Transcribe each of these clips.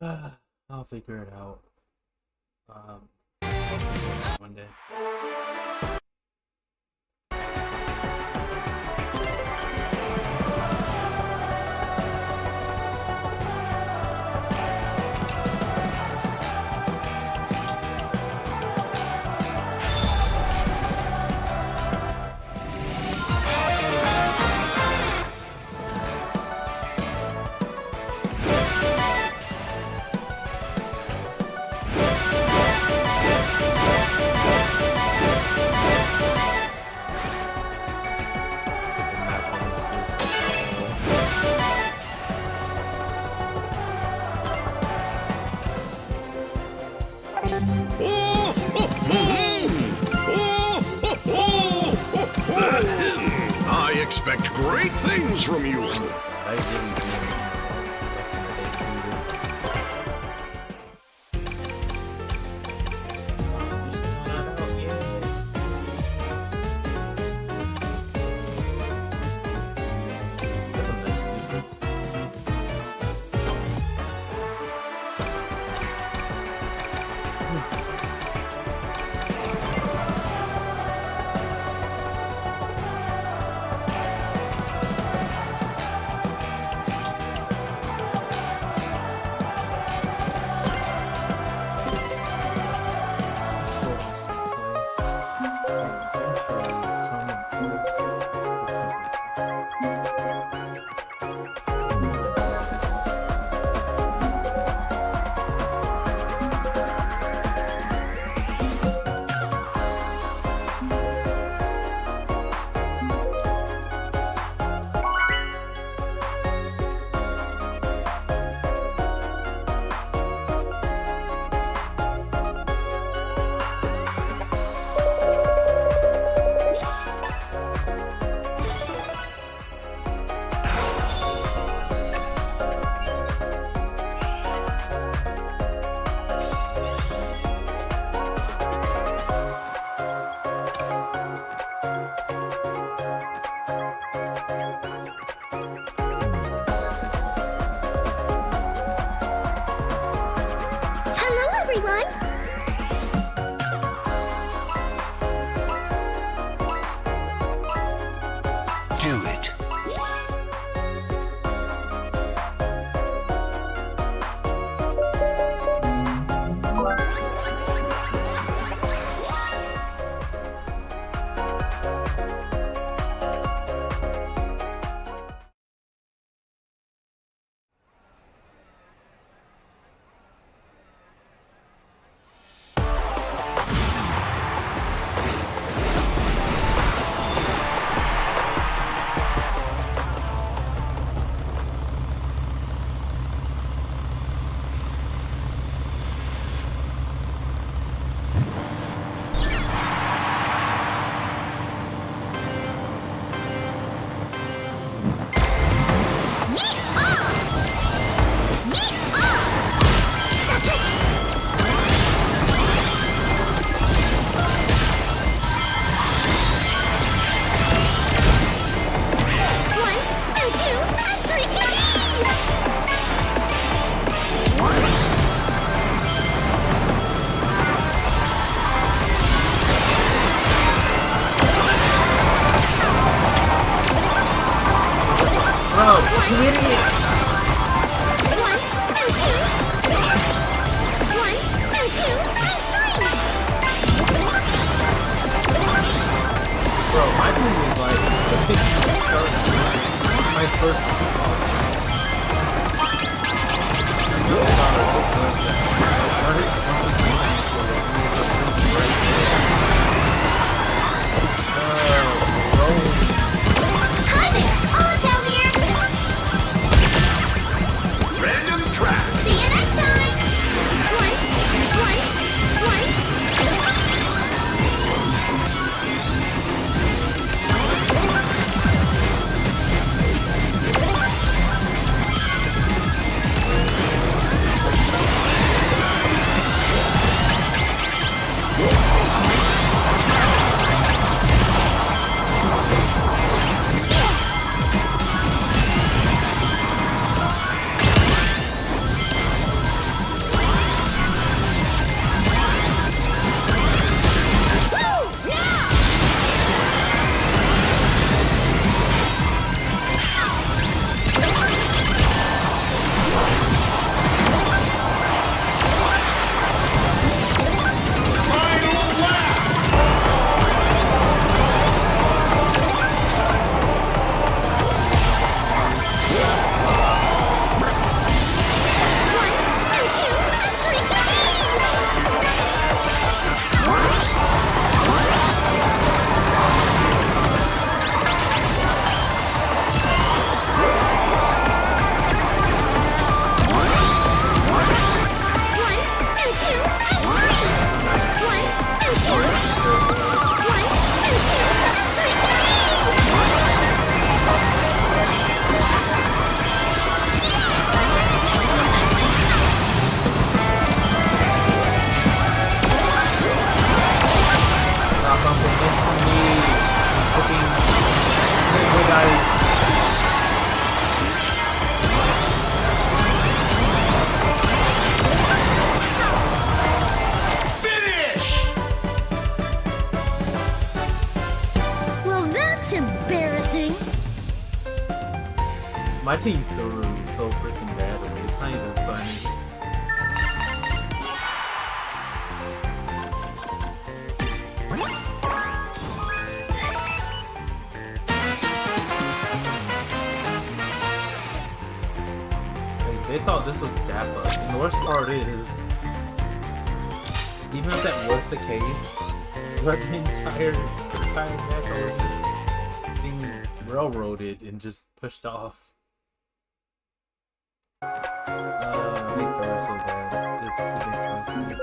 I'll figure it out. Um, one day. I expect great things from you. I really do less than a day to do this. You still not out yet? That's a nice music. Hello, everyone! Do it. Bro, my thing was like, the thing you start my first Hi there! All here! Random track. See you next time! team threw so freaking badly. It's not even funny. They thought this was Dappa. And the worst part is, even if that was the case, like the entire match was just being railroaded and just pushed off. They throw it so bad. It makes no sense.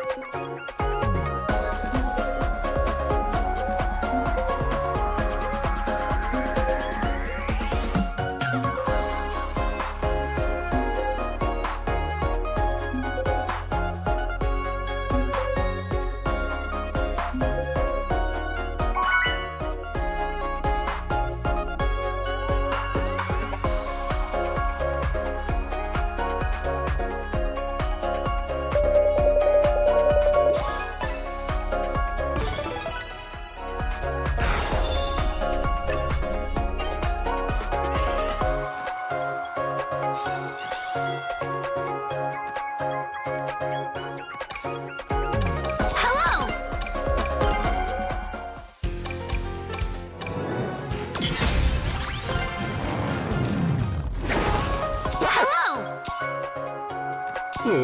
Hello! Hello!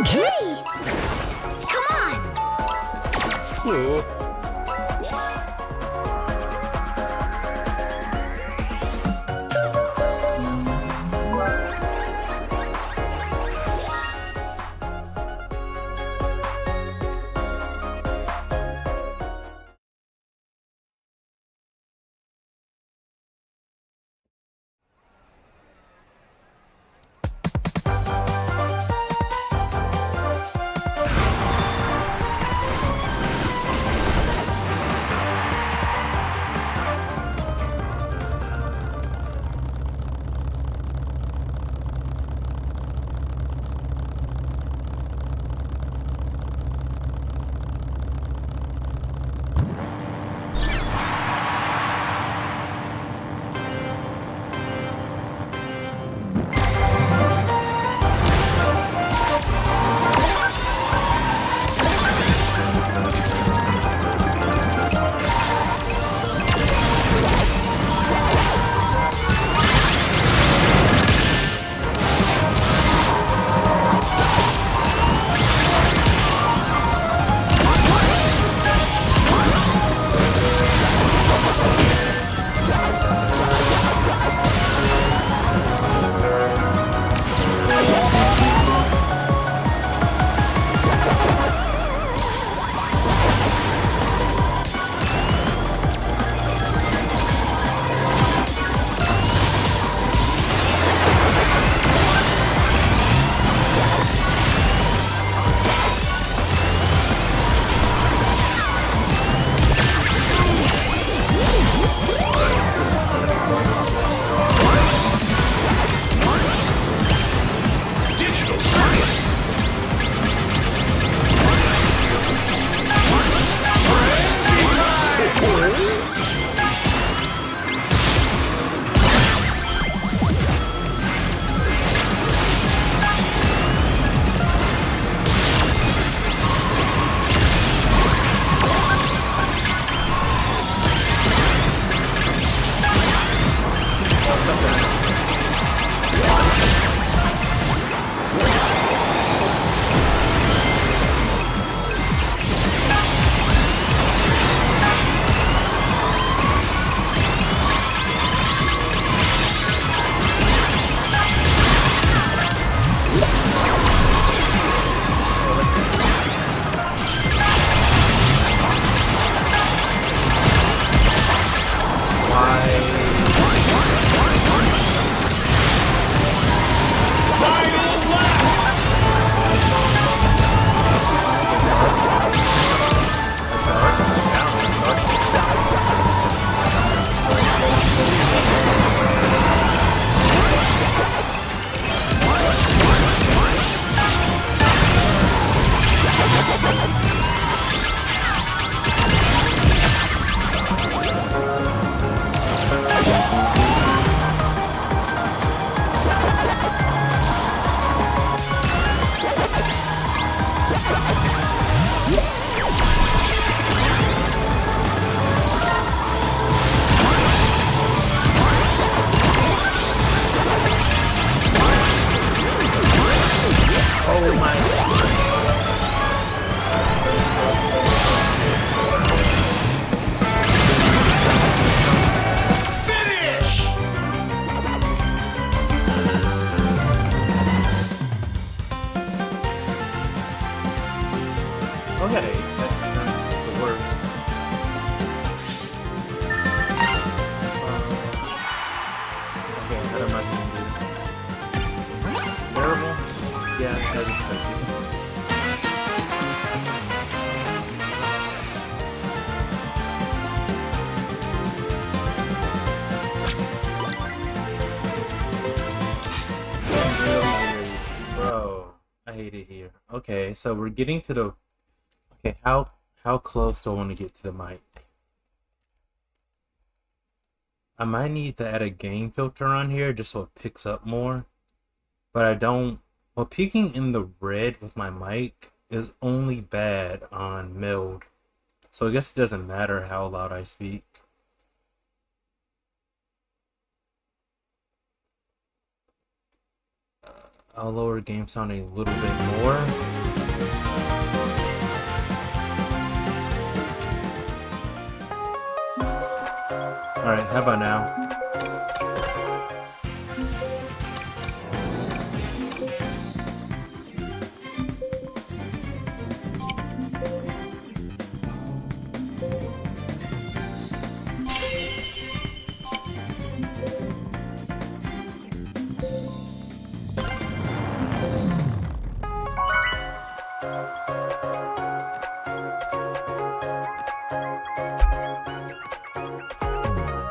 Okay! Come on! Okay, how am I doing this? Terrible? Yeah, as expected. Bro, I hate it here. Okay, so we're getting to the... Okay, how close do I want to get to the mic? I might need to add a gain filter on here just so it picks up more. But I don't... Well, peaking in the red with my mic is only bad on meld. So I guess it doesn't matter how loud I speak. I'll lower game sound a little bit more. Alright, how about now?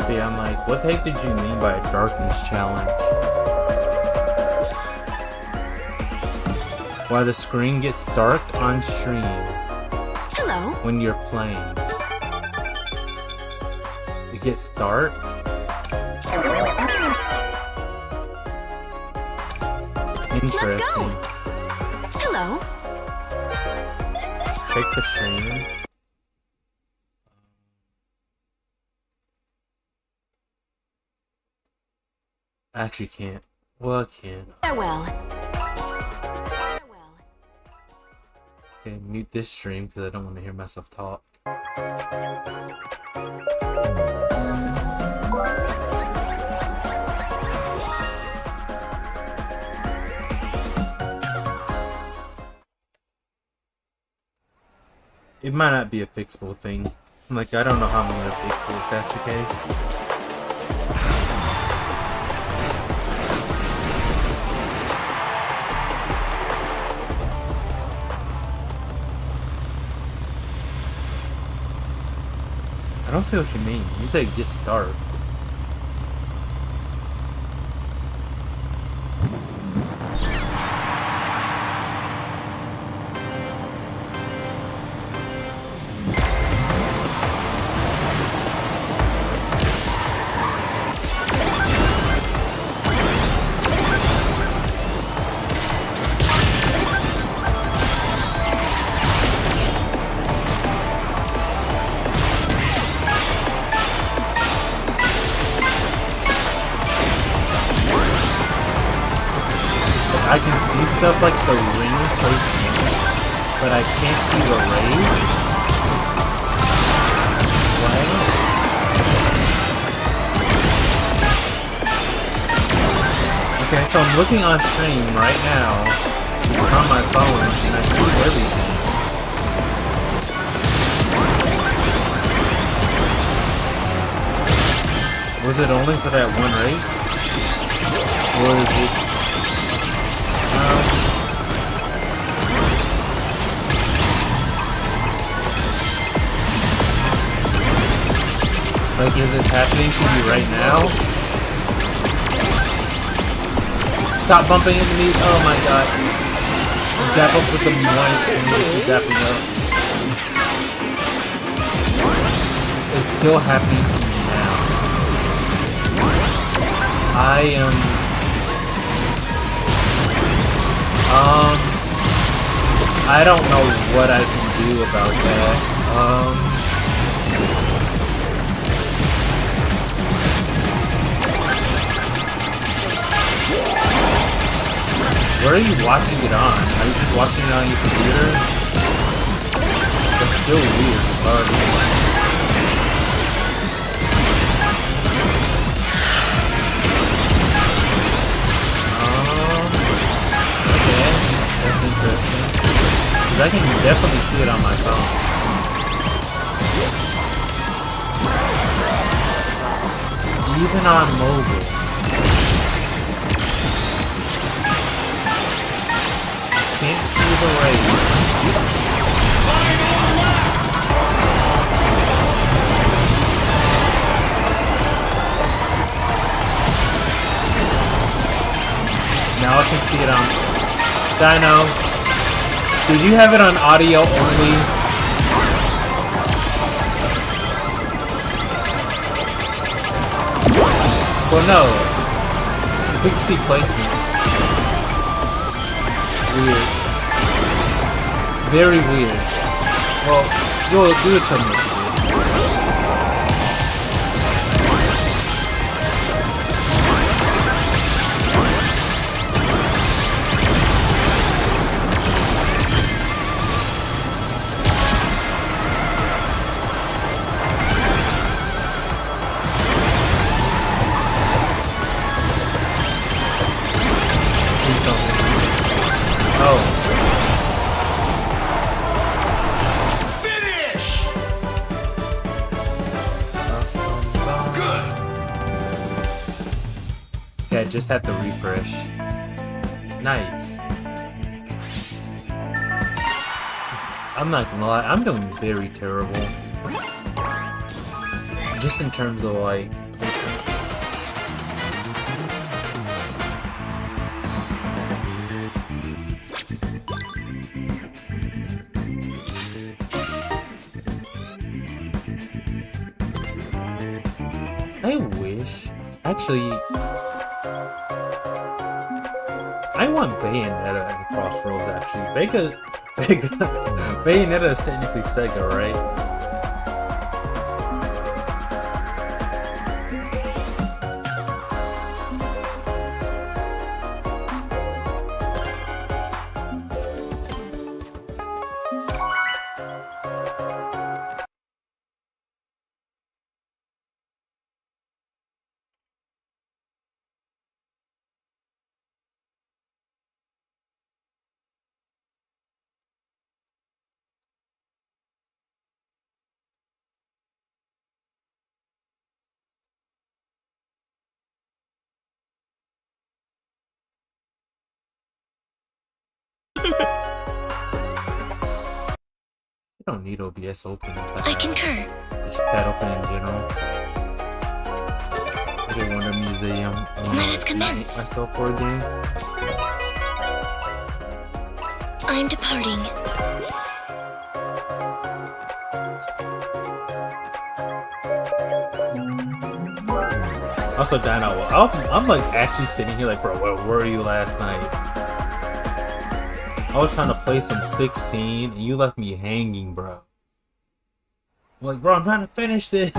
Yeah, I'm like, what the heck did you mean by a darkness challenge? Why the screen gets dark on stream? Hello. When you're playing. It gets dark? Interesting. Let's go. Hello. Check the stream. I actually can't. Well, I can. Farewell. Okay, mute this stream because I don't want to hear myself talk. It might not be a fixable thing. Like, I don't know how I'm gonna fix it if that's the case. I don't see what you mean. You said get started. I can see stuff like the ring placement, but I can't see the rays. What? Okay, so I'm looking on stream right now. It's on my phone, and I see everything. Was it only for that one race? Or is it... Like, is it happening to you right now? Stop bumping into me! Oh my god. Dap up with the mics and keep dapping up. It's still happening to me now. I am... I don't know what I can do about that. Where are you watching it on? Are you just watching it on your computer? That's still weird. Okay, that's interesting. Because I can definitely see it on my phone. Even on mobile. now I can see it on Dino. Did you have it on audio only? Well, no. We can see placements. Weird. Very weird. Well, you'll tell me what it is. Oh. Finish! Good! Okay, I just had to refresh. Nice. I'm not gonna lie, I'm doing very terrible. Just in terms of like placements. I wish. Actually, I want Bayonetta and Crossroads actually. Bayonetta is technically Sega, right? You don't need OBS open. I concur. Just pad open in general. I did Wonder Museum. Let us commence. Myself for a game. I'm departing. Also, Dino, I'm like actually sitting here like, bro, where were you last night? I was trying to play some 16 and you left me hanging, bro. I'm like, bro, I'm trying to finish this.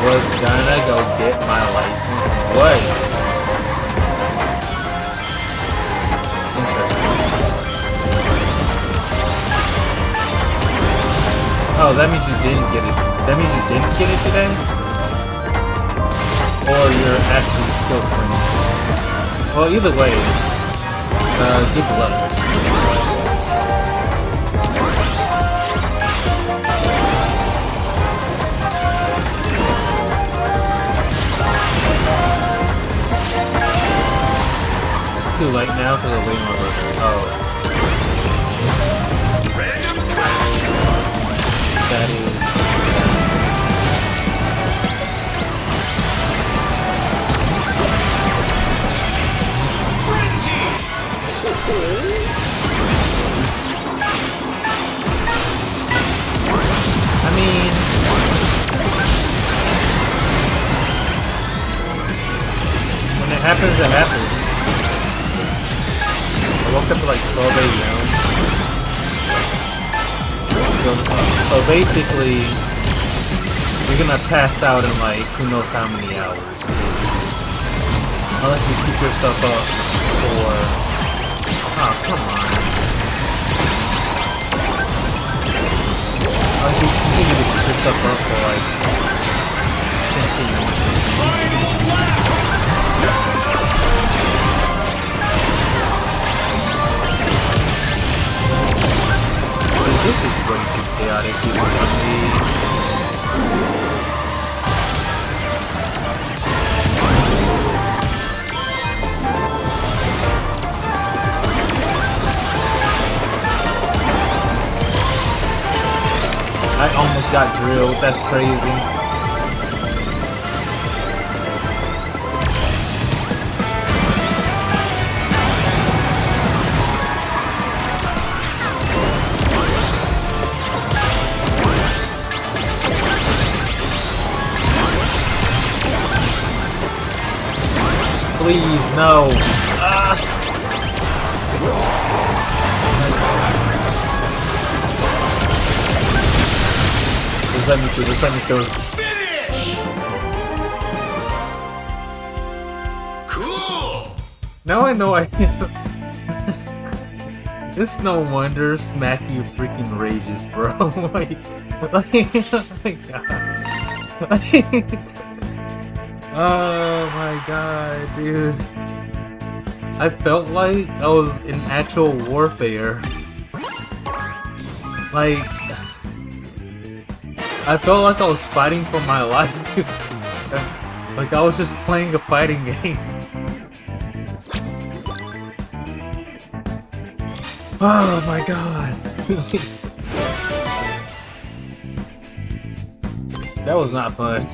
Was gonna go get my license. What? Interesting. Oh, that means you didn't get it. That means you didn't get it today? Or you're actually still free? Well, either way, good luck. Too late now because I'm waiting on her. Oh. That is. I mean, when it happens, it happens. I woke up at like 12 a.m. So basically, you're gonna pass out in like who knows how many hours. Unless you keep yourself up for... Oh, come on. up for like 15 minutes. Dude, this is way too chaotic even for me. I almost got drilled, that's crazy. Please, no. Ah. Just let me through, just let me through. Finish! Cool! Now I know I It's no wonder Smacky freaking rages, bro. like, oh my god. Oh my god, dude. I felt like I was in actual warfare. Like, I felt like I was fighting for my life. Like I was just playing a fighting game. Oh my god. That was not fun.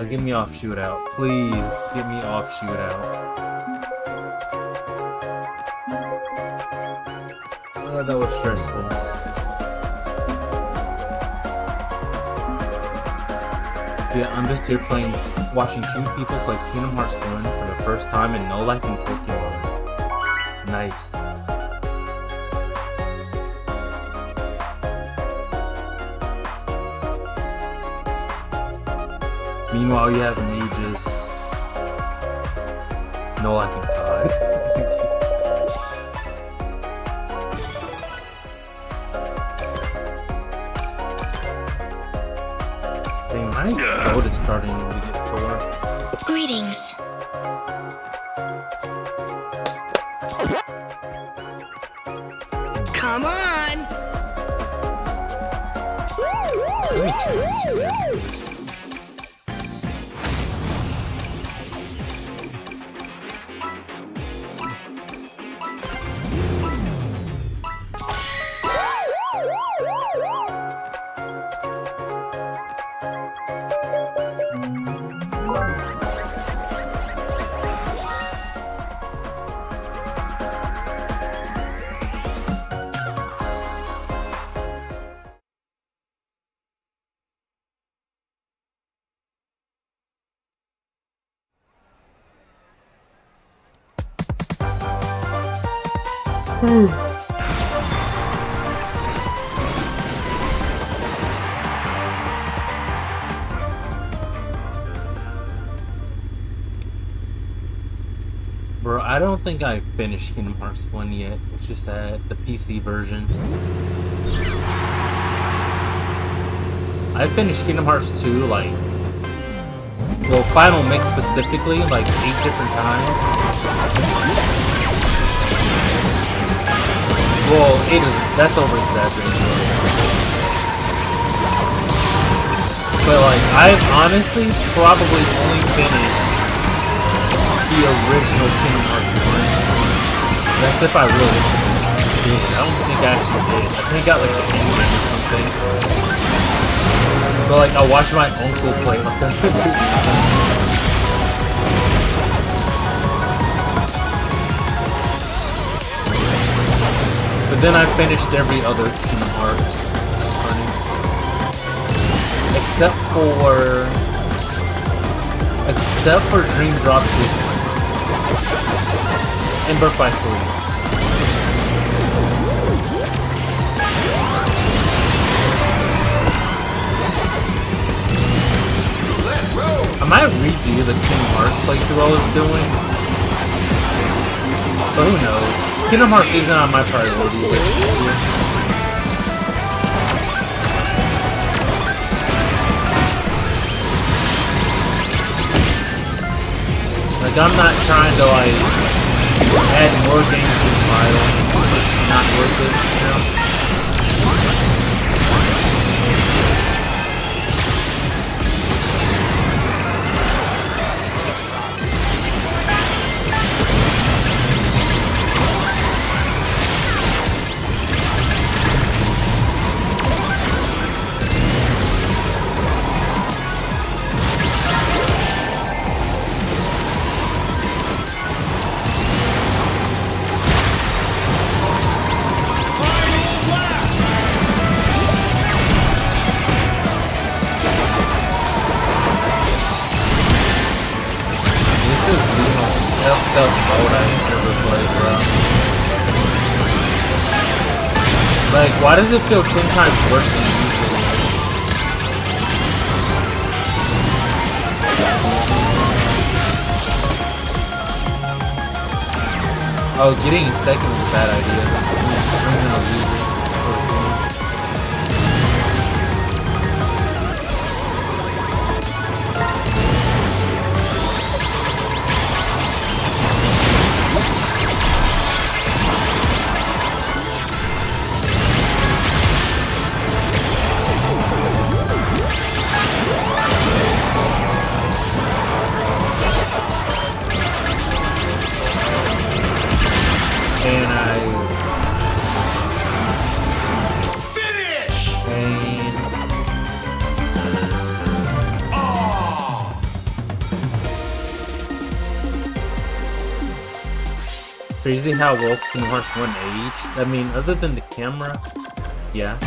Get me off shootout. Please, get me off shootout. That was stressful. Yeah, I'm just here watching two people play Kingdom Hearts 1 for the first time in No Life in Pokemon. Nice. Meanwhile, you have me just No Life in COD. Dang, my throat is starting to get sore. Greetings. Come on! Just let me change. Bro, I don't think I finished Kingdom Hearts 1 yet. It's just that the PC version. I finished Kingdom Hearts 2 like, well, Final Mix specifically, like 8 different times. Well, that's over exaggerated. But like, I've honestly probably only finished the original Kingdom Hearts 1. That's if I really did. I don't think I actually did. I think I got like the ending or something. But like, I watched my uncle play like that. But then I finished every other Kingdom Hearts. Which is funny. Except for Dream Drop Distance. And Birth by Sleep. I might redo the Kingdom Hearts playthrough I was doing. But who knows? Kingdom Hearts isn't on my priority list this year. I'm not trying to like add more games to the file. It's just not worth it, you know? Like, why does it feel 10 times worse than usual? Oh, getting second was a bad idea. I'm gonna lose it. Crazy how well Kingdom Hearts 1 aged. I mean, other than the camera, yeah.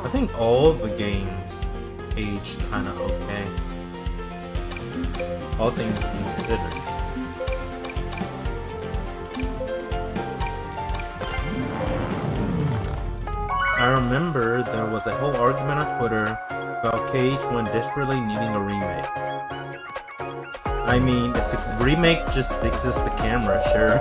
I think all the games aged kind of okay. All things considered. I remember there was a whole argument on Twitter about KH1 desperately needing a remake. I mean, if the remake just fixes the camera, sure.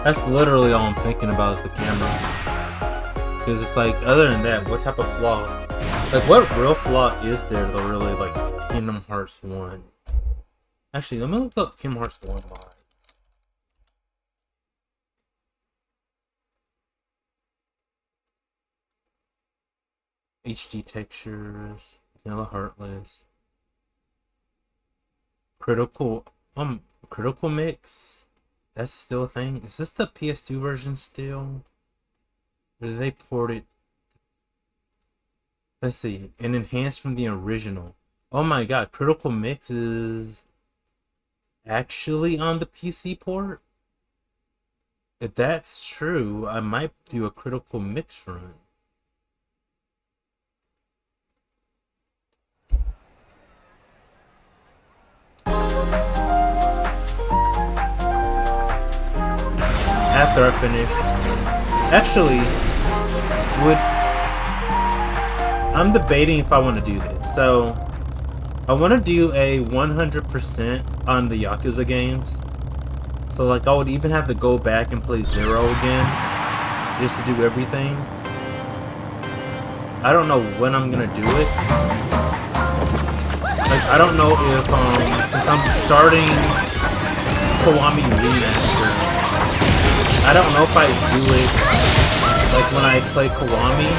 That's literally all I'm thinking about is the camera. Because it's like, other than that, what type of flaw? Like, what real flaw is there to really, like, Kingdom Hearts 1? Actually, let me look up Kingdom Hearts 1 mods. HD textures, Vanilla Heartless. Critical Mix? That's still a thing? Is this the PS2 version still? Or did they port it? Let's see. And enhanced from the original. Oh my god, Critical Mix is actually on the PC port? If that's true, I might do a Critical Mix run. After I finish, actually, I'm debating if I want to do this. So, I want to do a 100% on the Yakuza games. So, like, I would even have to go back and play Zero again, just to do everything. I don't know when I'm gonna do it. Like, I don't know if, since I'm starting Kiwami Remaster, I don't know if I do it, like, when I play Kiwami,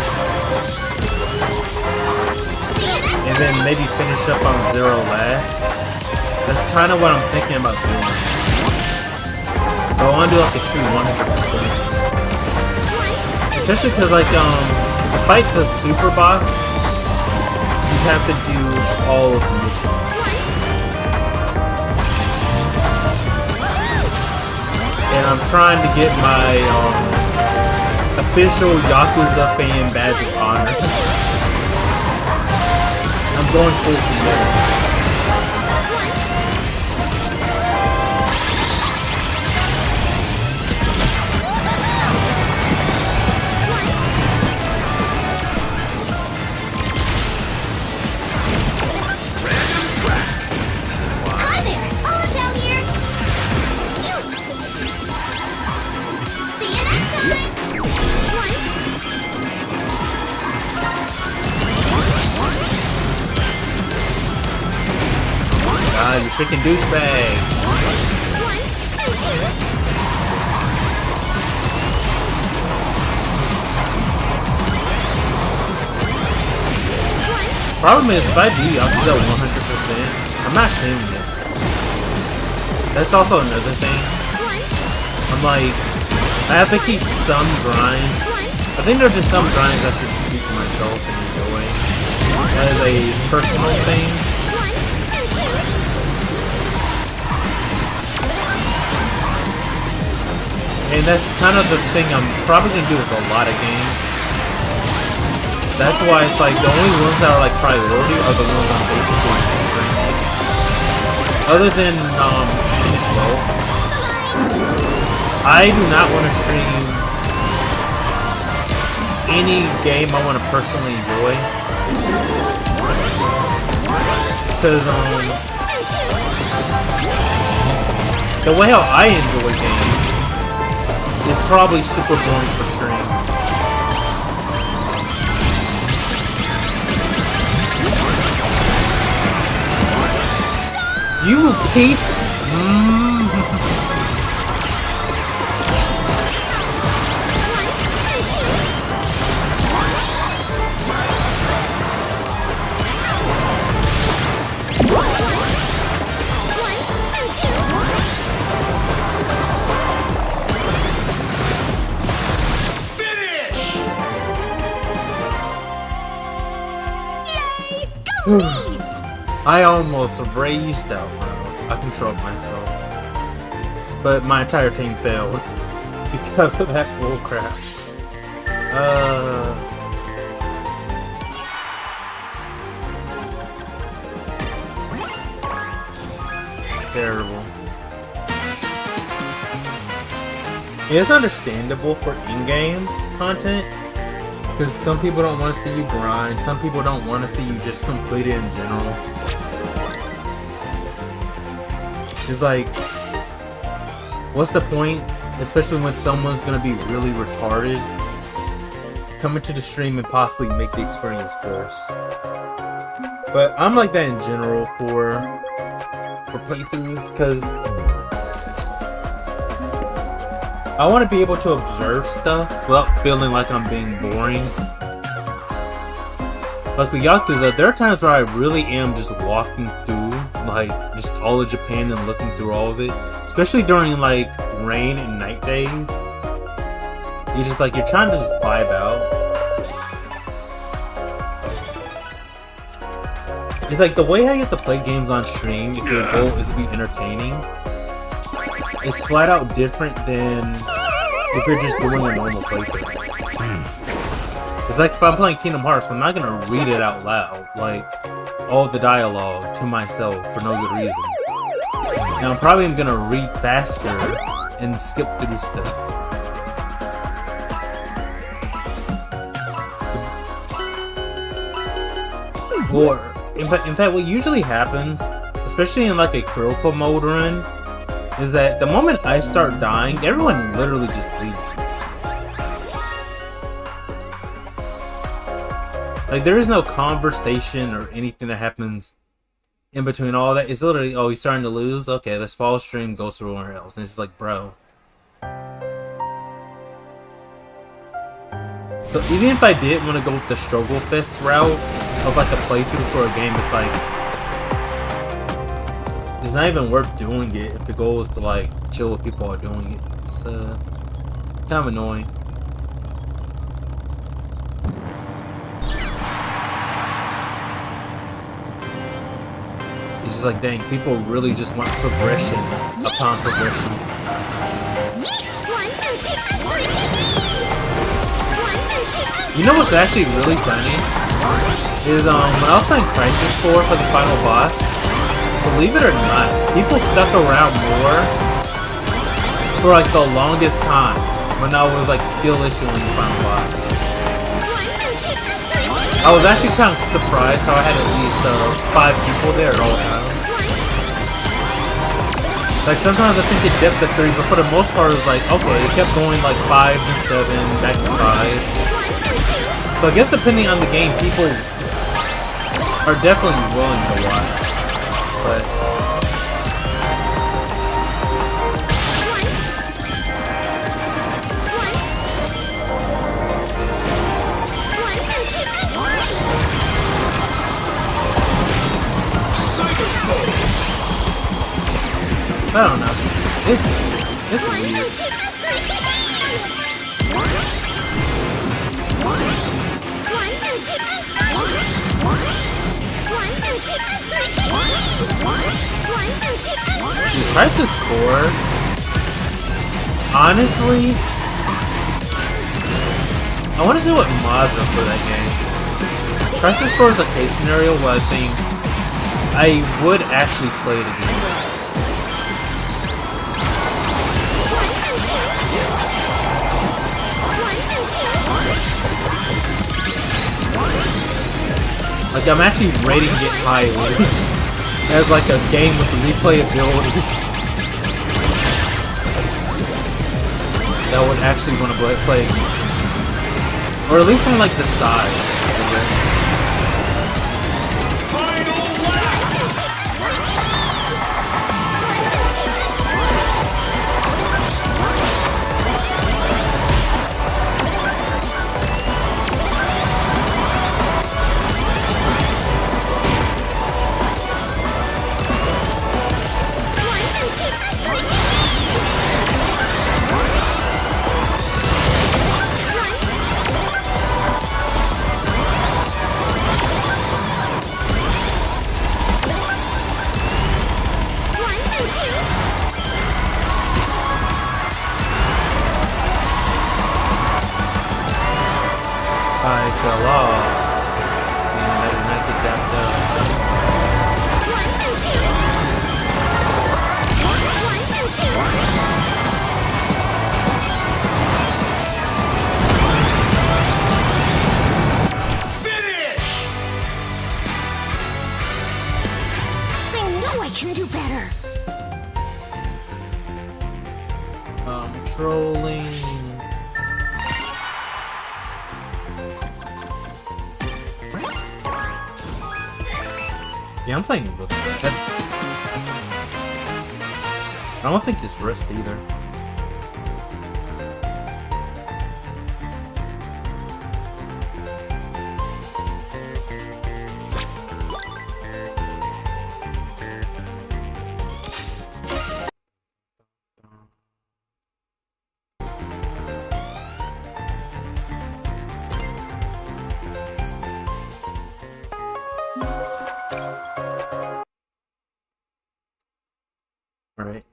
and then maybe finish up on Zero last. That's kind of what I'm thinking about doing. But I want to do, like, a true 100%. Especially because, like, to fight the super boss, you have to do all of the missions. and I'm trying to get my official Yakuza fan badge of honor. I'm going full committed. Hi there! Orange out here! See you next time! God, you freaking douchebag! One and two. Problem is, if I do Yakuza 100%, I'm not streaming it. That's also another thing. I'm like, I have to keep some grinds. I think there's just some grinds I should just keep to myself and enjoy. That is a personal thing. And that's kind of the thing I'm probably going to do with a lot of games. That's why it's like the only ones that are like priority are the ones I'm basically streaming. Other than Infinite Wealth, I do not want to stream any game I want to personally enjoy. Because the way how I enjoy games is probably super boring for stream. You piece. I almost raged out, bro. I controlled myself. But my entire team failed because of that bullcrap. Terrible. It's understandable for in-game content. Because some people don't want to see you grind, some people don't want to see you just complete it in general. It's like, what's the point? Especially when someone's going to be really retarded, coming to the stream and possibly make the experience worse. But I'm like that in general for playthroughs, because I want to be able to observe stuff without feeling like I'm being boring. Like with Yakuza, there are times where I really am just walking through, like, just all of Japan and looking through all of it. Especially during, like, rain and night days. You're just like, you're trying to just vibe out. It's like, the way I get to play games on stream, if your goal is to be entertaining, it's flat out different than if you're just doing a normal playthrough. It's like if I'm playing Kingdom Hearts, I'm not gonna read it out loud, like all the dialogue to myself for no good reason. And I'm probably gonna read faster and skip through stuff. Or, in fact, what usually happens, especially in like a critical mode run, is that the moment I start dying, everyone literally just leaves. Like, there is no conversation or anything that happens in between all that. It's literally, oh, he's starting to lose? Okay, let's pause stream, go somewhere else. And it's like, bro. So even if I did want to go with the Struggle Fest route of like a playthrough for a game, it's like, it's not even worth doing it if the goal is to like chill with people while doing it. It's kind of annoying. It's just like, dang, people really just want progression upon progression. and two and three. One and two and You know what's actually really funny? Is when I was playing Crisis 4 for the final boss, believe it or not, people stuck around more for like the longest time when I was like skill issuing the final boss. one and two and three. I was actually kind of surprised how I had at least 5 people there at all times. Like sometimes I think it dipped to 3, but for the most part it was like, okay, it kept going like 5 and 7, back to 5. So I guess depending on the game, people are definitely willing to watch. But I don't know. It's weird. Crisis 4, honestly, I want to see what mods are for that game. Crisis 4 is a case scenario where I think I would actually play it again. Like, I'm actually rating it highly as like a game with replayability that I would actually want to play against. Or at least on like the side. I fell off, and I did not get that Finish! I know I can do better. trolling. Yeah, I'm playing it with that. I don't think it's wrist either. Alright.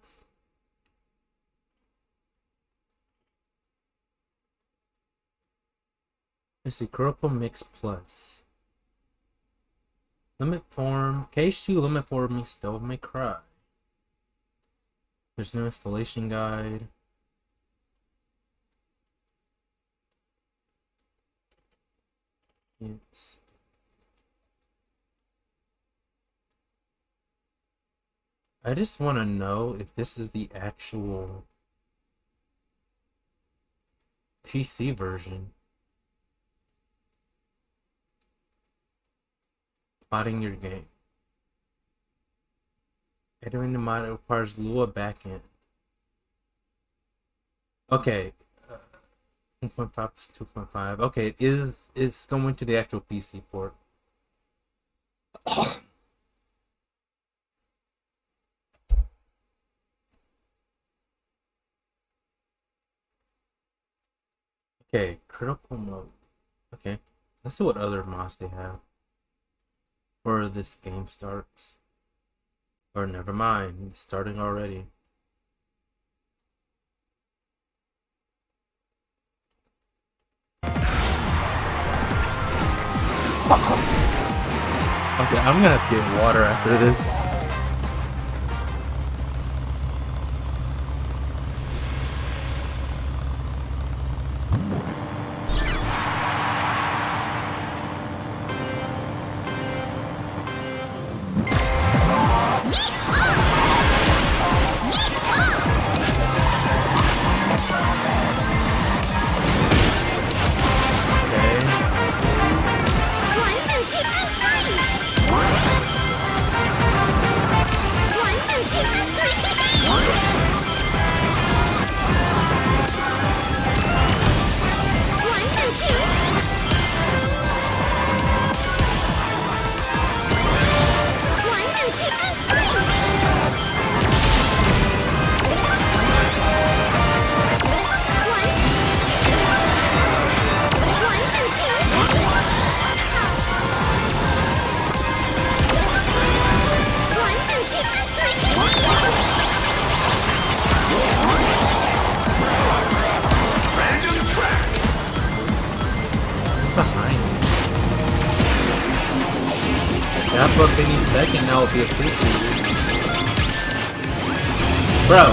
Let's see, Kuroko Mix Plus. Limit Form. KH2 Limit Form me still may cry. There's no installation guide. Yes. I just want to know if this is the actual PC version. Modding your game. Entering the mod requires Lua backend. Okay. 1.5 plus 2.5. Okay, it's going to the actual PC port. Okay, critical mode. Okay, let's see what other mods they have for this game starts. Or never mind, it's starting already. Okay, I'm gonna have to get water after this. Wrap up any second now would be appreciated. Bro!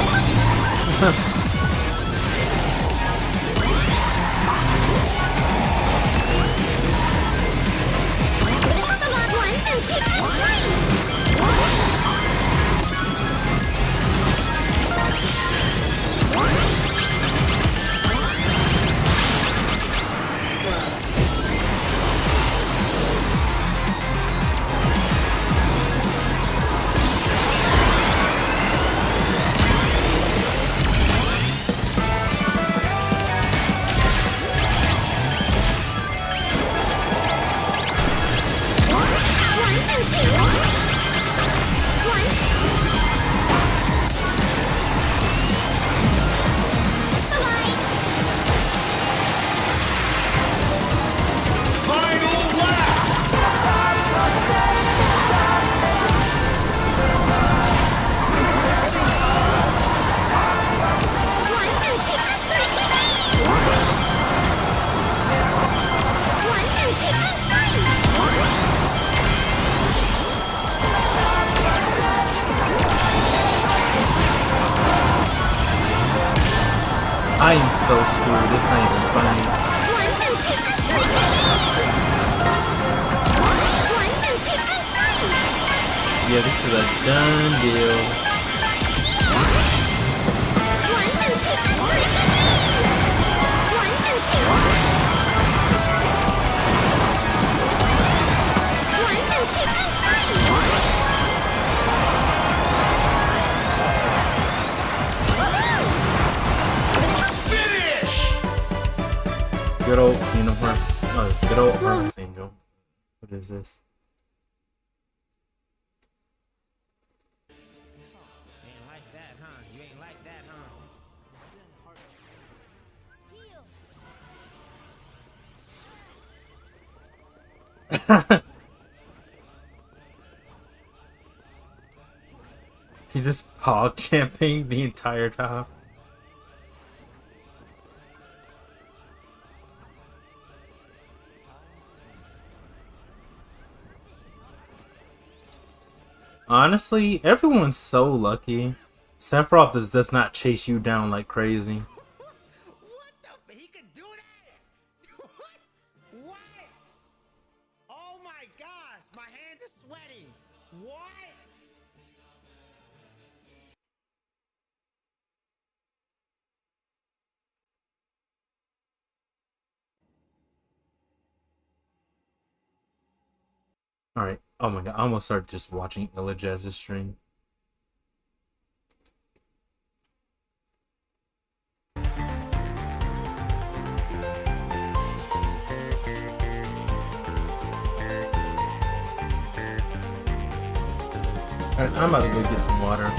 I am so screwed, it's not even funny. Yeah, this is a done deal. Good old Kingdom Hearts. Good old Harvest Angel. What is this? Ain't like that, huh? You ain't like that, huh? He just hog champing the entire time. Honestly, everyone's so lucky. Sephiroth does not chase you down like crazy. What the? He could do that? What? What? Oh my gosh, my hands are sweating. What? Alright. Oh my god, I almost started just watching Illa Jazz's stream. Alright, I'm about to go get some water.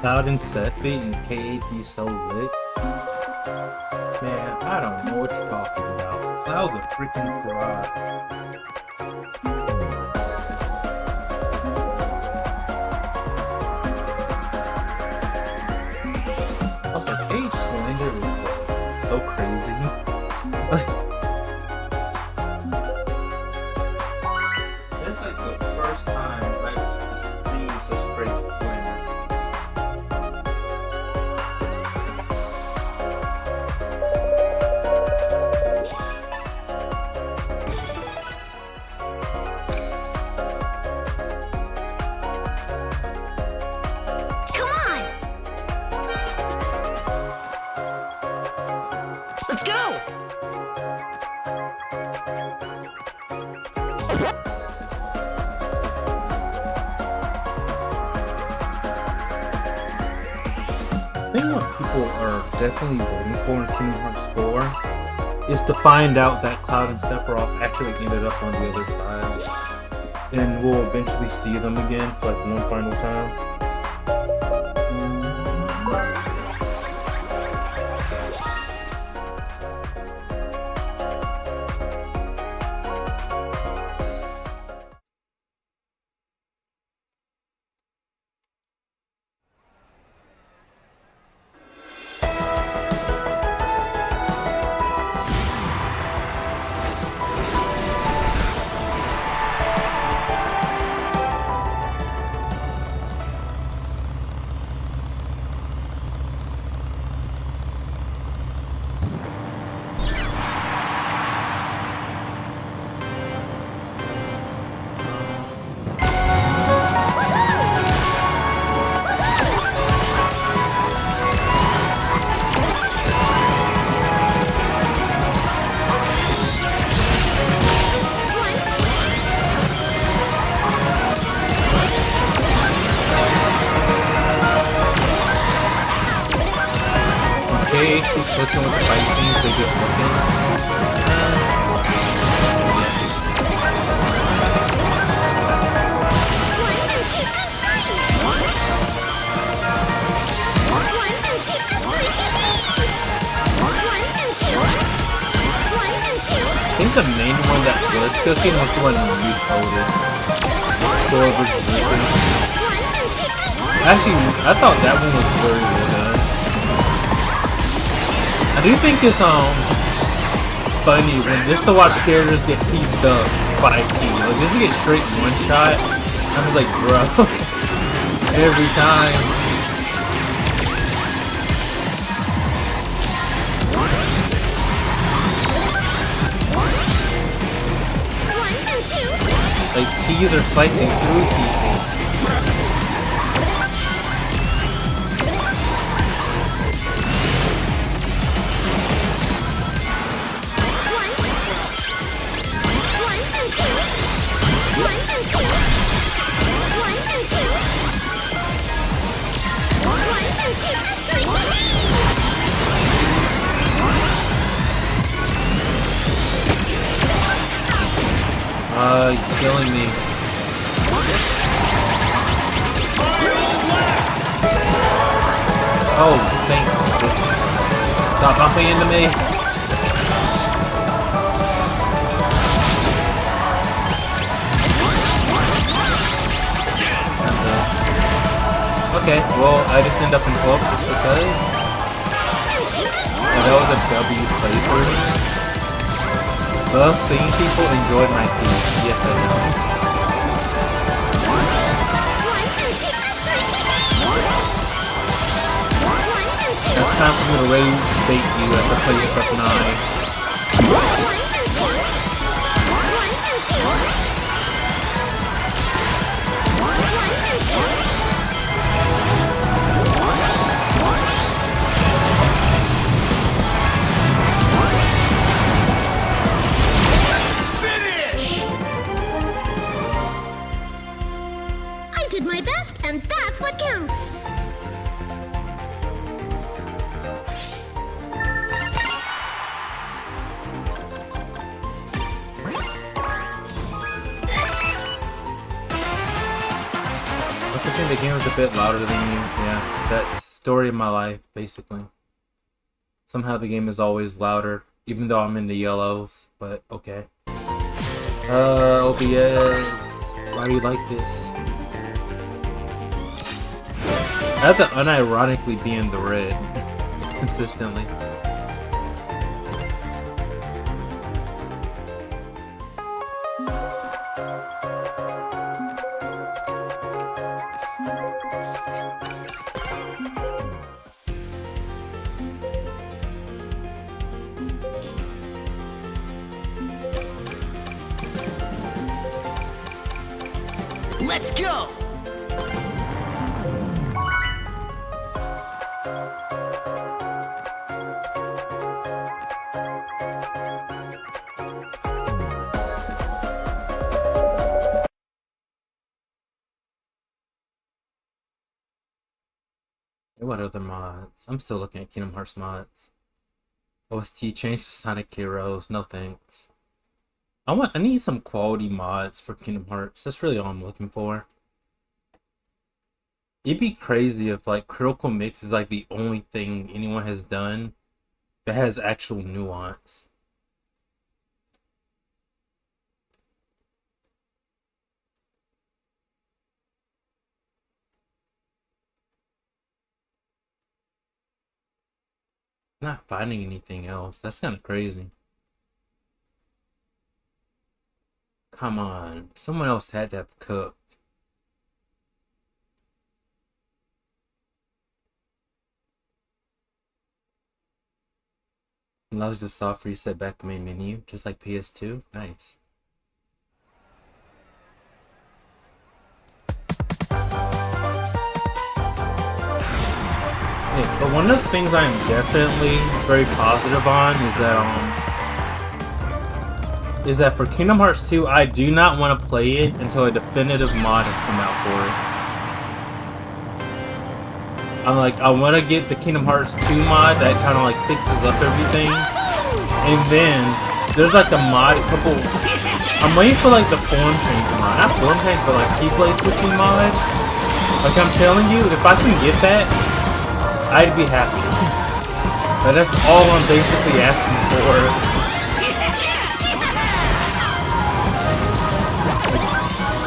Cloud and Sephi and KAP so lit. Man, I don't know what you're talking about. Cloud's a freaking fraud. Also, Cage Slender is so crazy. It's like the first time I've seen such crazy Slender. Come on! Let's go! I think what people are definitely waiting for in Kingdom Hearts 4 is to find out that Cloud and Sephiroth actually ended up on the other side. And we'll eventually see them again for like one final time. KHP's clicking with fight scenes, they get looking. I think the main one that was cooking was the one recoded. Silver Sleeper. Actually, I thought that one was very well done. I do think it's funny when just to watch characters get pieced up by key. Like just to get straight one shot, I'm like, bro, every time. Like keys are slicing through people. Killing me. Oh, thank you. Stop bumping into me. Okay, well, I just end up in 12 just because. And that was a W playthrough. Love seeing people enjoy my team. Yes, I know. It's time for me to raise bait you as I play with Prep 9. I did my best, and that's what counts. used to think the game was a bit louder than you. Yeah, that's story of my life, basically. Somehow the game is always louder, even though I'm in the yellows, but okay. OBS, why do you like this? I have to unironically be in the red consistently. Let's go! What other mods? I'm still looking at Kingdom Hearts mods. OST changed to Sonic Heroes. No thanks. I need some quality mods for Kingdom Hearts. That's really all I'm looking for. It'd be crazy if like Critical Mix is like the only thing anyone has done that has actual nuance. Not finding anything else. That's kind of crazy. Come on. Someone else had to have cooked. Allows the soft reset back to main menu, just like PS2. Nice. Yeah, but one of the things I'm definitely very positive on is that for Kingdom Hearts 2, I do not want to play it until a definitive mod has come out for it. I want to get the Kingdom Hearts 2 mod that kind of like fixes up everything, and then there's like the mod couple. I'm waiting for like the form change mod, not form change, but like keyblade switching mod. Like I'm telling you, if I can get that, I'd be happy. But that's all I'm basically asking for.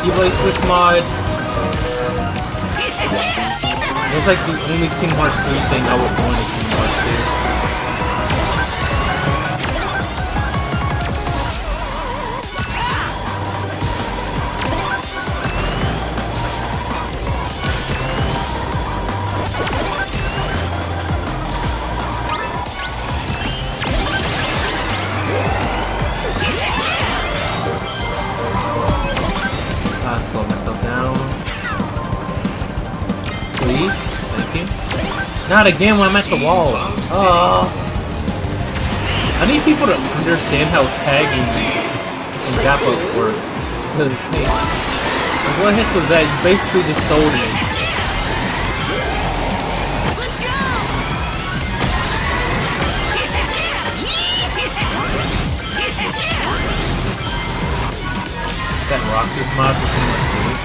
Keyblade switch mod. It's like the only Kingdom Hearts 3 thing I would want in Kingdom Hearts 2. Slow myself down. Please? Thank you. Not again when I'm at the wall. Oh. I need people to understand how tagging in Gappa works. Because, hey, what the heck was that? You basically just sold me. Let's go! That Roxas mod for pretty much do it.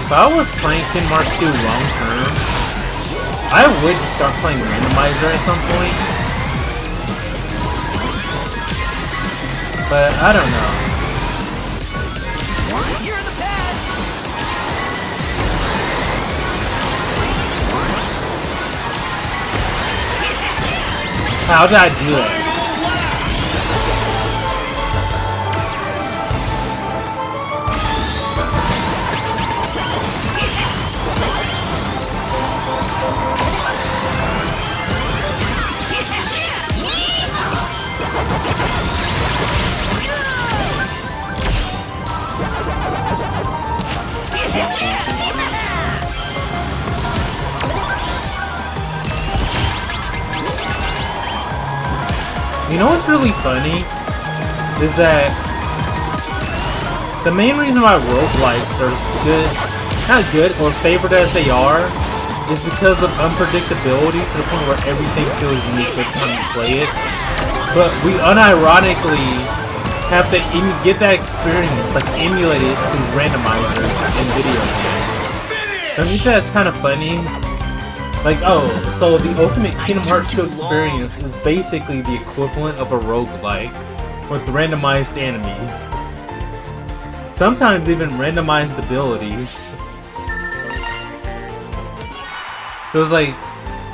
If I was playing Kingdom Hearts 2 long term, I would just start playing Randomizer at some point. But I don't know. You're in the past! How did I do that? You know what's really funny? Is that the main reason why roguelikes are good, not good, or favored as they are, is because of unpredictability to the point where everything feels unique every time you play it. but we unironically have to get that experience, like emulate it through randomizers in video games. Don't you think that's kind of funny? Like, oh, so the Ultimate Kingdom Hearts 2 experience is basically the equivalent of a roguelike with randomized enemies. Sometimes even randomized abilities. It was like,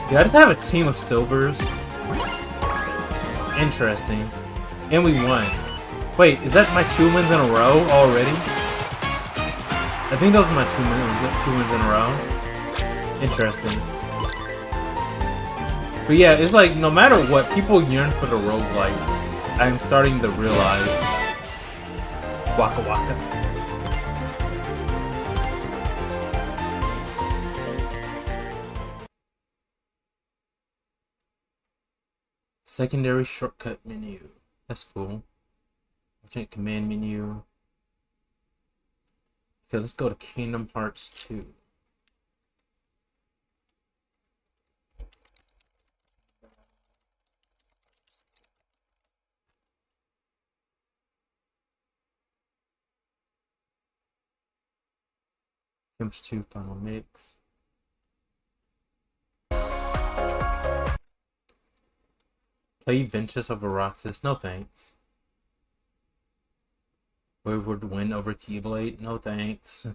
did I just have a team of silvers? Interesting. And we won. Wait, is that my 2 wins in a row already? I think those are my 2 wins in a row. Interesting. But yeah, it's like, no matter what, people yearn for the roguelikes. I'm starting to realize. Waka Waka. Secondary shortcut menu. That's cool. Alternate command menu. Okay, let's go to Kingdom Hearts 2. Kingdoms 2 Final Mix. Play Ventus over Roxas? No thanks. Wayward Wind over Keyblade? No thanks.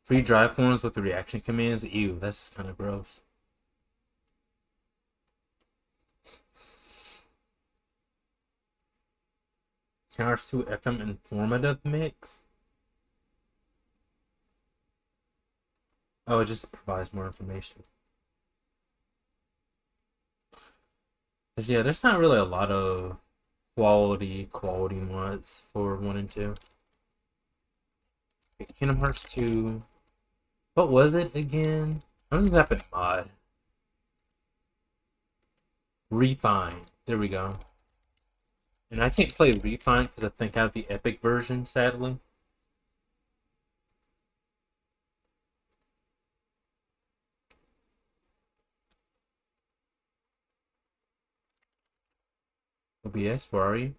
Free drive forms with the reaction commands? Ew, that's kind of gross. Kingdom Hearts 2 FM informative mix? Oh, it just provides more information. Yeah, there's not really a lot of quality mods for 1 and 2. Okay, Kingdom Hearts 2. What was it again? I'm just gonna type mod. Refine. There we go. And I can't play Refine because I think I have the Epic version, sadly. OBS, where are you?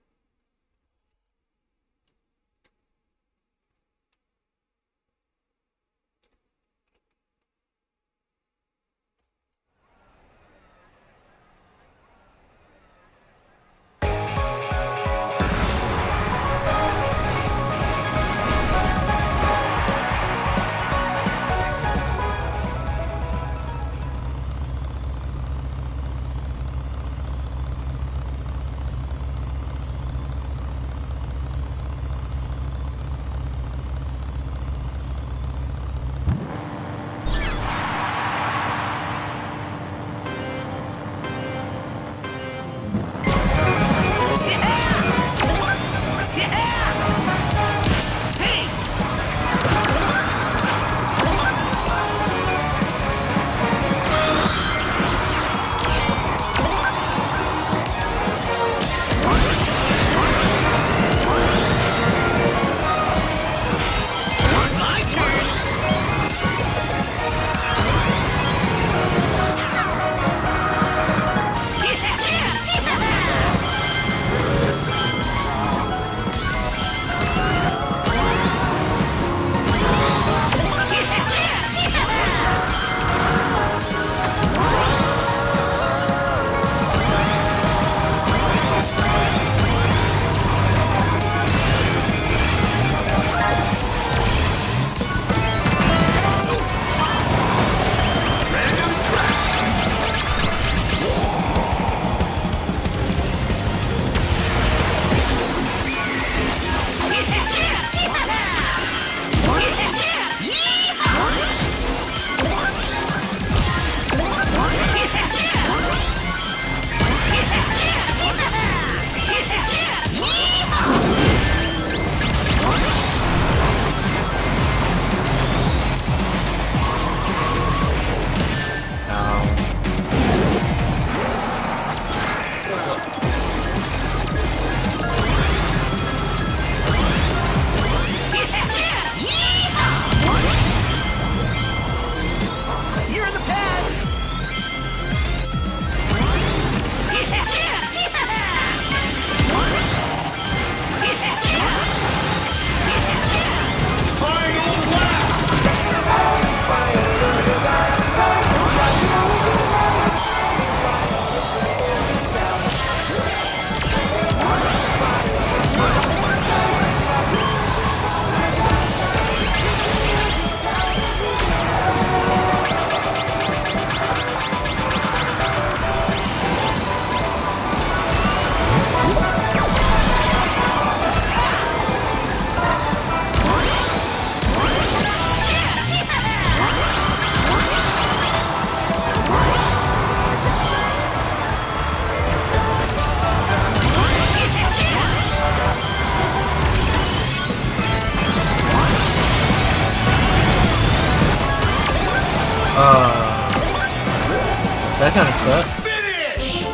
That kind of sucks. Finish!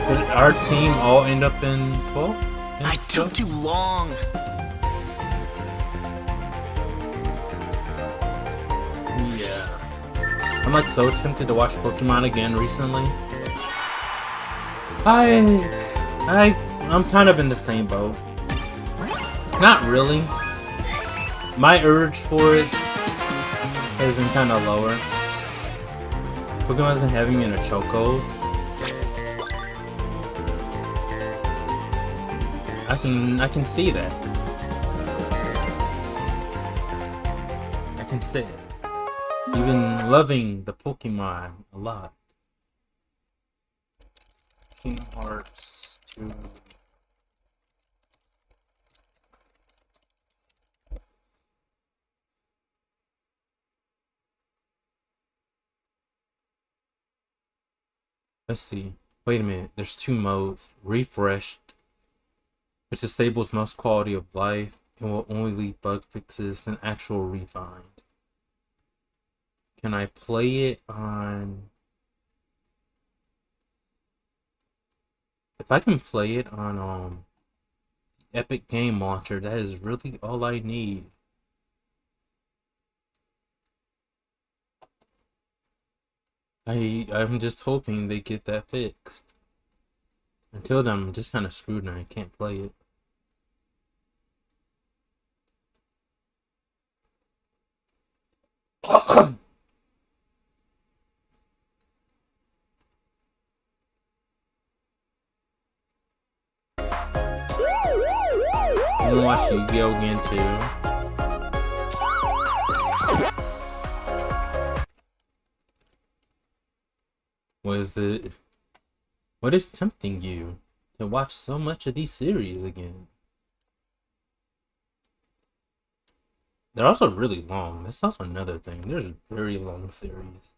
Did our team all end up in 12? I took too long. Yeah. I'm like so tempted to watch Pokemon again recently. I'm kind of in the same boat. Not really. My urge for it has been kind of lower. Pokemon's been having me in a chokehold. I can see that. I can see it. You've been loving the Pokemon a lot. Kingdom Hearts 2. Let's see. Wait a minute. There's 2 modes. Refreshed, which disables most quality of life and will only leave bug fixes than actual refined. Can I play it on... If I can play it on Epic Game Launcher, that is really all I need. I'm just hoping they get that fixed. Until then, I'm just kind of screwed and I can't play it. I'm gonna watch Yu-Gi-Oh! Again too. What is tempting you to watch so much of these series again? They're also really long. That's also another thing. There's very long series.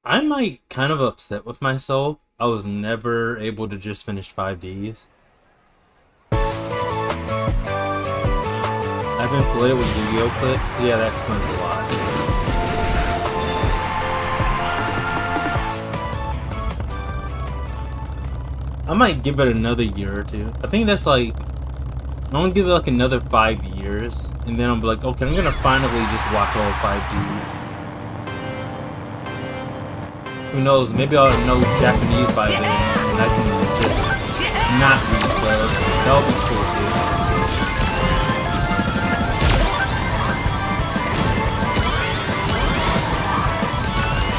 I'm like kind of upset with myself. I was never able to just finish 5Ds. I've been playing with Yu-Gi-Oh! Clips. Yeah, that explains a lot. I might give it another year or two. I think that's like... I'm gonna give it like another 5 years. And then I'm like, okay, I'm gonna finally just watch all 5Ds. Who knows? Maybe I'll know Japanese by then. And I can just not read subs. That'll be cool, dude.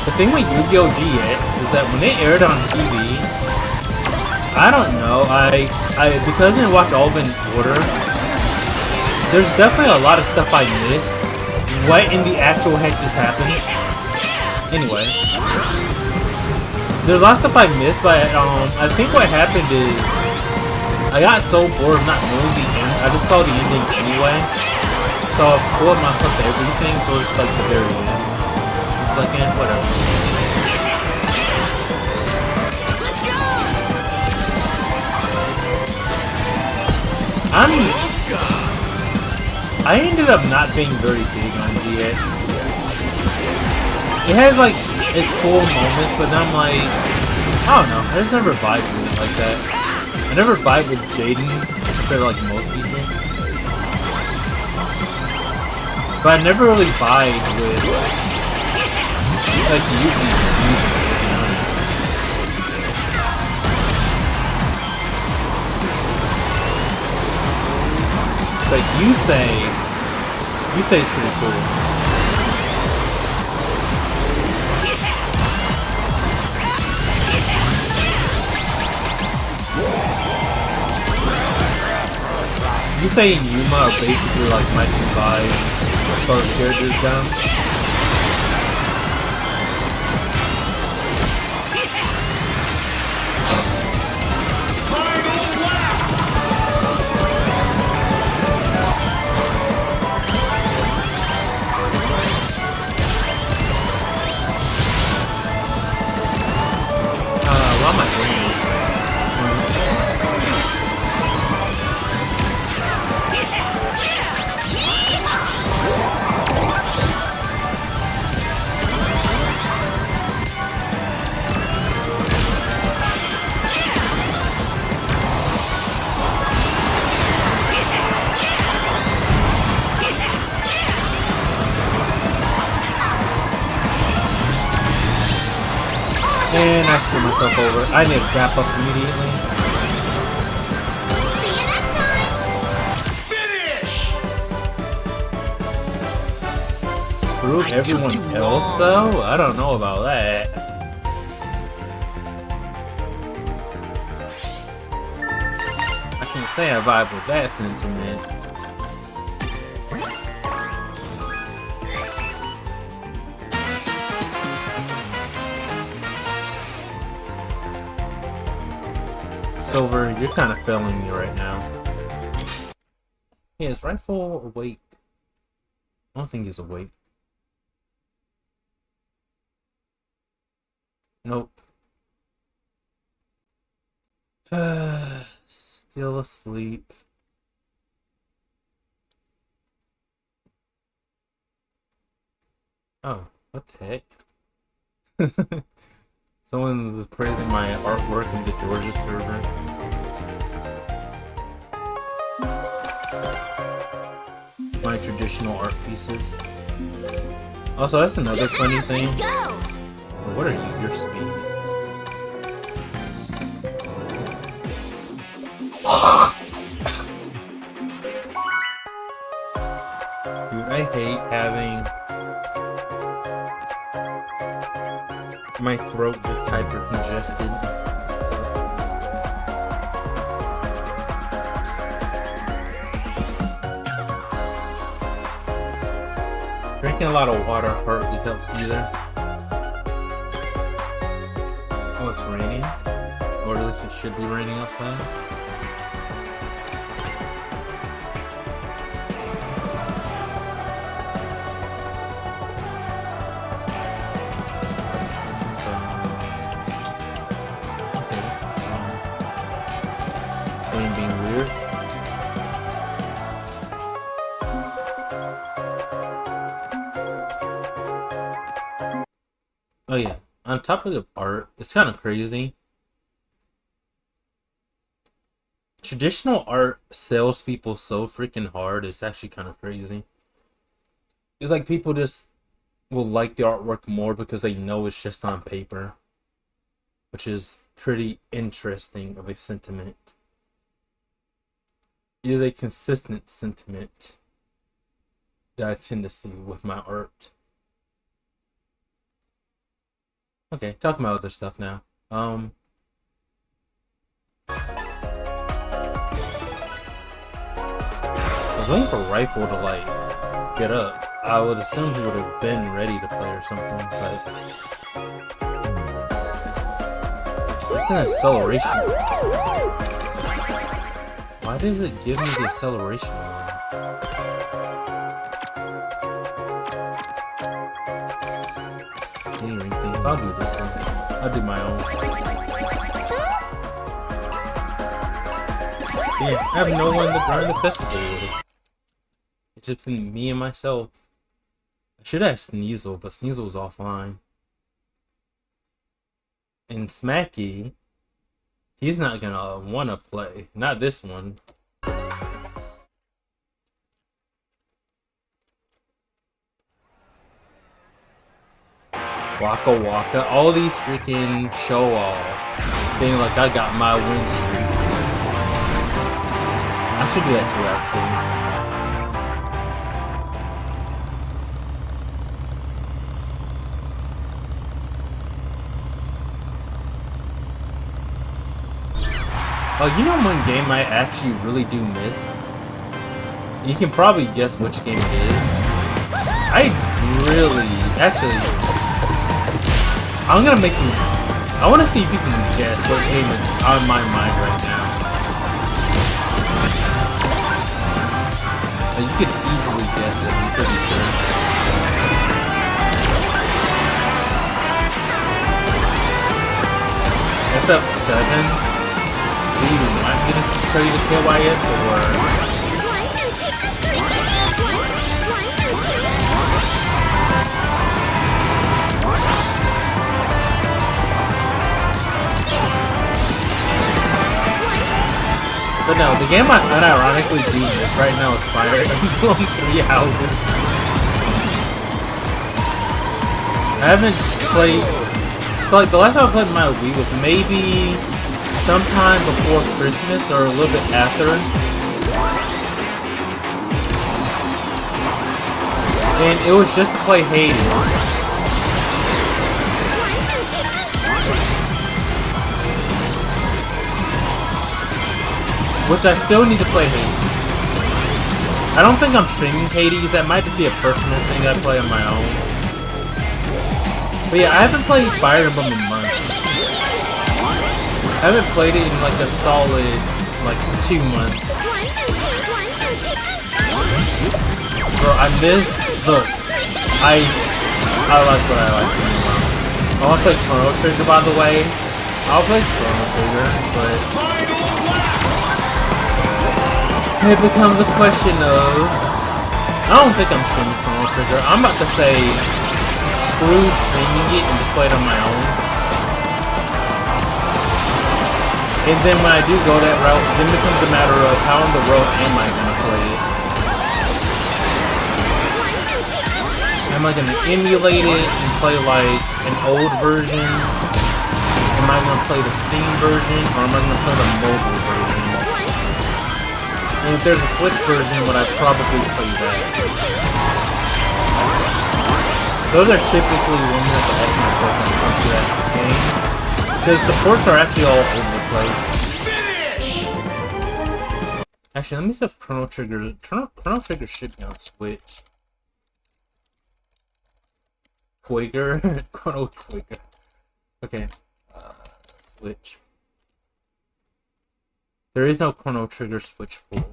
The thing with Yu-Gi-Oh! GX is that when they aired on TV, I don't know, because I didn't watch all of it in order, there's definitely a lot of stuff I missed. What in the actual heck just happened? Anyway. There's a lot of stuff I missed, but I think what happened is, I got so bored of not knowing the end, I just saw the ending anyway. So I've spoiled myself to everything, so it's like the very end. It's like, whatever. Let's go! I ended up not being very big on GX. It has like its cool moments, but then I'm like, I don't know. I just never vibed with it like that. I never vibe with Jaden compared to like most people. But I never really vibe with like Yugi. But you say it's pretty cool. You say and Yuma are basically like my 2 vibes as far as characters go. Why am I doing this? screwed myself over. I need to gap up immediately. See you next time! Finish! Screwed I took everyone too else long. though? I don't know about that. I can't say I vibe with that sentiment. Silver, you're kind of failing me right now. Yeah, is Rifle awake? I don't think he's awake. Nope. Still asleep. Oh, what the heck? Someone's praising my artwork in the Georgia server. My traditional art pieces. Also, that's another funny thing. Let's go! What are you? Your speed. Dude, I hate having my throat just hyper congested. Drinking a lot of water hardly helps either. Oh, it's raining? Or at least it should be raining outside. Okay. Game being weird. Oh yeah, on top of the art, it's kind of crazy. Traditional art sells people so freaking hard, it's actually kind of crazy. It's like people just will like the artwork more because they know it's just on paper. Which is pretty interesting of a sentiment. It is a consistent sentiment that I tend to see with my art. Okay, talking about other stuff now. I was waiting for Rifle to like get up. I would assume he would have been ready to play or something, but it's an acceleration. Why does it give me the acceleration one? I'll do this one. I'll do my own. Yeah, I have no one to burn the festival with. It's just been me and myself. I should have Sneasel, but Sneasel's offline. And Smacky, he's not gonna wanna play. Not this one. Waka Waka, all these freaking show-offs being like I got my win streak. I should do that too, actually. Oh, you know one game I actually really do miss? You can probably guess which game it is. I really, actually, I'm gonna make you. I want to see if you can guess what game is on my mind right now. You could easily guess it, I'm pretty sure. FF7? Do you want me to tell you the KYS or? 1 and 2 and 3! 1 and 2! But no, the game I unironically do this right now is Fire Emblem 3 Houses. I haven't played So like the last time I played my Wii was maybe sometime before Christmas or a little bit after. And it was just to play Hades. Which I still need to play Hades. I don't think I'm streaming Hades. That might just be a personal thing I play on my own. But yeah, I haven't played Fire Emblem in months. I haven't played it in like a solid, like 2 months. Bro, I miss. Look, I like what I like. I want to play Chrono Trigger, by the way. I'll play Chrono Trigger, but it becomes a question of. I don't think I'm streaming Chrono Trigger. I'm about to say screw streaming it and just play it on my own. And then when I do go that route, then it becomes a matter of how in the world am I gonna play it. Am I gonna emulate it and play like an old version? Am I gonna play the Steam version or am I gonna play the mobile version? And if there's a Switch version, would I probably play that? Those are typically ones I have to ask myself when it comes to that game. Because the ports are actually all over the place. Actually, let me see if Chrono Trigger should be on Switch. Quaker? Chrono Trigger. Okay. Switch. There is no Chrono Trigger Switch port.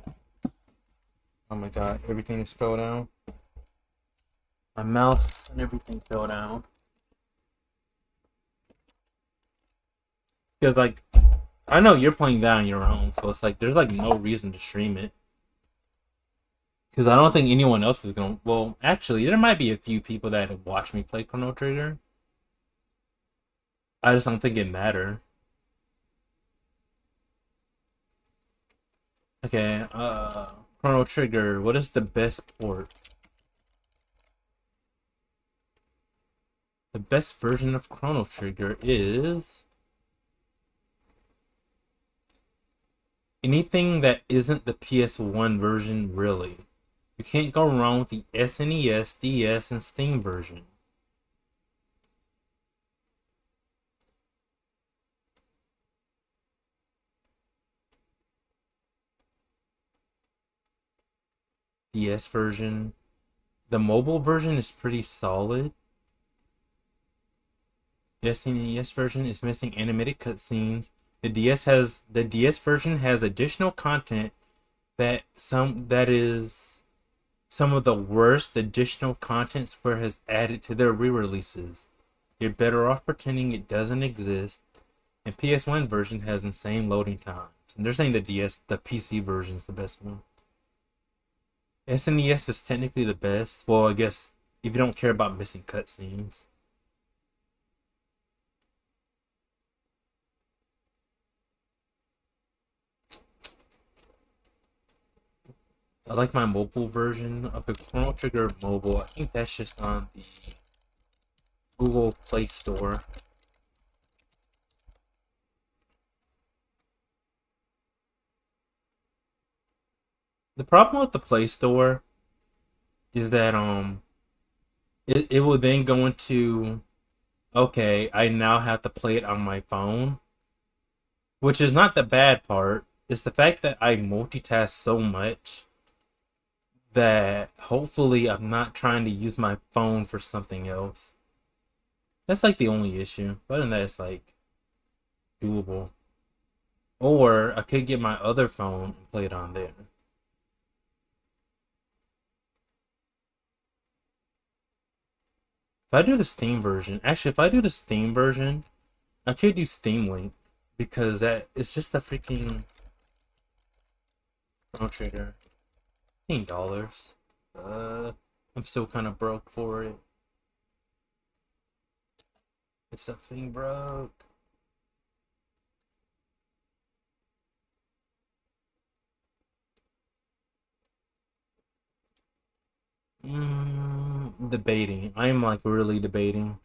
Oh my god, everything just fell down. My mouse and everything fell down. Because, like, I know you're playing that on your own, so it's like, there's, like, no reason to stream it. Because I don't think anyone else is going to... Well, actually, there might be a few people that have watched me play Chrono Trigger. I just don't think it matters. Okay, Chrono Trigger, what is the best port? The best version of Chrono Trigger is... anything that isn't the PS1 version, really. You can't go wrong with the SNES, DS, and Steam version. DS version. The mobile version is pretty solid. The SNES version is missing animated cutscenes. The DS version has additional content that is some of the worst additional content Square has added to their re-releases. You're better off pretending it doesn't exist. And PS1 version has insane loading times. And they're saying the PC version is the best one. SNES is technically the best. Well, I guess if you don't care about missing cutscenes. I like my mobile version of the Chrono Trigger Mobile. I think that's just on the Google Play Store. The problem with the Play Store is that it will then go into, okay, I now have to play it on my phone, which is not the bad part. It's the fact that I multitask so much that hopefully I'm not trying to use my phone for something else. That's like the only issue. Other than that, it's like doable. Or I could get my other phone and play it on there. If I do the Steam version, actually, if I do the Steam version, I could do Steam Link because it's just a freaking Chrono Trigger. $15. I'm still kind of broke for it. It sucks being broke. Debating. I am like really debating.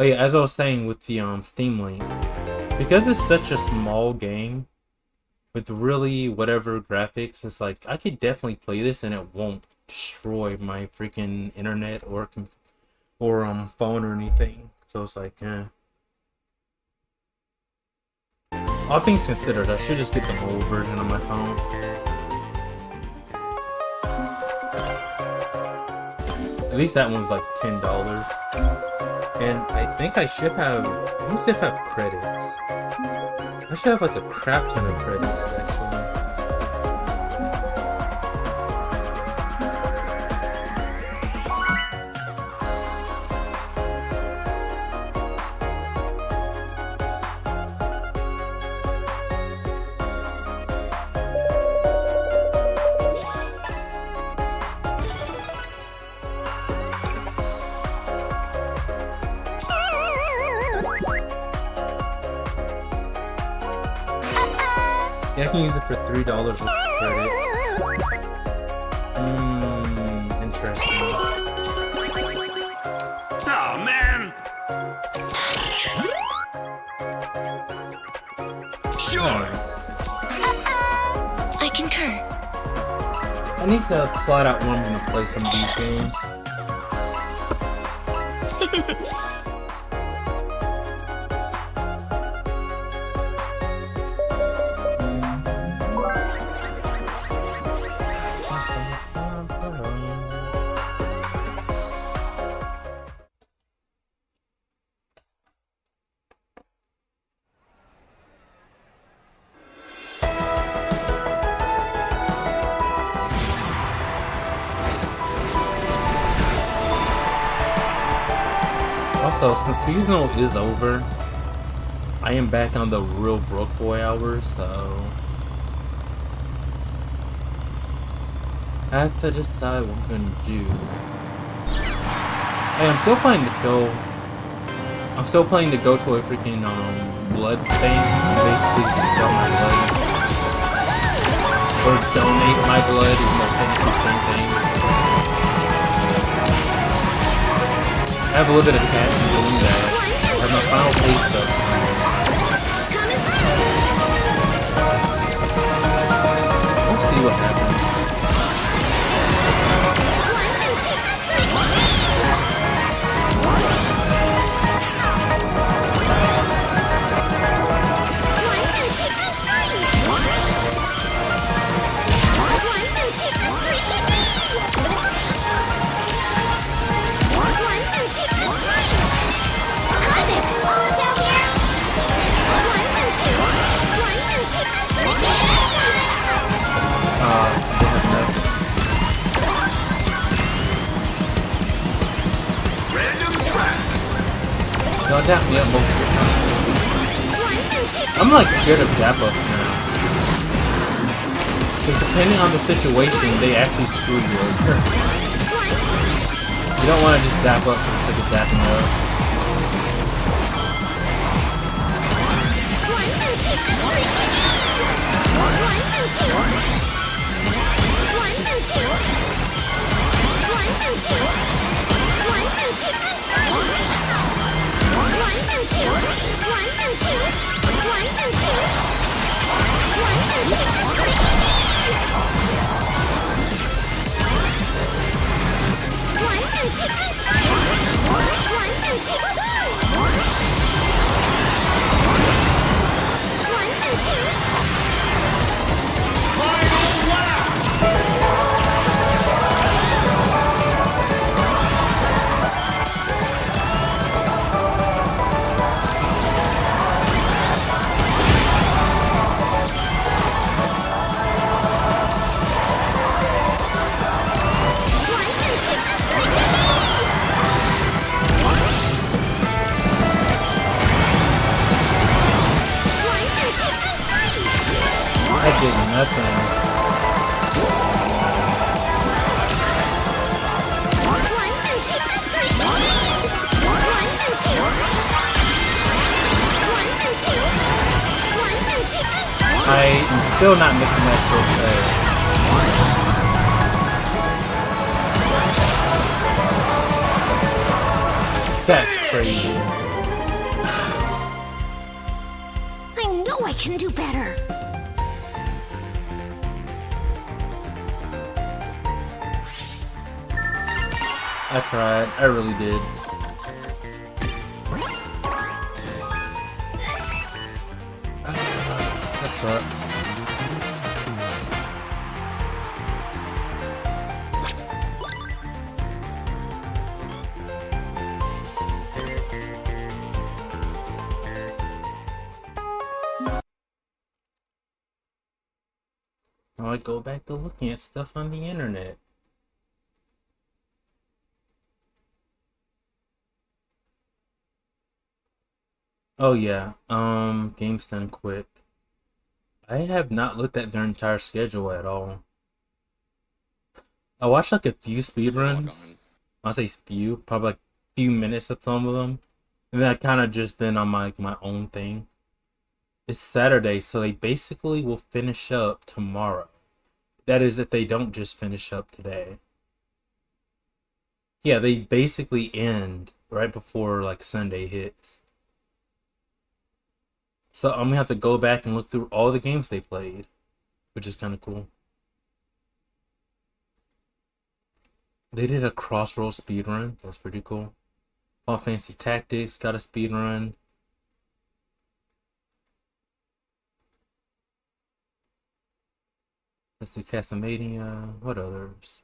Oh yeah, as I was saying with the Steam Link, because it's such a small game with really whatever graphics, it's like I could definitely play this and it won't destroy my freaking internet or phone or anything. So it's like, all things considered, I should just get the old version on my phone. At least that one's like $10. And I think I should have, let me see if I have credits. I should have like a crap ton of credits actually. Yeah, I can use it for $3 with credits. Interesting. Oh, man! Sure! Alright. I concur. I need to plot out when I'm gonna play some of these games. Also, since seasonal is over, I am back on the real broke boy hours, so I have to decide what I'm gonna do. Hey, I'm still planning to go to a freaking blood thing and basically just sell my blood or donate my blood, even though technically the same thing. I have a little bit of cash in doing that. I have my final pay stuff. We'll see what happens. Y'all tap me up multiple times. I'm like scared of dap ups now. Because depending on the situation, they actually screw you over. You don't want to just dap up for the sake of dapping up. I did nothing. I am still not making that short play. That's crazy. know I can do better. I tried. I really did. That sucks. Now I go back to looking at stuff on the internet. Oh yeah, Games Done Quick. I have not looked at their entire schedule at all. I watched like a few speedruns. I'll say few, probably like few minutes of some of them. And then I kind of just been on my own thing. It's Saturday, so they basically will finish up tomorrow. That is if they don't just finish up today. Yeah, they basically end right before like Sunday hits. So I'm gonna have to go back and look through all the games they played, which is kind of cool. They did a Crossroads speedrun. That's pretty cool. Final Fantasy Tactics got a speedrun. Let's do Castlevania. What others?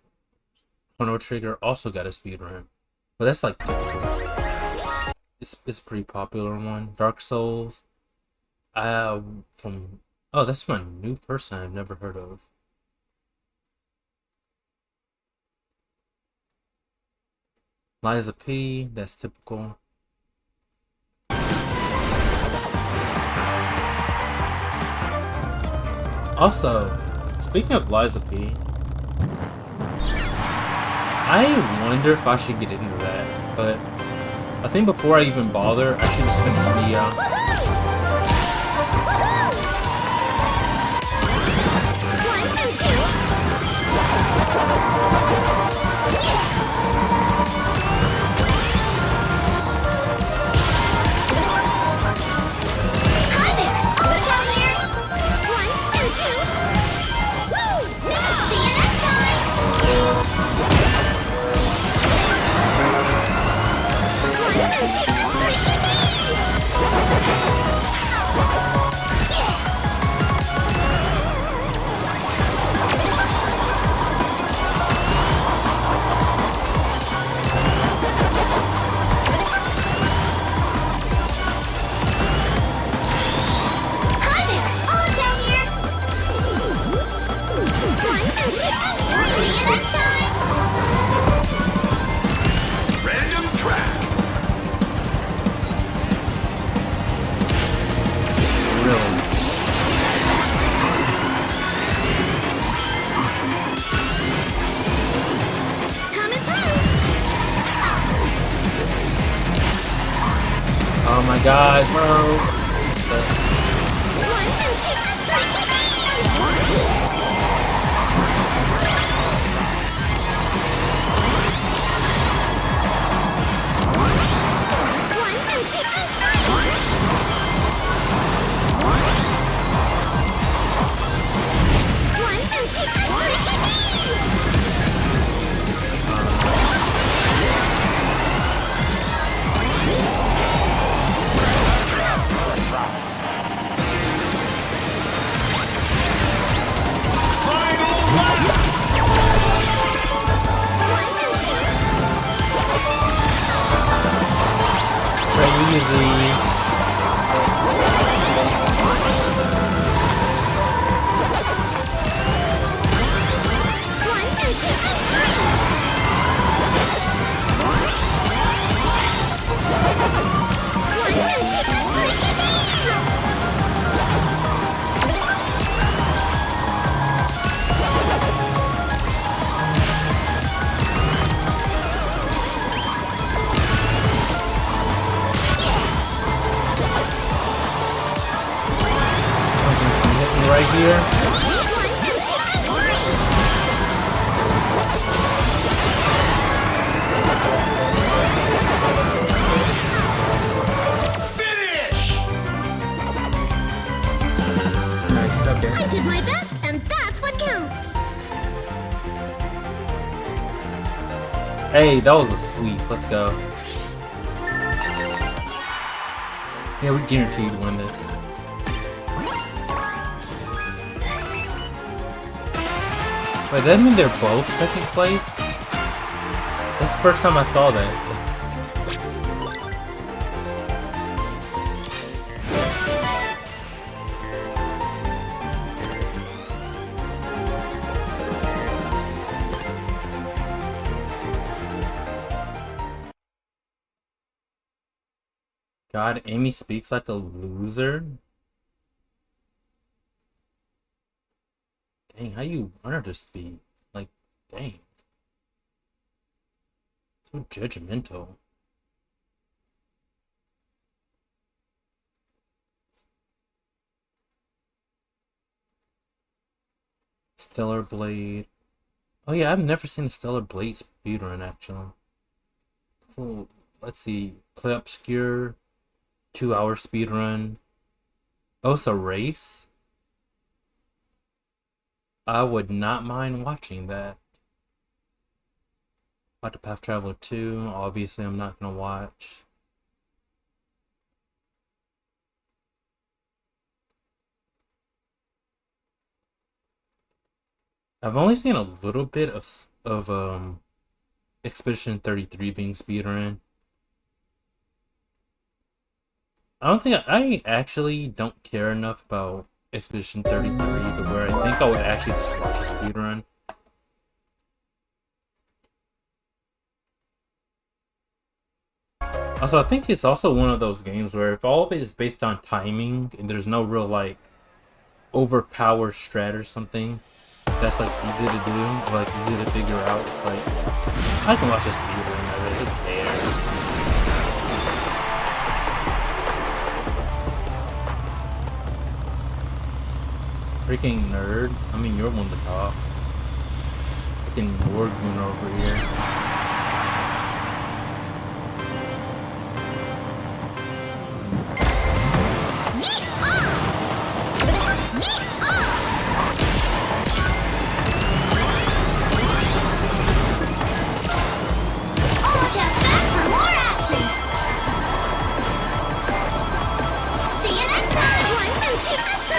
Chrono Trigger also got a speedrun. But that's like it's a pretty popular one. Dark Souls. From that's from a new person I've never heard of. Liza P, that's typical. Also, speaking of Liza P, I wonder if I should get into that, but I think before I even bother, I should just finish the Oh my god, bro. Right here. Finish! Okay. I did my best, and that's what counts. Hey, that was a sweep. Let's go. Yeah, we guaranteed to win this. Wait, that mean they're both second place? That's the first time I saw that. God, Amy speaks like a loser? Dang, how you want her to speak? Like, dang. So judgmental. Stellar Blade. Oh yeah, I've never seen a Stellar Blade speedrun actually. Cool. Let's see. Play Obscure. 2-hour speedrun. Oh, it's a race? I would not mind watching that. Octopath Traveler 2, obviously I'm not gonna watch. I've only seen a little bit of Expedition 33 being speedrun. I don't think I actually don't care enough about Expedition 33 to where I think I would actually just watch a speedrun. Also, I think it's also one of those games where if all of it is based on timing and there's no real like overpowered strat or something that's like easy to do, like easy to figure out, it's like I can watch a speedrun of it, who cares? Freaking nerd. I mean, you're one to talk. Freaking Morgoon over here. All just back for more action. See you next time. 1 and 2 and 3.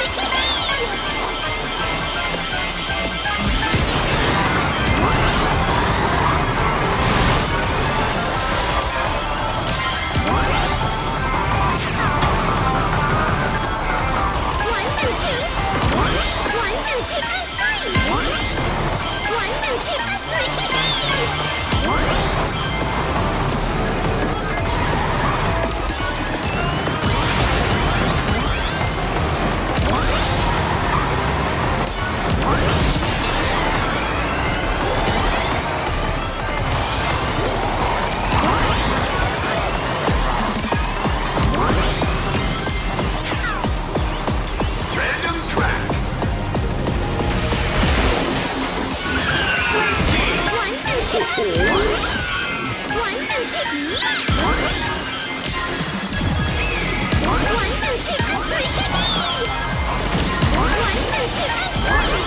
Random track. 1 and 2 and 3. 1 and 2. Yeah! 1 and 2 and 3. 1 and 2 and 3. 1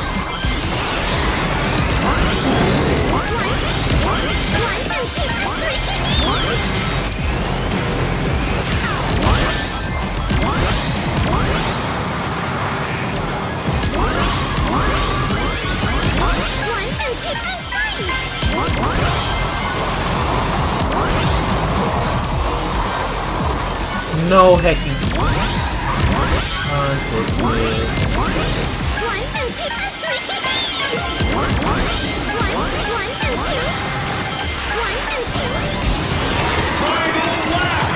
and 2 and 3. No hecking. Unfortunate. 1 and 2 and 3. 1 and 2. 1 and 2. Final lap.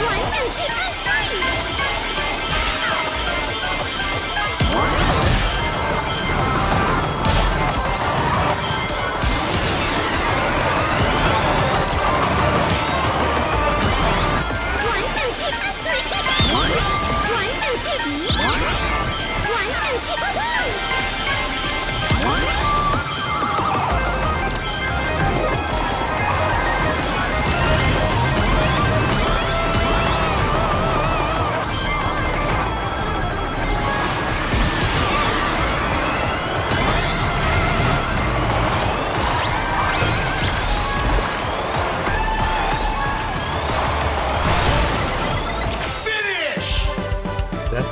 1 and 2 and 3. One and two.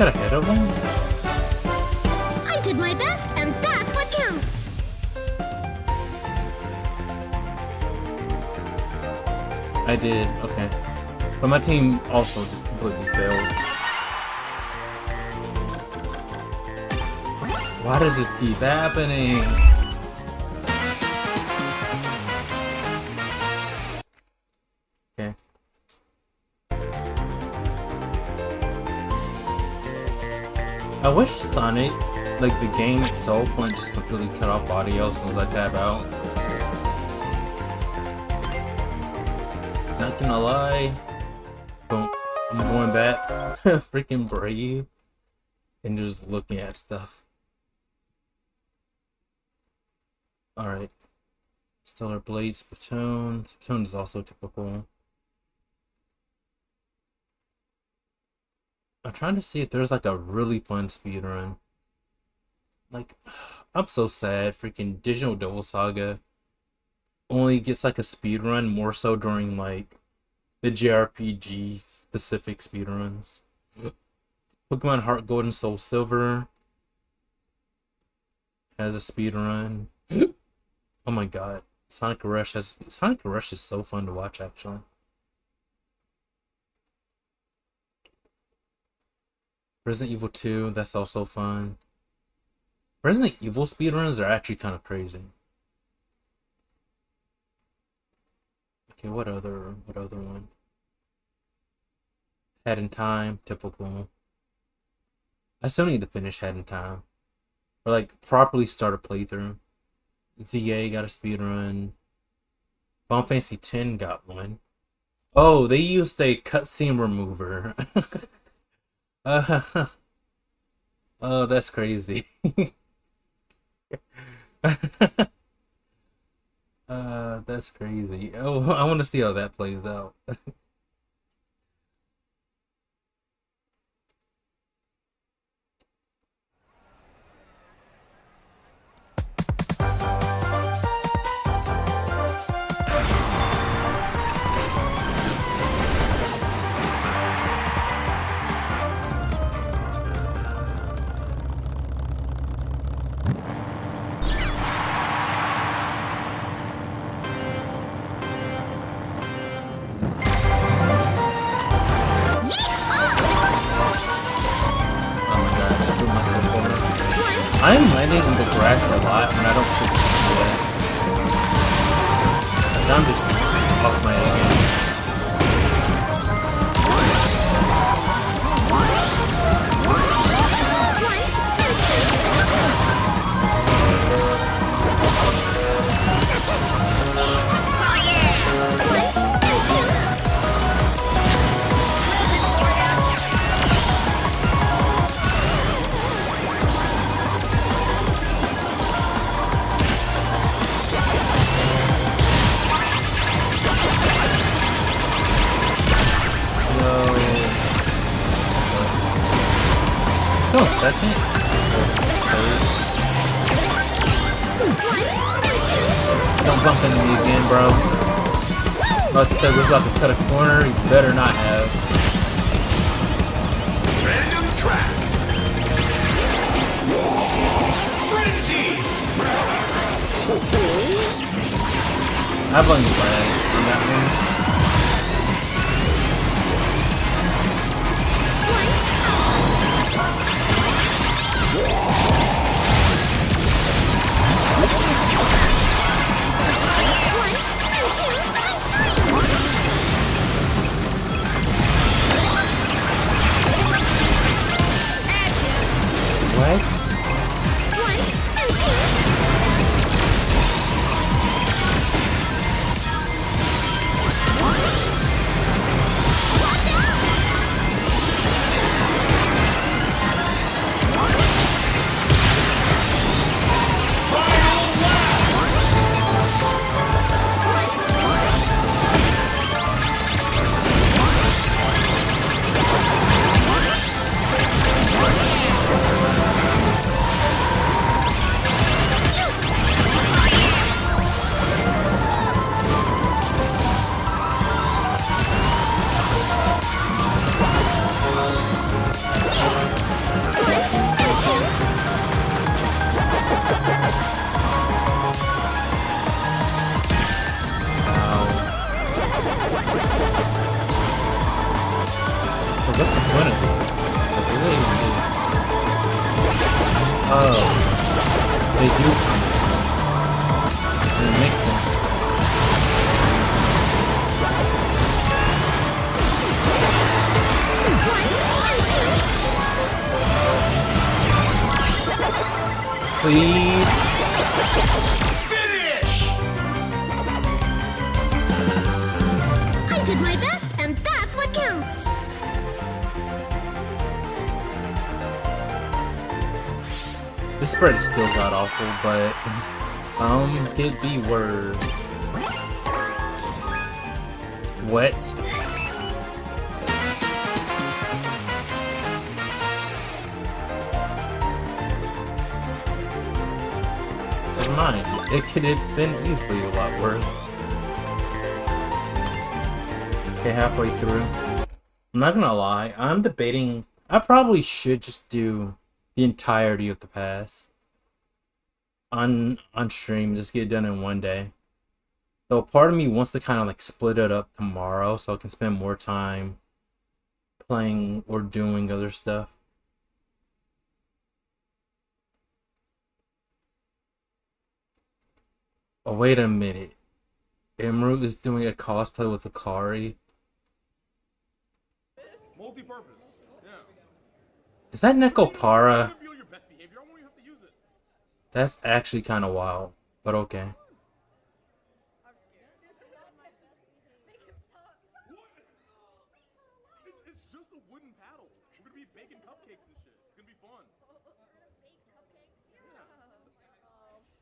got ahead of him? I did my best, and that's what counts. I did, okay. But my team also just completely failed. Why does this keep happening? Okay. I wish Sonic, like the game itself, wouldn't just completely cut off audio as soon as I tab out. Not gonna lie. Boom. I'm going back. Freaking Brave. And just looking at stuff. Alright. Stellar Blade, Splatoon. Splatoon is also typical. I'm trying to see if there's like a really fun speedrun. Like, I'm so sad. Freaking Digital Devil Saga only gets like a speedrun more so during like the JRPG specific speedruns. Pokemon Heart Gold and Soul Silver has a speedrun. Oh my god. Sonic Rush is so fun to watch actually. Resident Evil 2, that's also fun. Resident Evil speedruns are actually kind of crazy. Okay, what other one? Head in Time, typical. I still need to finish Head in Time. Or like properly start a playthrough. ZA got a speedrun. Final Fantasy X got one. Oh, they used a cutscene remover. Oh, that's crazy. That's crazy. Oh, I want to see how that plays out. I'm landing in the grass a lot and I don't think that. I'm just off my game. Still second? Don't bump into me again, bro. About to say we're about to cut a corner, you better not have. Random track. Frenzy. I've only played on that one. What? What's the point of this? Like, what do they even do? Oh, they do promise me. It makes sense. Please. I did my best, and that's what counts. This spread is still god awful, but could be worse. Wet. Never mind. It could have been easily a lot worse. Okay, halfway through. I'm not gonna lie, I'm debating. I probably should just do the entirety of the pass on stream, just get it done in one day. Though part of me wants to kind of like split it up tomorrow so I can spend more time playing or doing other stuff. Oh, wait a minute. Emerald is doing a cosplay with Akari. Multi-purpose. Yeah. Is that Nekopara? Be on your best behavior. I want you to have to use it. That's actually kind of wild, but okay. It's just a wooden paddle. We're gonna be baking cupcakes and shit. It's gonna be fun.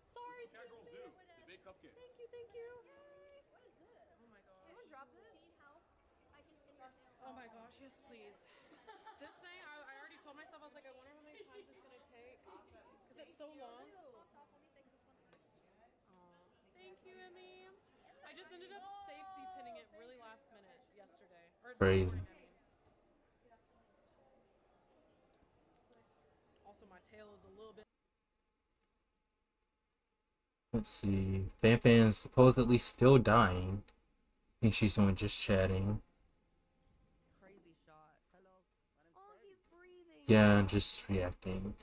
Sorry, Cat girls do. They bake cupcakes. Thank you. What is this? Oh my gosh. Someone drop this? Oh my gosh, yes please. This thing, I already told myself, I was like, I wonder how many times it's gonna take. Because it's so long. Thank you, Emmy. I just ended up safety pinning it really last minute yesterday. Or Crazy. this morning, I mean. Also, my tail is a little bit. Let's see. Fanfan's supposedly still dying. I think she's the one just chatting. Crazy shot. Hello. Oh, he's breathing. Yeah, just reacting.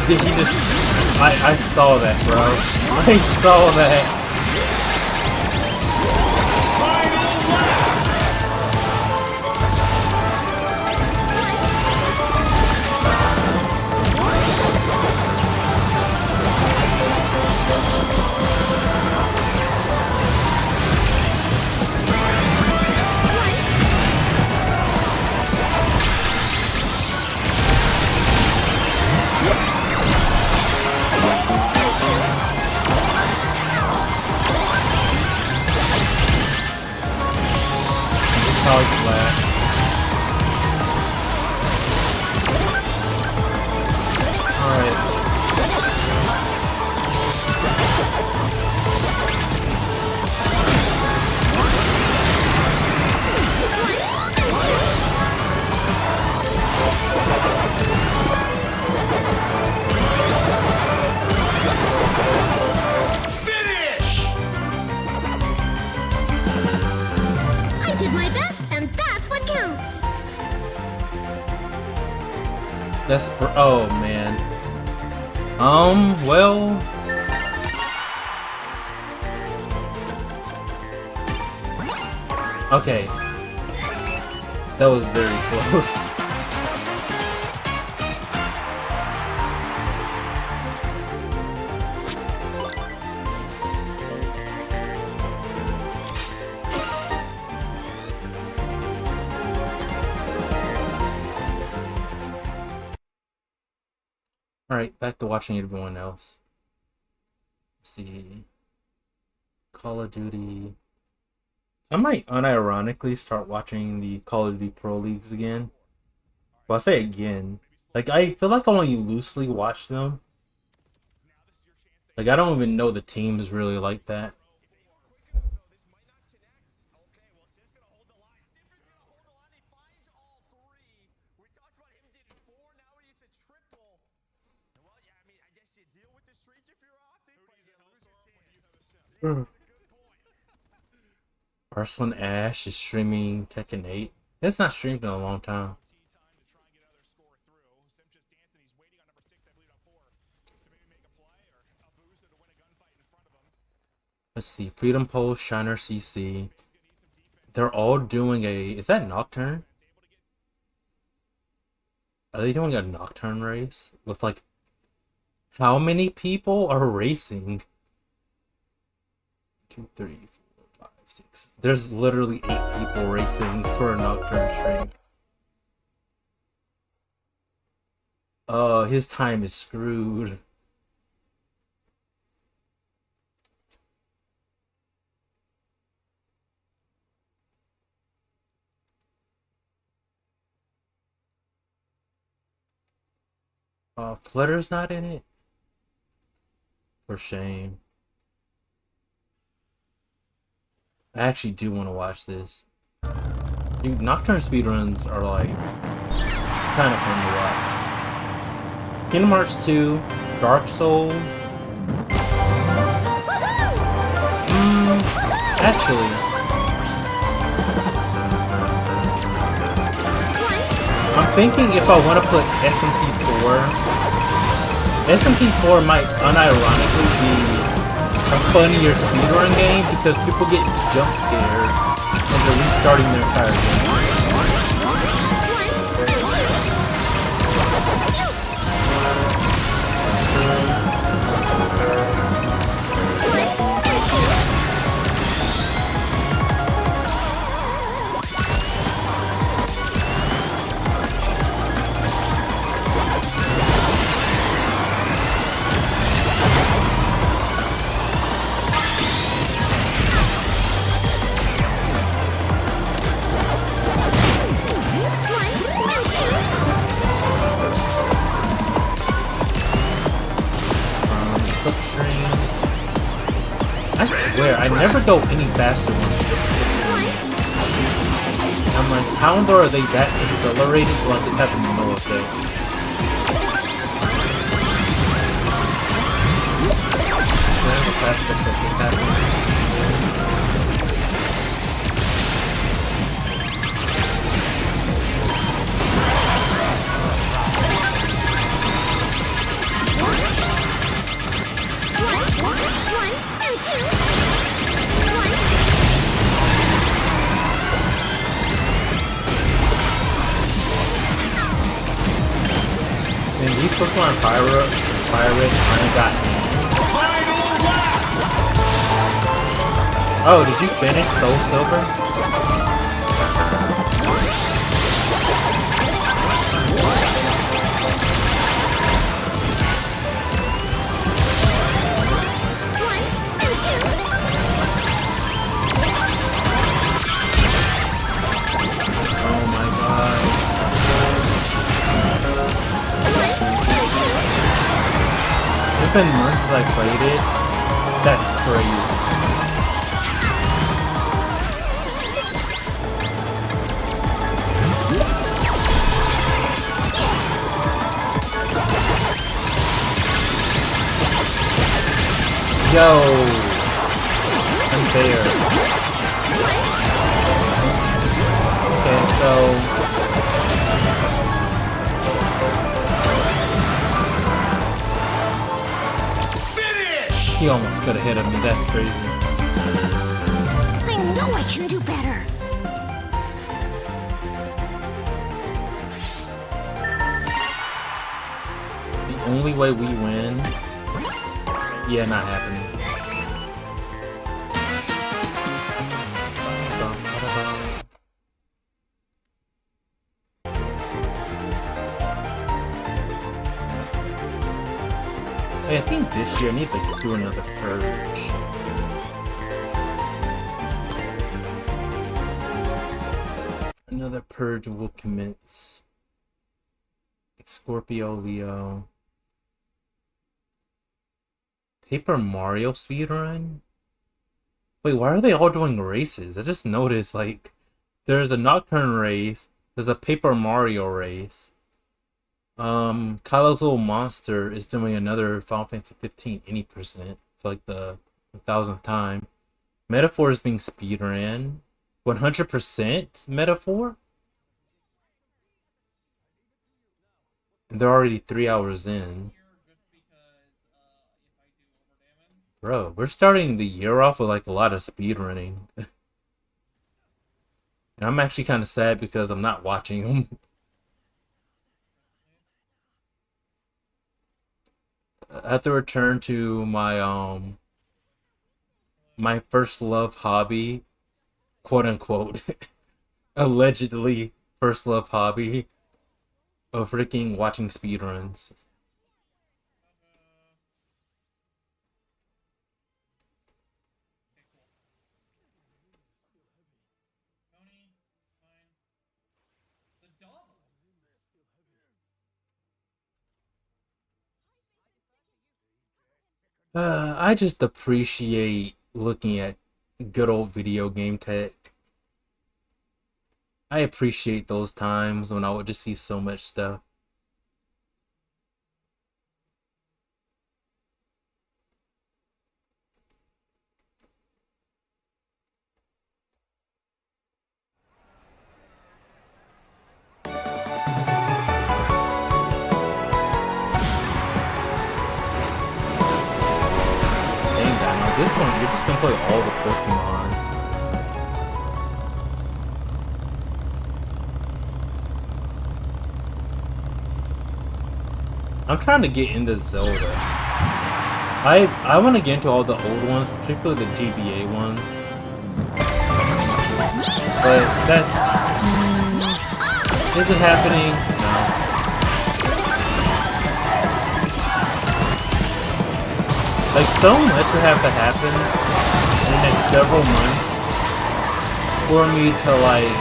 Did he just... I saw that, bro. I saw that. Solid blast. Alright. I did my best, and that's what counts. That's oh man. Well. Okay. That was very close. Alright, back to watching everyone else. Let's see. Call of Duty. I might unironically start watching the Call of Duty Pro Leagues again. Well, I say again. Like, I feel like I only loosely watch them. Like, I don't even know the teams really like that. Arslan Ash is streaming Tekken 8. It's not streamed in a long time. Let's see. Freedom Pulse, Shiner CC. They're all doing a... Is that Nocturne? Are they doing a Nocturne race? With like... How many people are racing? 2, 3, 4, 5, 6. There's literally 8 people racing for a Nocturne stream. His time is screwed. Flutter's not in it. For shame. I actually do want to watch this. Dude, Nocturne speedruns are like kind of fun to watch. Kingdom Hearts 2, Dark Souls. Actually, I'm thinking if I want to put SMT4, SMT4 might unironically be a funnier speedrun game because people get jump scared when they're restarting their entire game. I swear, I never go any faster when it's I'm like, how are they that accelerated till I just have no effect? Is that the fast stuff that just happened? And these Pokemon Pirate kinda got me. Oh, did you finish Soul Silver? It's been months since I played it. That's crazy. Yo! Unfair. Okay, so... He almost could have hit him, that's crazy. I know I can do better. The only way we win... Yeah, not happening. Hey, I think this year I need to do another purge. Another purge will commence. Scorpio, Leo. Paper Mario speedrun? Wait, why are they all doing races? I just noticed, like, there's a Nocturne race, there's a Paper Mario race. Kylo's Little Monster is doing another Final Fantasy 15 any% for like the 1000th time. Metaphor is being speedrun. 100% Metaphor? And they're already 3 hours in. Bro, we're starting the year off with like a lot of speedrunning. And I'm actually kind of sad because I'm not watching them. I have to return to my my first love hobby, quote unquote, allegedly first love hobby of freaking watching speedruns. I just appreciate looking at good old video game tech. I appreciate those times when I would just see so much stuff. At this point, you're just gonna play all the Pokemons. I'm trying to get into Zelda. I want to get into all the old ones, particularly the GBA ones. But that's... Is it happening? No. Like, so much would have to happen in the next several months for me to, like,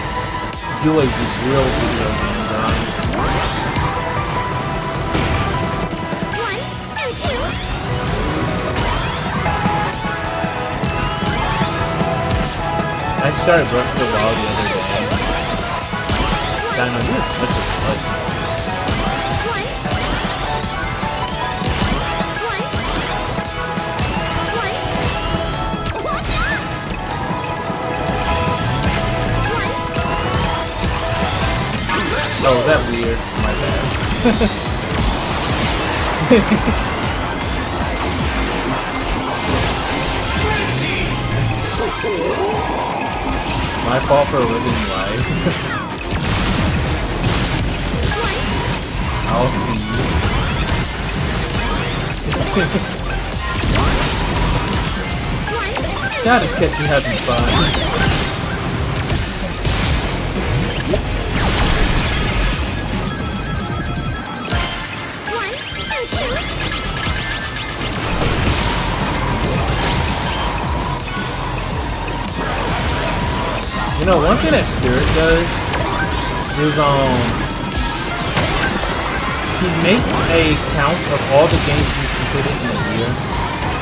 do a real video game run. 1 and 2. I started Breath of the Wild the other day. Dino, you're such a bud. Oh, is that weird? My bad. My fault for living life. I'll see you. God, just kept you having fun. You know, one thing that Spirit does is, he makes a count of all the games he's completed in a year.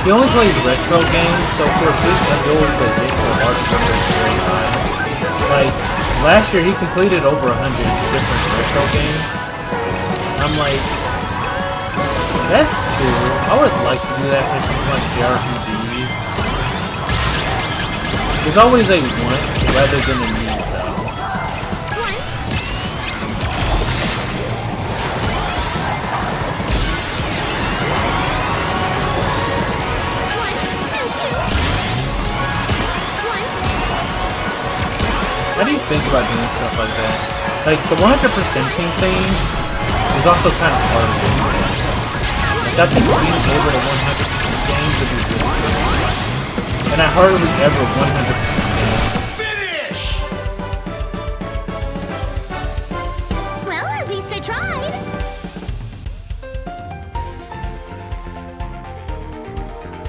He only plays retro games, so of course his ability to hit the large number is very high. Like, last year he completed over 100 different retro games. I'm like, that's cool. I would like to do that for something like JRPGs. There's always a want rather than a need, though. How do you think about doing stuff like that? Like, the 100%ing thing is also kind of hard to do. Like, I think being able to 100% games would be really good. And I hardly ever 100% games. Finish! Well, at least I tried.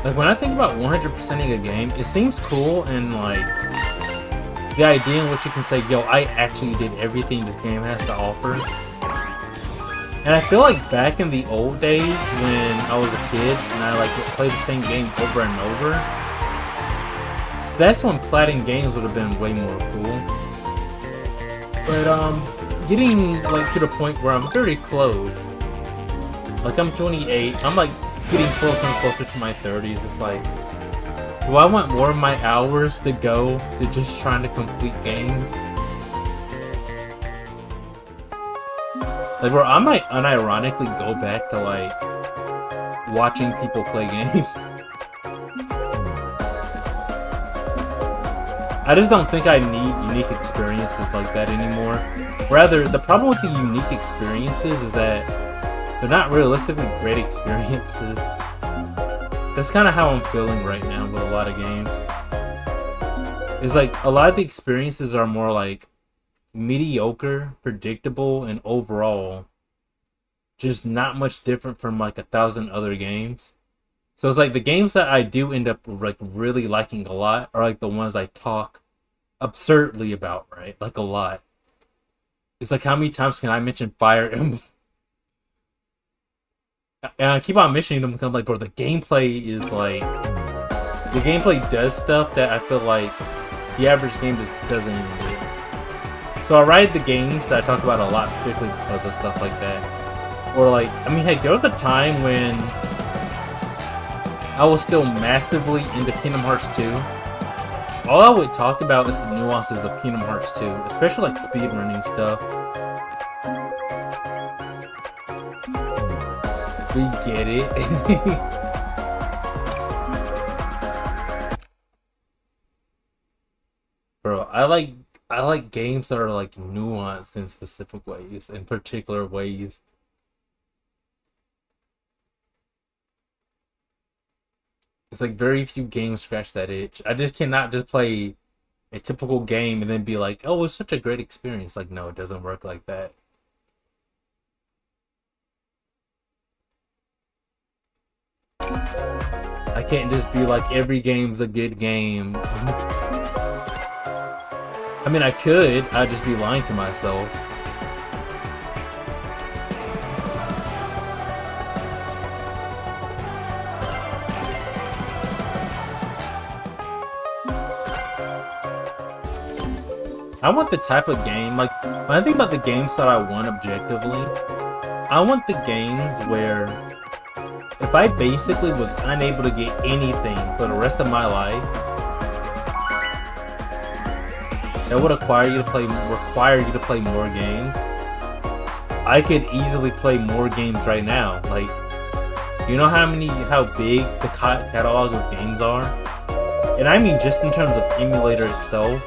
Like, when I think about 100%ing a game, it seems cool and, like, the idea in which you can say, yo, I actually did everything this game has to offer. And I feel like back in the old days when I was a kid and I like played the same game over and over, that's when platting games would have been way more cool. But getting like to the point where I'm very close. Like I'm 28, I'm like getting closer and closer to my 30s. It's like, do I want more of my hours to go to just trying to complete games? Like, where I might unironically go back to, like, watching people play games. I just don't think I need unique experiences like that anymore. Rather, the problem with the unique experiences is that they're not realistically great experiences. That's kind of how I'm feeling right now with a lot of games. It's like, a lot of the experiences are more like mediocre, predictable, and overall just not much different from like 1,000 other games. So it's like the games that I do end up like really liking a lot are like the ones I talk absurdly about, right? Like a lot. It's like, how many times can I mention Fire Emblem? And I keep on mentioning them because I'm like, bro, the gameplay is like, the gameplay does stuff that I feel like the average game just doesn't even do. So I ride the games that I talk about a lot, particularly because of stuff like that. Or like, I mean, heck, there was a time when I was still massively into Kingdom Hearts 2. All I would talk about is the nuances of Kingdom Hearts 2, especially like speedrunning stuff. We get it. Bro, I like games that are like nuanced in specific ways, in particular ways. It's like very few games scratch that itch. I just cannot just play a typical game and then be like, oh, it's such a great experience. Like, no, it doesn't work like that. I can't just be like, every game's a good game. I mean, I could. I'd just be lying to myself. I want the type of game, like, when I think about the games that I want objectively, I want the games where if I basically was unable to get anything for the rest of my life, that would require you to play more games. I could easily play more games right now. Like, you know how big the catalog of games are? And I mean just in terms of emulator itself.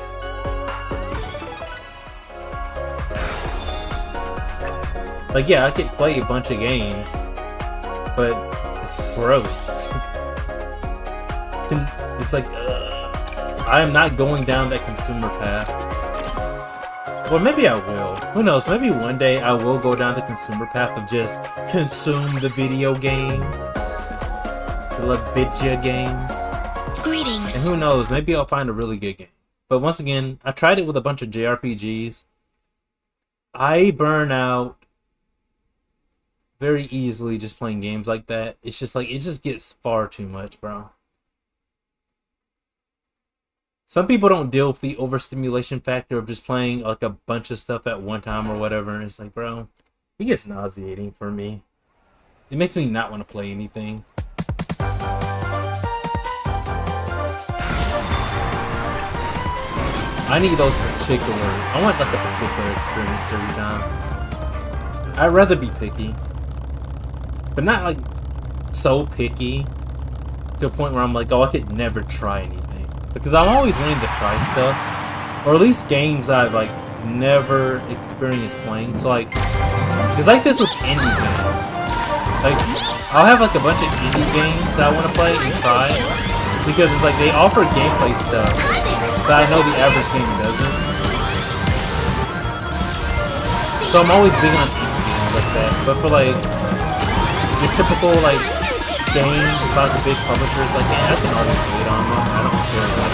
Like, yeah, I could play a bunch of games, but it's gross. It's like, I am not going down that consumer path. Well, maybe I will. Who knows? Maybe one day I will go down the consumer path of just consume the video game. The Lavidya games. Greetings. And who knows? Maybe I'll find a really good game. But once again, I tried it with a bunch of JRPGs. I burn out very easily just playing games like that. It's just like, it just gets far too much, bro. Some people don't deal with the overstimulation factor of just playing like a bunch of stuff at one time or whatever. And it's like, bro, it gets nauseating for me. It makes me not want to play anything. I need those particular, I want like a particular experience every time. I'd rather be picky, but not like so picky to a point where I'm like, oh, I could never try anything. Because I'm always wanting to try stuff, or at least games I've like never experienced playing. So like, it's like this with indie games. Like, I'll have like a bunch of indie games that I want to play and try, because it's like they offer gameplay stuff that I know the average game doesn't. So I'm always big on indie games like that. But for like your typical like games about the big publishers, like, man, I can always wait on them. I don't care about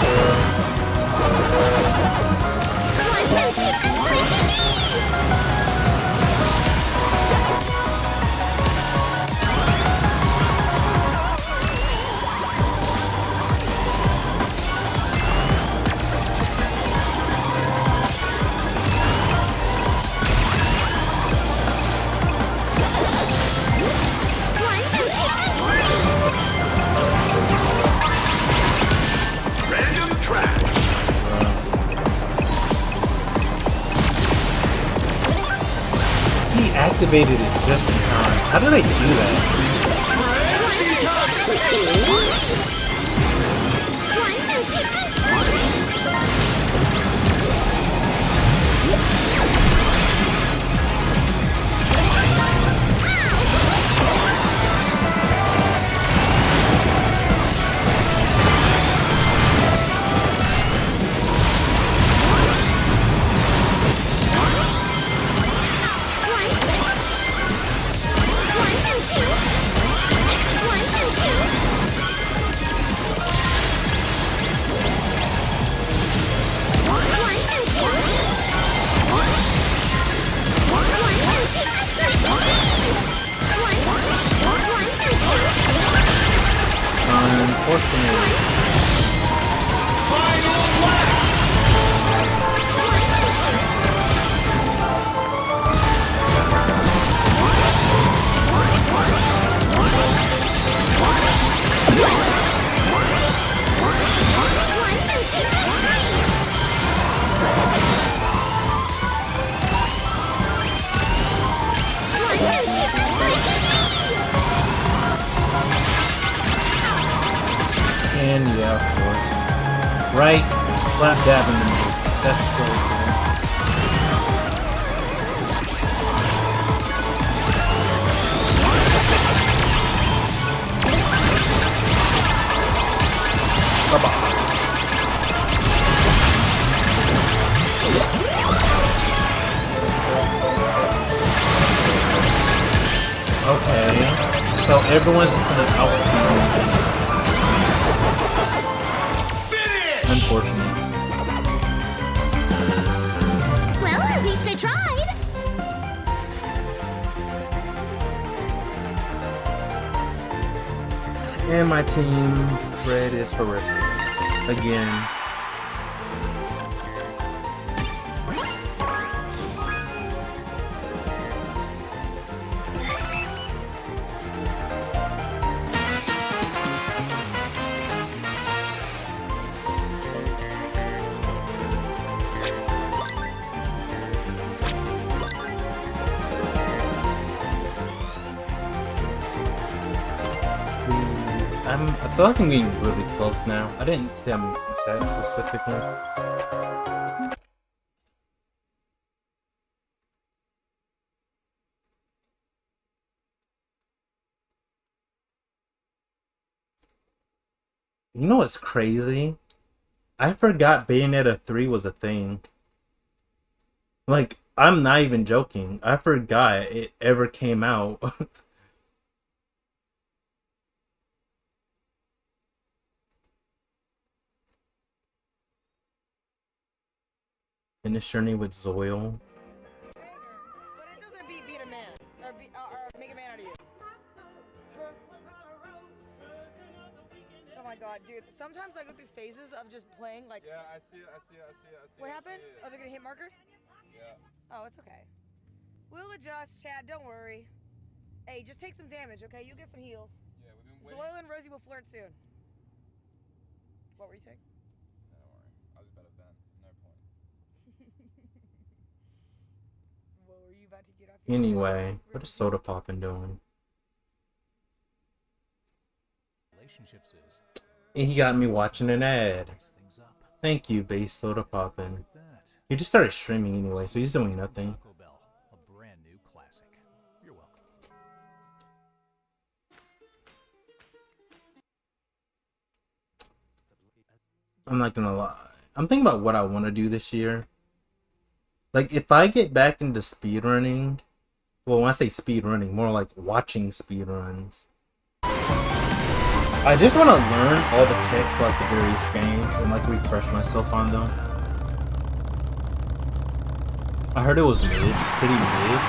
activated it just in time. How did I do that? And yeah, of course. Right? Slap dab in the middle. That's so cool. Bye-bye. Okay. So everyone's just gonna outspeed me. Unfortunate. Well, at least I tried. And my team spread is horrific. Again. I feel like I'm getting really close now. I didn't say I'm sad specifically. You know what's crazy? I forgot Bayonetta 3 was a thing. Like, I'm not even joking. I forgot it ever came out. Finish Journey with Zoil. But it doesn't beat a man. Or make a man out of you. god, dude. Sometimes I go through phases of just playing like. Yeah, I see it. What happened? Oh, they're gonna hit marker? Yeah. Oh, it's okay. We'll adjust, Chad. Don't worry. Hey, just take some damage, okay? You'll get some heals. Yeah, we've been waiting. Zoil and Rosie will flirt soon. What were you saying? No, don't worry. I was about to vent. No point. What were you about to get off? Your Anyway, what is Soda Poppin' doing? Relationships is He got me watching an ad. nice things up. Thank you, Base Soda Poppin'. That He just started streaming anyway, so he's doing nothing. Taco Bell, a brand new classic. You're welcome. I'm not gonna lie. I'm thinking about what I want to do this year. Like, if I get back into speedrunning, well, when I say speedrunning, more like watching speedruns. I just want to learn all the tech for like the various games and like refresh myself on them. I heard it was pretty mid.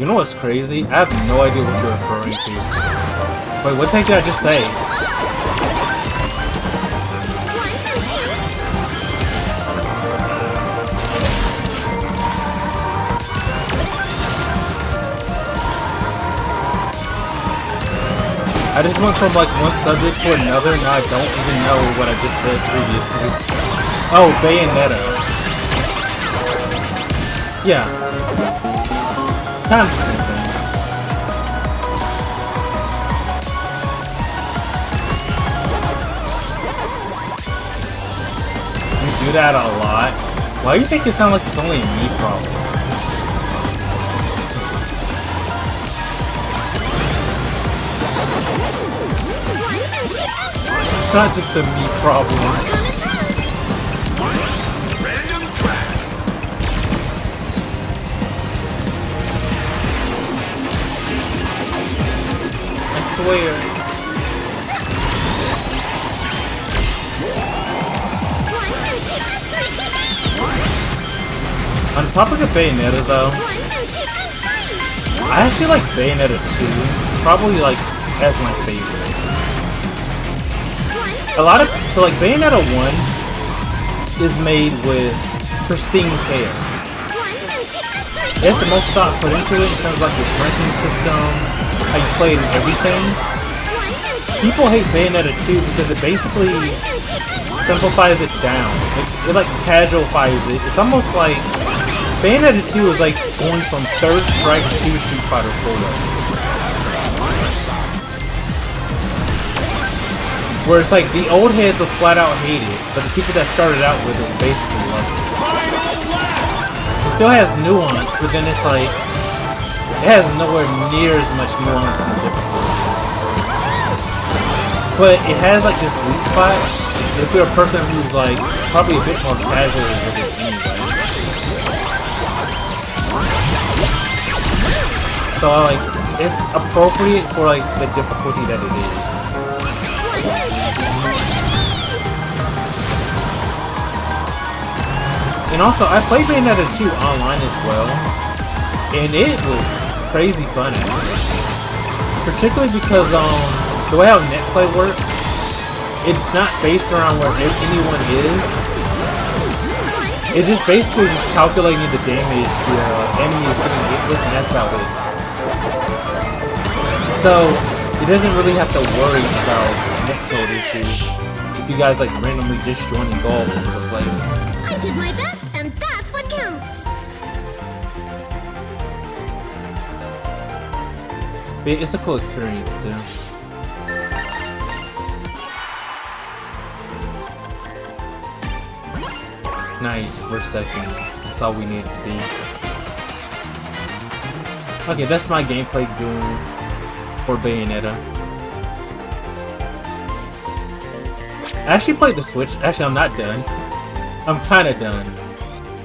You know what's crazy? I have no idea what you're referring to. Wait, what the heck did I just say? 1 and 2. I just went from like one subject to another, now I don't even know what I just said previously. Oh, Bayonetta. Yeah. Kind of the same thing. You do that a lot? Why do you think it sounds like it's only a me problem? It's not just a me problem. Random track. I swear. 1 and 2 and 3. On the topic of Bayonetta though, 1 and 2 and 3. I actually like Bayonetta 2, probably like as my favorite. A lot of, so like Bayonetta 1 is made with pristine care. 1 and 2 and 3. It's the most thought put into it in terms of like the ranking system, how you play it and everything. 1 and 2. People hate Bayonetta 2 because it basically 1 and 2. simplifies it down. It like casualifies it. It's almost like Bayonetta 2 is like going from Third Strike to Street Fighter 4. Where it's like the old heads will flat out hate it, but the people that started out with it basically love it. It still has nuance, but then it's like it has nowhere near as much nuance and difficulty. But it has like this sweet spot if you're a person who's like probably a bit more casual with it anyway. So like it's appropriate for like the difficulty that it is. And also, I played Bayonetta 2 online as well, and it was crazy fun. Particularly because the way how netplay works, it's not based around where anyone is. It's just basically just calculating the damage the enemy is going to get with, and that's about it. So it doesn't really have to worry about netcode issues if you guys like randomly just join and go all over the place. I did my best, and that's what counts. But it's a cool experience too. Nice, we're second. That's all we need to be. Okay, that's my gameplay doing for Bayonetta. I actually played the Switch. Actually, I'm not done. I'm kind of done.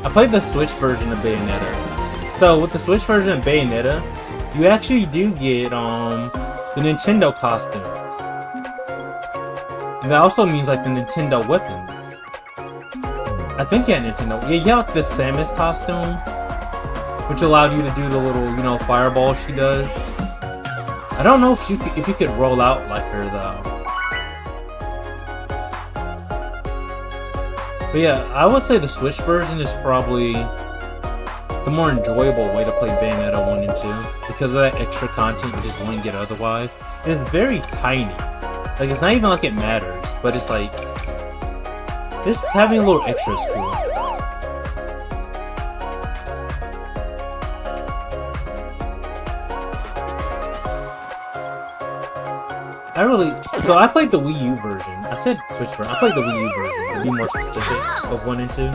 I played the Switch version of Bayonetta. So with the Switch version of Bayonetta, you actually do get the Nintendo costumes, and that also means like the Nintendo weapons. I think yeah, Nintendo. Yeah, you have like the Samus costume, which allowed you to do the little, fireball she does. I don't know if you could roll out like her though. But yeah, I would say the Switch version is probably the more enjoyable way to play Bayonetta 1 and 2 because of that extra content you just wouldn't get otherwise. And it's very tiny. Like, it's not even like it matters, but it's like, just having a little extra is cool. So I played the Wii U version. I said Switch version. I played the Wii U version to be more specific of 1 and 2.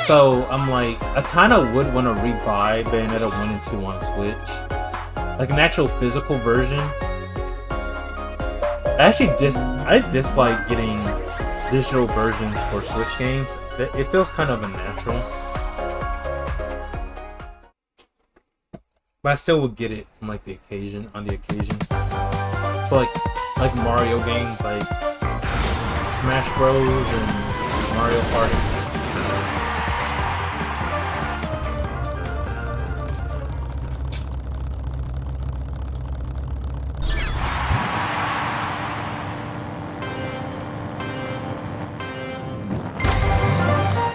So I'm like, I kind of would want to rebuy Bayonetta 1 and 2 on Switch. Like an actual physical version. I dislike getting digital versions for Switch games. It feels kind of unnatural. But I still would get it on the occasion. But like Mario games, like Smash Bros and Mario Party.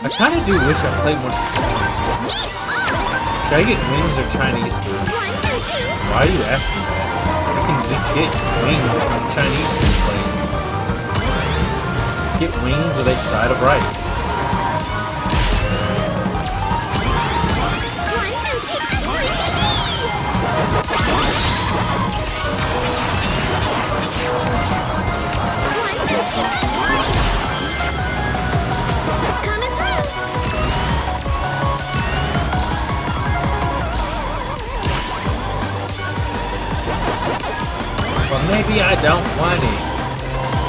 I kind of do wish I played more. Should I get wings or Chinese food? Why are you asking that? You can just get wings from Chinese food place. Get wings with a side of rice. Well, maybe I don't want it.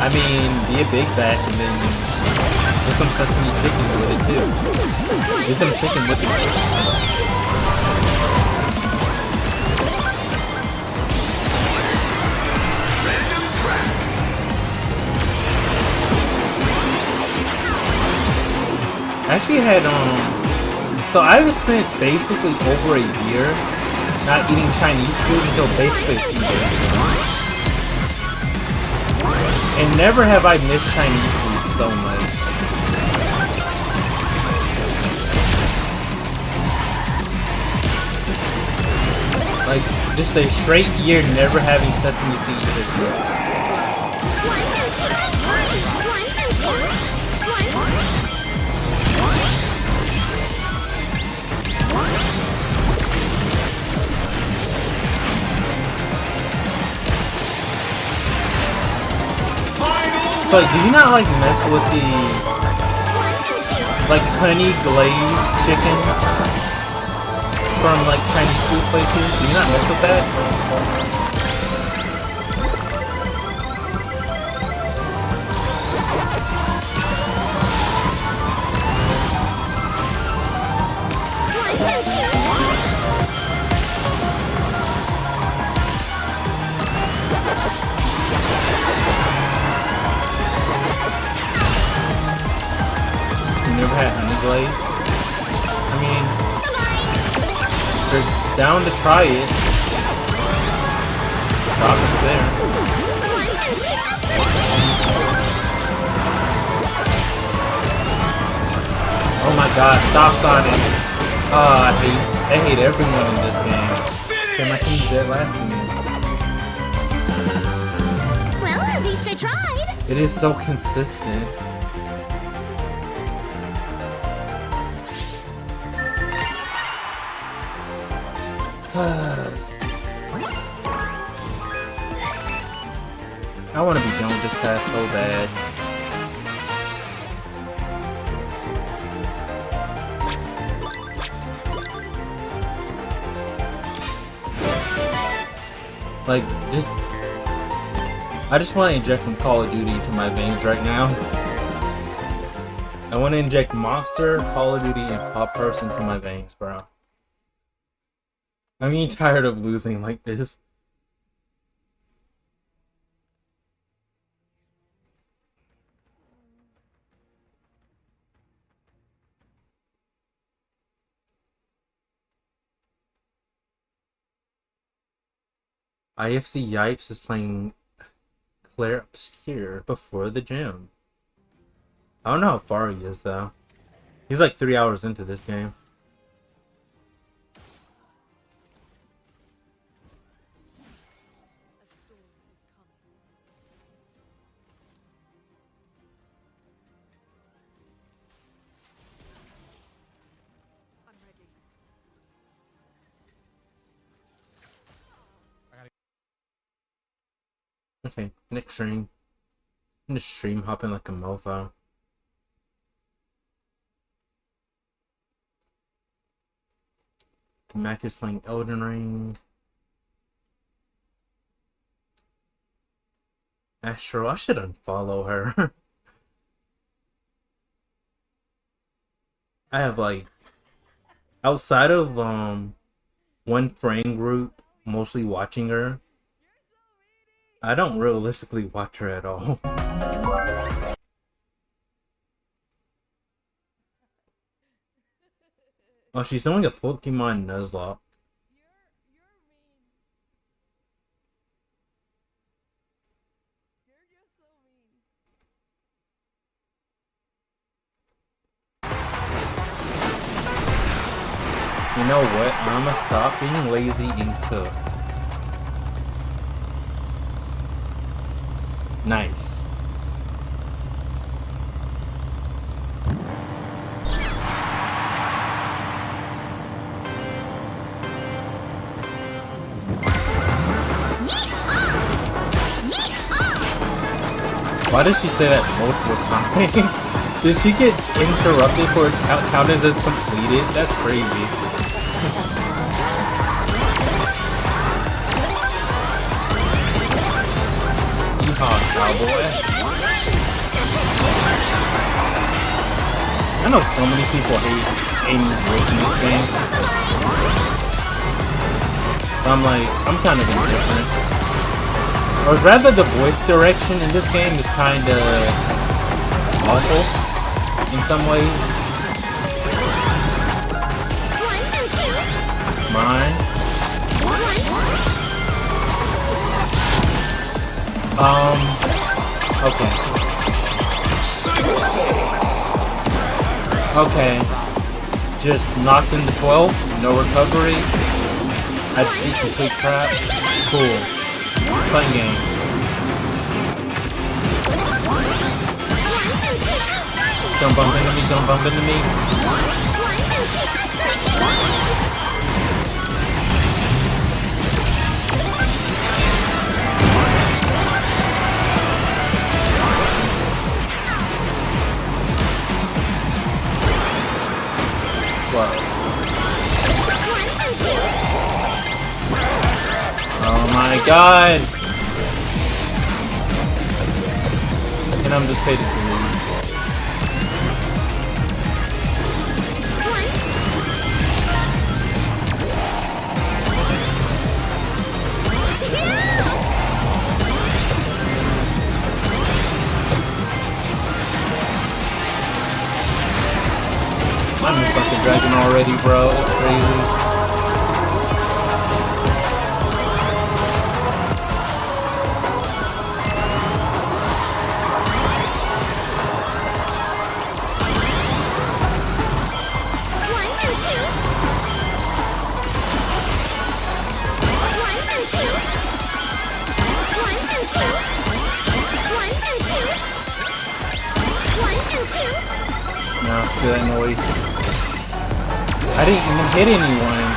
I mean, be a big bag and then get some sesame chicken with it too. Get some chicken with it. I actually had so I spent basically over a year not eating Chinese food until basically a few days ago. And never have I missed Chinese food so much. Like, just a straight year never having sesame seed chicken. So, like, do you not like mess with the like honey glazed chicken from like Chinese food places? Do you not mess with that? Never had honey glaze. I mean, if you're down to try it, profit's there. Oh my god, stop Sonic! Oh, I hate everyone in this game. Okay, my team's dead last minute. Well, at least I tried. It is so consistent. I want to be done with this pass so bad. Like, I just want to inject some Call of Duty into my veins right now. I want to inject Monster, Call of Duty, and Pop Purse into my veins, bro. I'm getting tired of losing like this. IFC Yipes is playing Claire Obscure before the gym. I don't know how far he is though. He's like 3 hours into this game. Okay, next stream. I'm just stream hopping like a mofo. Mac is playing Elden Ring. Astro, I should unfollow her. I have like, outside of one friend group mostly watching her, I don't realistically watch her at all. Oh, she's doing a Pokemon Nuzlocke. You know what? I'm gonna stop being lazy and cook. Nice. Why did she say that multiple times? Did she get interrupted for it counted as completed? That's crazy. Yeehaw, cowboy. I know so many people hate Amy's voice in this game. But I'm like, I'm kind of indifferent. Or rather, the voice direction in this game is kind of awful in some ways. 1 and 2. Mine. 1. Okay. Okay. Just knocked into 12. No recovery. I just eat complete crap. Cool. Fun game. 1 and 2. Don't bump into me, don't bump into me. 1 and 2. What? 1 and 2. Oh my god! And I'm just hated to lose. 1. I'm just like a dragon already, bro. It's crazy. Nah, screw that noise. I didn't even hit anyone.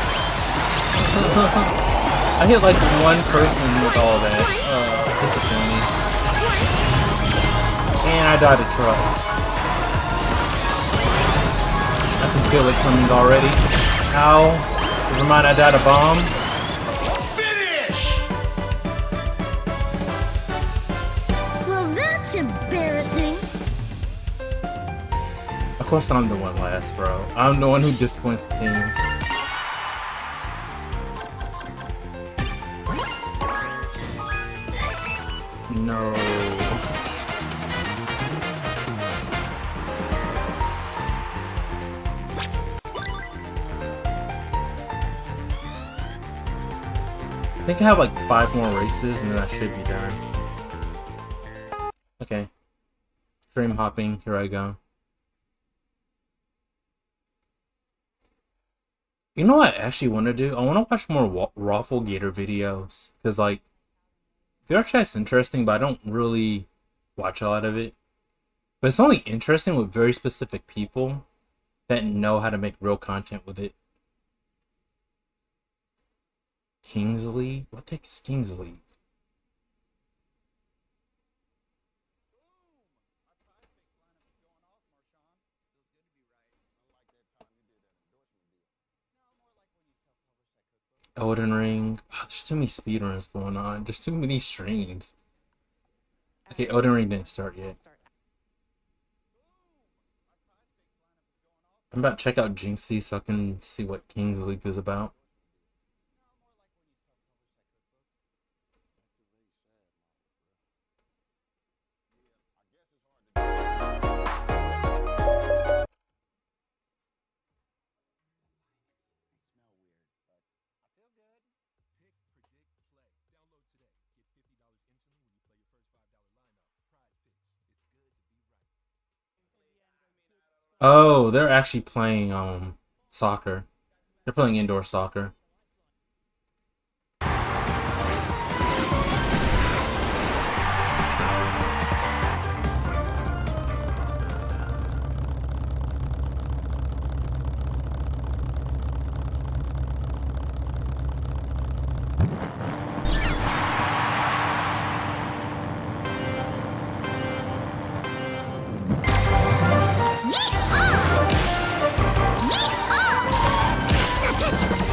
I hit like one person with all that. Disappointing. And I died a truck. I can feel it coming already. Ow. Never mind, I died a bomb. Well, that's embarrassing. Of course I'm the one last, bro. I'm the one who disappoints the team. No. I think I have like 5 more races and then I should be done. Okay. Stream hopping, here I go. You know what I actually want to do? I want to watch more Raffle Gator videos. Because, like, VR chat's interesting, but I don't really watch a lot of it. But it's only interesting with very specific people that know how to make real content with it. Kingsley? What the heck is Kingsley? Elden Ring. Oh, there's too many speedruns going on. There's too many streams. Okay, Elden Ring didn't start yet. I'm about to check out Jinxie so I can see what King's League is about. Oh, they're actually playing soccer. They're playing indoor soccer.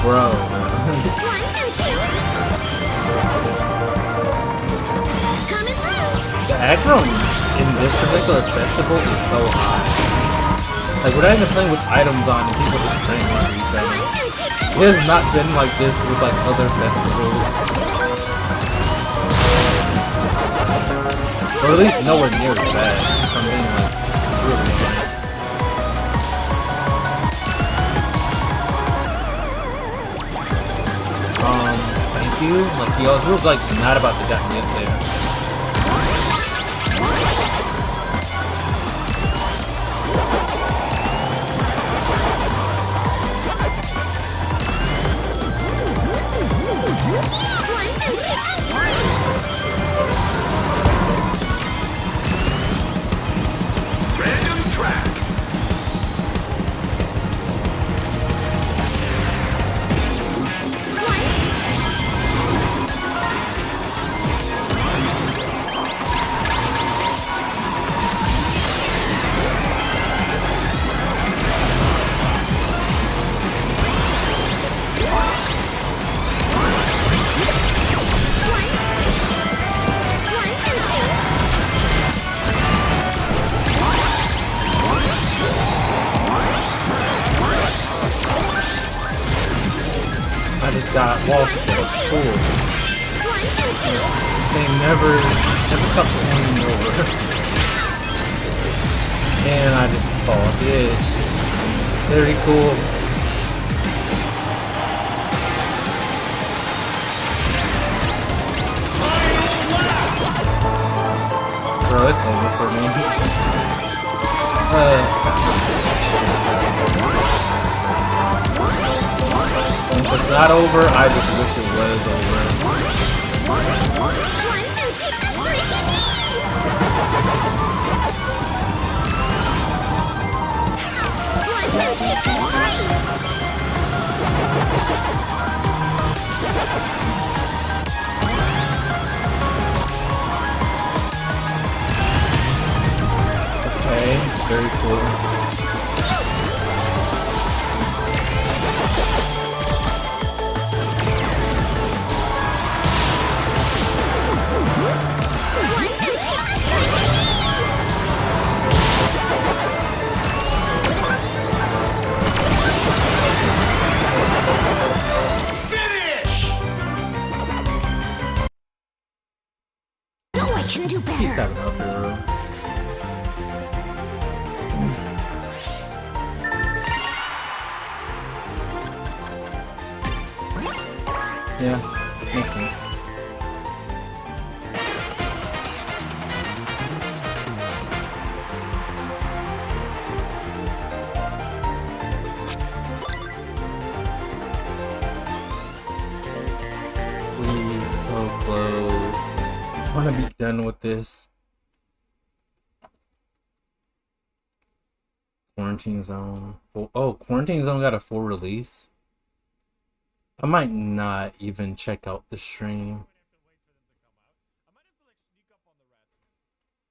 Bro. 1 and 2. Coming through. The aggro in this particular festival is so high. Like, we're not even playing with items on and people just praying into each other. It has not been like this with like other festivals. Or at least nowhere near as bad. If I'm being like really honest. Thank you. Like he was like not about to get me up there. Random track. I just got lost in a pool. This thing never stops swinging me over. And I just fall off the edge. Very cool. Bro, it's over for me. If it's not over, I just wish it was over. 1 and 2 and 3. One and 2 and 3. Okay, very cool. Can do Keep better. that out there. Yeah. Makes sense. Please, so close. I want to be done with this. Quarantine Zone. Oh, Quarantine Zone got a full release. I might not even check out the stream.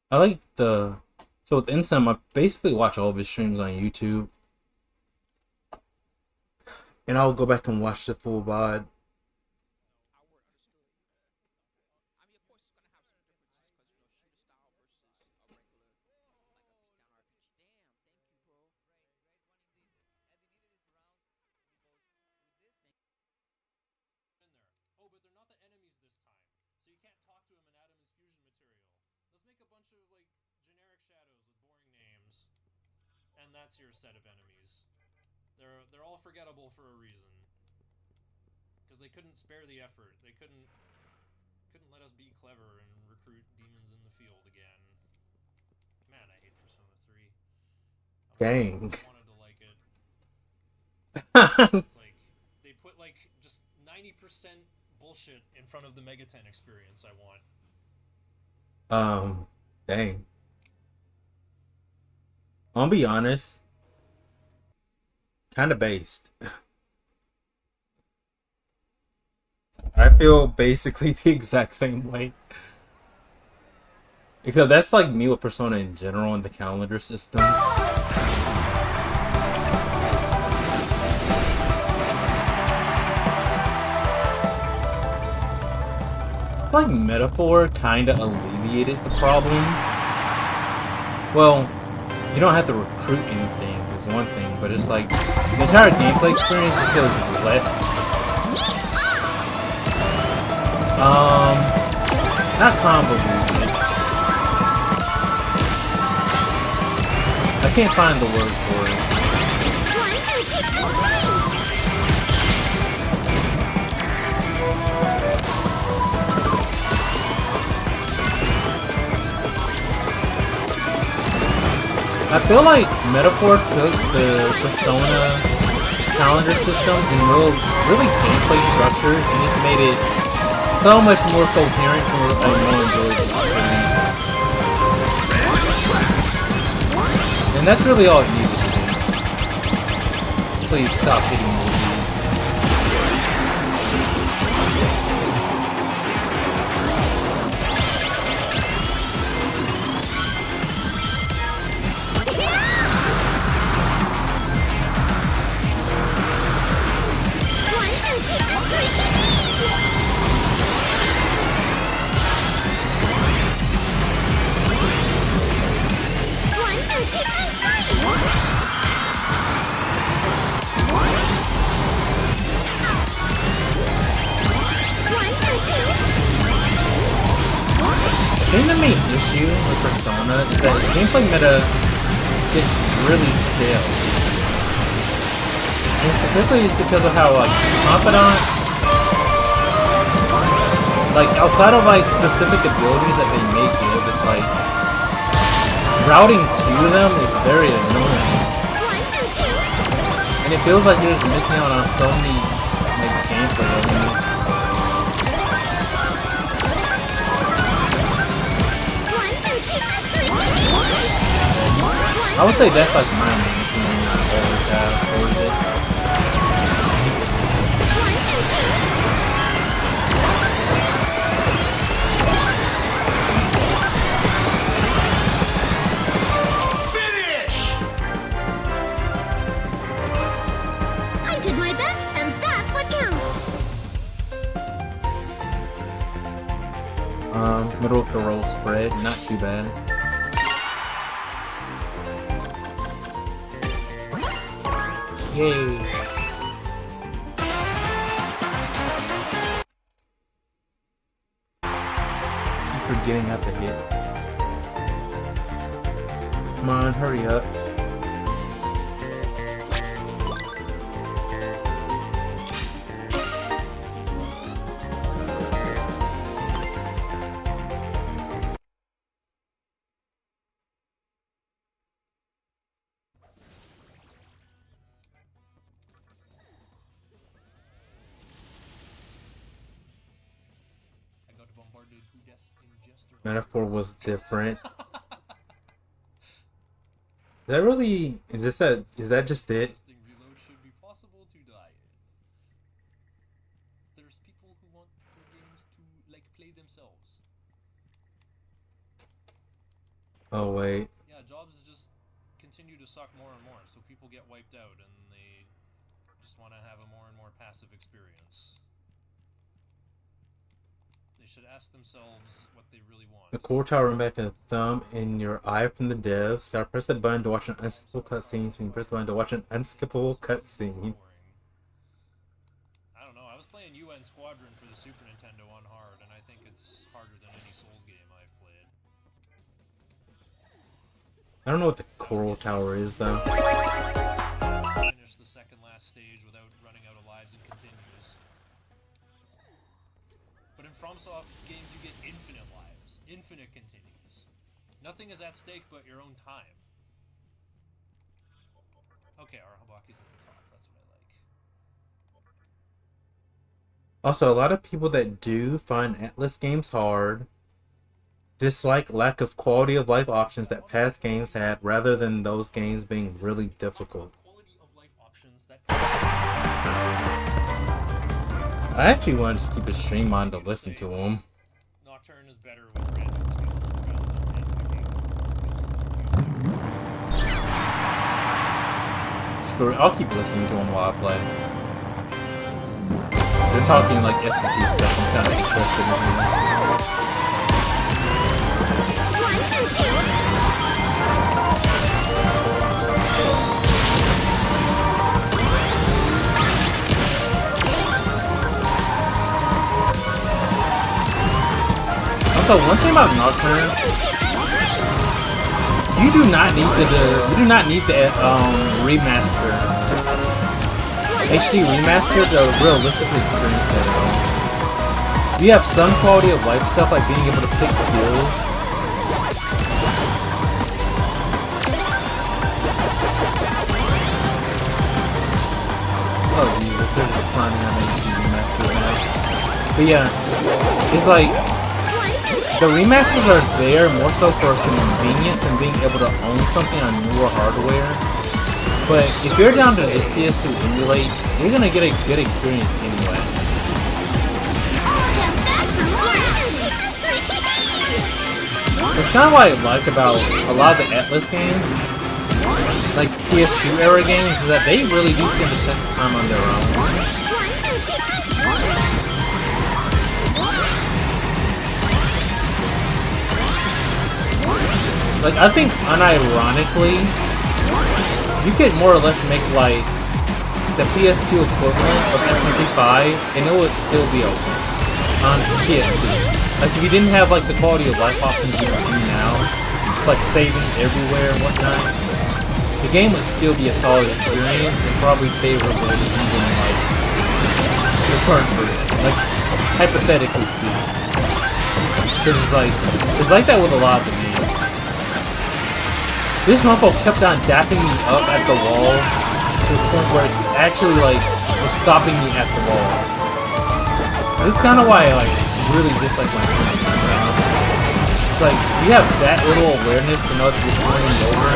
I like the... So with Insem, I basically watch all of his streams on YouTube. And I'll go back and watch the full VOD. That's your set of enemies. They're all forgettable for a reason. Because they couldn't spare the effort. They couldn't let us be clever and recruit demons in the field again. Man, I hate Persona 3. Dang. I wanted to like it. It's like they put like just 90% bullshit in front of the Mega 10 experience I want. Dang. I'll be honest. Kind of based. I feel basically the exact same way. Except that's like me with Persona in general in the calendar system. I feel like Metaphor kind of alleviated the problems. Well, you don't have to recruit anything is one thing, but it's like the entire gameplay experience just feels less not convoluted. I can't find the word for it. 1, 2, 3. I feel like Metaphor took the Persona calendar system and really gameplay structures and just made it so much more coherent and more enjoyable experience. And that's really all it needed to do. Please stop hitting me with these. I think the main issue with Persona is that its gameplay meta gets really stale. And particularly it's because of how like confidants, like outside of like specific abilities that they may give, it's like routing to them is very annoying. And it feels like you're just missing out on so many like gameplay elements. I would say that's like my main thing I always have towards it. Finish! I did my best, and that's what counts. Middle of the roll spread, not too bad. Yay! Keep forgetting how to hit. Come on, hurry up. bombarded to death in Jester. Metaphor was different. Is that really? Is that just it? Testing reload should be possible to die in. There's people who want their games to like play themselves. Oh wait. Yeah, jobs just continue to suck more and more, so people get wiped out and they just want to have a more and more passive experience. They should ask themselves what they really want. The core tower run back a thumb in your eye from the devs. Gotta press the button to watch an unskippable cutscene. So you can press the button to watch an unskippable cutscene. I don't know. I was playing UN Squadron for the Super Nintendo on hard, and I think it's harder than any Souls game I've played. I don't know what the coral tower is though. Finish the second last stage without running out of lives and continues. But in FromSoft games, you get infinite lives, infinite continues. Nothing is at stake but your own time. Okay, our Habaki's at the top. That's what I like. Also, a lot of people that do find Atlas games hard dislike lack of quality of life options that past games had, rather than those games being really difficult. Quality of life options that I actually want to just keep a stream on to listen to them. Nocturne is better with random skills rather than handpicking skills. Screw it, I'll keep listening to them while I play. They're talking like SCT stuff, I'm kind of interested in them. 1 and 2. Also, one thing about Nocturne, you do not need the remaster, HD remaster to realistically experience that at all. You have some quality of life stuff like being able to pick skills. Oh Jesus, they're just climbing on HD remaster. But yeah, it's like the remasters are there more so for convenience and being able to own something on newer hardware. But if you're down to this PS2 emulate, you're gonna get a good experience anyway. It's kind of what I like about a lot of the Atlas games, like PS2 era games, is that they really do stand the test of time on their own. Like, I think unironically, you could more or less make like the PS2 equivalent of SMT5 and it would still be open on PS2. Like if you didn't have like the quality of life options you do now, like saving everywhere and whatnot, the game would still be a solid experience and probably favorable to even like the current version. Like hypothetically speaking. Because it's like that with a lot of the games. This mofo kept on dapping me up at the wall to the point where it actually like was stopping me at the wall. This is kind of why I like really dislike my friends. It's like you have that little awareness to know that you're swinging over.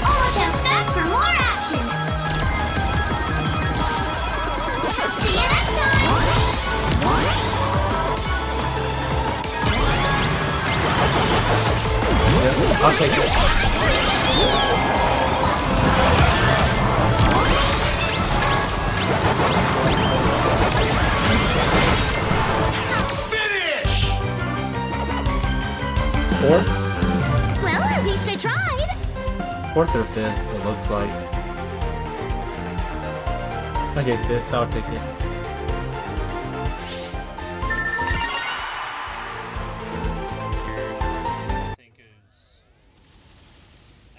All just back for more action. See you next time. Yeah, I'll take it. Finish! Fourth? Well, at least I tried. Fourth or fifth, it looks like. Okay, fifth, I'll take it. I think is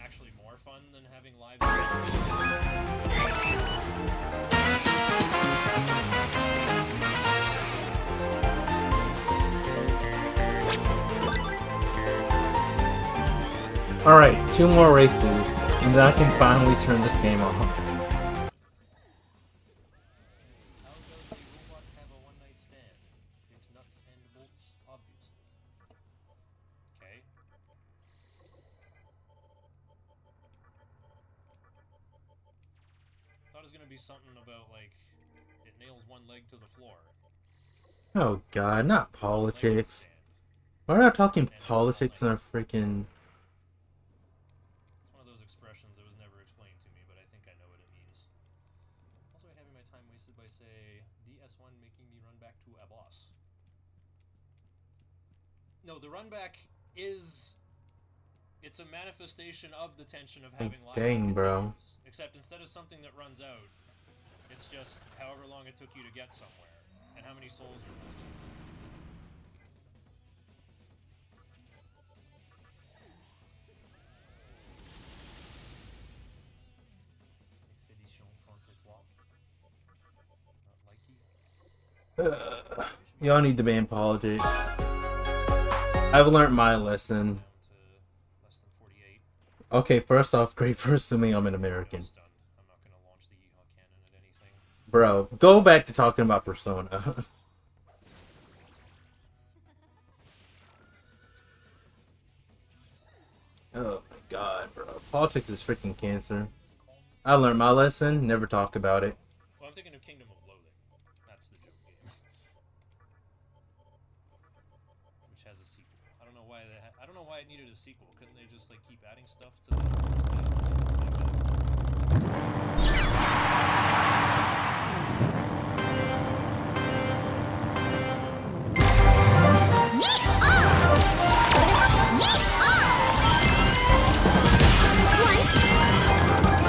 actually more fun than having live events. Alright, 2 more races, and then I can finally turn this game off. How does a robot have a one-night stand? It's nuts and bolts, obviously. Okay. Thought it was gonna be something about like it nails one leg to the floor. Oh god, not politics. Why are we talking politics in a freaking... It's one of those expressions that was never explained to me, but I think I know what it means. Also, having my time wasted by, say, DS1 making me run back to a boss. No, the run back is... It's a manifestation of the tension of having lots dang, of bro. games. Except instead of something that runs out, it's just however long it took you to get somewhere, and how many souls you're losing. Expedition 33. Not likey. Y'all need to ban politics. I've learned my lesson. Down to less than 48. Okay, first off, great for assuming I'm an American. Almost done. I'm not gonna launch the Yeehaw cannon at anything. Bro, go back to talking about Persona. Oh my god, bro. Politics is freaking cancer. I learned my lesson, never talk about it. Well, I'm thinking of Kingdom of Loathing. That's the joke game. Which has a sequel. I don't know why I don't know why it needed a sequel. Couldn't they just like keep adding stuff to the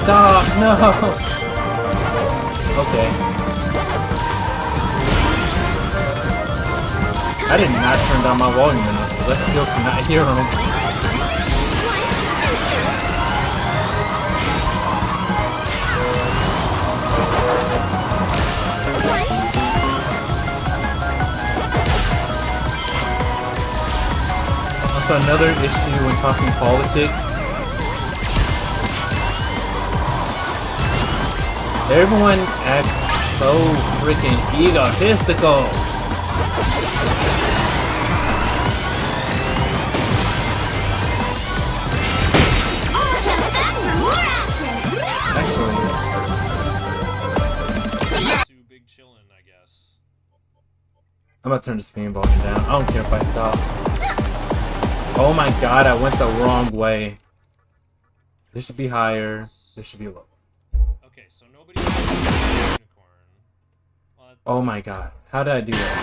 Stop! No! Okay. I did not turn down my volume enough. I still cannot hear him. Also, another issue when talking politics. Everyone acts so freaking egotistical. Actually, too big chillin', I guess. I'm about to turn the game volume down. I don't care if I stop. Oh my god, I went the wrong way. This should be higher. This should be low. Okay, so nobody unicorn. Well, Oh my god. How did I do that?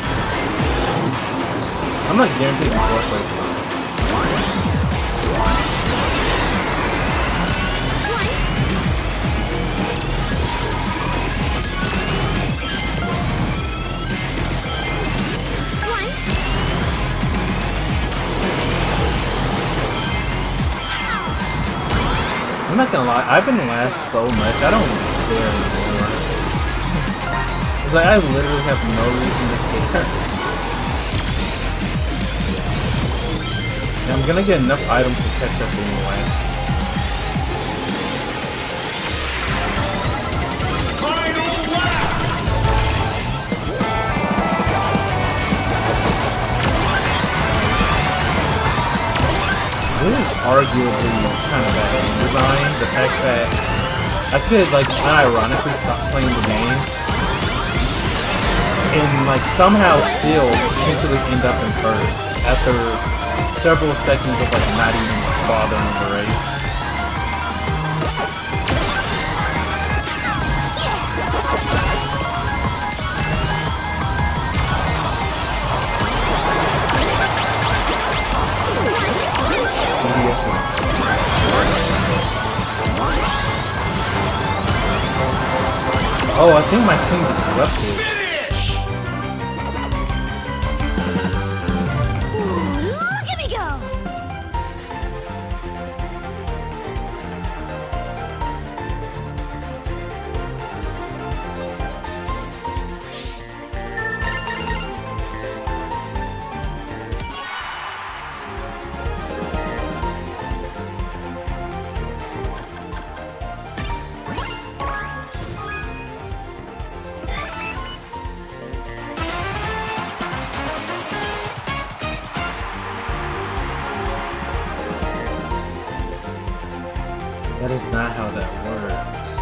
I'm not guaranteed in fourth place. I'm not gonna lie, I've been last so much, I don't care anymore. It's like I literally have no reason to care. And I'm gonna get enough items to catch up anyway. This is arguably kind of bad design. The fact that I could like unironically stop playing the game and like somehow still potentially end up in first after several seconds of like not even bothering the race. Oh, I think my team disrupted. Look at me go! is not how that works.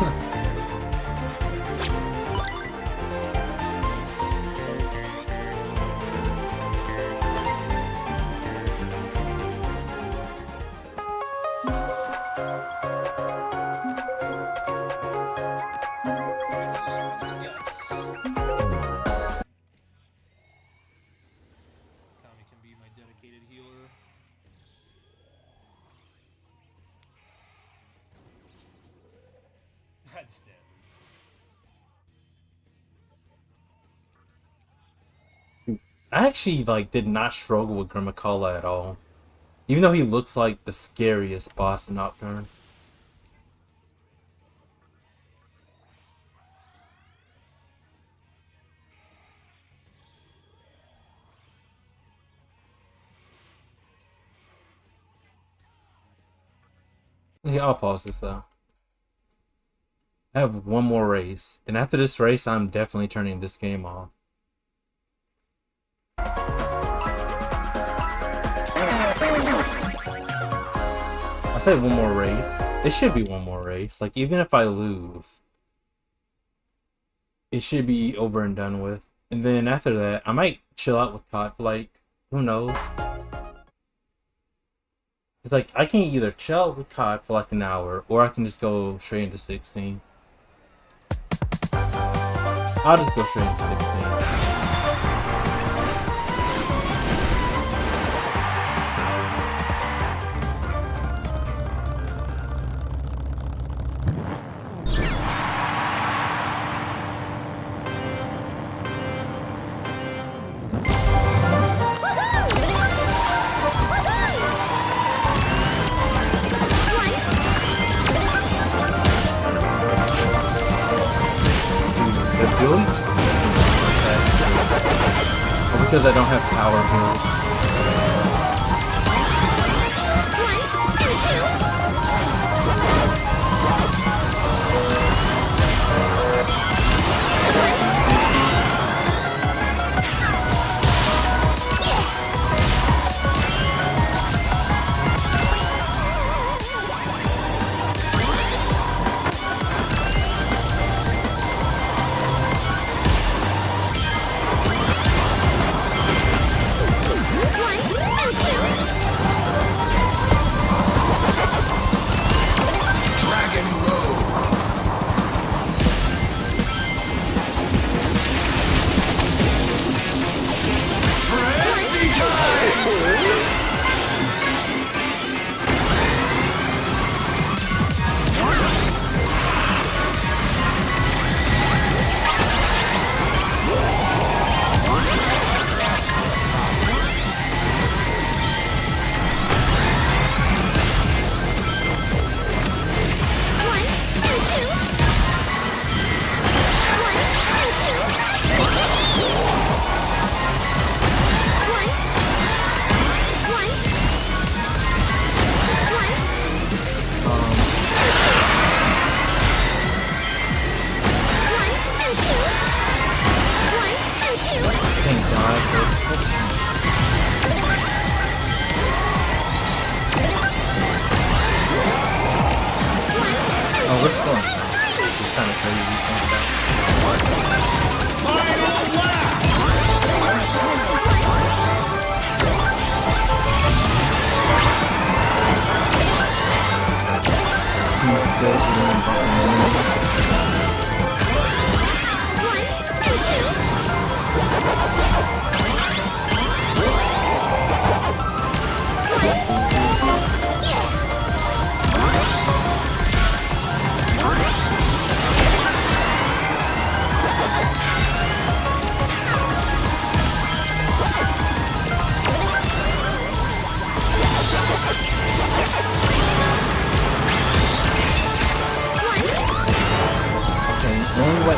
Kami can be my dedicated healer. That's standard. I actually like did not struggle with Grimacala at all. Even though he looks like the scariest boss in Nocturne. Yeah, I'll pause this though. I have one more race, and after this race, I'm definitely turning this game off. I said one more race. It should be one more race. Like, even if I lose, it should be over and done with. And then after that, I might chill out with COD for like, who knows? It's like, I can either chill out with COD for like an hour, or I can just go straight into 16. I'll just go straight into 16. Because I don't have power moves.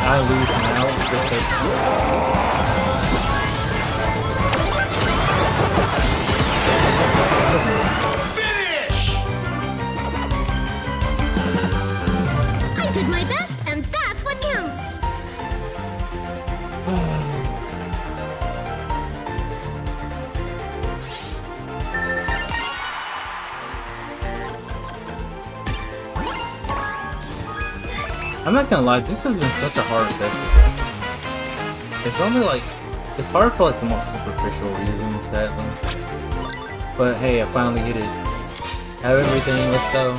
I lose now is if they... I did my best, and that's what counts. I'm not gonna lie, this has been such a hard festival. It's only like, it's hard for like the most superficial reasons, sadly. But hey, I finally hit it. Have everything, let's go.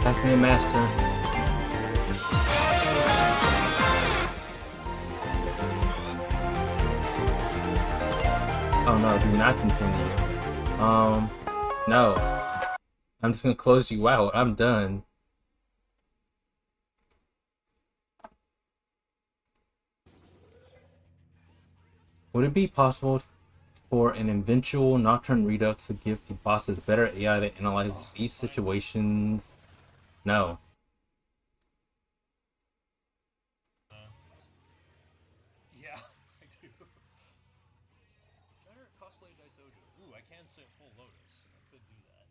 Pac-Man Master. Oh no, do not continue. No. I'm just gonna close you out. I'm done. Would it be possible for an eventual Nocturne Redux to give the bosses better AI that analyzes these situations? No. Yeah, I do. Better cosplay Daisojo. Ooh, I can say full Lotus. I could do that.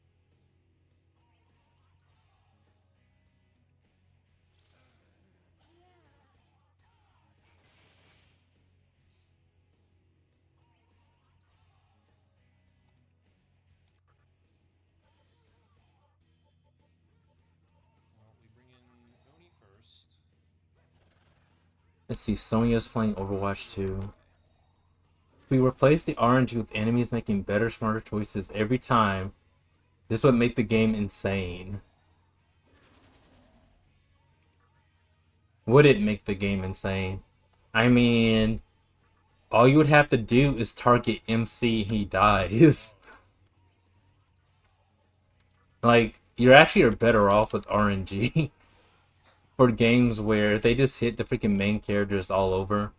Well, we bring in Oni first. Let's see, Sonya's playing Overwatch 2. If we replace the RNG with enemies making better, smarter choices every time, this would make the game insane. Would it make the game insane? I mean, all you would have to do is target MC and he dies. Like, you actually are better off with RNG for games where they just hit the freaking main characters all over.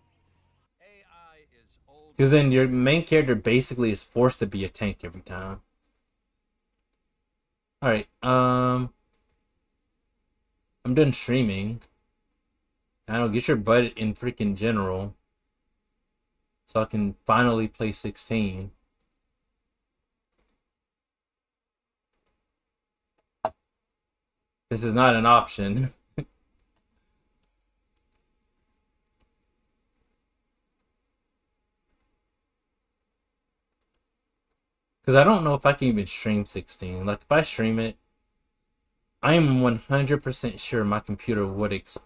Because then your main character basically is forced to be a tank every time. Alright, I'm done streaming. I don't get your butt in freaking general. So I can finally play 16. This is not an option. Because I don't know if I can even stream 16. Like, if I stream it, I am 100% sure my computer would let's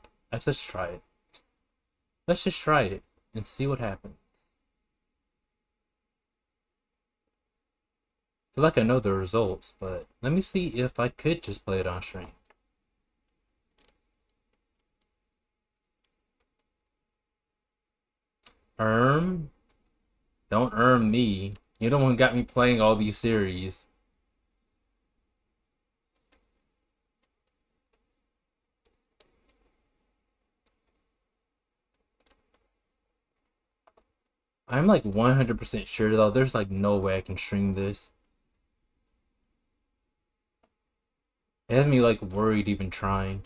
just try it. Let's just try it and see what happens. I feel like I know the results, but let me see if I could just play it on stream. Don't me. You're the one who got me playing all these series. I'm like 100% sure though, there's like no way I can stream this. It has me like worried even trying.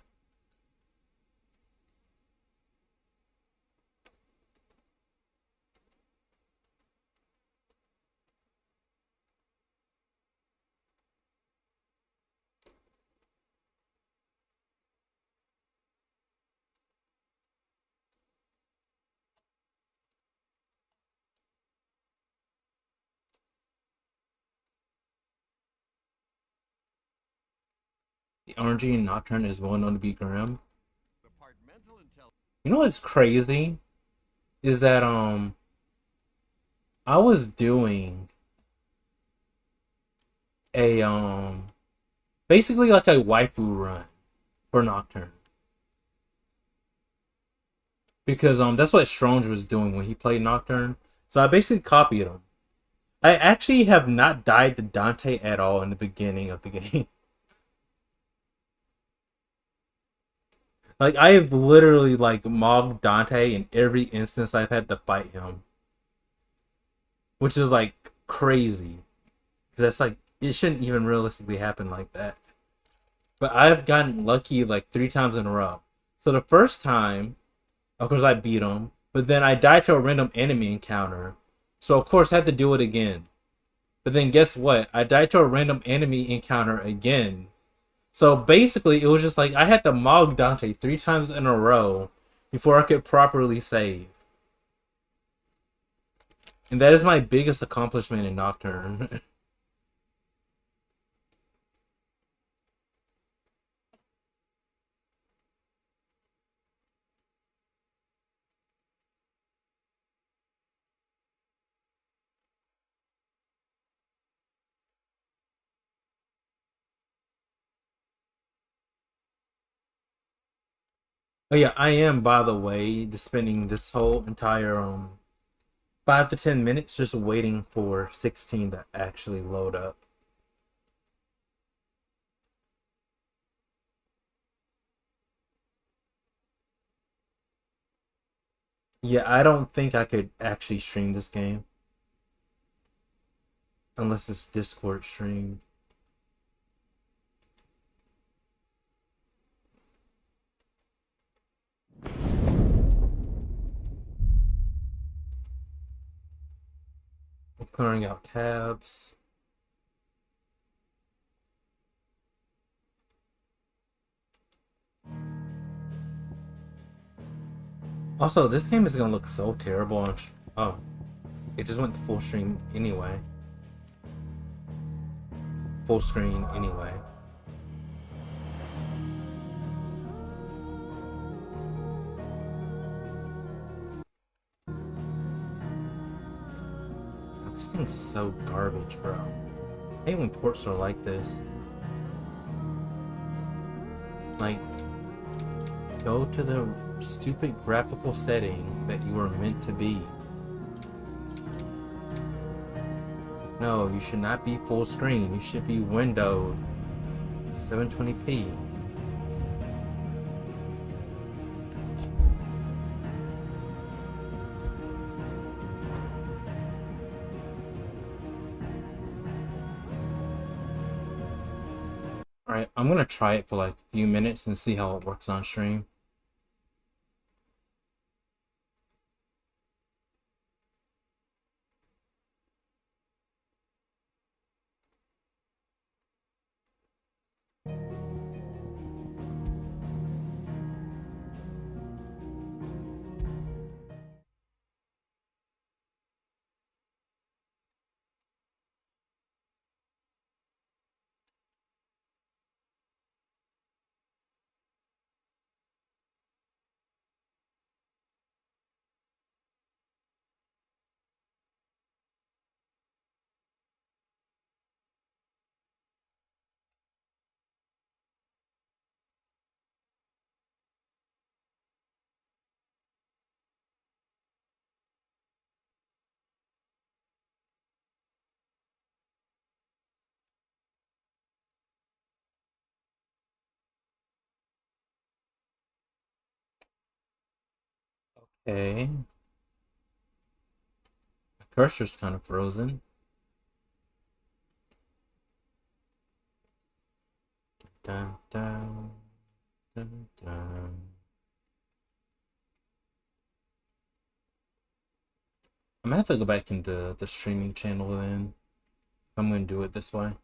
The RNG in Nocturne is well known to be grim. You know what's crazy? Is that I was doing a basically like a waifu run for Nocturne. Because that's what Strange was doing when he played Nocturne. So I basically copied him. I actually have not died to Dante at all in the beginning of the game. Like, I have literally, like, mogged Dante in every instance I've had to fight him. Which is, like, crazy. Because that's, like, it shouldn't even realistically happen like that. But I've gotten lucky, like, 3 times in a row. So the first time, of course, I beat him. But then I died to a random enemy encounter. So, of course, I had to do it again. But then guess what? I died to a random enemy encounter again. So basically, it was just like I had to mog Dante 3 times in a row before I could properly save. And that is my biggest accomplishment in Nocturne. Oh yeah, I am, by the way, just spending this whole entire 5 to 10 minutes just waiting for 16 to actually load up. Yeah, I don't think I could actually stream this game unless it's Discord stream. I'm clearing out tabs. Also, this game is gonna look so terrible on. Oh, it just went to full stream anyway. Full screen anyway. This thing's so garbage, bro. I hate when ports are like this. Like, go to the stupid graphical setting that you were meant to be. No, you should not be full screen. You should be windowed 720p. Alright, I'm gonna try it for like a few minutes and see how it works on stream. Okay. The cursor's kind of frozen. Dun, dun, dun, dun. I'm gonna have to go back into the streaming channel then. If I'm gonna do it this way.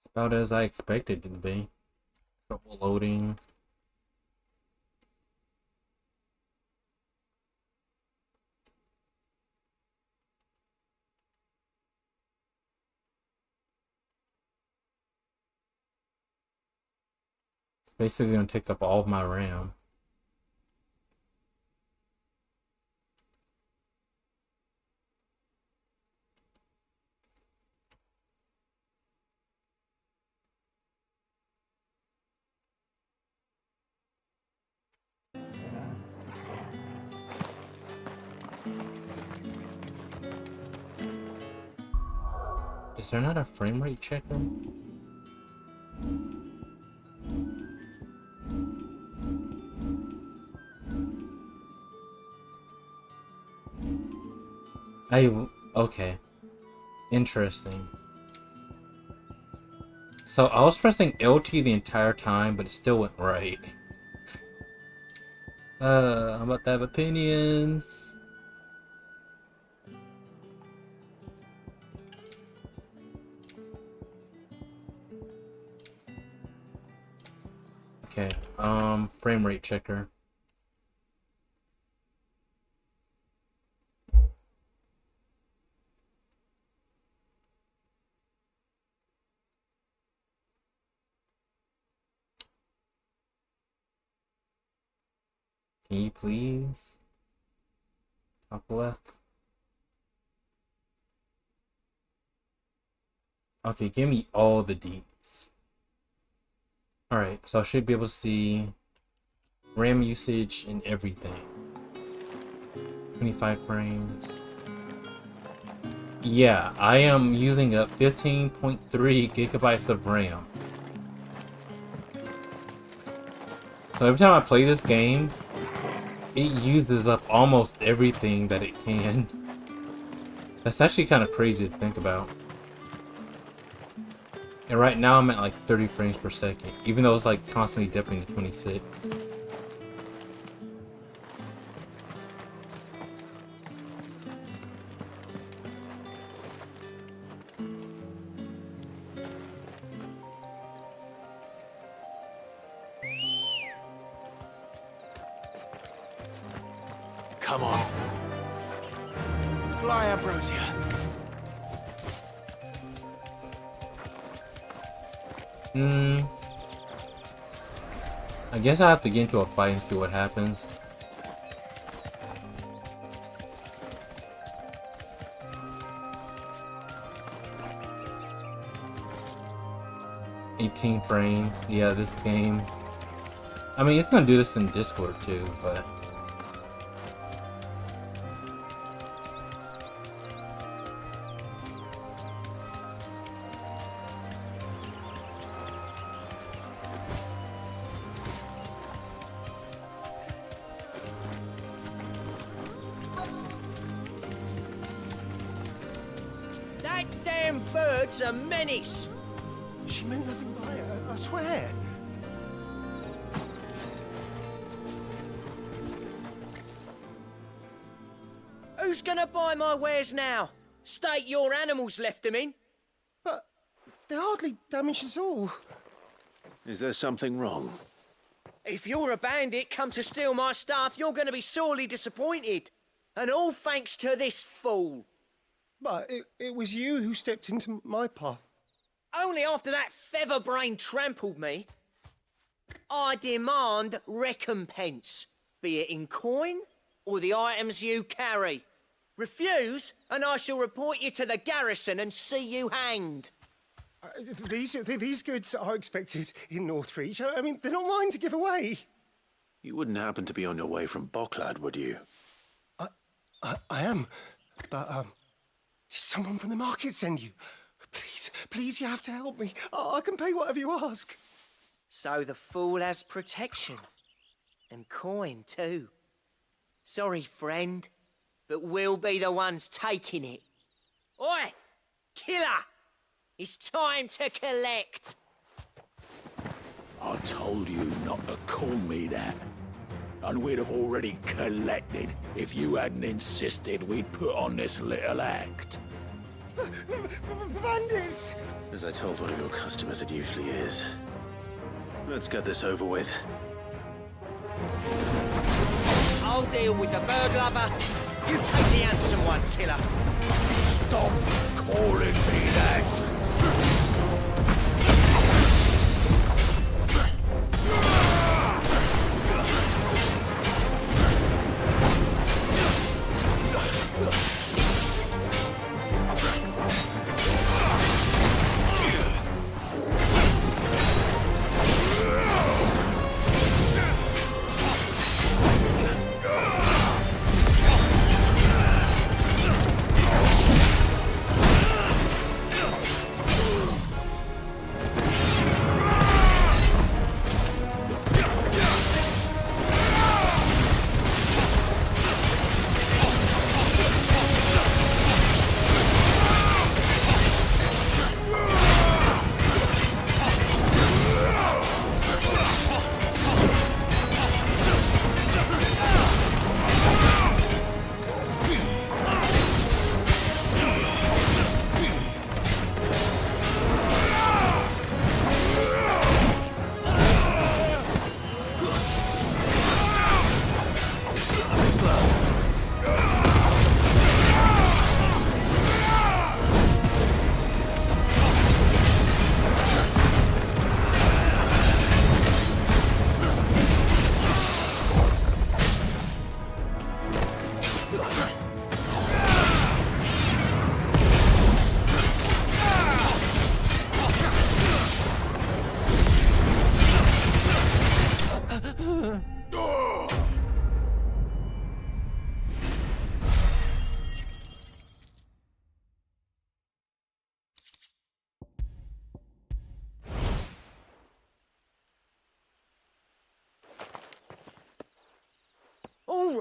It's about as I expected it to be. Trouble loading. It's basically gonna take up all of my RAM. Is there not a frame rate checker? Okay. Interesting. So I was pressing LT the entire time, but it still went right. I'm about to have opinions. Okay. Frame rate checker. Can you please? Top left. Okay, give me all the deets. Alright, so I should be able to see RAM usage and everything. 25 frames. Yeah, I am using up 15.3 gigabytes of RAM. So every time I play this game, it uses up almost everything that it can. That's actually kind of crazy to think about. And right now I'm at like 30 frames per second, even though it's like constantly dipping to 26. Come on. Fly, Ambrosia. I guess I have to get into a fight and see what happens. $18 frames. Yeah, this game. I mean, it's gonna do this in Discord too, but. That damn bird's a menace. She meant nothing by it, I swear. Who's gonna buy my wares now? State your animals left them in. But they hardly damaged us all. Is there something wrong? If you're a bandit come to steal my stuff, you're gonna be sorely disappointed. And all thanks to this fool. But it was you who stepped into my path. Only after that featherbrain trampled me. I demand recompense, be it in coin or the items you carry. Refuse, and I shall report you to the garrison and see you hanged. These goods are expected in Northreach. I mean, they're not mine to give away. You wouldn't happen to be on your way from Bocklad, would you? I am, but did someone from the market send you? Please, you have to help me. I can pay whatever you ask. So the fool has protection. And coin, too. Sorry, friend, but we'll be the ones taking it. Oi! Killer! It's time to collect! I told you not to call me that. And we'd have already collected if you hadn't insisted we'd put on this little act. Bandits! As I told one of your customers, it usually is. Let's get this over with. I'll deal with the bird lover. You take the handsome one, killer. Stop calling me that!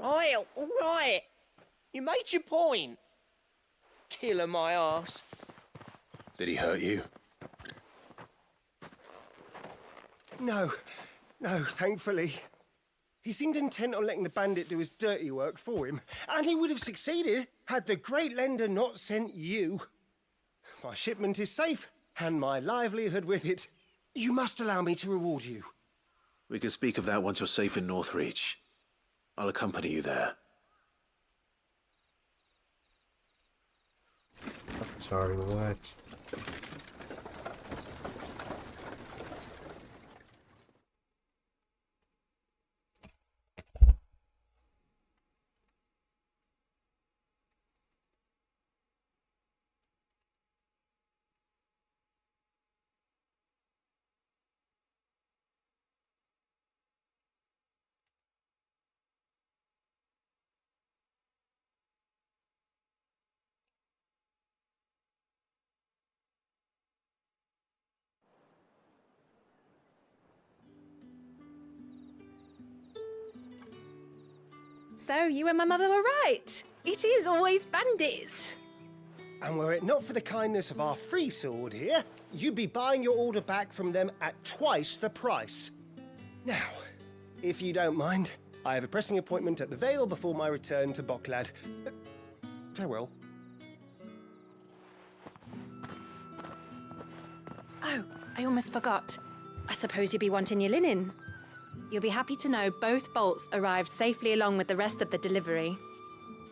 All right. You made your point. Killer my ass. Did he hurt you? No, thankfully. He seemed intent on letting the bandit do his dirty work for him, and he would have succeeded had the Great Lender not sent you. My shipment is safe, and my livelihood with it. You must allow me to reward you. We can speak of that once you're safe in Northreach. I'll accompany you there. Sorry, what? So, you and my mother were right. It is always bandits. And were it not for the kindness of our free sword here, you'd be buying your order back from them at twice the price. Now, if you don't mind, I have a pressing appointment at the Vale before my return to Boklad. Farewell. Oh, I almost forgot. I suppose you'll be wanting your linen. You'll be happy to know both bolts arrived safely along with the rest of the delivery.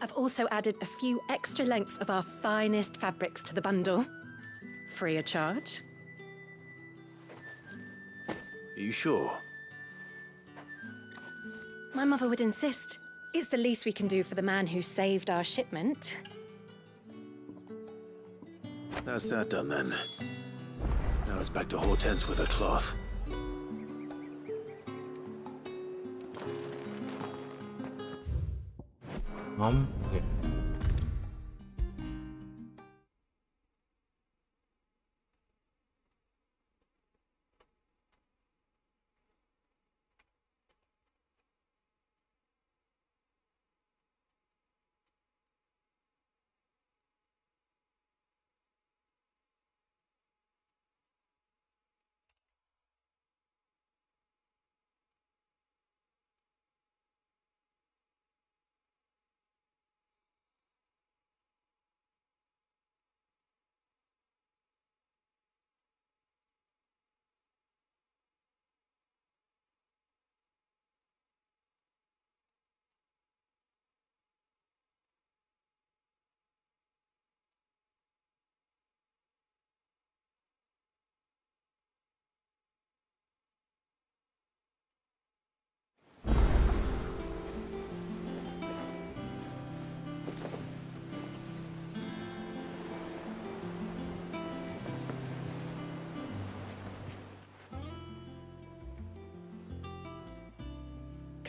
I've also added a few extra lengths of our finest fabrics to the bundle. Free of charge. Are you sure? My mother would insist. It's the least we can do for the man who saved our shipment. That's that done then. Now it's back to Hortense with her cloth. Okay.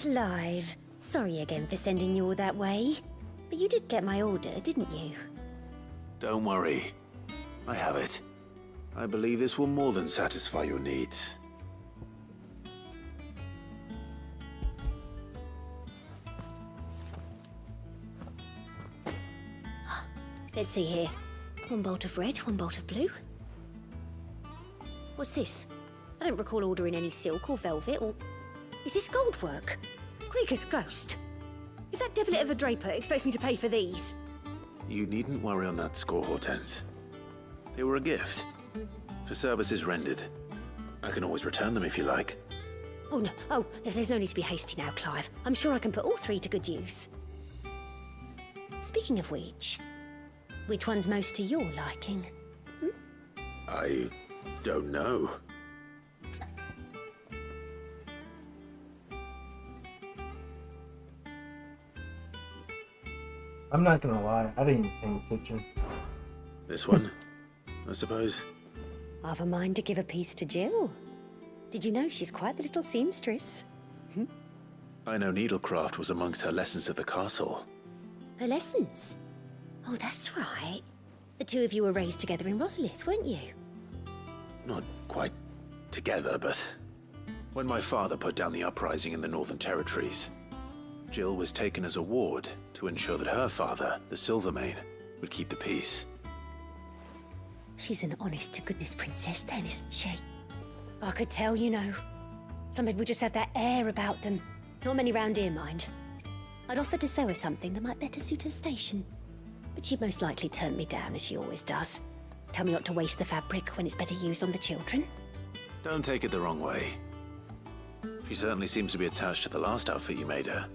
Clive, sorry again for sending you all that way. But you did get my order, didn't you? Don't worry. I have it. I believe this will more than satisfy your needs. Let's see here. One bolt of red, one bolt of blue. What's this? I don't recall ordering any silk or velvet or... Is this gold work? Krieger's ghost. If that devilit of a draper expects me to pay for these... You needn't worry on that score, Hortense. They were a gift. For services rendered. I can always return them if you like. Oh, no. Oh, there's no need to be hasty now, Clive. I'm sure I can put all three to good use. Speaking of which one's most to your liking? I don't know. I'm not gonna lie, I didn't even pay attention. This one, I suppose. I've a mind to give a piece to Jill. Did you know she's quite the little seamstress? I know needlecraft was amongst her lessons at the castle. Her lessons? Oh, that's right. The two of you were raised together in Rosalith, weren't you? Not quite together, but when my father put down the uprising in the Northern Territories, Jill was taken as a ward to ensure that her father, the Silvermane, would keep the peace. She's an honest-to-goodness princess then, isn't she? I could tell, you know. Some people just have that air about them. Not many round here, mind. I'd offered to sew her something that might better suit her station. But she'd most likely turn me down, as she always does. Tell me not to waste the fabric when it's better used on the children. Don't take it the wrong way. She certainly seems to be attached to the last outfit you made her.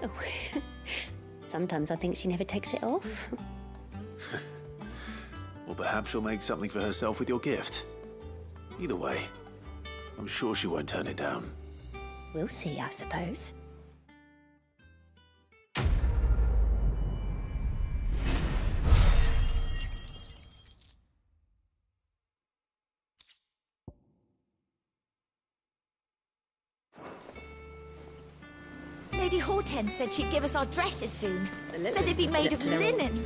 Oh, sometimes I think she never takes it off. Or perhaps she'll make something for herself with your gift. Either way, I'm sure she won't turn it down. We'll see, I suppose. Lady Hortense said she'd give us our dresses soon. Said they'd be made of linen.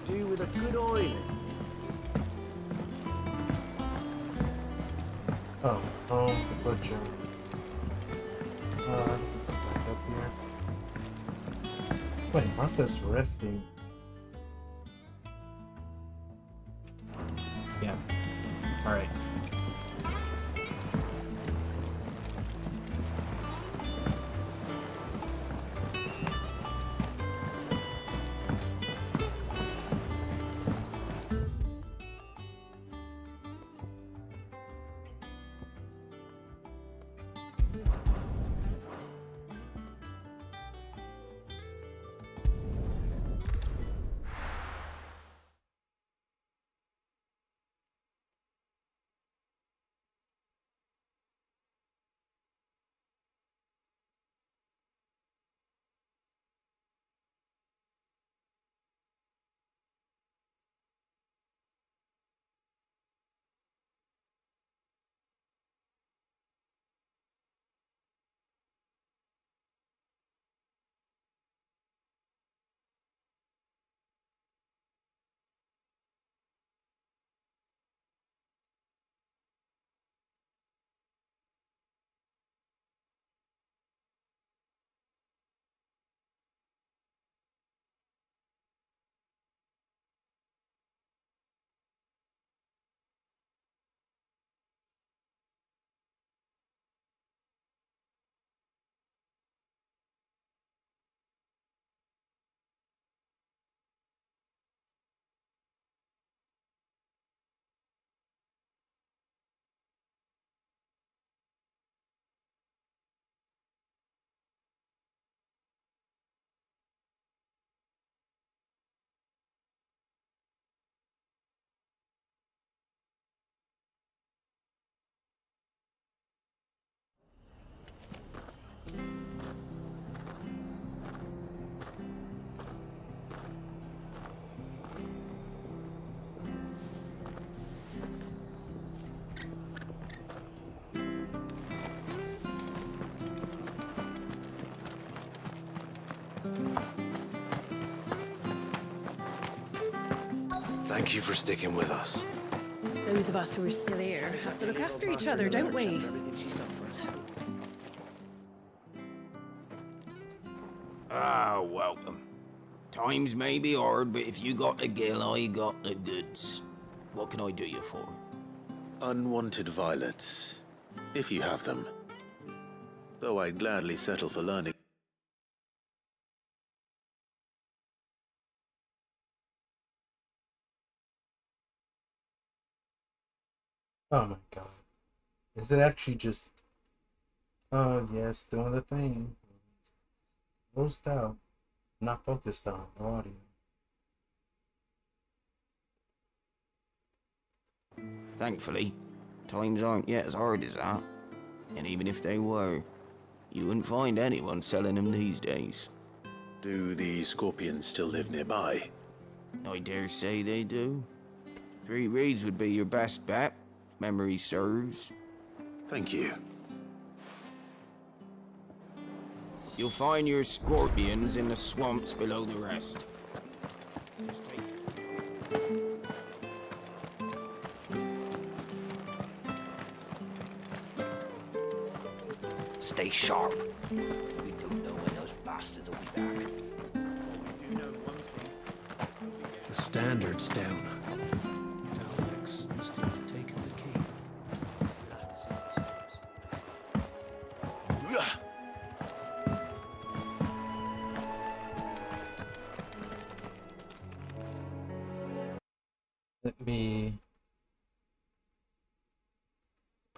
Do with a good oil. Oh, the butcher. Back up here. Wait, Martha's resting. Yeah. Alright. Thank you for sticking with us. Those of us who are still here have to look after each other, don't we? Ah, welcome. Times may be hard, but if you got the gill, I got the goods. What can I do you for? Unwanted violets, if you have them. Though I'd gladly settle for learning. Oh my god. Is it actually just... Oh yes, doing the thing. Closed out. Not focused on. No audio. Thankfully, times aren't yet as hard as that. And even if they were, you wouldn't find anyone selling them these days. Do the Scorpions still live nearby? I dare say they do. 3 Reeds would be your best bet, if memory serves. Thank you. You'll find your scorpions in the swamps below the rest. Just take Stay sharp. We don't know when those bastards will be back. The standard's down. Daleks must have taken the key. We'll have to see ourselves. Let me.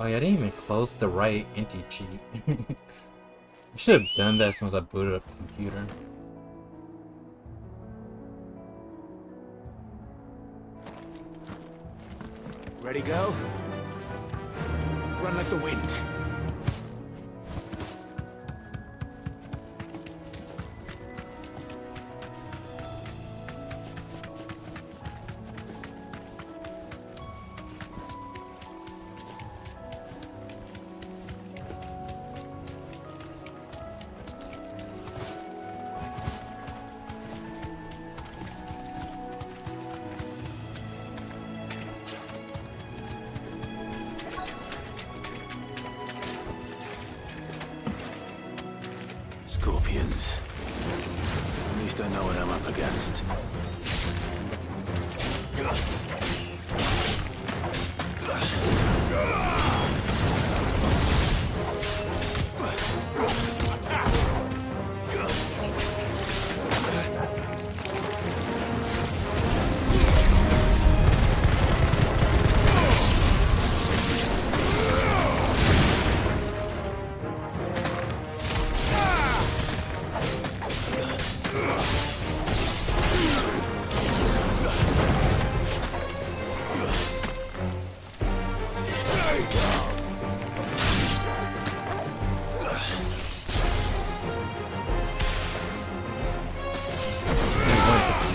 Oh, yeah, I didn't even close the right anti-cheat. I should have done that as soon as I booted up the computer. Ready, go? Run like the wind. Scorpions. At least I know what I'm up against.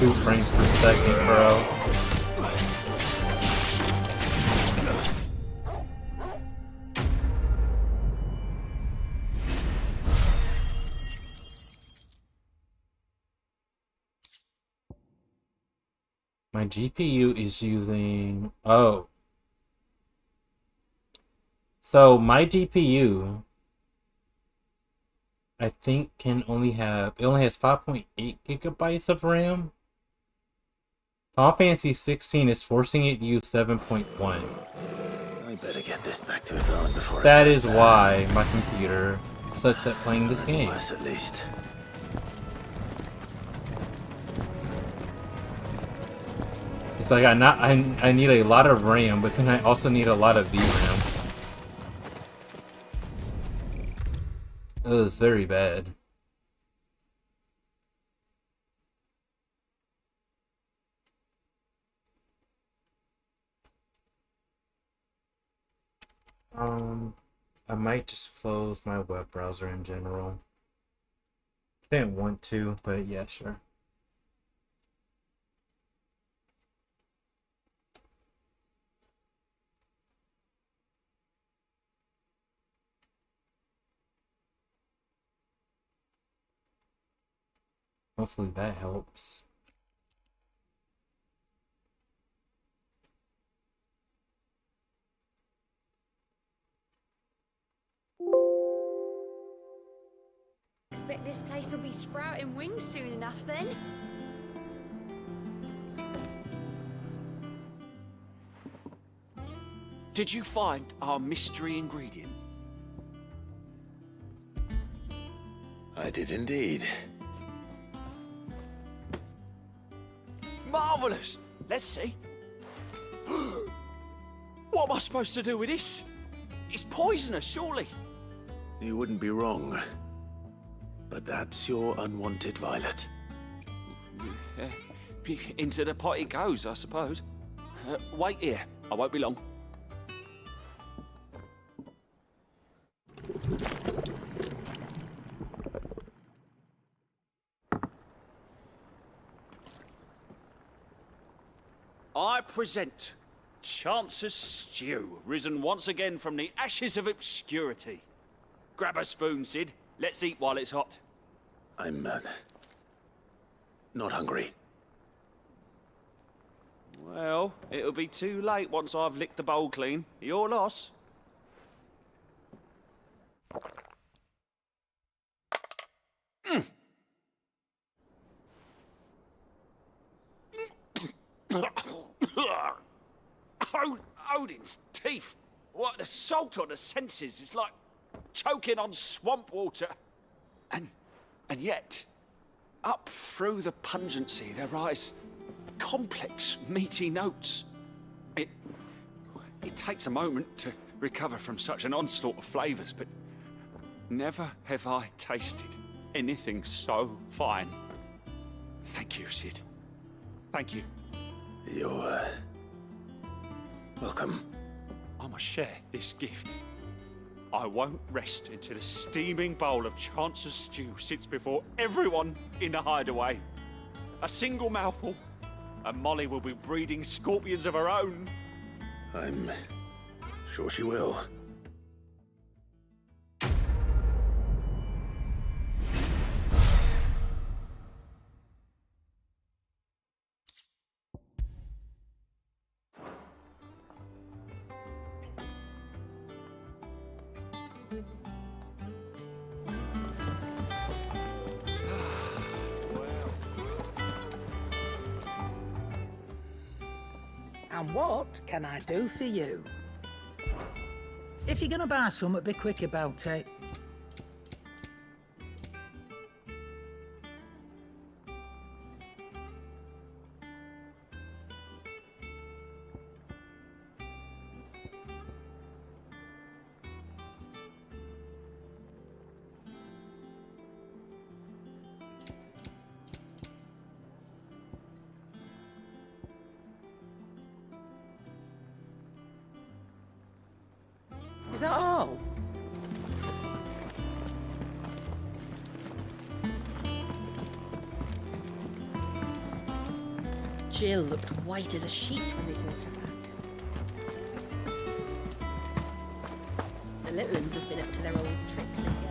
Two frames per second, bro. My GPU is using... Oh. So my GPU, I think, can only have... It only has 5.8 gigabytes of RAM. Final Fantasy 16 is forcing it to use 7.1. I better get this back to Yvonne before That is why my computer sucks at playing this game. Worse, at least. It's like I need a lot of RAM, but then I also need a lot of VRAM. It was very bad. I might just close my web browser in general. I didn't want to, but yeah, sure. Hopefully that helps. Expect this place will be sprouting wings soon enough then. Did you find our mystery ingredient? I did indeed. Marvelous! Let's see. What am I supposed to do with this? It's poisonous, surely. You wouldn't be wrong. But that's your unwanted violet. Into the pot it goes, I suppose. Wait here. I won't be long. I present Chance's Stew, risen once again from the ashes of obscurity. Grab a spoon, Sid. Let's eat while it's hot. I'm, not hungry. Well, it'll be too late once I've licked the bowl clean. Your loss. Odin's teeth. What an assault on the senses. It's like choking on swamp water. And yet, up through the pungency, there rise complex, meaty notes. It takes a moment to recover from such an onslaught of flavours, but never have I tasted anything so fine. Thank you, Sid. Thank you. You're, welcome. I must share this gift. I won't rest until a steaming bowl of Chance's stew sits before everyone in the hideaway. A single mouthful, and Molly will be breeding scorpions of her own. I'm sure she will. And what can I do for you? If you're gonna buy something, be quick about it. Is that all? Jill looked white as a sheet when we brought her back. The little ones have been up to their old tricks again.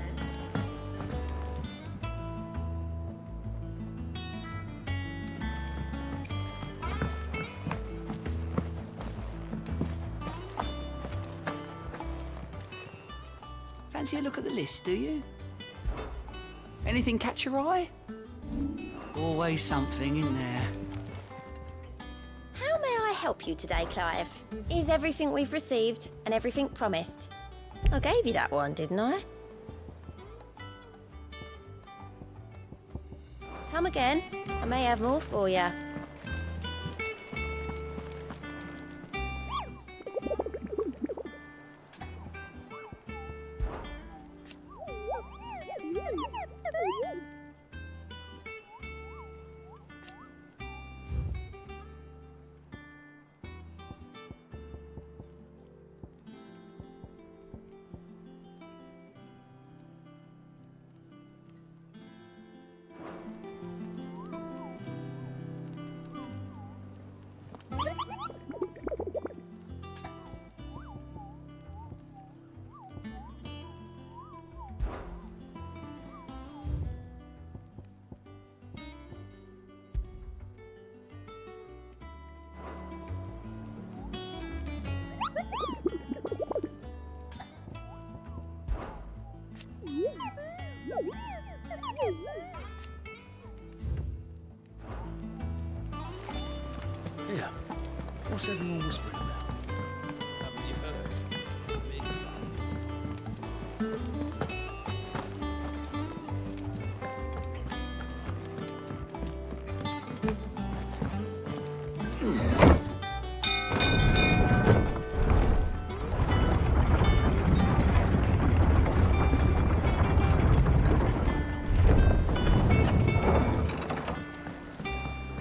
Fancy a look at the list, do you? Anything catch your eye? Always something in there. How may I help you today, Clive? Is everything we've received and everything promised? I gave you that one, didn't I? Come again. I may have more for you. Yeah. What's everyone whispering about? Haven't you heard?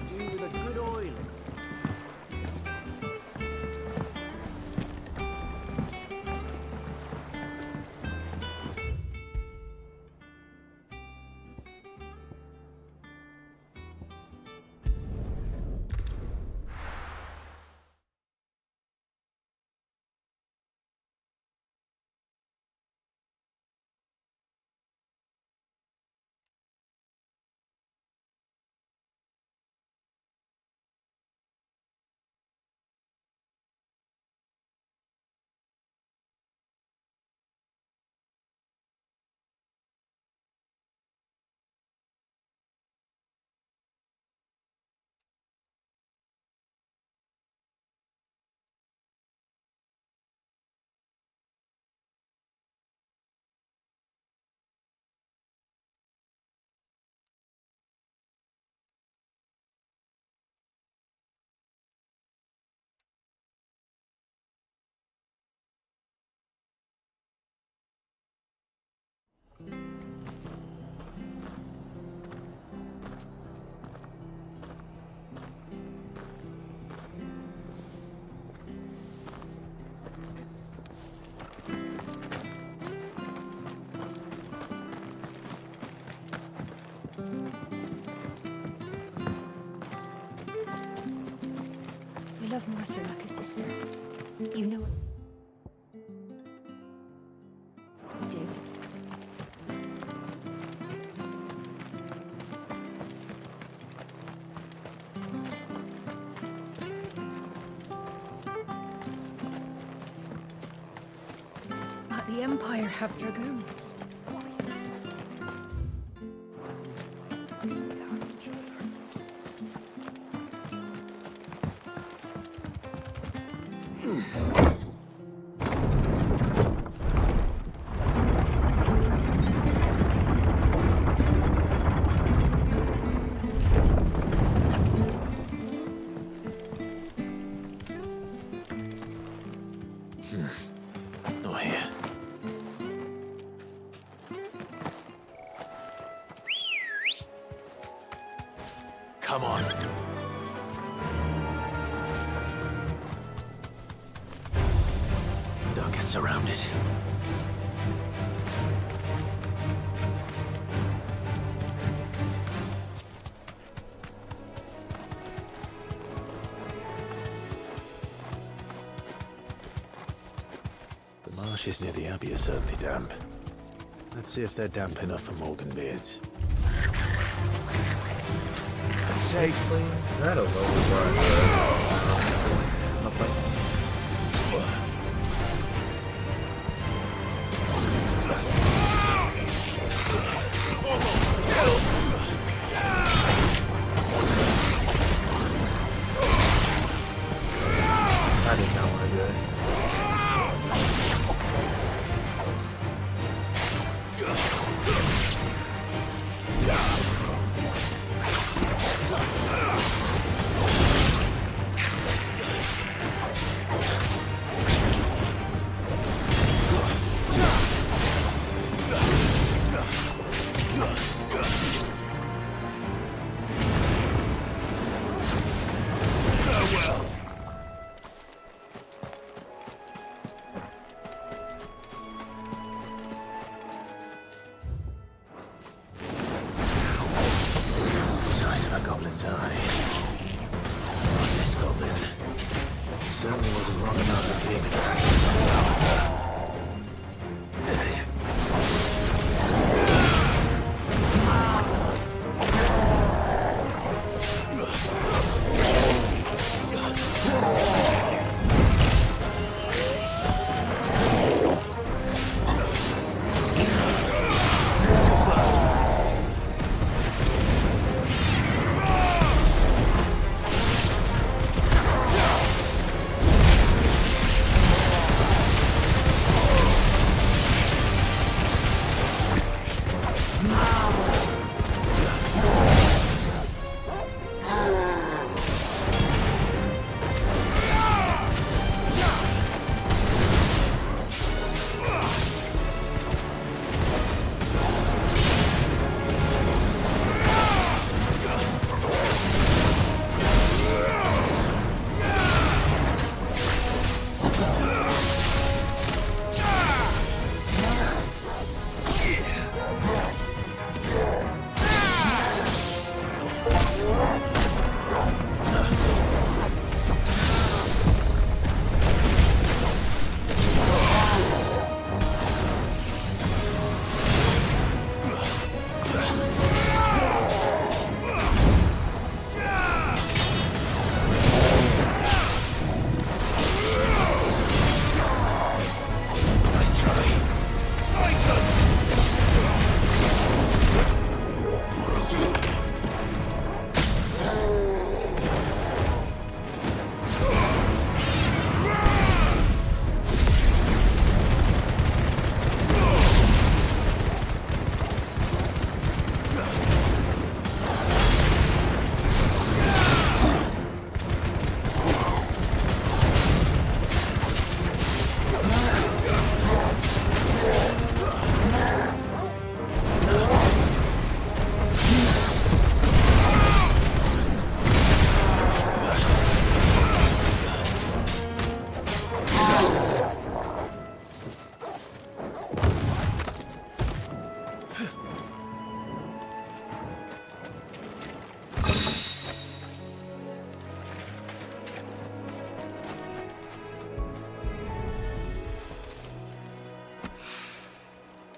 Do with a good oiling. love Martha like a sister. You know I do. But the Empire have dragoons. Not here. Come on. Don't get surrounded. The marshes near the Abbey are certainly damp. Let's see if they're damp enough for Morganbeards. Safe. Is that a lower bar? I did not want to do it. Size of a goblin's eye. This goblin certainly wasn't wrong about it being attracted to Arthur.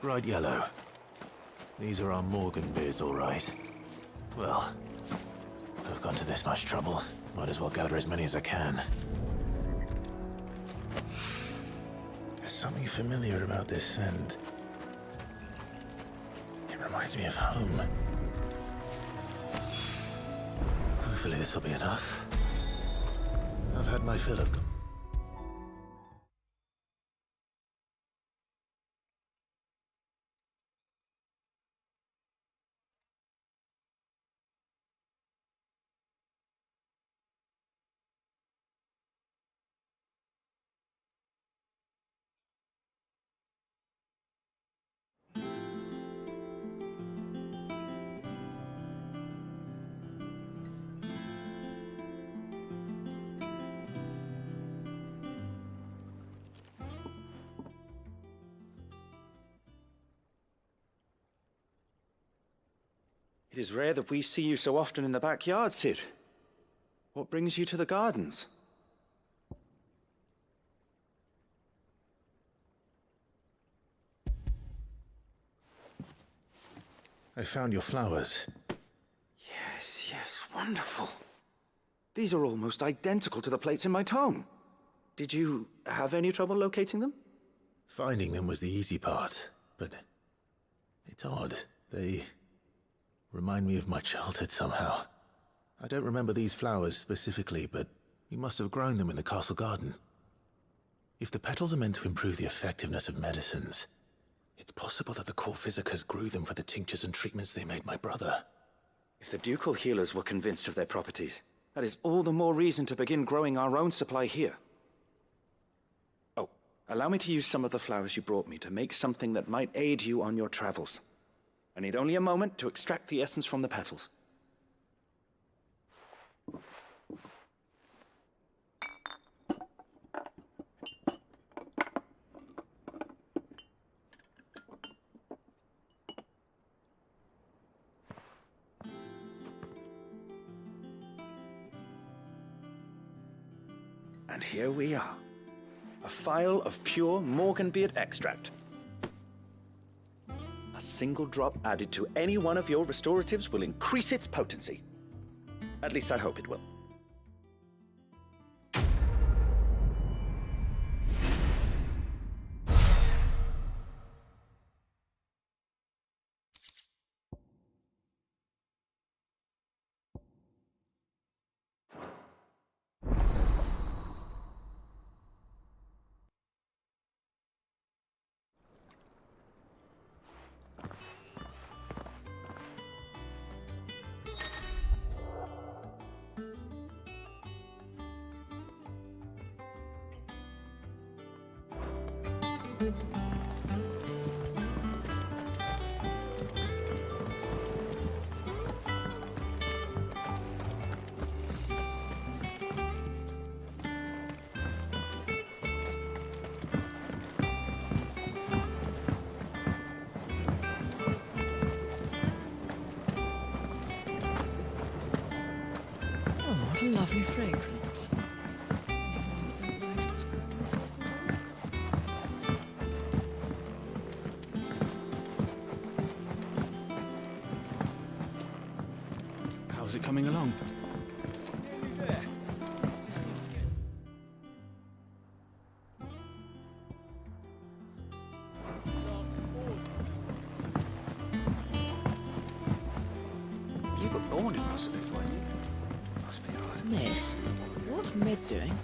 Right yellow. These are our Morgan beards, all right. Well, I've gone to this much trouble. Might as well gather as many as I can. There's something familiar about this scent. It reminds me of home. Hopefully this will be enough. I've had my fill of... It is rare that we see you so often in the backyard, Cid. What brings you to the gardens? I found your flowers. Yes, wonderful. These are almost identical to the plates in my tome. Did you have any trouble locating them? Finding them was the easy part, but it's odd. They remind me of my childhood somehow. I don't remember these flowers specifically, but we must have grown them in the castle garden. If the petals are meant to improve the effectiveness of medicines, it's possible that the court physicers grew them for the tinctures and treatments they made my brother. If the ducal healers were convinced of their properties, that is all the more reason to begin growing our own supply here. Oh, allow me to use some of the flowers you brought me to make something that might aid you on your travels. I need only a moment to extract the essence from the petals. And here we are. A phial of pure Morganbeard extract. A single drop added to any one of your restoratives will increase its potency. At least I hope it will. What a lovely fragrance. How's it coming along? You were born in Rosalith, weren't you? Must be right. Miss, what's Med doing?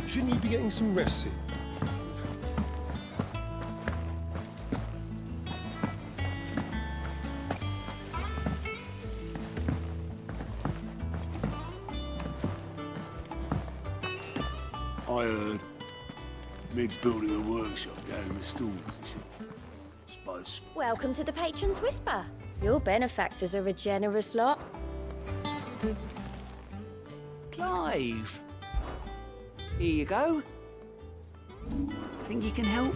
Shouldn't you be getting some rest, Sid? I heard Mid's building a workshop down in the stalls and shit. Suppose. Welcome to the Patron's Whisper. Your benefactors are a generous lot. Clive. Here you go. Think you can help?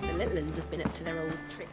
The little uns have been up to their old tricks.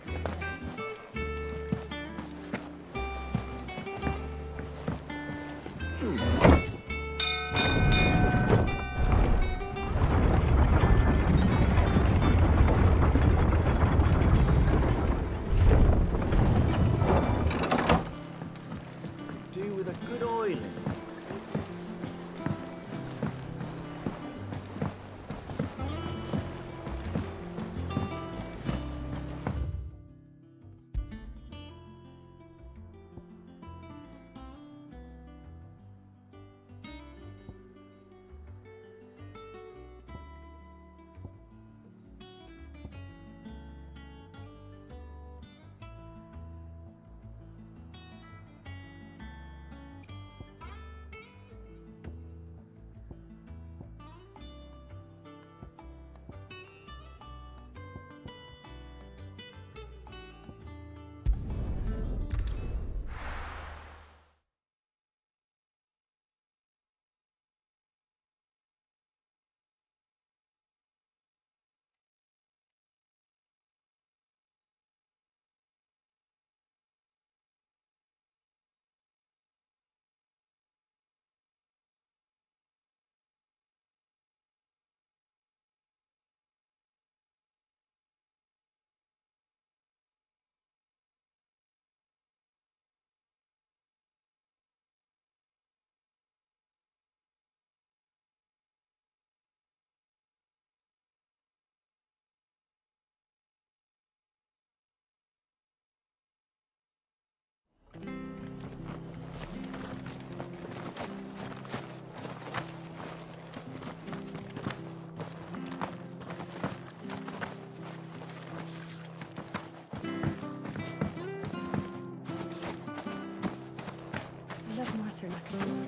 Catherine like a sister.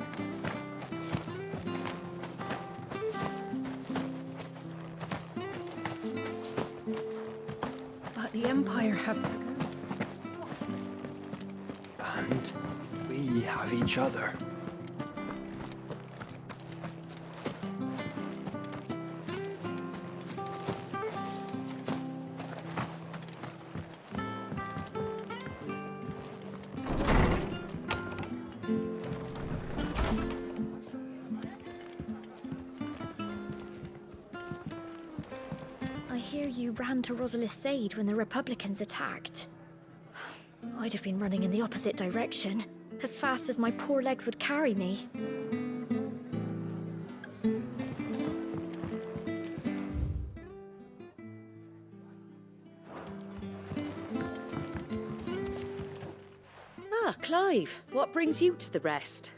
But the Empire have dragoons. And we have each other. I hear you ran to Rosalith's aid when the Republicans attacked. I'd have been running in the opposite direction, as fast as my poor legs would carry me. Ah, Clive, what brings you to the rest?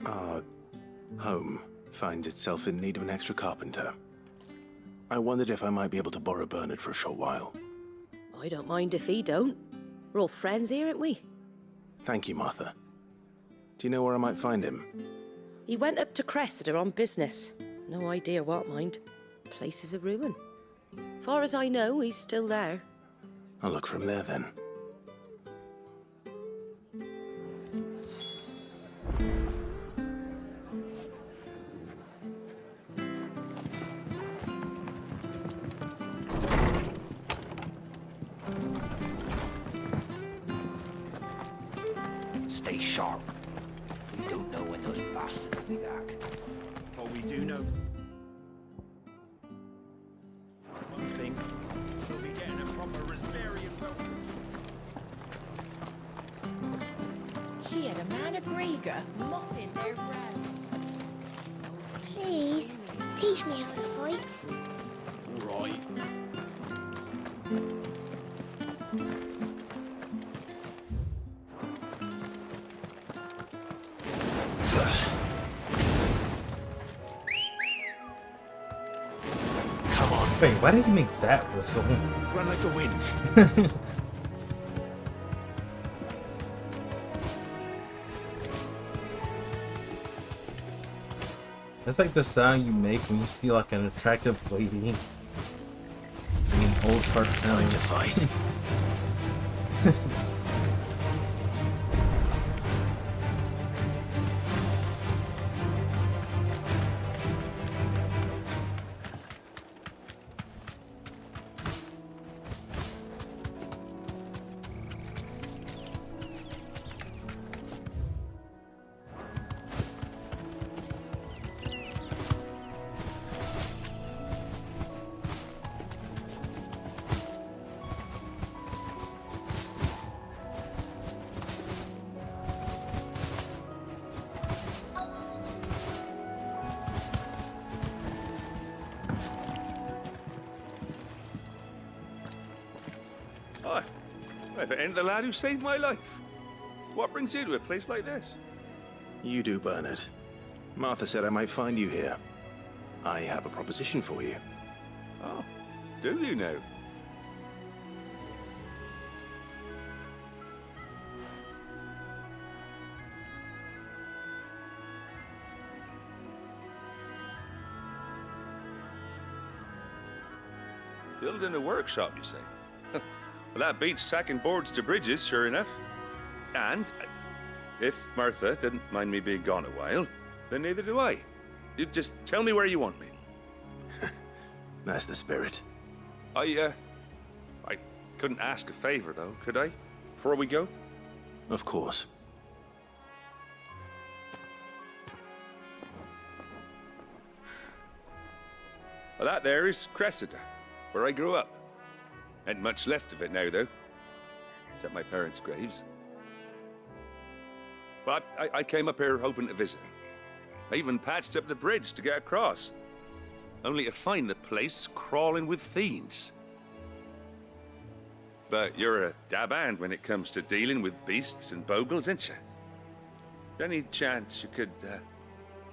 Our home finds itself in need of an extra carpenter. I wondered if I might be able to borrow Bernard for a short while. I don't mind if he don't. We're all friends here, aren't we? Thank you, Martha. Do you know where I might find him? He went up to Cressida on business. No idea what, mind. Place is a ruin. Far as I know, he's still there. I'll look for him there then. Stay sharp. We don't know when those bastards will be back. What we do know. One thing, we'll be getting a proper Rosarian welcome. She had a man of Grieger mopping their grounds. Please, teach me how to fight. All right. Wait, why did he make that whistle? Run like the wind. That's like the sound you make when you see like an attractive lady in an old cartoon. Time to fight. Hi. If it ain't the lad who saved my life. What brings you to a place like this? You do, Bernard. Martha said I might find you here. I have a proposition for you. Oh, do you now? Building a workshop, you say? Well, that beats tacking boards to bridges, sure enough. And if Martha didn't mind me being gone a while, then neither do I. You just tell me where you want me. That's the spirit. I couldn't ask a favor, though, could I? Before we go? Of course. Well, that there is Cressida, where I grew up. Ain't much left of it now, though. Except my parents' graves. But I came up here hoping to visit. I even patched up the bridge to get across. Only to find the place crawling with fiends. But you're a dab hand when it comes to dealing with beasts and bogles, ain't you? Any chance you could,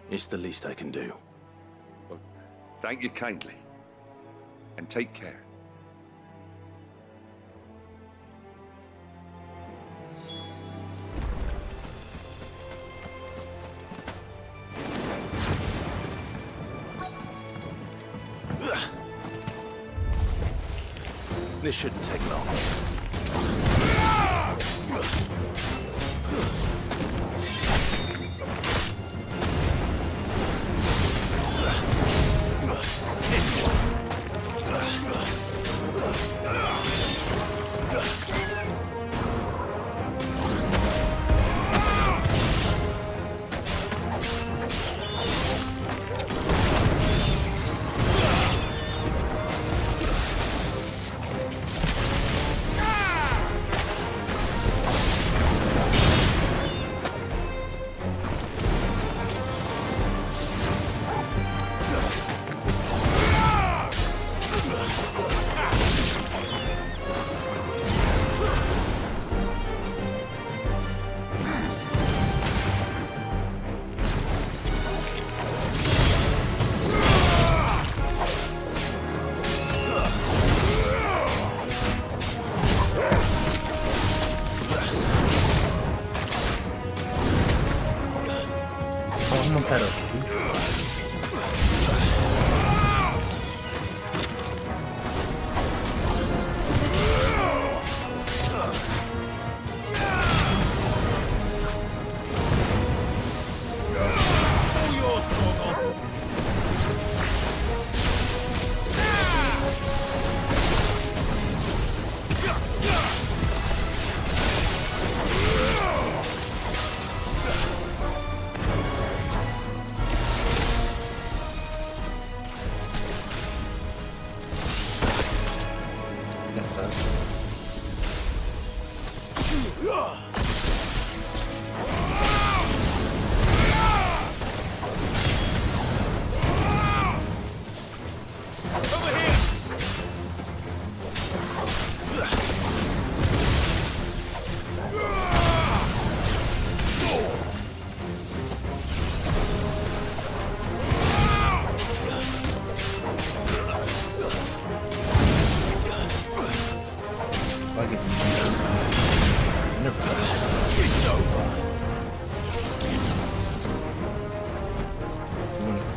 It's the least I can do. Well, thank you kindly. And take care. This shouldn't take long. Almost had a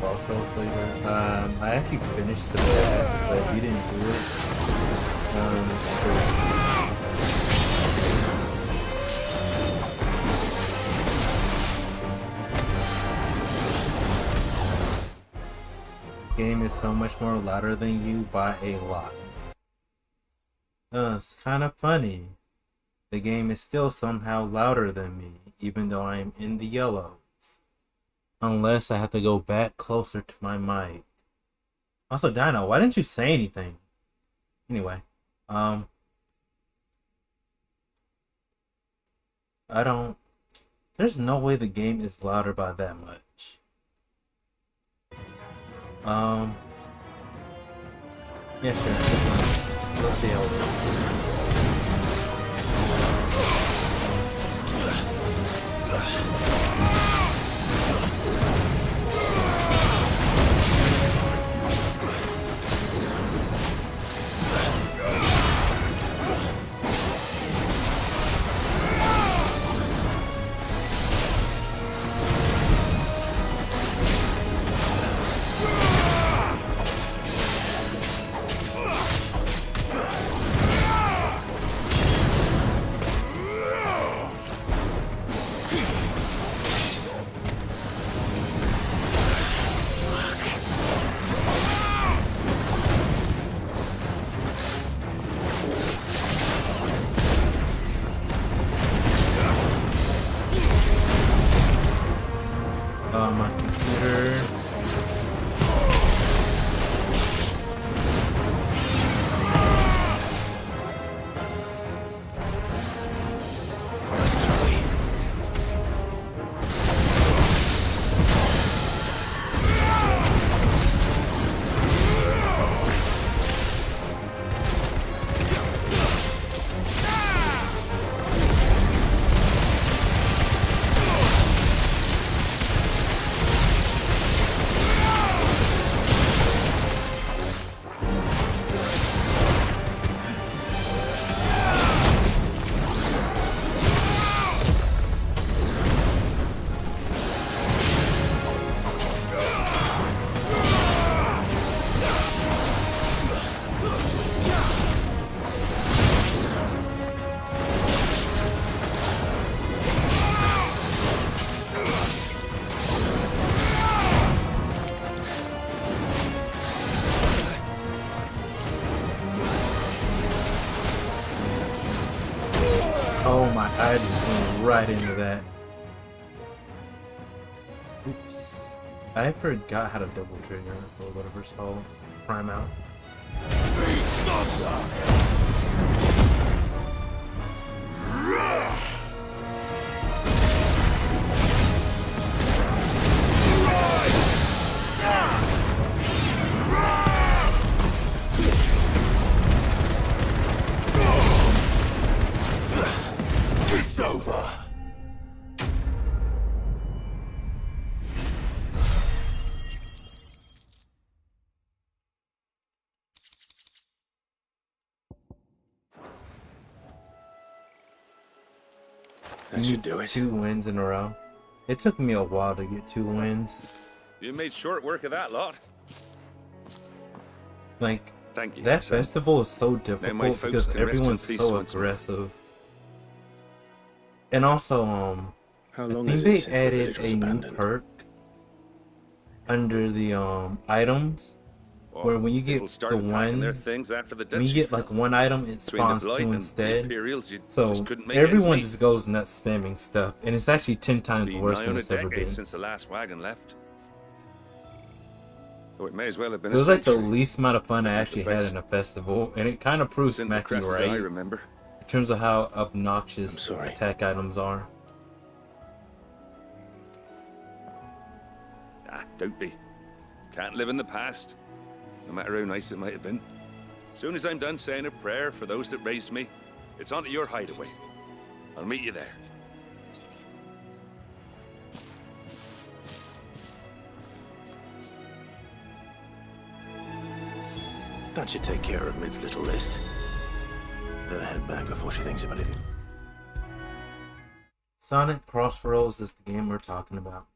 Crossroads later. I actually finished the task, but if you didn't do it, game is so much more louder than you by a lot. It's kind of funny. The game is still somehow louder than me, even though I am in the yellows. Unless I have to go back closer to my mic. Also, Dino, why didn't you say anything? Anyway, I don't... There's no way the game is louder by that much. Yeah, sure. Let's see how it goes. Oh my, I just went right into that. Oops. I forgot how to double trigger or whatever it's called. Prime out. It's over. That should do it. 2 wins in a row. It took me a while to get 2 wins. You made short work of that lot. Like, Thank you, that son. festival is so my difficult folks because can rest in everyone's peace so once more. aggressive. And also, How I long think is it they since the added village was a new abandoned? perk under the items where when you get People the started packing their one, things after the when you Dutch get like one item, it Between the spawns Blight 2 and the instead. Imperials, you So just couldn't make ends everyone meet. just goes nuts spamming stuff, and it's actually 10 times Been worse nigh than on a it's ever decade been. since the last wagon left. Though it may as well have been It was a like the century. least amount of fun I Not the actually had best. in a festival, and it kind of proves Since the Smacky Cressida right I remember. in terms of how obnoxious attack items are. Ah, don't be. Can't live in the past, no matter how nice it might have been. Soon as I'm done saying a prayer for those that raised me, it's onto your hideaway. I'll meet you there. That should take care of Mid's little list. Better head back before she thinks of anything. Sonic Crossroads is the game we're talking about.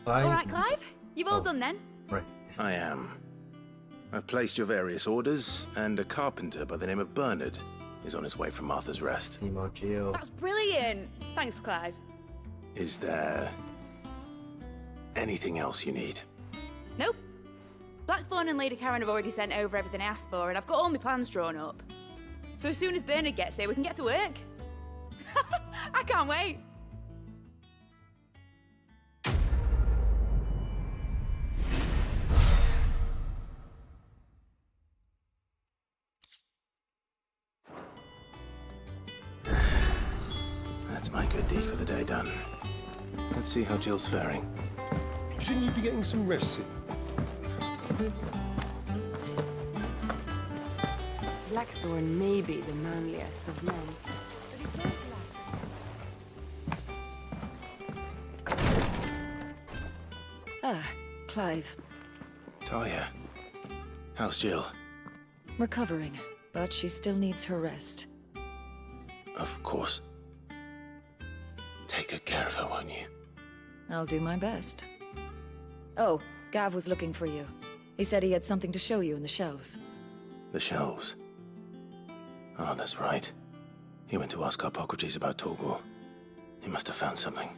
All right, Clive. You've all done then. Right. I am. I've placed your various orders, and a carpenter by the name of Bernard is on his way from Martha's Rest. That's brilliant. Thanks, Clive. Is there anything else you need? Nope. Blackthorn and Lady Karen have already sent over everything I asked for, and I've got all my plans drawn up. So as soon as Bernard gets here, we can get to work. I can't wait. That's my good deed for the day done. Let's see how Jill's faring. Shouldn't you be getting some rest soon? Blackthorn may be the manliest of men, but he does lack. Ah, Clive. Talia, how's Jill? Recovering, but she still needs her rest. Of course. Take good care of her, won't you? I'll do my best. Oh, Gav was looking for you. He said he had something to show you in the shelves. The shelves. Oh, that's right. He went to ask Harpocrates about Torgor. He must have found something.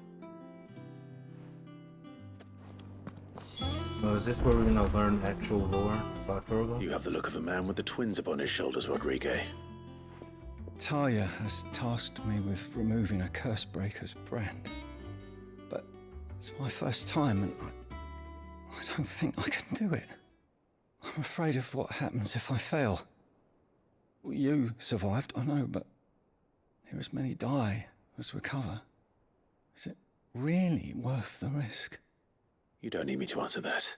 Oh, is this where we're gonna learn actual lore about Torgor? You have the look of a man with the twins upon his shoulders, Rodrigue. Talia has tasked me with removing a Cursebreaker's brand. But it's my first time, and I don't think I can do it. I'm afraid of what happens if I fail. You survived, I know, but there as many die as recover. Is it really worth the risk? You don't need me to answer that.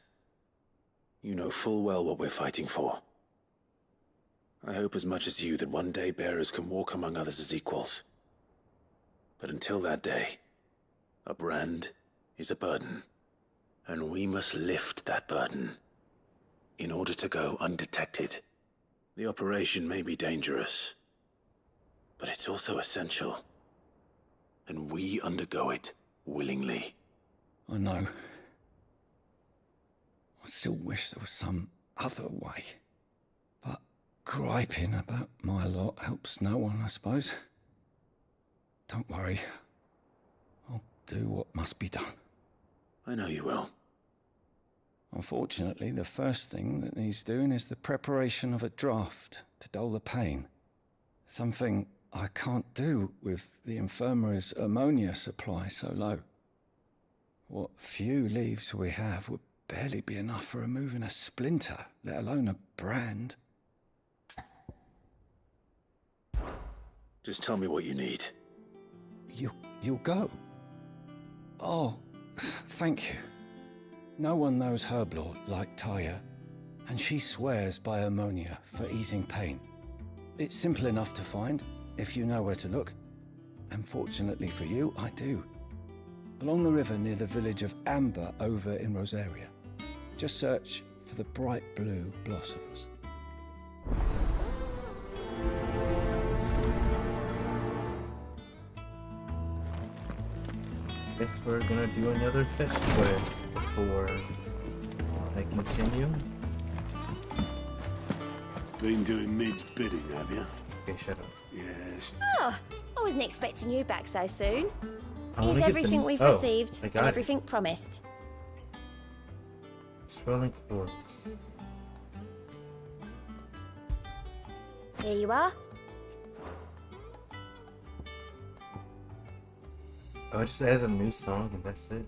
You know full well what we're fighting for. I hope as much as you that one day bearers can walk among others as equals. But until that day, a brand is a burden, and we must lift that burden in order to go undetected. The operation may be dangerous, but it's also essential. and we undergo it willingly. I know. I still wish there was some other way. But griping about my lot helps no one, I suppose. Don't worry. I'll do what must be done. I know you will. Unfortunately, the first thing that needs doing is the preparation of a draft to dull the pain. Something I can't do with the infirmary's ammonia supply so low. What few leaves we have would barely be enough for removing a splinter, let alone a brand. Just tell me what you need. You'll go? Oh, thank you. No one knows Herblord like Taya, and she swears by ammonia for easing pain. It's simple enough to find, if you know where to look. And fortunately for you, I do. Along the river near the village of Amber over in Rosaria. Just search for the bright blue blossoms. Guess we're gonna do another fetch quest before I continue. Been doing Mid's bidding, have you? Okay, shut up. Yes. Oh, I wasn't expecting you back so soon. I wanna Here's get everything we've I received got and it. everything promised. Swelling quartz. Here you are. Oh, it just adds a new song and that's it.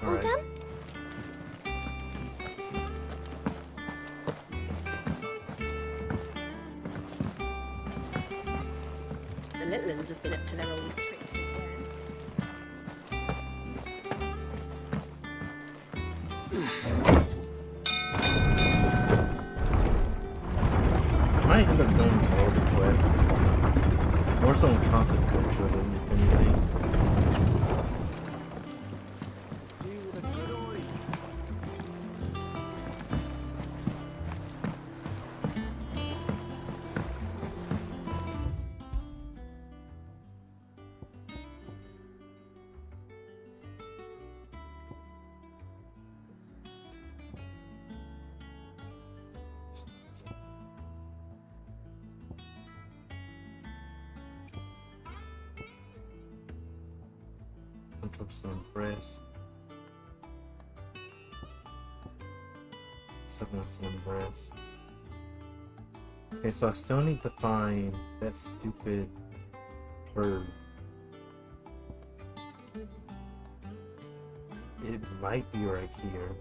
All Alright. done? The little ones have been up to their old tricks again. I might end up doing more of the quests. More so consequentially, if anything. Some trips to impress. Something to impress. Okay, so I still need to find that stupid bird. It might be right here.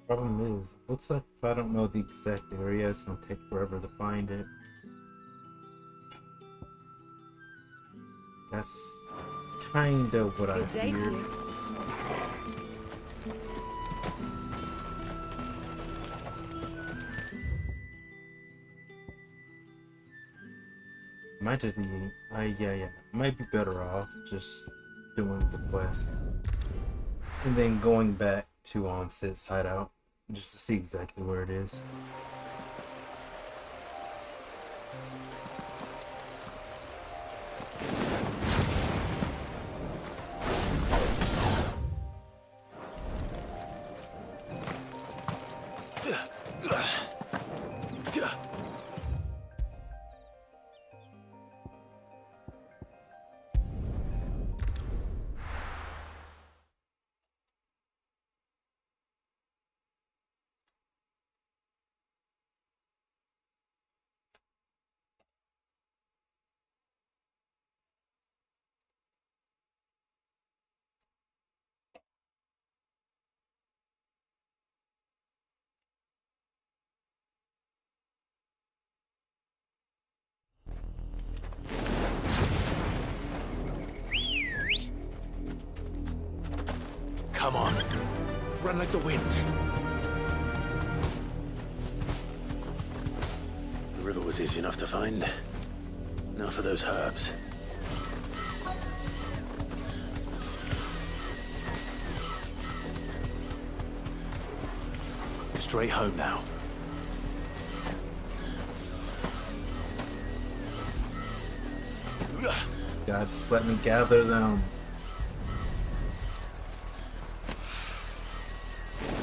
Problem is, looks like if I don't know the exact area, it's gonna take forever to find it. That's kinda what I Good day to feared. you. Might just be, yeah. Might be better off just doing the quest and then going back to Sid's hideout just to see exactly where it is. Come on. Run like the wind. The river was easy enough to find. Now for those herbs. Straight home now. God, just let me gather them.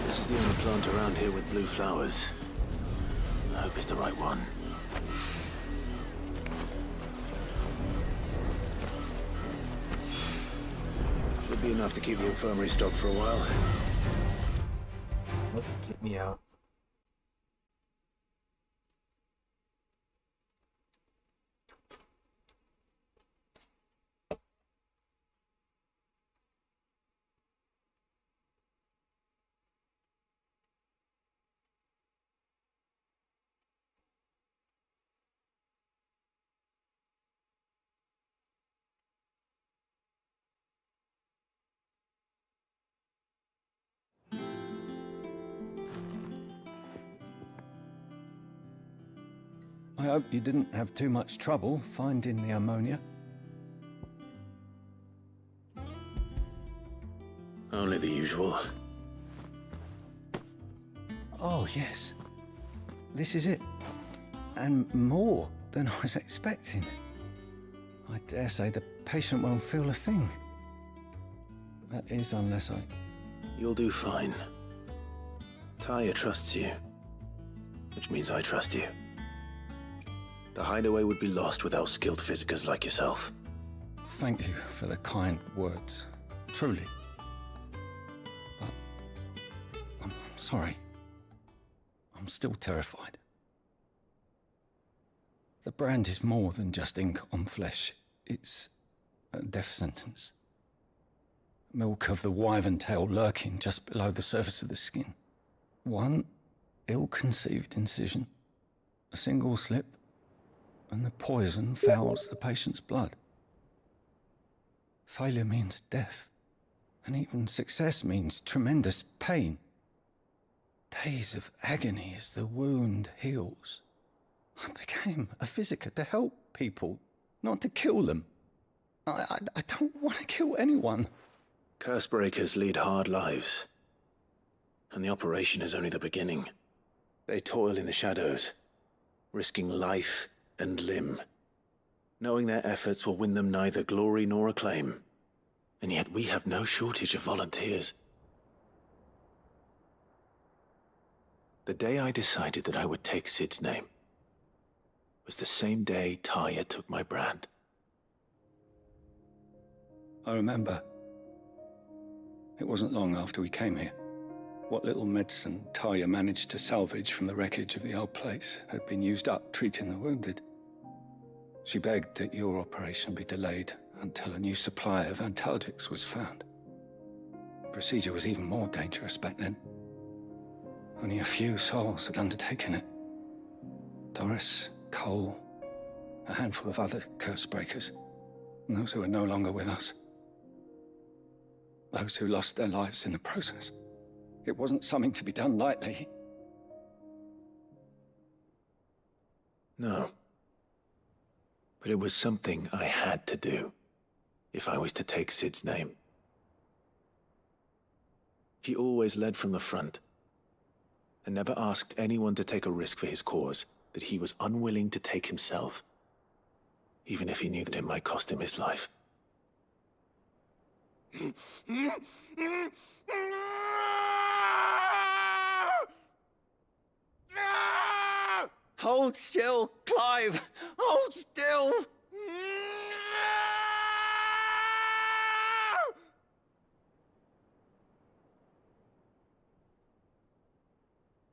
This is the only plant around here with blue flowers. I hope it's the right one. Should be enough to keep the infirmary stocked for a while. Look, get me out. I hope you didn't have too much trouble finding the ammonia. Only the usual. Oh, yes. This is it. And more than I was expecting. I dare say the patient won't feel a thing. That is, unless I... You'll do fine. Taya trusts you. Which means I trust you. The hideaway would be lost without skilled physicers like yourself. Thank you for the kind words. Truly. But... I'm sorry. I'm still terrified. The brand is more than just ink on flesh. It's a death sentence. Milk of the wyvern tail lurking just below the surface of the skin. One ill-conceived incision, a single slip, and the poison fouls the patient's blood. Failure means death, and even success means tremendous pain. Days of agony as the wound heals. I became a physiker to help people, not to kill them. I don't want to kill anyone. Cursebreakers lead hard lives. And the operation is only the beginning. They toil in the shadows, risking life and limb, knowing their efforts will win them neither glory nor acclaim. And yet we have no shortage of volunteers. The day I decided that I would take Sid's name was the same day Taya took my brand. I remember. It wasn't long after we came here. What little medicine Taya managed to salvage from the wreckage of the old place had been used up treating the wounded. She begged that your operation be delayed until a new supply of antalgics was found. The procedure was even more dangerous back then. Only a few souls had undertaken it. Doris, Cole, a handful of other Cursebreakers, and those who are no longer with us. Those who lost their lives in the process. It wasn't something to be done lightly. No. But it was something I had to do, if I was to take Sid's name. He always led from the front, and never asked anyone to take a risk for his cause that he was unwilling to take himself, even if he knew that it might cost him his life. Hold still, Clive! Hold still!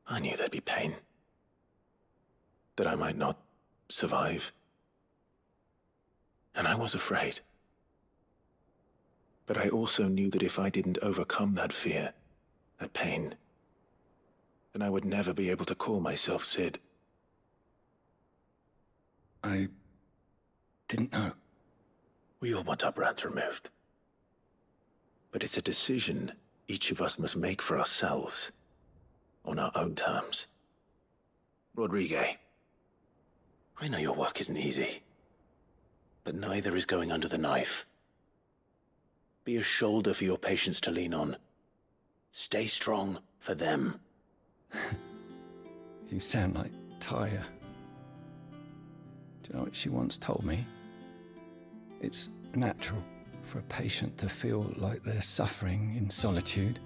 I knew there'd be pain. That I might not survive. And I was afraid. But I also knew that if I didn't overcome that fear, that pain, then I would never be able to call myself Sid. I didn't know. We all want our brands removed. But it's a decision each of us must make for ourselves, on our own terms. Rodrigue, I know your work isn't easy, but neither is going under the knife. Be a shoulder for your patients to lean on. Stay strong for them. You sound like Taya. Do you know what she once told me? It's natural for a patient to feel like they're suffering in solitude.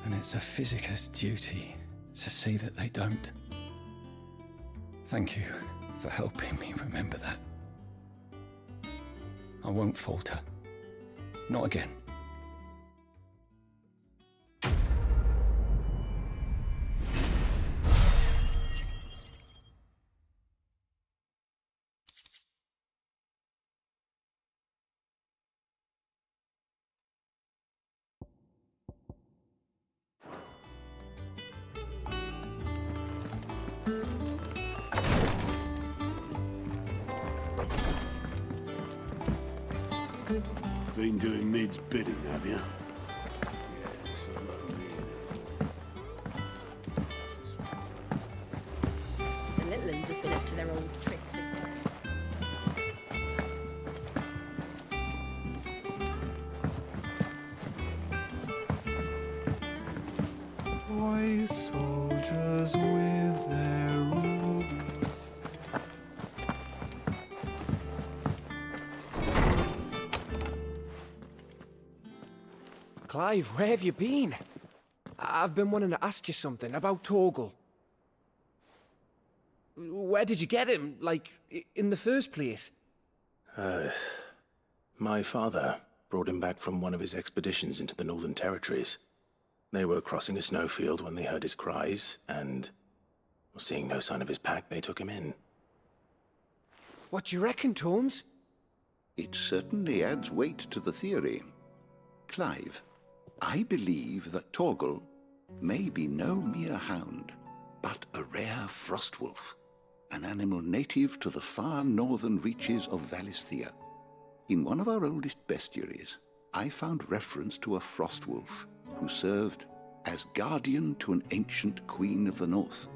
And it's a physicist's duty to see that they don't. Thank you for helping me remember that. I won't falter. Not again. Been doing Mid's bidding, have you? Yes, I love Mid. The little uns have been up to their old tricks again. Boy soldiers with their rubies. Clive, where have you been? I've been wanting to ask you something about Torgal. Where did you get him, like, in the first place? My father brought him back from one of his expeditions into the Northern Territories. They were crossing a snowfield when they heard his cries, and seeing no sign of his pack, they took him in. What do you reckon, Tomes? It certainly adds weight to the theory. Clive, I believe that Torgal may be no mere hound, but a rare frostwolf, an animal native to the far northern reaches of Valisthea. In one of our oldest bestiaries, I found reference to a frostwolf who served as guardian to an ancient queen of the north.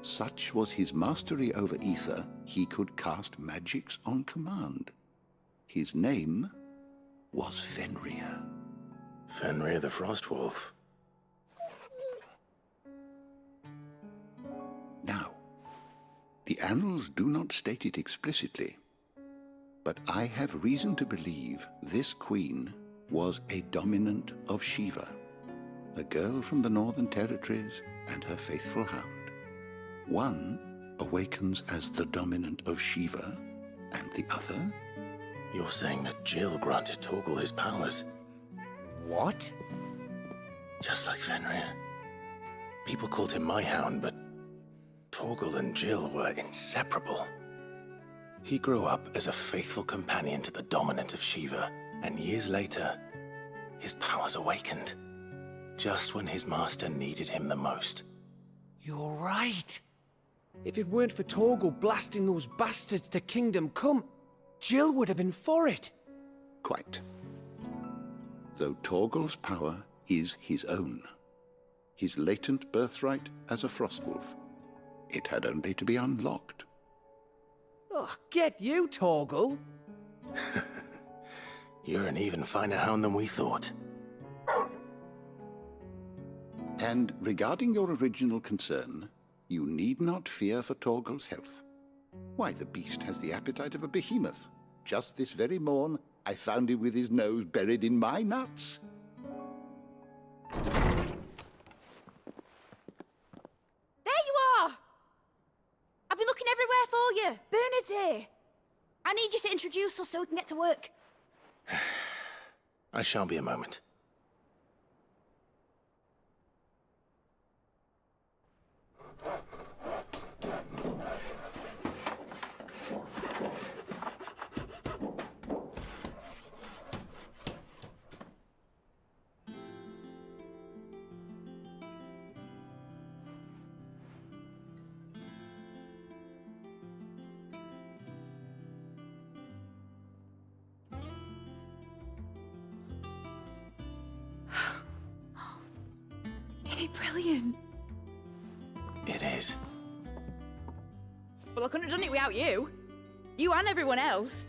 Such was his mastery over ether, he could cast magics on command. His name was Fenrir. Fenrir the Frostwolf. Now, the annals do not state it explicitly, but I have reason to believe this queen was a dominant of Shiva, a girl from the Northern Territories and her faithful hound. One awakens as the dominant of Shiva, and the other... You're saying that Jill granted Torgal his powers? What? Just like Fenrir. People called him my hound, but Torgal and Jill were inseparable. He grew up as a faithful companion to the dominant of Shiva, and years later, his powers awakened. Just when his master needed him the most. You're right. If it weren't for Torgal blasting those bastards to Kingdom Come, Jill would have been for it. Quite. Though Torgal's power is his own. His latent birthright as a Frostwolf. It had only to be unlocked. Oh, get you, Torgal! You're an even finer hound than we thought. And regarding your original concern, you need not fear for Torgal's health. Why, the beast has the appetite of a behemoth. Just this very morn, I found him with his nose buried in my nuts. There you are! I've been looking everywhere for you. Bernard's here. I need you to introduce us so we can get to work. I shall be a moment. Okay, brilliant. It is. Well, I couldn't have done it without you. You and everyone else.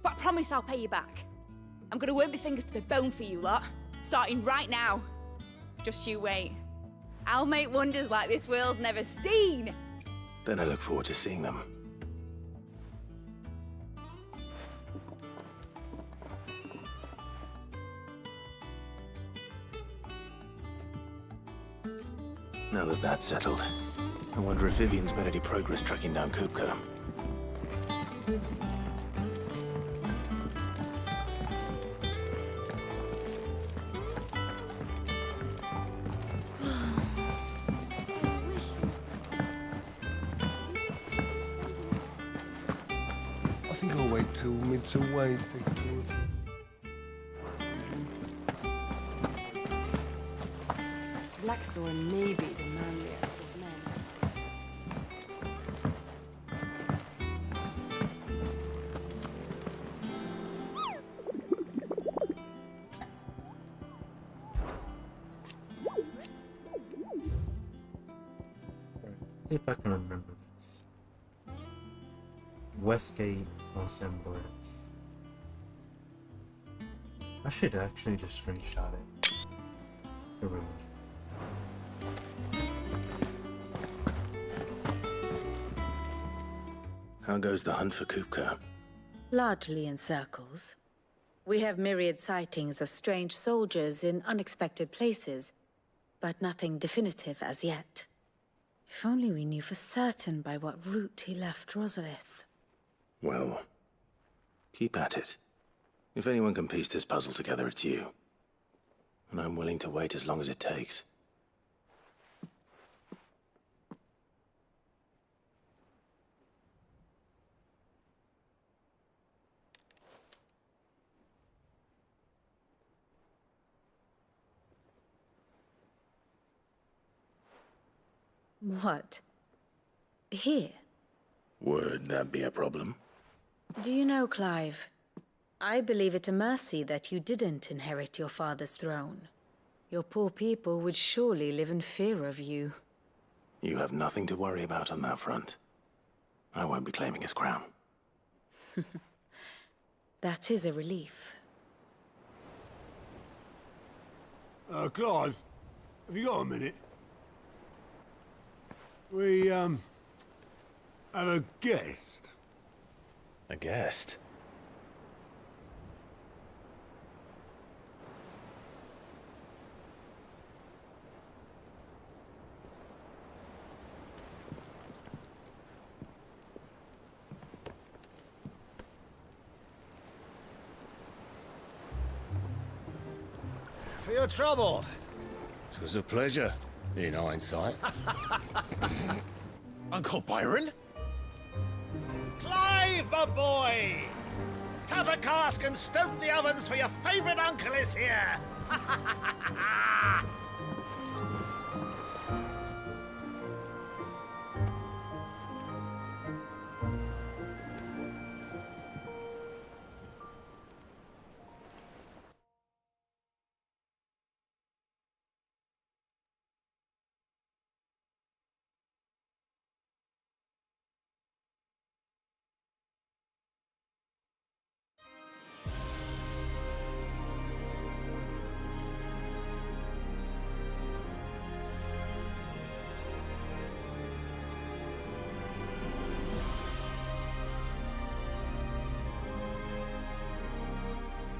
But I promise I'll pay you back. I'm gonna work my fingers to the bone for you lot, starting right now. Just you wait. I'll make wonders like this world's never seen. Then I look forward to seeing them. Now that that's settled, I wonder if Vivian's made any progress tracking down Kupka. I think I'll wait till mid's away to take a tour of them. Blackthorn may be the manliest of men. See if I can remember this. Westgate on Semblers. I should actually just screenshot it. Here we go. How goes the hunt for Kupka? Largely in circles. We have myriad sightings of strange soldiers in unexpected places, but nothing definitive as yet. If only we knew for certain by what route he left Rosalith. Well, keep at it. If anyone can piece this puzzle together, it's you. And I'm willing to wait as long as it takes. What? Here? Would that be a problem? Do you know, Clive? I believe it a mercy that you didn't inherit your father's throne. Your poor people would surely live in fear of you. You have nothing to worry about on that front. I won't be claiming his crown. That is a relief. Clive, have you got a minute? We, have a guest. A guest? For your trouble. It was a pleasure, in hindsight. Uncle Byron? Clive, my boy! Tap a cask and stoke the ovens for your favorite uncle is here!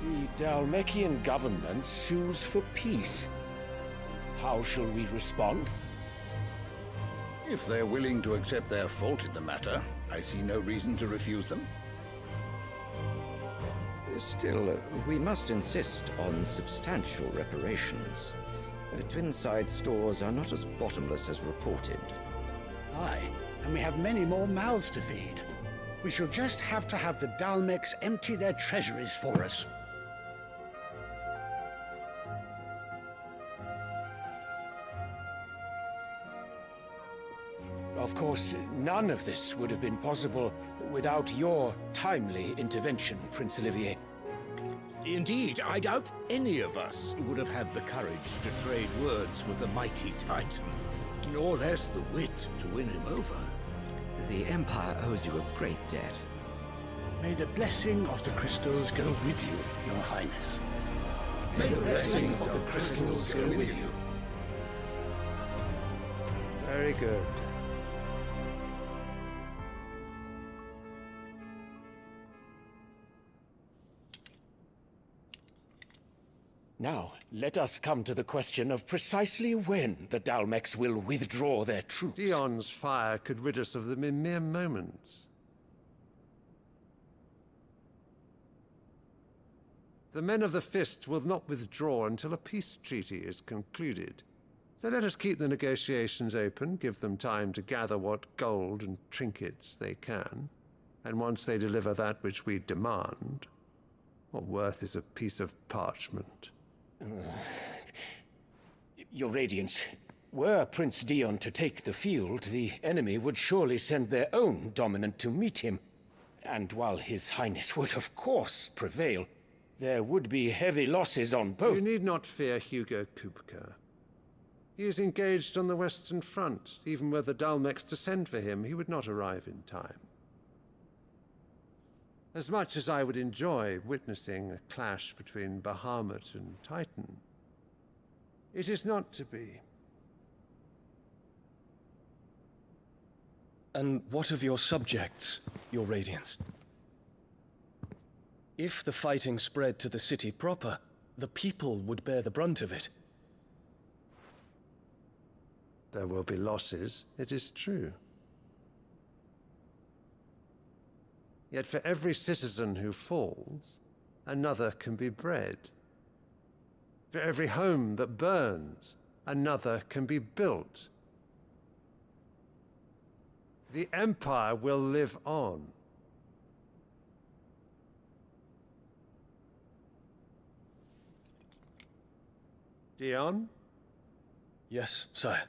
The Dhalmekian government sues for peace. How shall we respond? If they're willing to accept their fault in the matter, I see no reason to refuse them. Still, we must insist on substantial reparations. Twinside stores are not as bottomless as reported. Aye, and we have many more mouths to feed. We shall just have to have the Dhalmecs empty their treasuries for us. Of course, none of this would have been possible without your timely intervention, Prince Olivier. Indeed, I doubt any of us would have had the courage to trade words with the mighty Titan, nor less the wit to win him over. The Empire owes you a great debt. May the blessing of the crystals go with you, Your Highness. May the blessing of the crystals go with you. Very good. Now, let us come to the question of precisely when the Dalmex will withdraw their troops. Dion's fire could rid us of them in mere moments. The men of the Fist will not withdraw until a peace treaty is concluded. So let us keep the negotiations open, give them time to gather what gold and trinkets they can. And once they deliver that which we demand, what worth is a piece of parchment? Your Radiance, were Prince Dion to take the field, the enemy would surely send their own dominant to meet him. And while His Highness would of course prevail, there would be heavy losses on both. You need not fear Hugo Kupka. He is engaged on the Western Front. Even were the Dalmex to send for him, he would not arrive in time. As much as I would enjoy witnessing a clash between Bahamut and Titan, it is not to be. And what of your subjects, Your Radiance? If the fighting spread to the city proper, the people would bear the brunt of it. There will be losses, it is true. Yet for every citizen who falls, another can be bred. For every home that burns, another can be built. The Empire will live on. Dion? Yes, sire.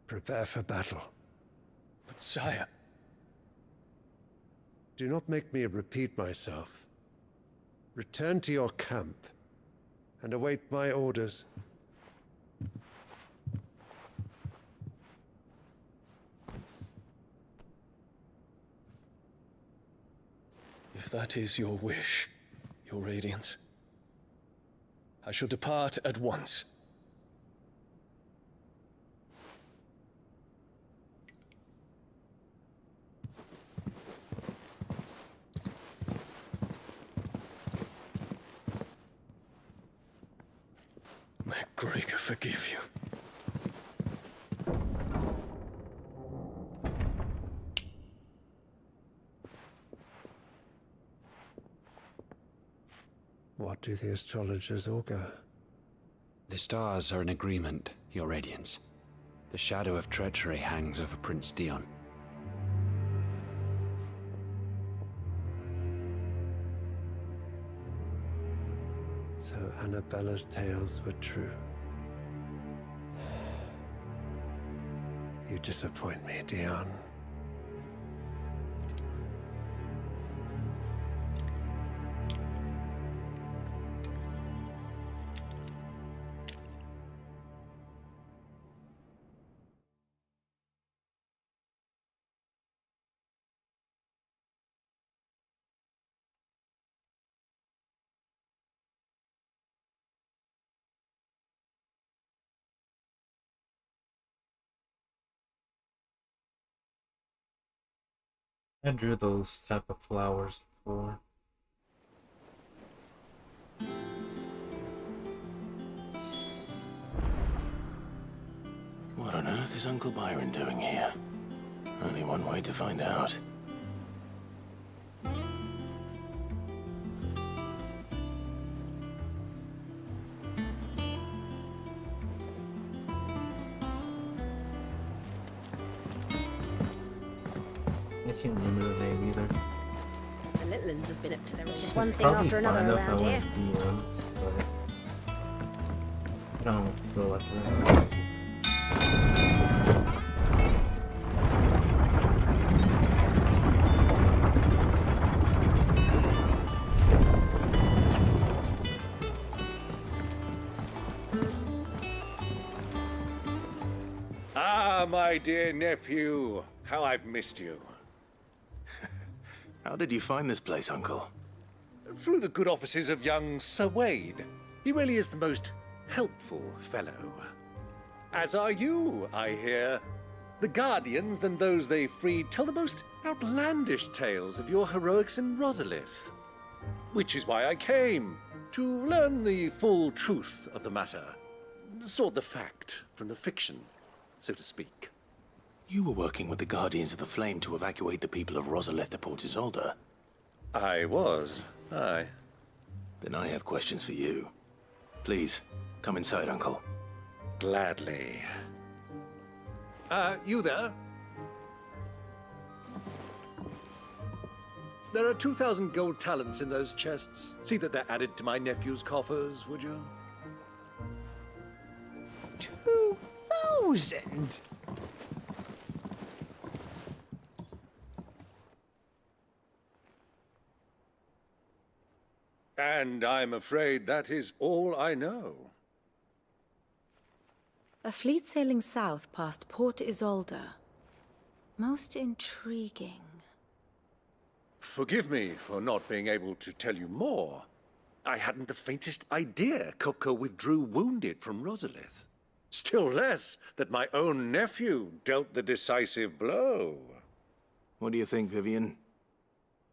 Prepare for battle. But sire... Do not make me repeat myself. Return to your camp and await my orders. If that is your wish, Your Radiance, I shall depart at once. May Gregor forgive you. What do the astrologers augur? The stars are in agreement, Your Radiance. The shadow of treachery hangs over Prince Dion. So Annabella's tales were true. You disappoint me, Dion. I drew those type of flowers before. What on earth is Uncle Byron doing here? Only one way to find out. I can't remember the name either. The little ones have been up to their just one thing Probably after another find if I around here. went DMs, but I don't feel like it. Ah, my dear nephew. How I've missed you. How did you find this place, Uncle? Through the good offices of young Sir Wade. He really is the most helpful fellow. As are you, I hear. The Guardians and those they freed tell the most outlandish tales of your heroics in Rosalith. Which is why I came, to learn the full truth of the matter. Sort the fact from the fiction, so to speak. You were working with the Guardians of the Flame to evacuate the people of Rosalith to Port Isolde. I was, aye. Then I have questions for you. Please, come inside, Uncle. Gladly. You there? There are 2,000 gold talents in those chests. See that they're added to my nephew's coffers, would you? 2,000? And I'm afraid that is all I know. A fleet sailing south past Port Isolde. Most intriguing. Forgive me for not being able to tell you more. I hadn't the faintest idea Kupka withdrew wounded from Rosalith. Still less that my own nephew dealt the decisive blow. What do you think, Vivian?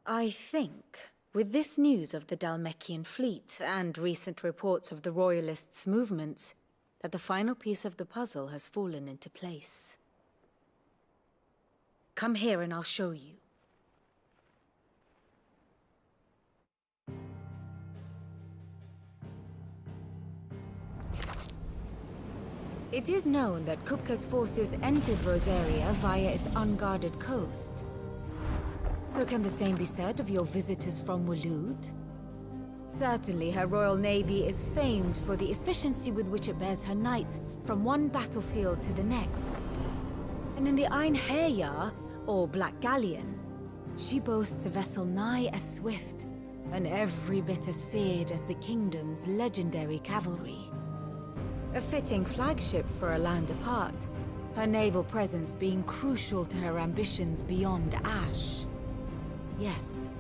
I think, with this news of the Dhalmekian fleet and recent reports of the Royalists' movements, that the final piece of the puzzle has fallen into place. Come here and I'll show you. It is known that Kupka's forces entered Rosaria via its unguarded coast. So can the same be said of your visitors from Waloed? Certainly, her Royal Navy is famed for the efficiency with which it bears her knights from one battlefield to the next. And in the Einherjar, or Black Galleon, she boasts a vessel nigh as swift, and every bit as feared as the kingdom's legendary cavalry. A fitting flagship for a land apart, her naval presence being crucial to her ambitions beyond Ash. Yes.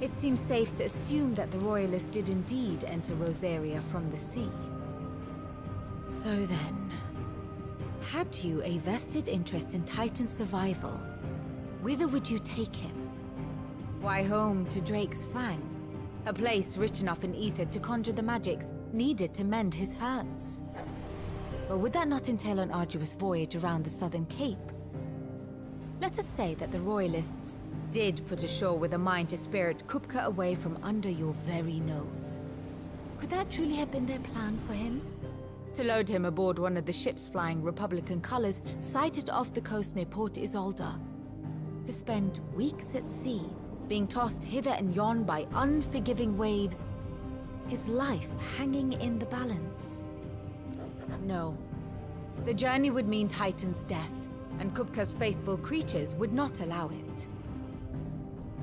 It seems safe to assume that the Royalists did indeed enter Rosaria from the sea. So then, had you a vested interest in Titan's survival, whither would you take him? Why, home to Drake's Fang, a place rich enough in ether to conjure the magics needed to mend his hurts. But would that not entail an arduous voyage around the southern cape? Let us say that the Royalists did put ashore with a mind to spirit Kupka away from under your very nose. Could that truly have been their plan for him? To load him aboard one of the ships flying Republican colors sighted off the coast near Port Isolde. To spend weeks at sea, being tossed hither and yon by unforgiving waves, his life hanging in the balance. No. The journey would mean Titan's death, and Kupka's faithful creatures would not allow it.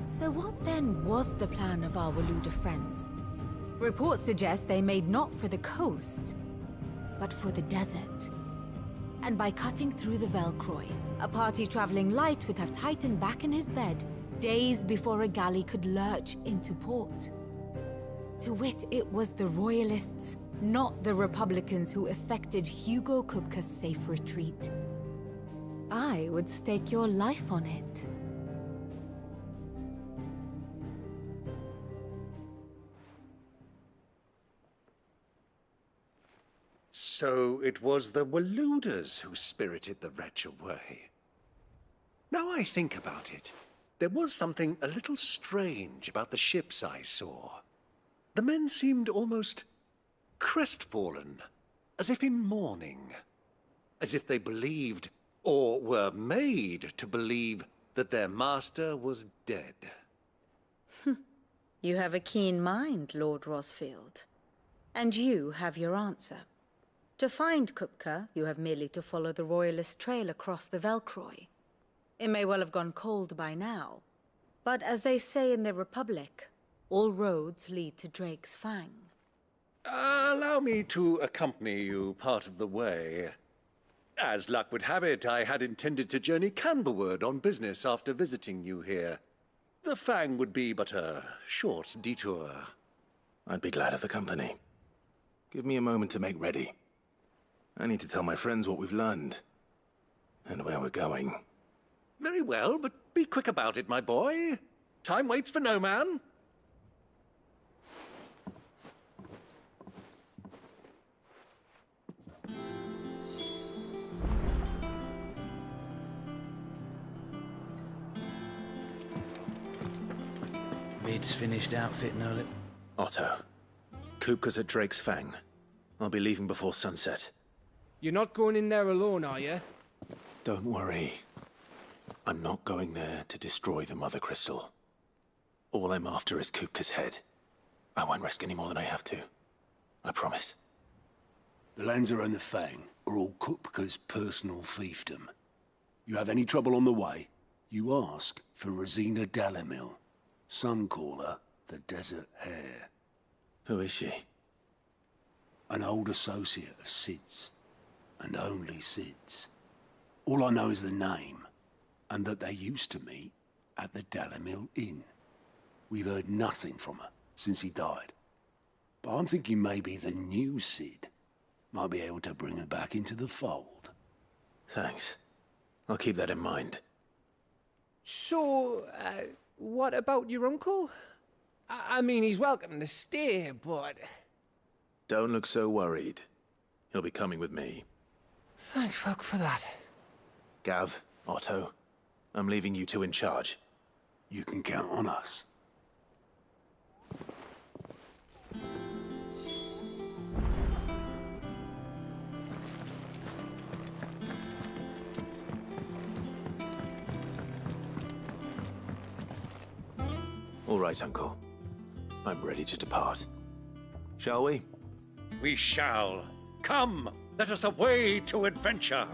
So what then was the plan of our Waloed friends? Reports suggest they made not for the coast, but for the desert. And by cutting through the Velcroy, a party traveling light would have Titan back in his bed days before a galley could lurch into port. To wit, it was the Royalists, not the Republicans, who effected Hugo Kupka's safe retreat. I would stake your life on it. So it was the Waluders who spirited the wretch away. Now I think about it, there was something a little strange about the ships I saw. The men seemed almost crestfallen, as if in mourning, as if they believed, or were made to believe, that their master was dead. You have a keen mind, Lord Rosfield. And you have your answer. To find Kupka, you have merely to follow the Royalist trail across the Velcroy. It may well have gone cold by now, but as they say in the Republic, all roads lead to Drake's Fang. Allow me to accompany you part of the way. As luck would have it, I had intended to journey Canverward on business after visiting you here. The Fang would be but a short detour. I'd be glad of the company. Give me a moment to make ready. I need to tell my friends what we've learned. And where we're going. Very well, but be quick about it, my boy. Time waits for no man. Bid's finished outfitting Earl. Otto, Kupka's at Drake's Fang. I'll be leaving before sunset. You're not going in there alone, are you? Don't worry. I'm not going there to destroy the Mother Crystal. All I'm after is Kupka's head. I won't risk any more than I have to. I promise. The Lanza and the Fang are all Kupka's personal fiefdom. You have any trouble on the way, you ask for Rosina Dalimil, Suncaller, the Desert Hare. Who is she? An old associate of Sid's, and only Sid's. All I know is the name, and that they used to meet at the Dalimil Inn. We've heard nothing from her since he died. But I'm thinking maybe the new Sid might be able to bring her back into the fold. Thanks. I'll keep that in mind. So, what about your uncle? I mean, he's welcome to stay, but... Don't look so worried. He'll be coming with me. Thank fuck for that. Gav, Otto, I'm leaving you two in charge. You can count on us. All right, Uncle. I'm ready to depart. Shall we? We shall. Come, let us away to adventure.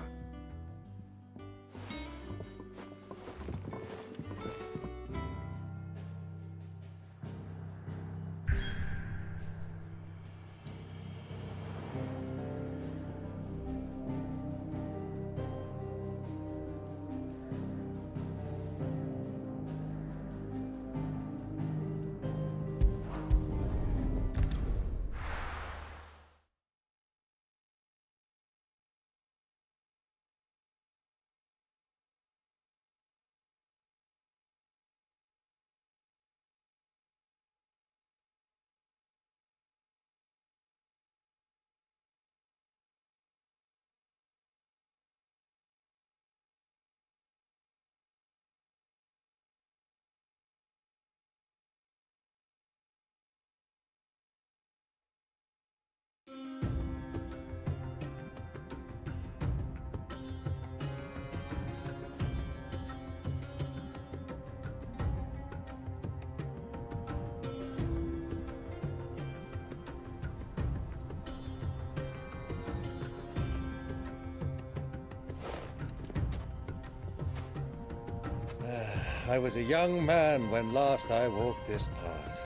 I was a young man when last I walked this path.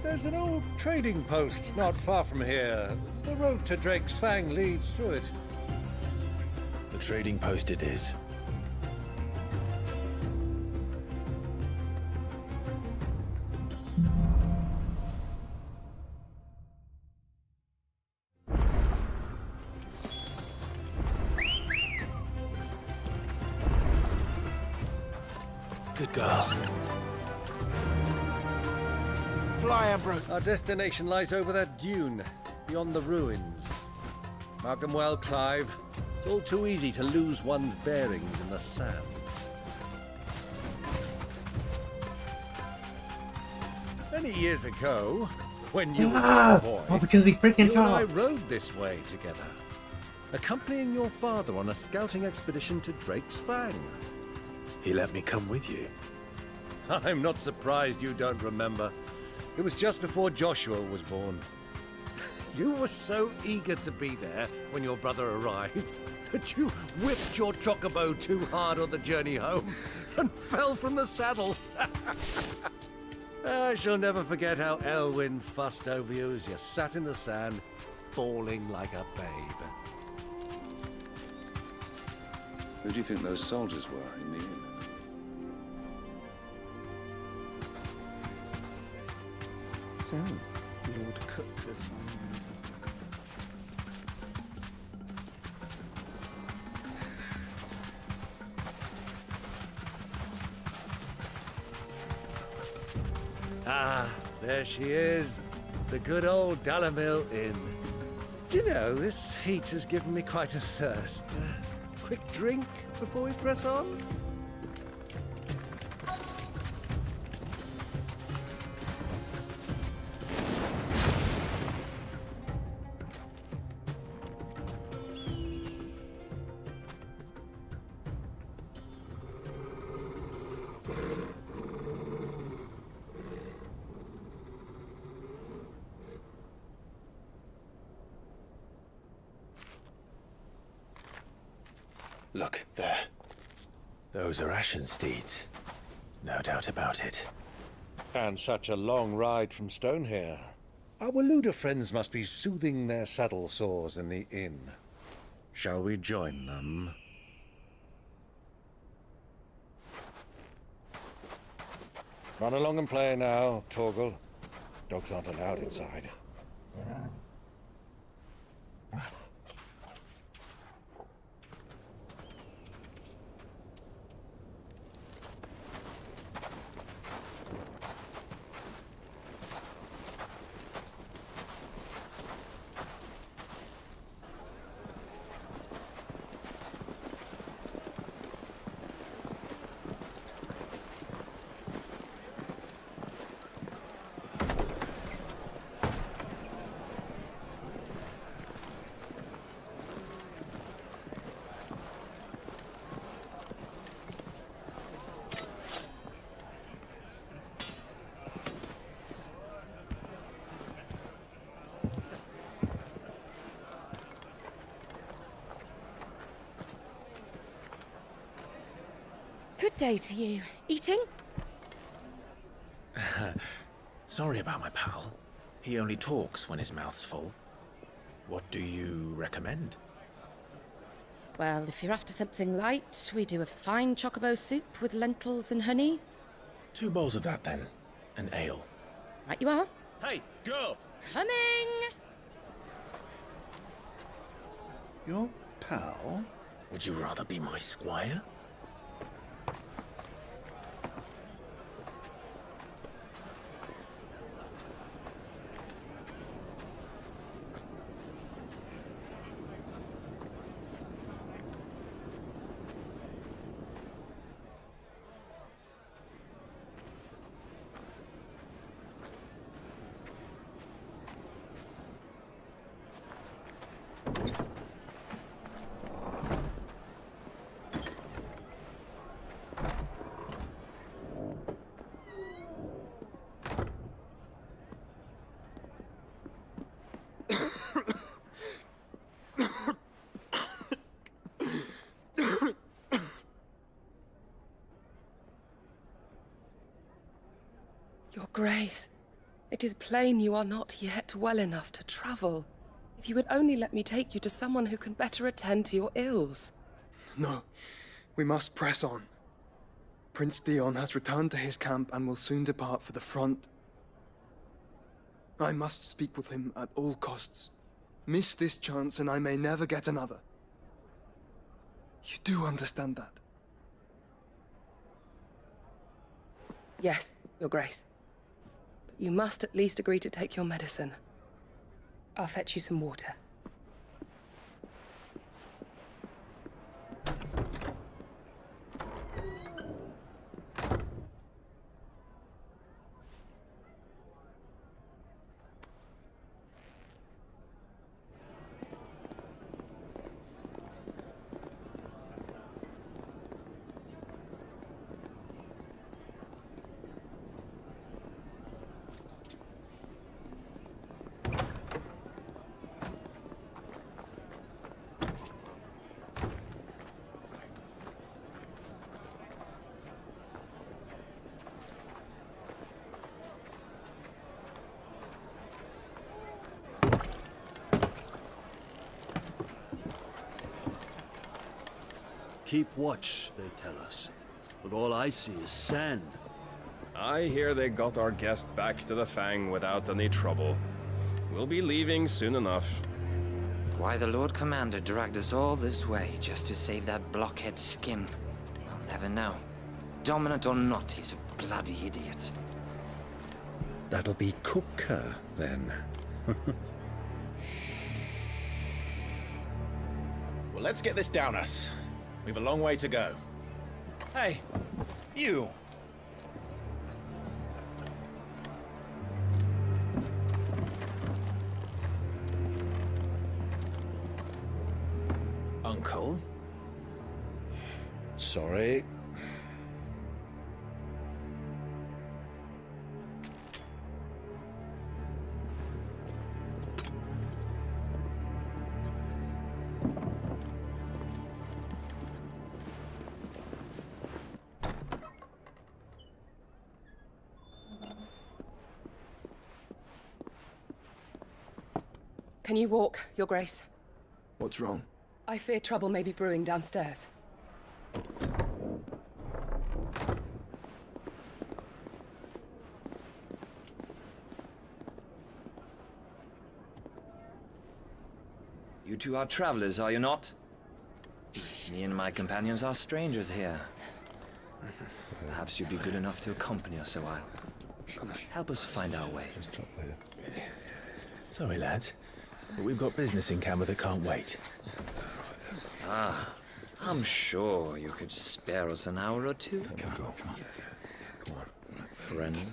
There's an old trading post not far from here. The road to Drake's Fang leads through it. The trading post it is. Good girl. Fly, Ambrose. Our destination lies over that dune, beyond the ruins. Mark them well, Clive. It's all too easy to lose one's bearings in the sands. Many years ago, when you were just a boy, oh, because he freaking you and I talks. rode this way together, accompanying your father on a scouting expedition to Drake's Fang. He let me come with you. I'm not surprised you don't remember. It was just before Joshua was born. You were so eager to be there when your brother arrived that you whipped your chocobo too hard on the journey home and fell from the saddle. I shall never forget how Elwyn fussed over you as you sat in the sand, falling like a babe. Who do you think those soldiers were in the inn? So, Lord Cook is Ah, there she is. The good old Dalamil Inn. Do you know, this heat has given me quite a thirst. Quick drink before we press on? Look, there. Those are Ashen steeds. No doubt about it. And such a long ride from Stonehair. Our Waluda friends must be soothing their saddle sores in the inn. Shall we join them? Run along and play now, Torgal. Dogs aren't allowed inside. Good day to you. Eating? Sorry about my pal. He only talks when his mouth's full. What do you recommend? Well, if you're after something light, we do a fine chocobo soup with lentils and honey. 2 bowls of that, then. An ale. Right you are. Hey, girl! Coming! Your pal? Would you rather be my squire? Your Grace, it is plain you are not yet well enough to travel. If you would only let me take you to someone who can better attend to your ills. No, we must press on. Prince Dion has returned to his camp and will soon depart for the front. I must speak with him at all costs. Miss this chance and I may never get another. You do understand that? Yes, Your Grace. But You must at least agree to take your medicine. I'll fetch you some water. Keep watch, they tell us. But all I see is sand. I hear they got our guest back to the Fang without any trouble. We'll be leaving soon enough. Why the Lord Commander dragged us all this way just to save that blockhead Skim, I'll never know. Dominant or not, he's a bloody idiot. That'll be Cooker, then. Well, let's get this down us. We've a long way to go. Hey, you! Uncle? Sorry. Can you walk, Your Grace? What's wrong? I fear trouble may be brewing downstairs. You two are travelers, are you not? Me and my companions are strangers here. Perhaps you'd be good enough to accompany us a while. Help us find our way. Sorry, lads. But we've got business in Camber that can't wait. Ah, I'm sure you could spare us an hour or two. Come on. Friend.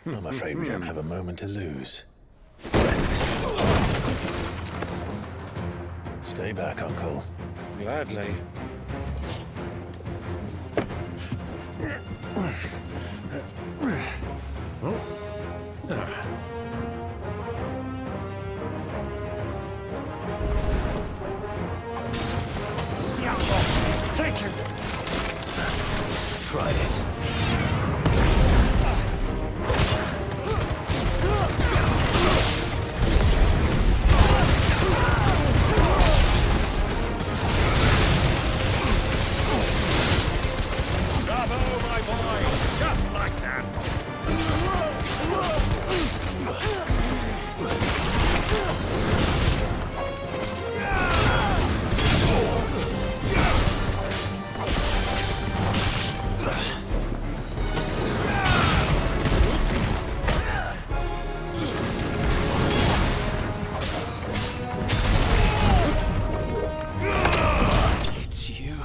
I'm afraid we don't have a moment to lose. Stay back, Uncle. Gladly. Take him! Try it. Bravo, my boy! Just like that! It's you.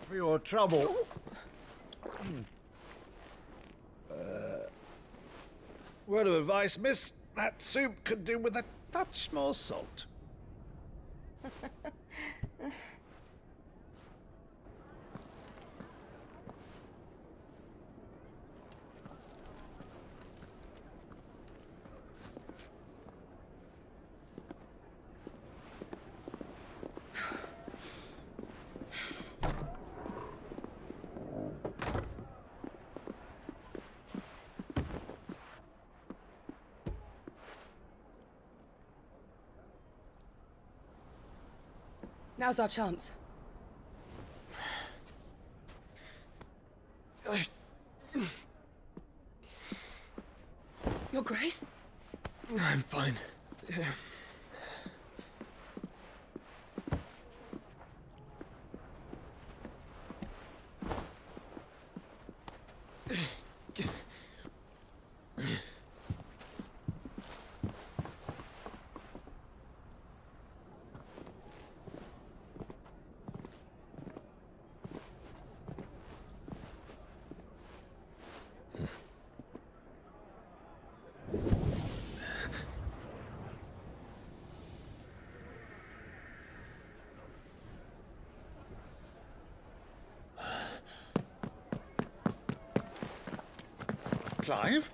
For your trouble. Word of advice, miss. That soup could do with a touch more salt. Now's our chance. Your Grace? I'm fine. Clive?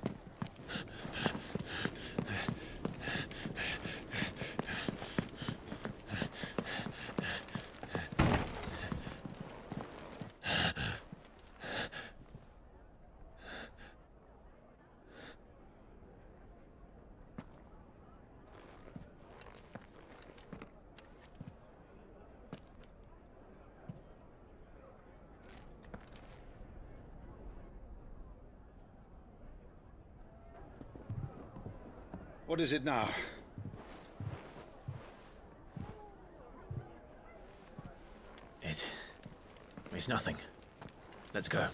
What is it now? It's nothing. Let's go.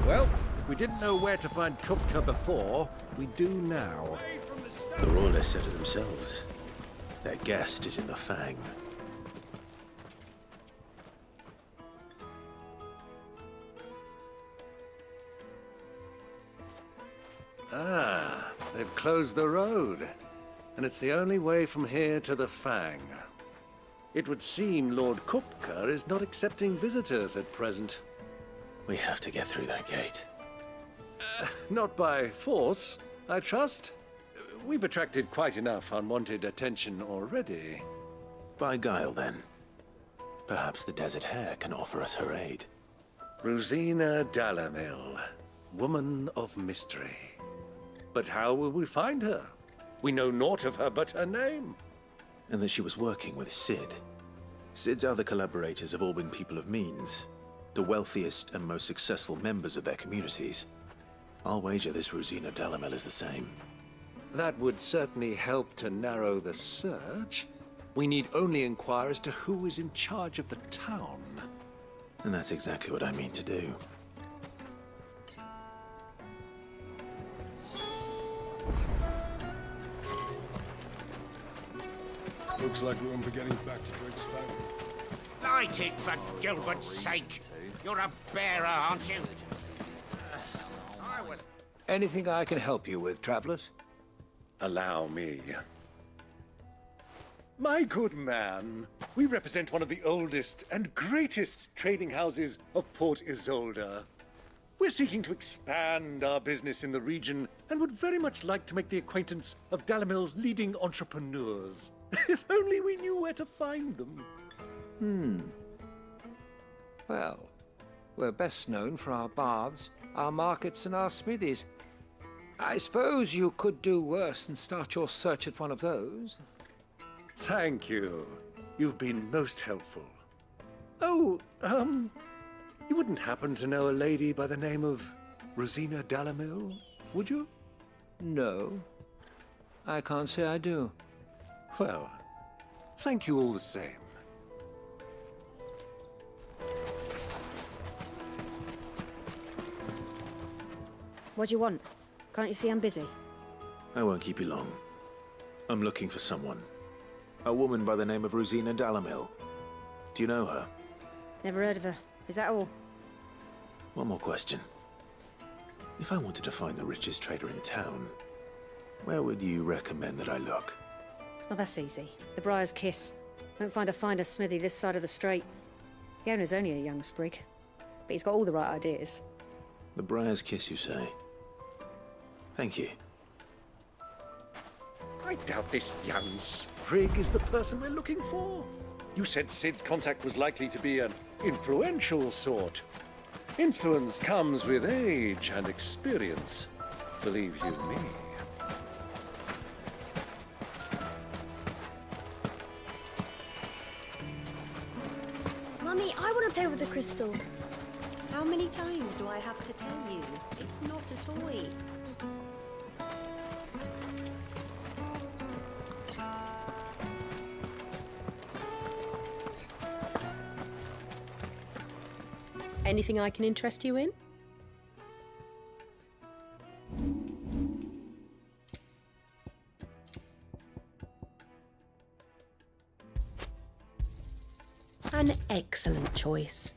Well, if we didn't know where to find Kupka before, we do now. The Royalists said it themselves. Their guest is in the Fang. Ah, they've closed the road. And it's the only way from here to the Fang. It would seem Lord Kupka is not accepting visitors at present. We have to get through that gate. Not by force, I trust. We've attracted quite enough unwanted attention already. By guile, then. Perhaps the Desert Hare can offer us her aid. Rosina Dalamil, woman of mystery. But how will we find her? We know naught of her but her name. And that she was working with Cid. Cid's other collaborators have all been people of means, the wealthiest and most successful members of their communities. I'll wager this Rosina Dalamil is the same. That would certainly help to narrow the search. We need only inquire as to who is in charge of the town. And that's exactly what I mean to do. Looks like we won't be getting back to Drake's Fang. Light it, for Gilbert's sake! You're a bearer, aren't you? Anything I can help you with, travelers? Allow me. My good man, we represent one of the oldest and greatest trading houses of Port Isolde. We're seeking to expand our business in the region and would very much like to make the acquaintance of Dalamil's leading entrepreneurs. If only we knew where to find them. Well, we're best known for our baths, our markets, and our smithies. I suppose you could do worse than start your search at one of those. Thank you. You've been most helpful. Oh, you wouldn't happen to know a lady by the name of Rosina Dalamil, would you? No. I can't say I do. Well, thank you all the same. What do you want? Can't you see I'm busy? I won't keep you long. I'm looking for someone. A woman by the name of Rosina Dalamil. Do you know her? Never heard of her. Is that all? One more question. If I wanted to find the richest trader in town, where would you recommend that I look? Well, that's easy. The Briar's Kiss. Won't find a finer smithy this side of the strait. The owner's only a young sprig, but he's got all the right ideas. The Briar's Kiss, you say? Thank you. I doubt this young sprig is the person we're looking for. You said Sid's contact was likely to be an influential sort. Influence comes with age and experience, believe you me. Mummy, I want to play with the crystal. How many times do I have to tell you? It's not a toy. Anything I can interest you in? An excellent choice.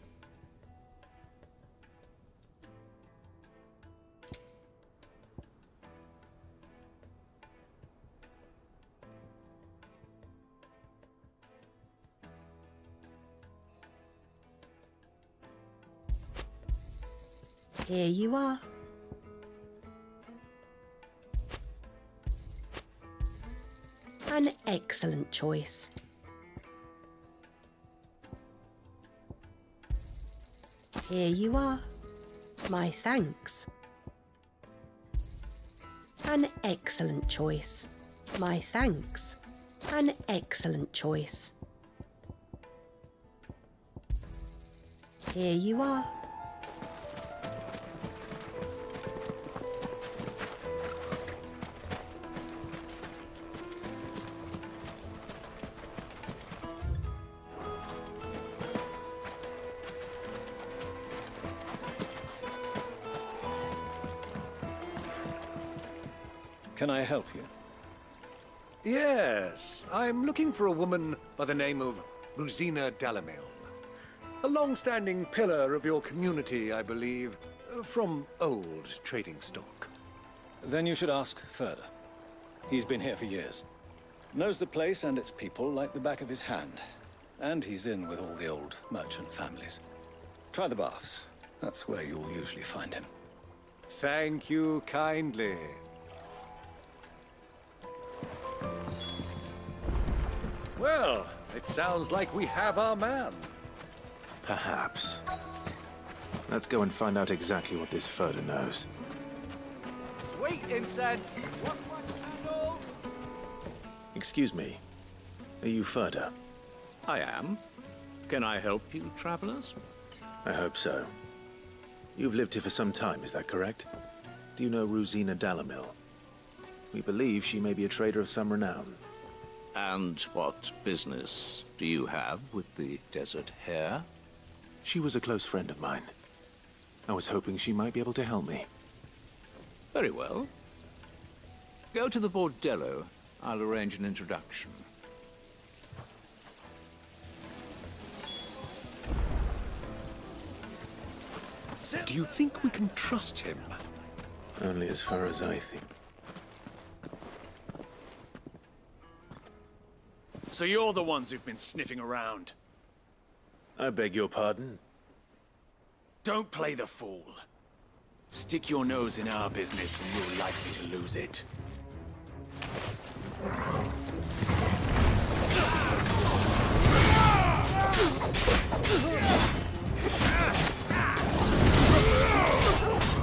Here you are. An excellent choice. Here you are. My thanks. An excellent choice. My thanks. An excellent choice. Here you are. Can I help you? Yes, I'm looking for a woman by the name of Rosina Dalamil. A long-standing pillar of your community, I believe, from old trading stock. Then you should ask Ferda. He's been here for years. Knows the place and its people like the back of his hand. And he's in with all the old merchant families. Try the baths. That's where you'll usually find him. Thank you kindly. Well, it sounds like we have our man. Perhaps. Let's go and find out exactly what this Ferda knows. Sweet incense! Excuse me. Are you Ferda? I am. Can I help you, travelers? I hope so. You've lived here for some time, is that correct? Do you know Rosina Dalamil? We believe she may be a trader of some renown. And what business do you have with the Desert Hare? She was a close friend of mine. I was hoping she might be able to help me. Very well. Go to the Bordello. I'll arrange an introduction. Do you think we can trust him? Only as far as I think. So you're the ones who've been sniffing around? I beg your pardon? Don't play the fool. Stick your nose in our business and you're likely to lose it.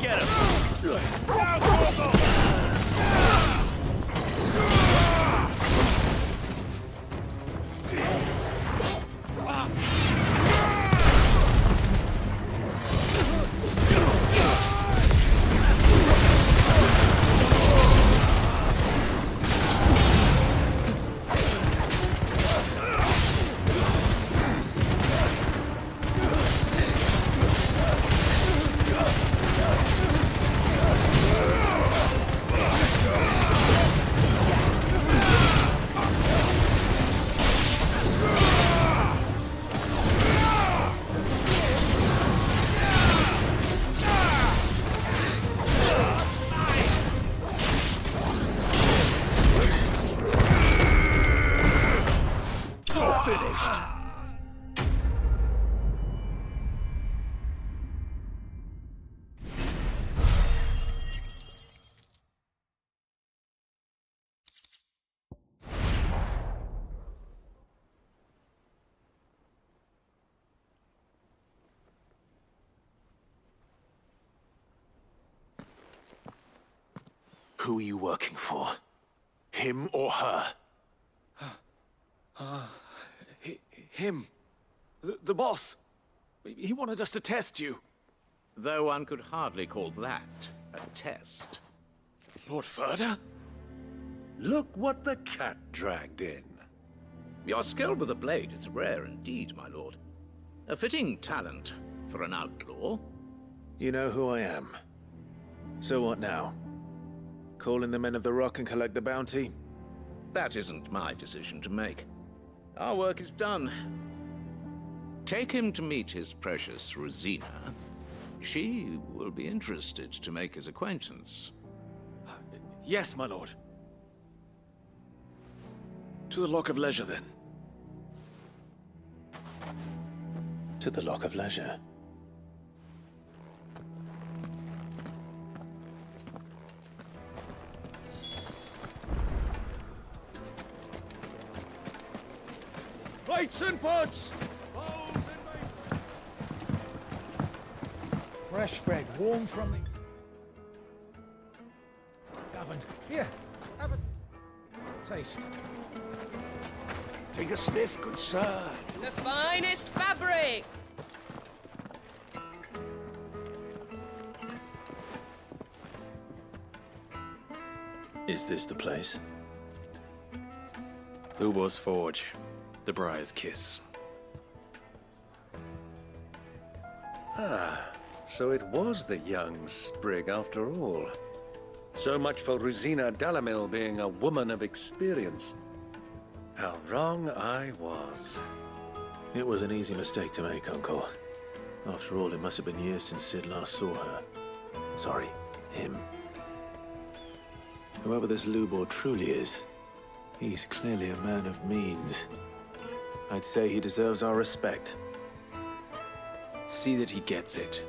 Get him! Who are you working for? Him or her? Him. The boss. He wanted us to test you. Though one could hardly call that a test. Lord Ferda? Look what the cat dragged in. Your skill with the blade is rare indeed, my lord. A fitting talent for an outlaw. You know who I am. So what now? Call in the Men of the Rock and collect the bounty? That isn't my decision to make. Our work is done. Take him to meet his precious Rosina. She will be interested to make his acquaintance. Yes, my lord. To the Lock of Leisure, then. To the Lock of Leisure. Plates and pots! Fresh bread, warm from the... oven. Here, have a taste. Take a sniff, good sir. The finest fabric! Is this the place? Ubor's Forge. The Briar's Kiss. Ah, so it was the young sprig after all. So much for Rosina Dalamil being a woman of experience. How wrong I was. It was an easy mistake to make, Uncle. After all, it must have been years since Sid last saw her. Sorry, him. Whoever this Lubor truly is, he's clearly a man of means. I'd say he deserves our respect. See that he gets it.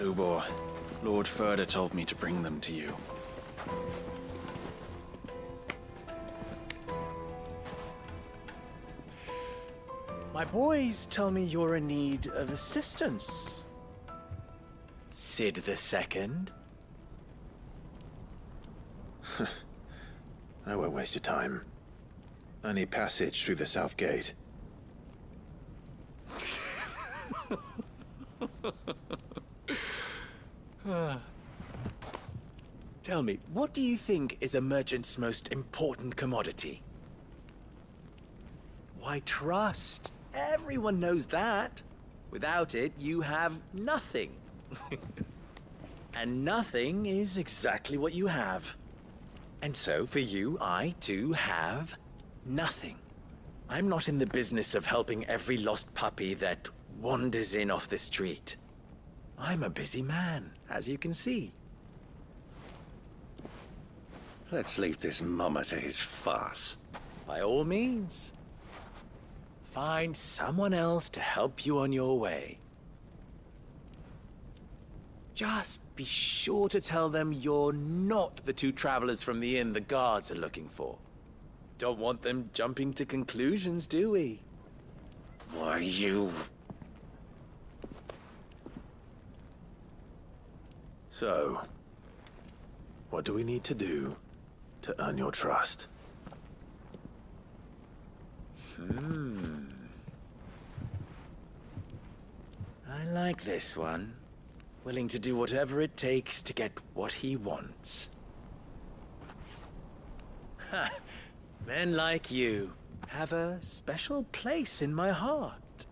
Lubor, Lord Ferda told me to bring them to you. My boys tell me you're in need of assistance. Sid the Second. I won't waste your time. I need passage through the south gate. Tell me, what do you think is a merchant's most important commodity? Why, trust. Everyone knows that. Without it, you have nothing. And nothing is exactly what you have. And so, for you, I, too, have nothing. I'm not in the business of helping every lost puppy that wanders in off the street. I'm a busy man, as you can see. Let's leave this mummer to his farce. By all means. Find someone else to help you on your way. Just be sure to tell them you're not the two travelers from the inn the guards are looking for. Don't want them jumping to conclusions, do we? Why, you... So, what do we need to do to earn your trust? I like this one. Willing to do whatever it takes to get what he wants. Ha! Men like you have a special place in my heart.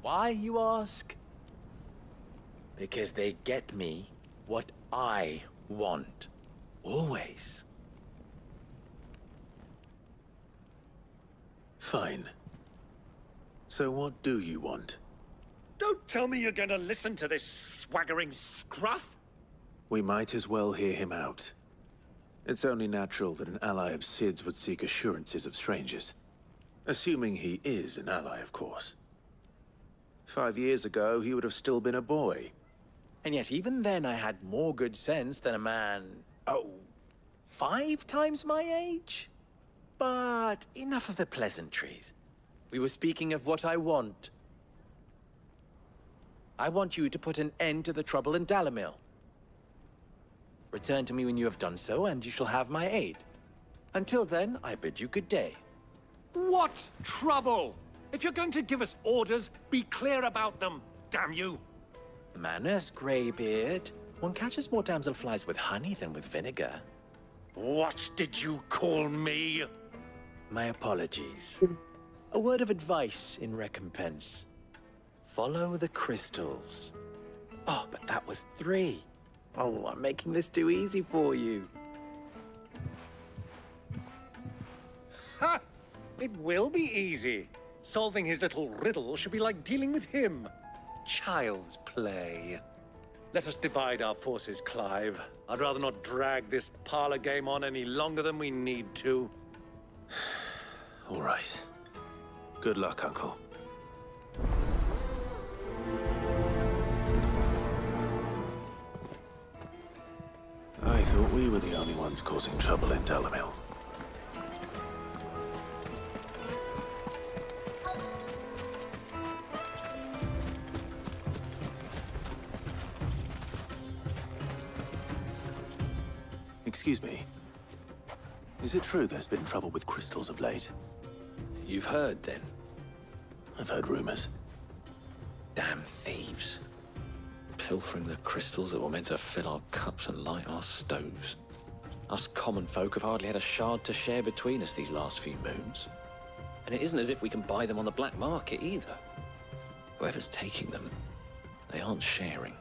Why, you ask? Because they get me what I want. Always. Fine. So what do you want? Don't tell me you're going to listen to this swaggering scruff! We might as well hear him out. It's only natural that an ally of Sid's would seek assurances of strangers. Assuming he is an ally, of course. 5 years ago, he would have still been a boy. And yet even then I had more good sense than a man, 5 times my age? But enough of the pleasantries. We were speaking of what I want. I want you to put an end to the trouble in Dalamil. Return to me when you have done so, and you shall have my aid. Until then, I bid you good day. What trouble? If you're going to give us orders, be clear about them, damn you! Manners, Greybeard. One catches more damselflies with honey than with vinegar. What did you call me? My apologies. A word of advice in recompense. Follow the crystals. Oh, but that was 3. Oh, I'm making this too easy for you. Ha! It will be easy. Solving his little riddle should be like dealing with him. Child's play. Let us divide our forces, Clive. I'd rather not drag this parlor game on any longer than we need to. All right. Good luck, Uncle. I thought we were the only ones causing trouble in Dalamil. Excuse me. Is it true there's been trouble with crystals of late? You've heard, then? I've heard rumors. Damn thieves. Pilfering the crystals that were meant to fill our cups and light our stoves. Us common folk have hardly had a shard to share between us these last few moons. And it isn't as if we can buy them on the black market either. Whoever's taking them, they aren't sharing.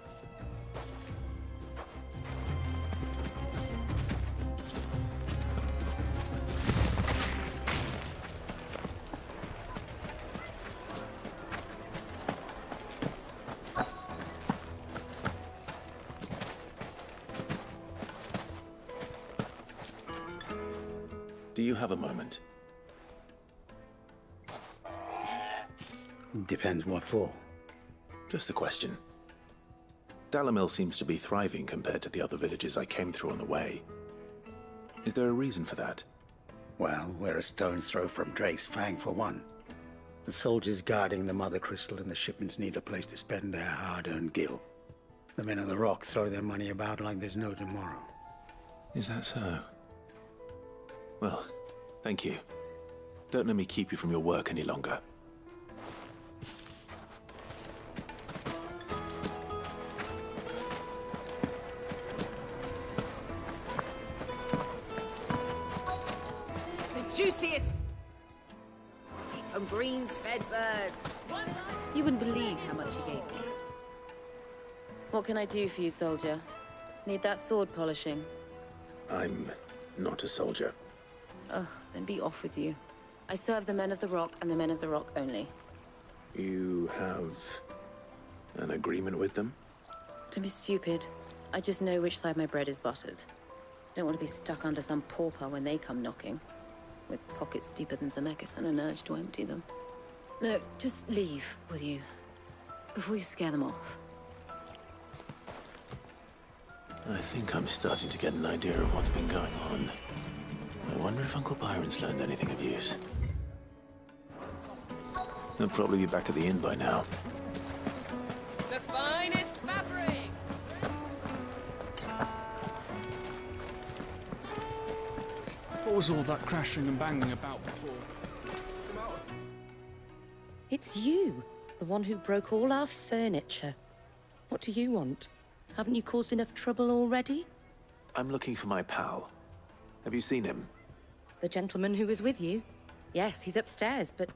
Do you have a moment? Depends what for. Just a question. Dalamil seems to be thriving compared to the other villages I came through on the way. Is there a reason for that? Well, we're a stone's throw from Drake's Fang, for one. The soldiers guarding the Mother Crystal and the shipments need a place to spend their hard-earned gil. The men of the Rock throw their money about like there's no tomorrow. Is that so? Well, thank you. Don't let me keep you from your work any longer. The juiciest from greens-fed birds. You wouldn't believe how much he gave me. What can I do for you, soldier? Need that sword polishing? I'm not a soldier. Ugh, then be off with you. I serve the men of the Rock and the men of the Rock only. You have an agreement with them? Don't be stupid. I just know which side my bread is buttered. Don't want to be stuck under some pauper when they come knocking. With pockets deeper than Zemeckis and an urge to empty them. No, just leave, will you? Before you scare them off. I think I'm starting to get an idea of what's been going on. I wonder if Uncle Byron's learned anything of use. He'll probably be back at the inn by now. The finest fabrics! What was all that crashing and banging about before? It's you, the one who broke all our furniture. What do you want? Haven't you caused enough trouble already? I'm looking for my pal. Have you seen him? The gentleman who was with you? Yes, he's upstairs, but...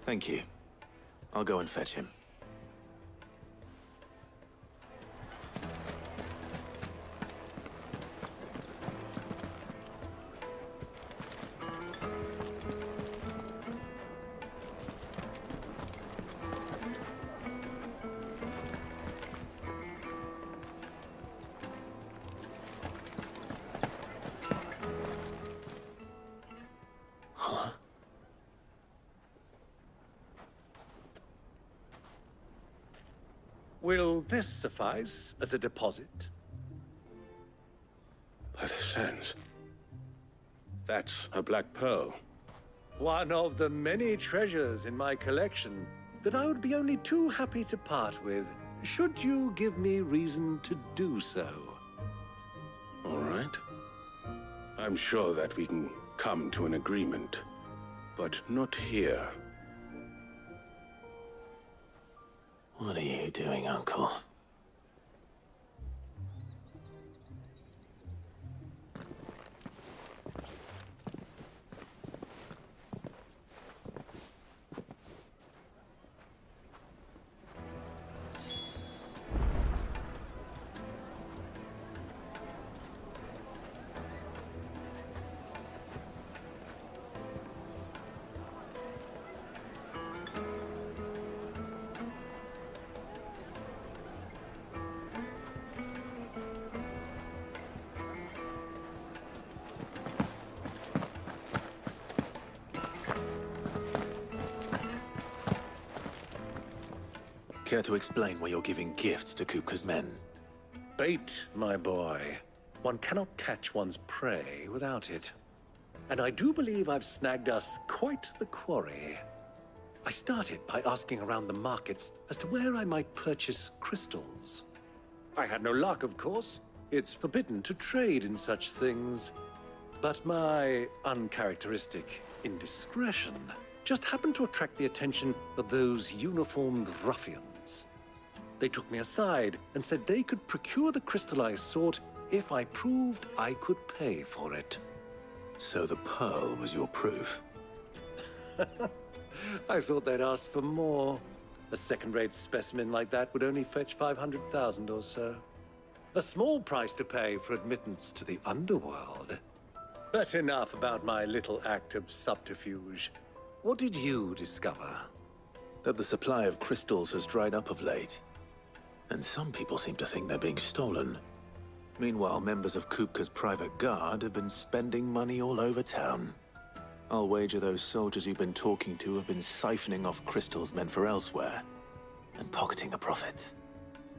Thank you. I'll go and fetch him. Huh? Will this suffice as a deposit? By the sands. That's a black pearl. One of the many treasures in my collection that I would be only too happy to part with, should you give me reason to do so. All right. I'm sure that we can come to an agreement, but not here. What are you doing, Uncle? Care to explain why you're giving gifts to Kupka's men? Bait, my boy. One cannot catch one's prey without it. And I do believe I've snagged us quite the quarry. I started by asking around the markets as to where I might purchase crystals. I had no luck, of course. It's forbidden to trade in such things. But my uncharacteristic indiscretion just happened to attract the attention of those uniformed ruffians. They took me aside and said they could procure the crystal I sought if I proved I could pay for it. So the pearl was your proof? I thought they'd ask for more. A second-rate specimen like that would only fetch 500,000 or so. A small price to pay for admittance to the underworld. But enough about my little act of subterfuge. What did you discover? That the supply of crystals has dried up of late. And some people seem to think they're being stolen. Meanwhile, members of Kupka's private guard have been spending money all over town. I'll wager those soldiers you've been talking to have been siphoning off crystals meant for elsewhere, and pocketing the profits.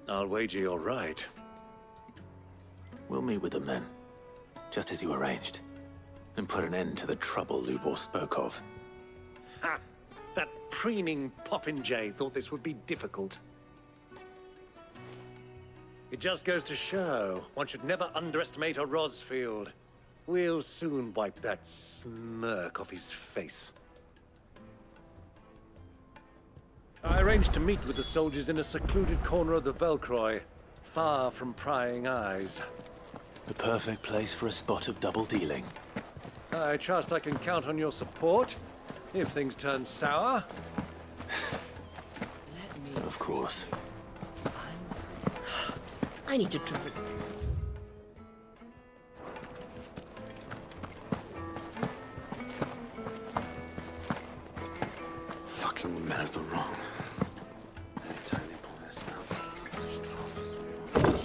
I'll wager you're right. We'll meet with them then, just as you arranged, and put an end to the trouble Lubor spoke of. Ha! That preening popinjay thought this would be difficult. It just goes to show, one should never underestimate a Rosfield. We'll soon wipe that smirk off his face. I arranged to meet with the soldiers in a secluded corner of the Velcroy, far from prying eyes. The perfect place for a spot of double dealing. I trust I can count on your support, if things turn sour. Of course. I need a drink. Fucking men of the wrong. Anytime they pull their snouts out, just trophies when they want.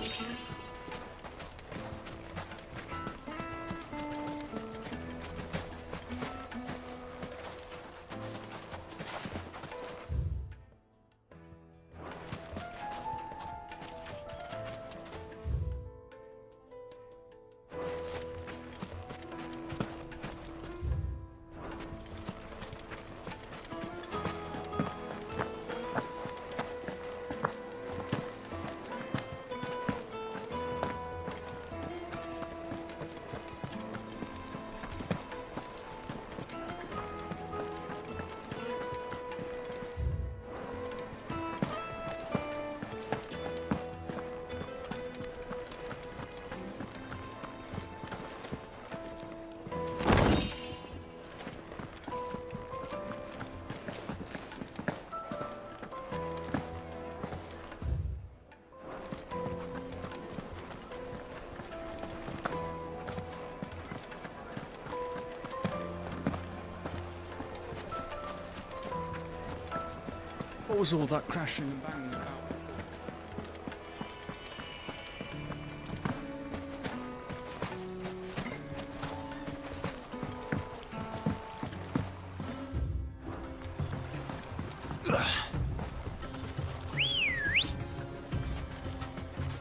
What was all that crashing and banging about?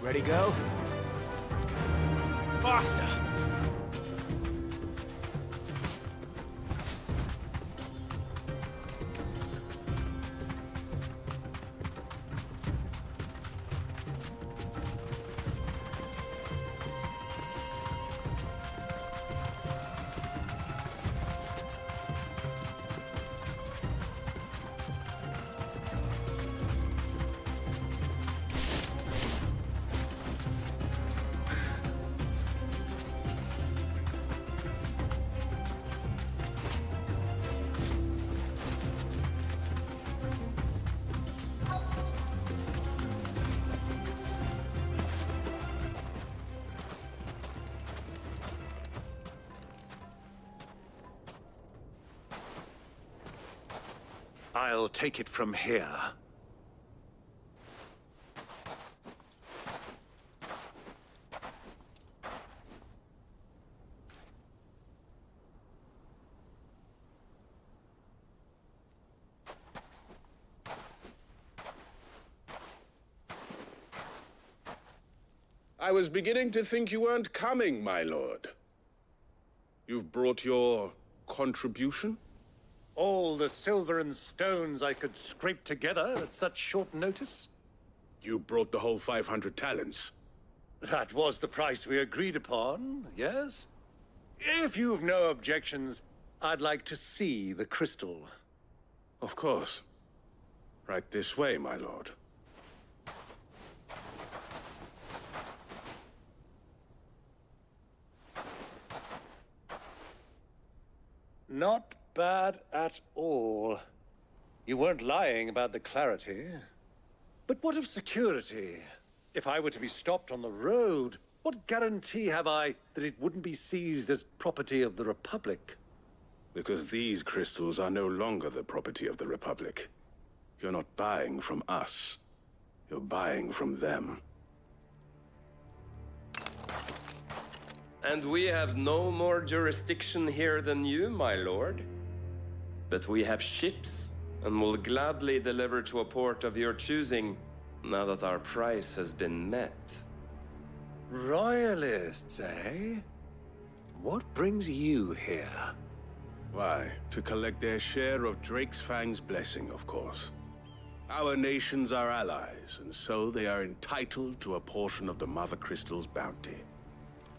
Ready, go? faster! I'll take it from here. I was beginning to think you weren't coming, my lord. You've brought your contribution? All the silver and stones I could scrape together at such short notice? You brought the whole 500 talents. That was the price we agreed upon, yes? If you've no objections, I'd like to see the crystal. Of course. Right this way, my lord. Not bad at all. You weren't lying about the clarity. But what of security? If I were to be stopped on the road, what guarantee have I that it wouldn't be seized as property of the Republic? Because these crystals are no longer the property of the Republic. You're not buying from us. You're buying from them. And we have no more jurisdiction here than you, my lord. But we have ships, and will gladly deliver to a port of your choosing, now that our price has been met. Royalists, eh? What brings you here? Why, to collect their share of Drake's Fang's blessing, of course. Our nations are allies, and so they are entitled to a portion of the Mother Crystal's bounty.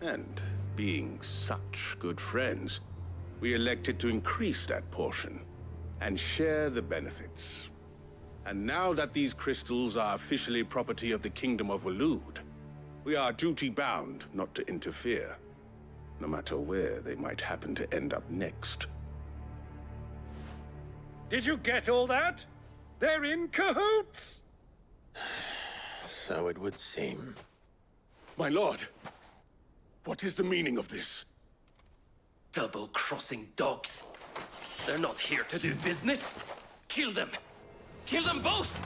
And being such good friends, we elected to increase that portion and share the benefits. And now that these crystals are officially property of the Kingdom of Waloed, we are duty-bound not to interfere, no matter where they might happen to end up next. Did you get all that? They're in cahoots! So it would seem. My lord, what is the meaning of this? Double-crossing dogs. They're not here to do business. Kill them. Kill them both!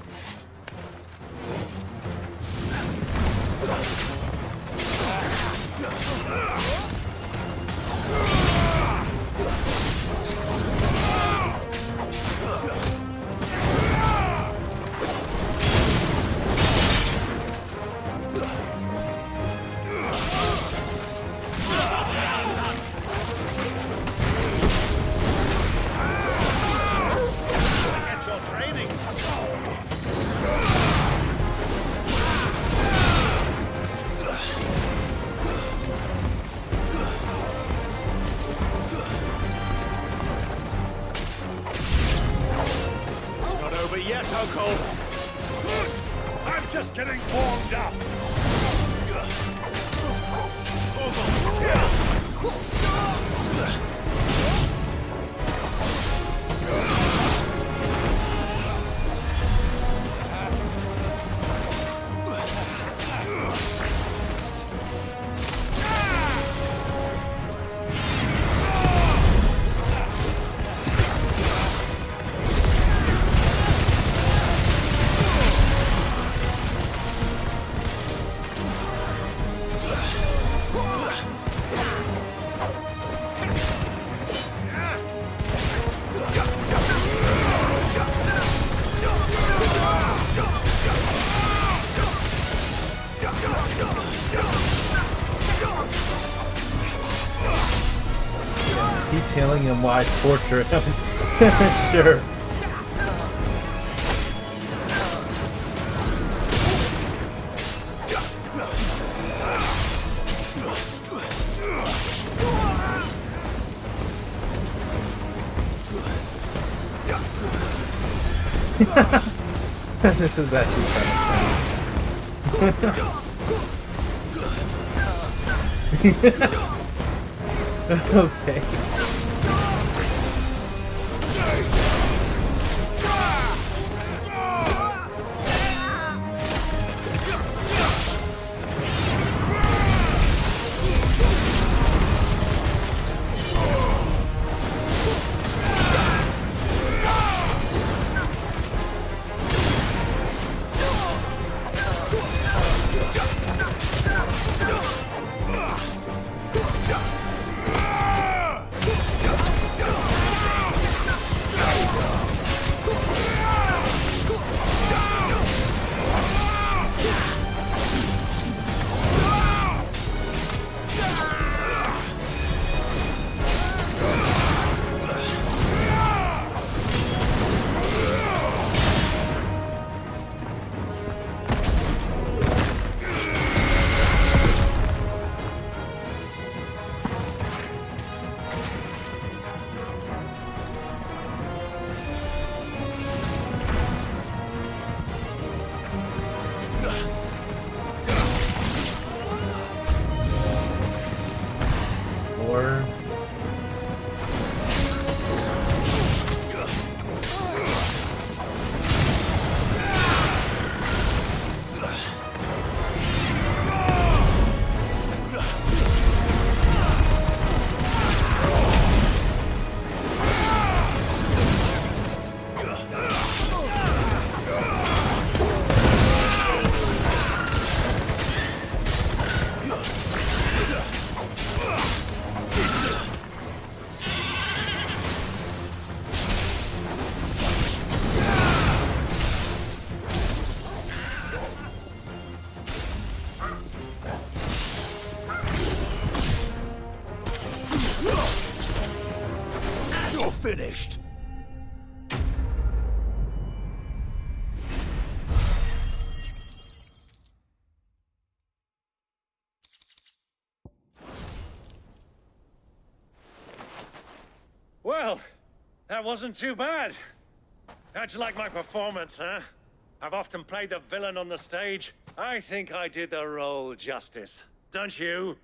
I'm just getting warmed up. Just keep killing him while I torture him. Sure. This is actually kind of funny. Okay. Finished. Well, that wasn't too bad. How'd you like my performance, huh? I've often played the villain on the stage. I think I did the role justice. Don't you?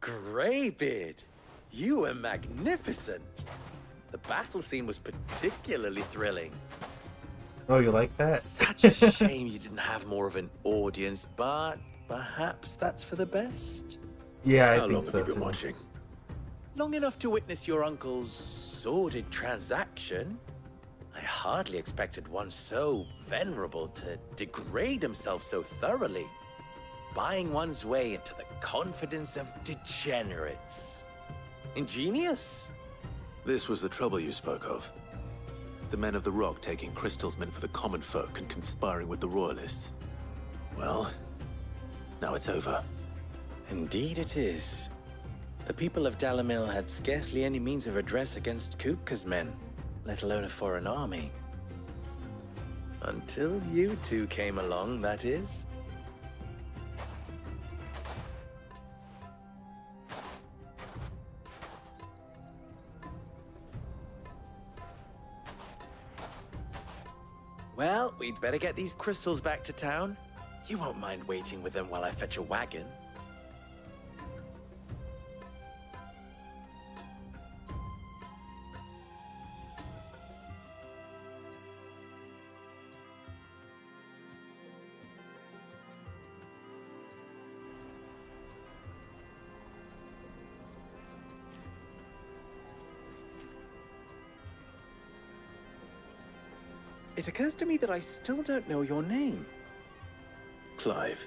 Greybeard, you were magnificent. The battle scene was particularly thrilling. Oh, you like that? Such a shame you didn't have more of an audience, but perhaps that's for the best. Yeah, I How think long so have you been too. watching? Long enough to witness your uncle's sordid transaction. I hardly expected one so venerable to degrade himself so thoroughly, buying one's way into the confidence of degenerates. Ingenious. This was the trouble you spoke of. The men of the Rock taking crystals meant for the common folk and conspiring with the Royalists. Well, now it's over. Indeed it is. The people of Dalamil had scarcely any means of redress against Kupka's men, let alone a foreign army. Until you two came along, that is. Well, we'd better get these crystals back to town. You won't mind waiting with them while I fetch a wagon. It occurs to me that I still don't know your name. Clive.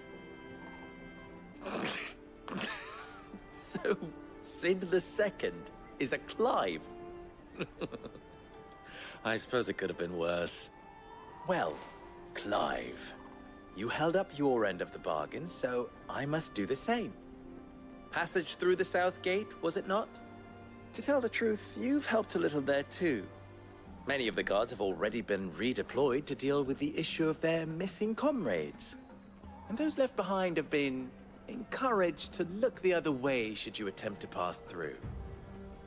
So, Sid the Second is a Clive? I suppose it could have been worse. Well, Clive, you held up your end of the bargain, so I must do the same. Passage through the South Gate, was it not? To tell the truth, you've helped a little there too. Many of the guards have already been redeployed to deal with the issue of their missing comrades. And those left behind have been encouraged to look the other way should you attempt to pass through.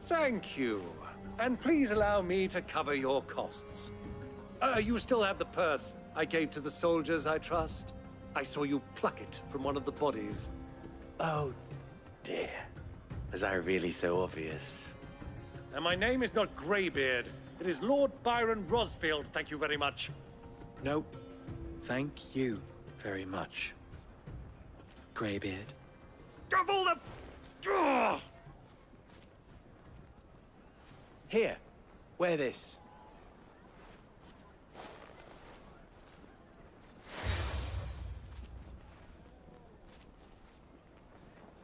Thank you. And please allow me to cover your costs. You still have the purse I gave to the soldiers, I trust? I saw you pluck it from one of the bodies. Oh, dear. Was I really so obvious? And my name is not Greybeard. It is Lord Byron Rosfield, thank you very much. No, thank you very much, Greybeard. Of all the... Ugh! Here, wear this.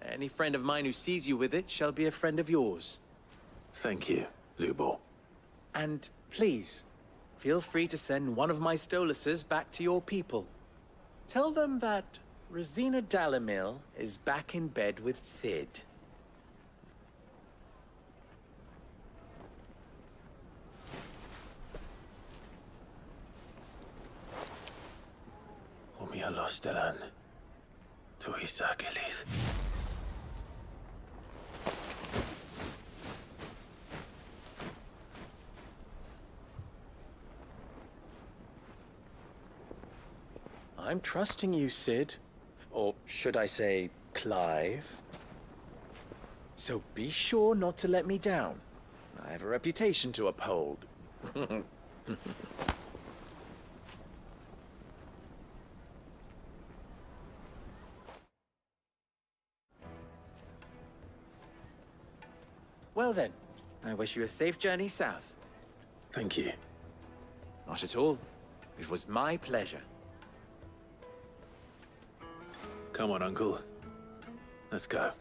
Any friend of mine who sees you with it shall be a friend of yours. Thank you, Lubor. And please, feel free to send one of my Stoluses back to your people. Tell them that Rosina Dalamil is back in bed with Cid. Omia Lostelan. Tuisa Gelith. I'm trusting you, Cid. Or should I say, Clive? So be sure not to let me down. I have a reputation to uphold. Well then, I wish you a safe journey south. Thank you. Not at all. It was my pleasure. Come on, Uncle. Let's go.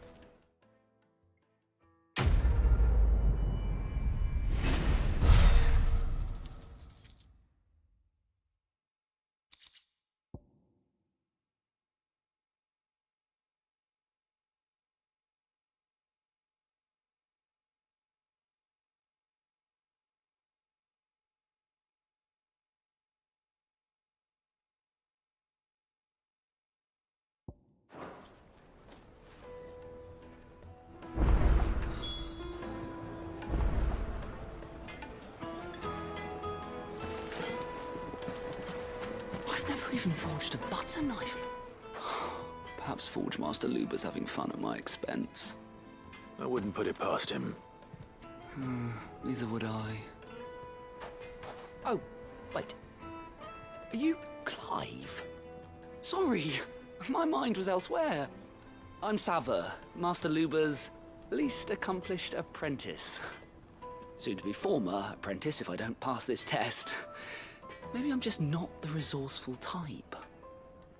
I've never even forged a butter knife. Perhaps Forge Master Luber's having fun at my expense. I wouldn't put it past him. Neither would I. Oh, wait. Are you Clive? Sorry, my mind was elsewhere. I'm Saver, Master Luber's least accomplished apprentice. Soon to be former apprentice if I don't pass this test. Maybe I'm just not the resourceful type.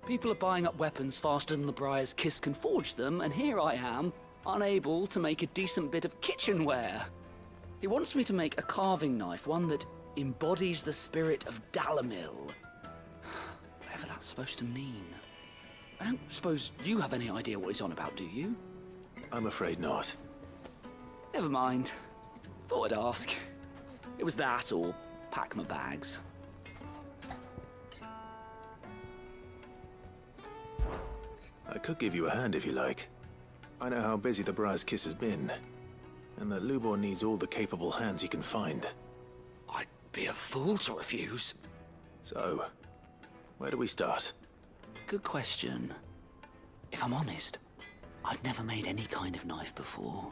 People are buying up weapons faster than the Briar's Kiss can forge them, and here I am, unable to make a decent bit of kitchenware. He wants me to make a carving knife, one that embodies the spirit of Dalamil. Whatever that's supposed to mean. I don't suppose you have any idea what he's on about, do you? I'm afraid not. Never mind. Thought I'd ask. It was that or pack my bags. I could give you a hand if you like. I know how busy the Briar's Kiss has been, and that Lubor needs all the capable hands he can find. I'd be a fool to refuse. So, where do we start? Good question. If I'm honest, I've never made any kind of knife before.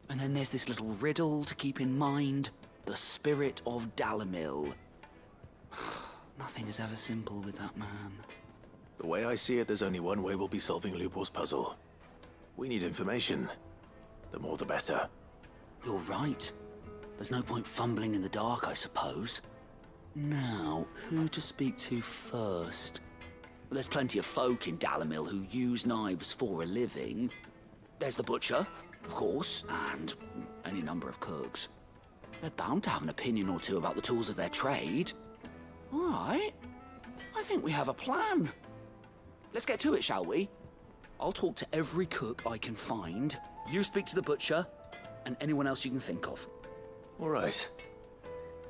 And then there's this little riddle to keep in mind. The spirit of Dalamil. Nothing is ever simple with that man. The way I see it, there's only one way we'll be solving Lubor's puzzle. We need information. The more the better. You're right. There's no point fumbling in the dark, I suppose. Now, who to speak to first? Well, there's plenty of folk in Dalamil who use knives for a living. There's the butcher, of course, and any number of cooks. They're bound to have an opinion or two about the tools of their trade. All right. I think we have a plan. Let's get to it, shall we? I'll talk to every cook I can find. You speak to the butcher, and anyone else you can think of. All right.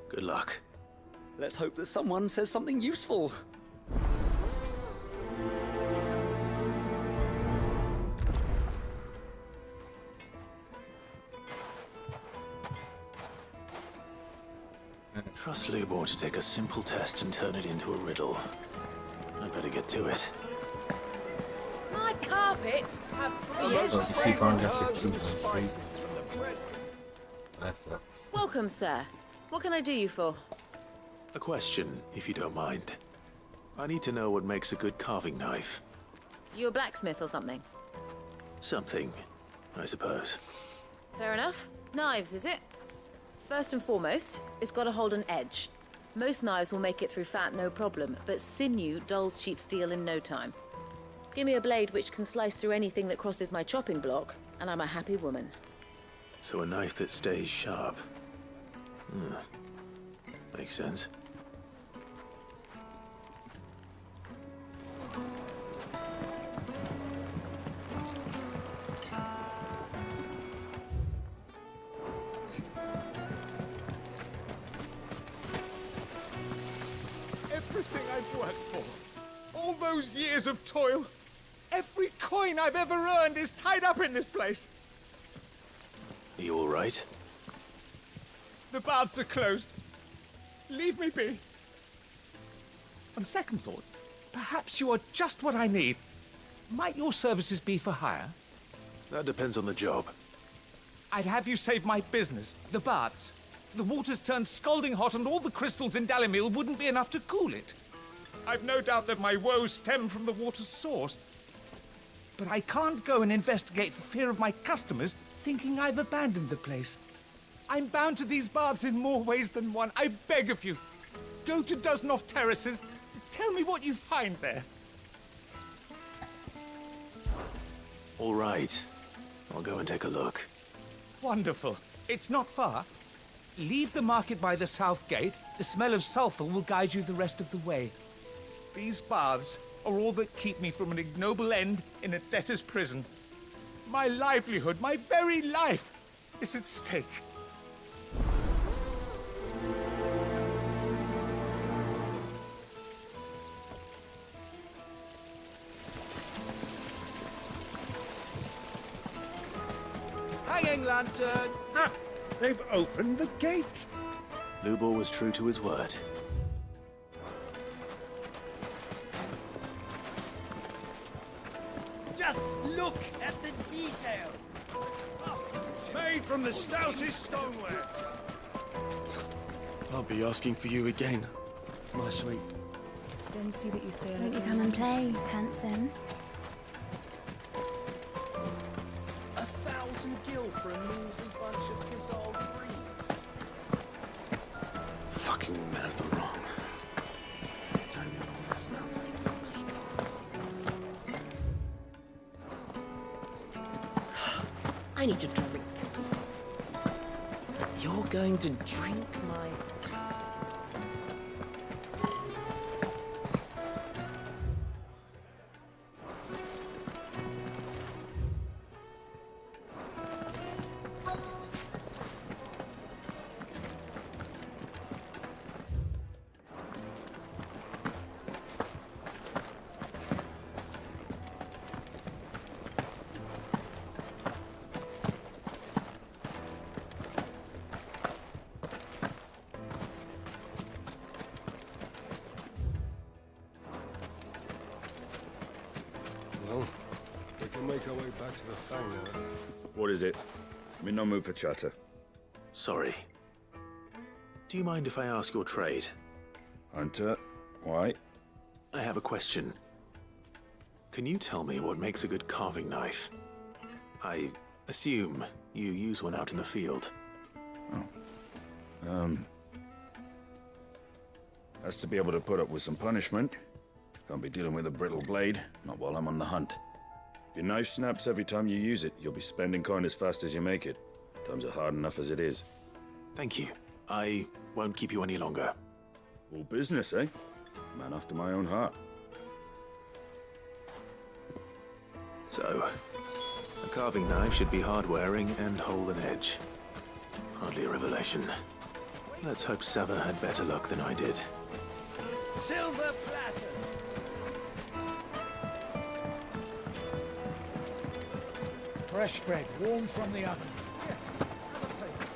Good luck. Let's hope that someone says something useful. Trust Lubor to take a simple test and turn it into a riddle. I better get to it. My carpets have That sucks. Welcome, sir. What can I do you for? A question, if you don't mind. I need to know what makes a good carving knife. You a blacksmith or something? Something, I suppose. Fair enough. Knives, is it? First and foremost, it's got to hold an edge. Most knives will make it through fat, no problem, but sinew dulls cheap steel in no time. Give me a blade which can slice through anything that crosses my chopping block, and I'm a happy woman. So a knife that stays sharp. Makes sense. Everything I've worked for, all those years of toil, every coin I've ever earned is tied up in this place. Are you all right? The baths are closed. Leave me be. On second thought, perhaps you are just what I need. Might your services be for hire? That depends on the job. I'd have you save my business, the baths. The water's turned scalding hot and all the crystals in Dalimil wouldn't be enough to cool it. I've no doubt that my woes stem from the water's source. But I can't go and investigate for fear of my customers thinking I've abandoned the place. I'm bound to these baths in more ways than one. I beg of you, go to Dusnov Terraces. Tell me what you find there. All right. I'll go and take a look. Wonderful. It's not far. Leave the market by the south gate. The smell of sulphur will guide you the rest of the way. These baths are all that keep me from an ignoble end in a debtor's prison. My livelihood, my very life, is at stake. Hanging lantern! Ah, they've opened the gate! Lubor was true to his word. Just look at the detail! Made from the stoutest stoneware! I'll be asking for you again, my sweet. Then see that you stay Won't you come and play, handsome? 1,000 gil for a measly bunch of Kizal trees. Fucking men of the wrong. I need a drink. You're going to drink my... Well, we can make our way back to the Fang now. What is it? I'm in no mood for chatter. Sorry. Do you mind if I ask your trade? Hunter, why? I have a question. Can you tell me what makes a good carving knife? I assume you use one out in the field. Has to be able to put up with some punishment. Can't be dealing with a brittle blade, not while I'm on the hunt. If your knife snaps every time you use it, you'll be spending coin as fast as you make it. Times are hard enough as it is. Thank you. I won't keep you any longer. All business, eh? Man after my own heart. So, a carving knife should be hard-wearing and hold an edge. Hardly a revelation. Let's hope Sava had better luck than I did. Silver platters! Fresh bread, warm from the oven. Here, have a taste.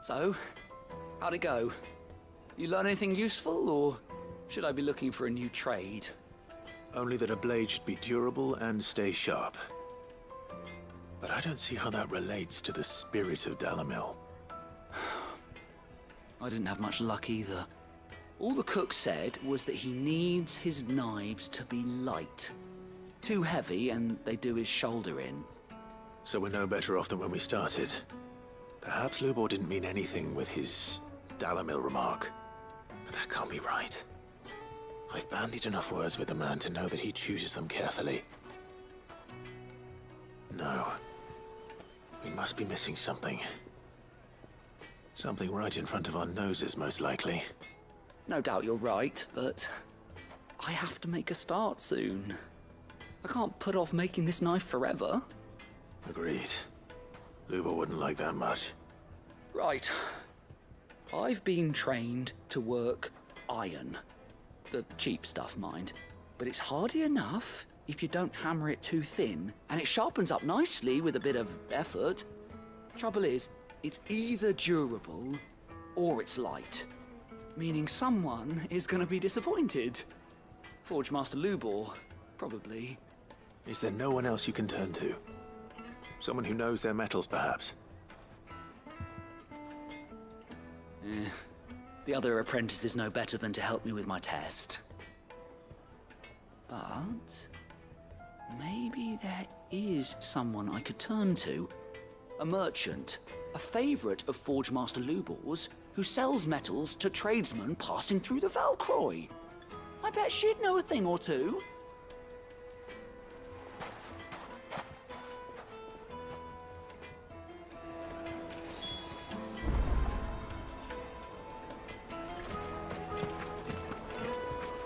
So, how'd it go? You learn anything useful, or should I be looking for a new trade? Only that a blade should be durable and stay sharp. But I don't see how that relates to the spirit of Dalamil. I didn't have much luck either. All the cook said was that he needs his knives to be light. Too heavy and they do his shoulder in. So we're no better off than when we started. Perhaps Lubor didn't mean anything with his Dalamil remark. But that can't be right. I've bandied enough words with the man to know that he chooses them carefully. No. We must be missing something. Something right in front of our noses, most likely. No doubt you're right, but I have to make a start soon. I can't put off making this knife forever. Agreed. Lubor wouldn't like that much. Right. I've been trained to work iron. The cheap stuff, mind. But it's hardy enough if you don't hammer it too thin, and it sharpens up nicely with a bit of effort. Trouble is, it's either durable or it's light. Meaning someone is gonna be disappointed. Forge Master Lubor, probably. Is there no one else you can turn to? Someone who knows their metals, perhaps? The other apprentices know better than to help me with my test. But maybe there is someone I could turn to. A merchant, a favorite of Forge Master Lubor's, who sells metals to tradesmen passing through the Valcroy. I bet she'd know a thing or two.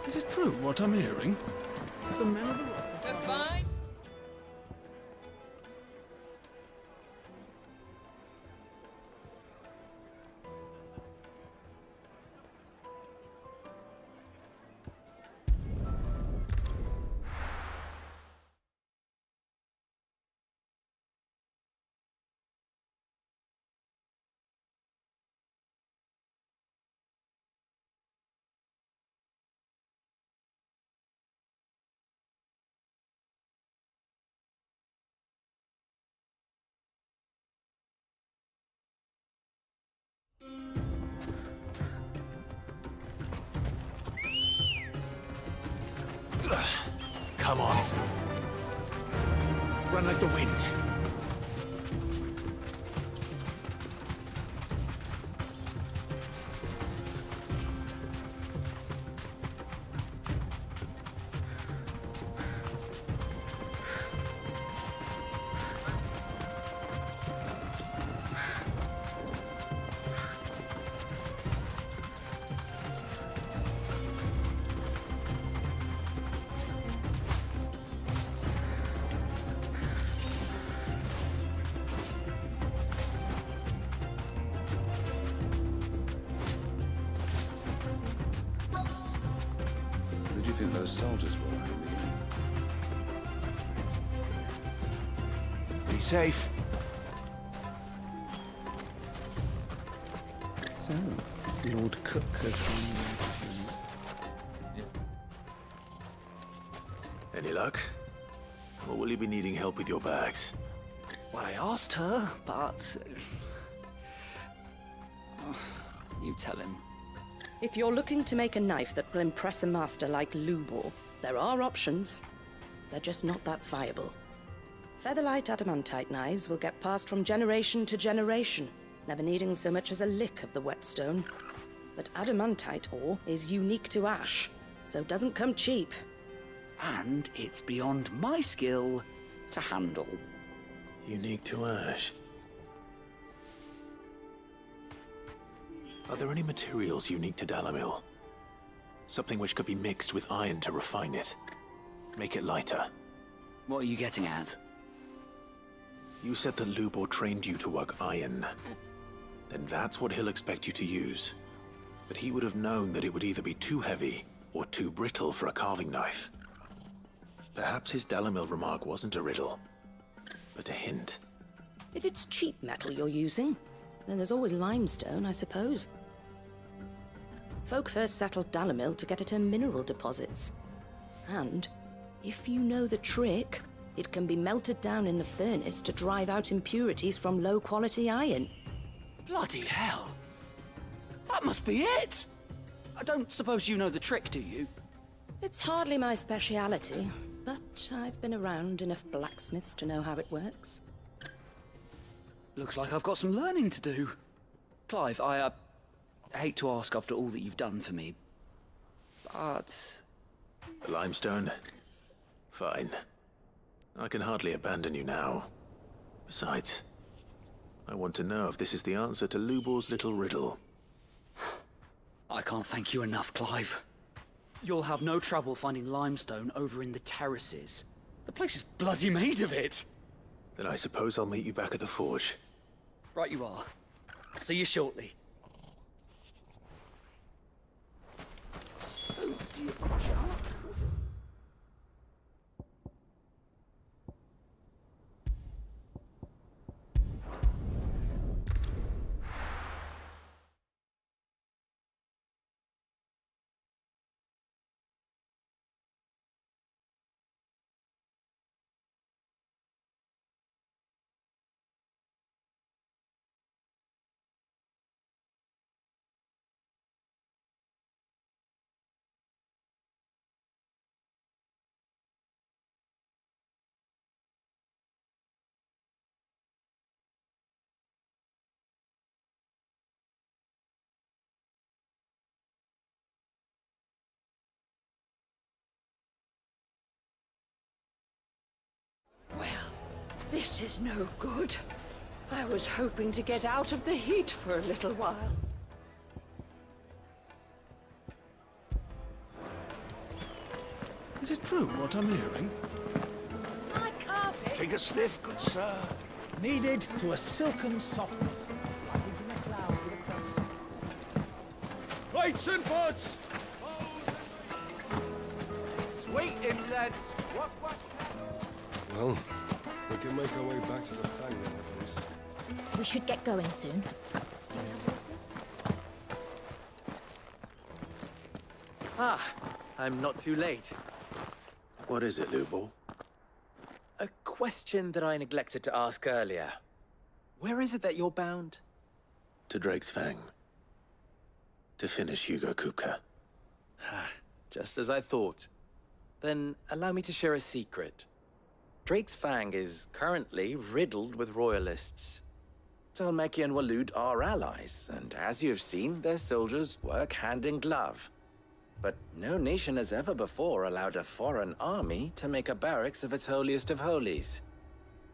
Is it true what I'm hearing? The men of the rock. They're fine. Come on. Run like the wind. Who do you think those soldiers were? Be safe. So, Lord Cook has Any luck? Or will you be needing help with your bags? Well, I asked her, but... you tell him. If you're looking to make a knife that will impress a master like Lubor, there are options. They're just not that viable. Featherlight adamantite knives will get passed from generation to generation, never needing so much as a lick of the whetstone. But adamantite ore is unique to ash, so doesn't come cheap. And it's beyond my skill to handle. Unique to ash. Are there any materials unique to Dalamil? Something which could be mixed with iron to refine it. Make it lighter. What are you getting at? You said that Lubor trained you to work iron. Then that's what he'll expect you to use. But he would have known that it would either be too heavy or too brittle for a carving knife. Perhaps his Dalimil remark wasn't a riddle, but a hint. If it's cheap metal you're using, then there's always limestone, I suppose. Folk first settled Dalimil to get at her mineral deposits. And, if you know the trick, it can be melted down in the furnace to drive out impurities from low-quality iron. Bloody hell! That must be it! I don't suppose you know the trick, do you? It's hardly my speciality, but I've been around enough blacksmiths to know how it works. Looks like I've got some learning to do. Clive, I hate to ask after all that you've done for me, but... Limestone? Fine. I can hardly abandon you now. Besides, I want to know if this is the answer to Lubor's little riddle. I can't thank you enough, Clive. You'll have no trouble finding limestone over in the terraces. The place is bloody made of it. Then I suppose I'll meet you back at the forge. Right you are. I'll see you shortly. This is no good. I was hoping to get out of the heat for a little while. Is it true what I'm hearing? My carpet! Take a sniff, good sir. Kneaded to a silken softness. Like into the cloud with a process. Plates and pots! Sweet incense! What? Well, we can make our way back to the Fang then, at least. We should get going soon. Ah, I'm not too late. What is it, Lubor? A question that I neglected to ask earlier. Where is it that you're bound? To Drake's Fang. To finish Hugo Kupka. Just as I thought. Then allow me to share a secret. Drake's Fang is currently riddled with royalists. Talmeki and Waloed are allies, and as you have seen, their soldiers work hand in glove. But no nation has ever before allowed a foreign army to make a barracks of its holiest of holies.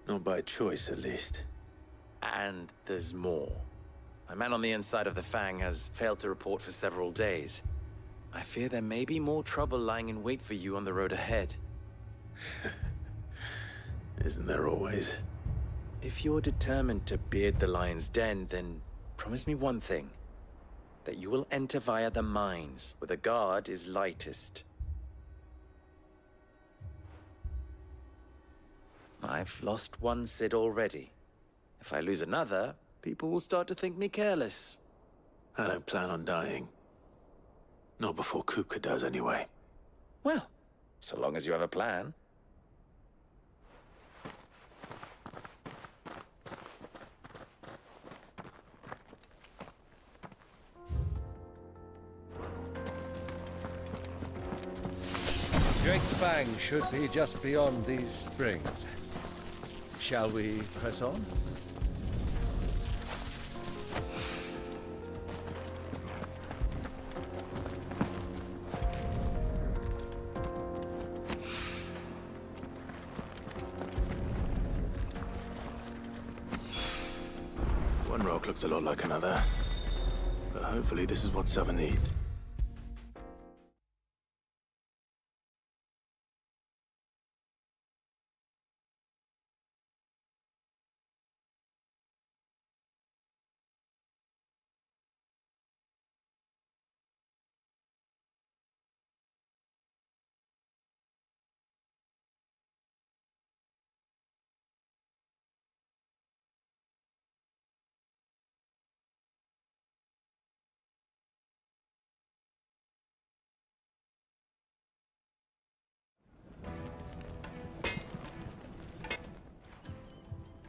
Not by choice, at least. And there's more. A man on the inside of the Fang has failed to report for several days. I fear there may be more trouble lying in wait for you on the road ahead. Isn't there always? If you're determined to beard the lion's den, then promise me one thing. That you will enter via the mines, where the guard is lightest. I've lost one Cid already. If I lose another, people will start to think me careless. I don't plan on dying. Not before Kupka does, anyway. Well, so long as you have a plan. Drake's Fang should be just beyond these springs. Shall we press on? One rock looks a lot like another. But hopefully this is what Sava needs.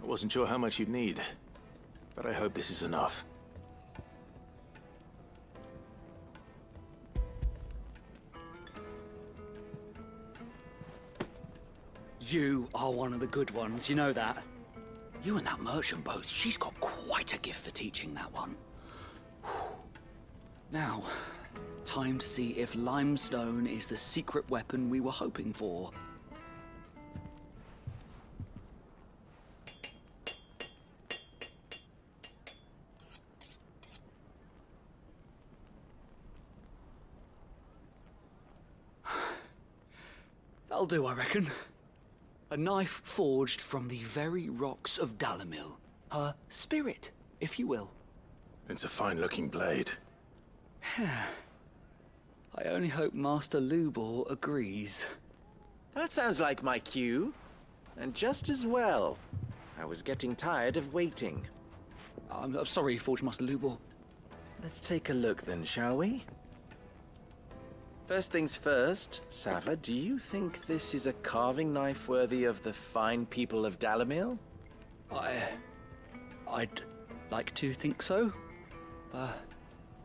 wasn't sure how much you'd need, but I hope this is enough. You are one of the good ones, you know that? You and that merchant both, she's got quite a gift for teaching, that one. Now, time to see if limestone is the secret weapon we were hoping for. That'll do, I reckon. A knife forged from the very rocks of Dalimil. Her spirit, if you will. It's a fine-looking blade. I only hope Master Lubor agrees. That sounds like my cue. And just as well. I was getting tired of waiting. I'm sorry, Forge Master Lubor. Let's take a look then, shall we? First things first, Sava, do you think this is a carving knife worthy of the fine people of Dalimil? I'd like to think so.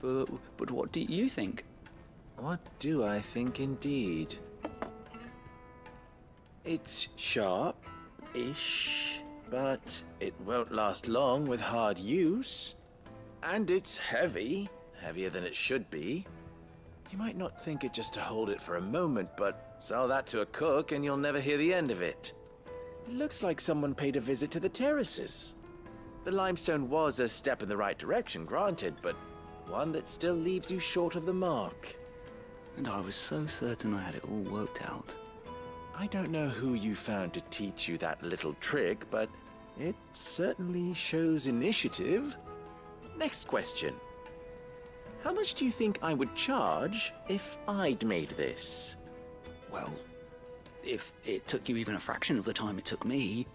But what do you think? What do I think indeed? It's sharp-ish, but it won't last long with hard use. And it's heavy, heavier than it should be. You might not think it just to hold it for a moment, but sell that to a cook and you'll never hear the end of it. It looks like someone paid a visit to the terraces. The limestone was a step in the right direction, granted, but one that still leaves you short of the mark. And I was so certain I had it all worked out. I don't know who you found to teach you that little trick, but it certainly shows initiative. Next question. How much do you think I would charge if I'd made this? Well, if it took you even a fraction of the time it took me,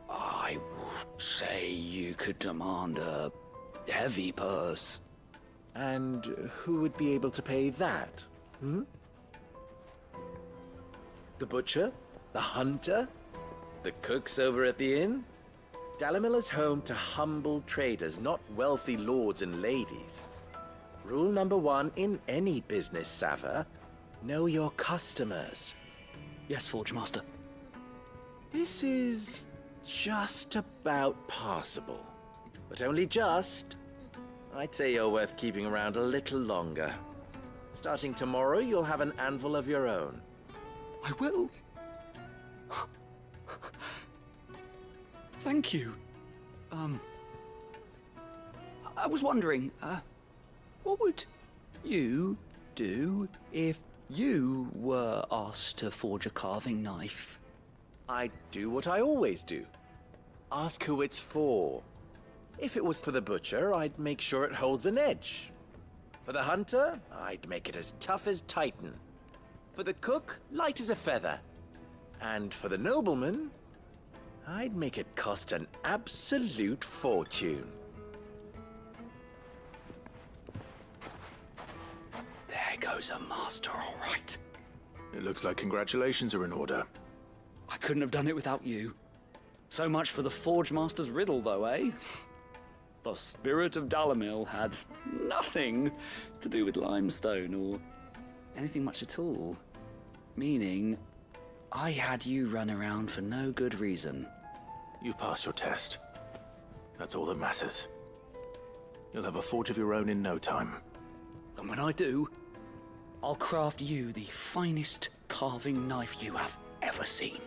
I would say you could demand a heavy purse. And who would be able to pay that? The butcher? The hunter? The cooks over at the inn? Dalimil is home to humble traders, not wealthy lords and ladies. Rule number 1 in any business, Sava, know your customers. Yes, Forge Master. This is just about passable, but only just. I'd say you're worth keeping around a little longer. Starting tomorrow, you'll have an anvil of your own. I will. Thank you. I was wondering, what would you do if you were asked to forge a carving knife? I'd do what I always do. Ask who it's for. If it was for the butcher, I'd make sure it holds an edge. For the hunter, I'd make it as tough as Titan. For the cook, light as a feather. And for the nobleman, I'd make it cost an absolute fortune. There goes a master, all right. It looks like congratulations are in order. I couldn't have done it without you. So much for the Forge Master's riddle, though, eh? The spirit of Dalimil had nothing to do with limestone or anything much at all. Meaning, I had you run around for no good reason. You've passed your test. That's all that matters. You'll have a forge of your own in no time. And when I do, I'll craft you the finest carving knife you have ever seen.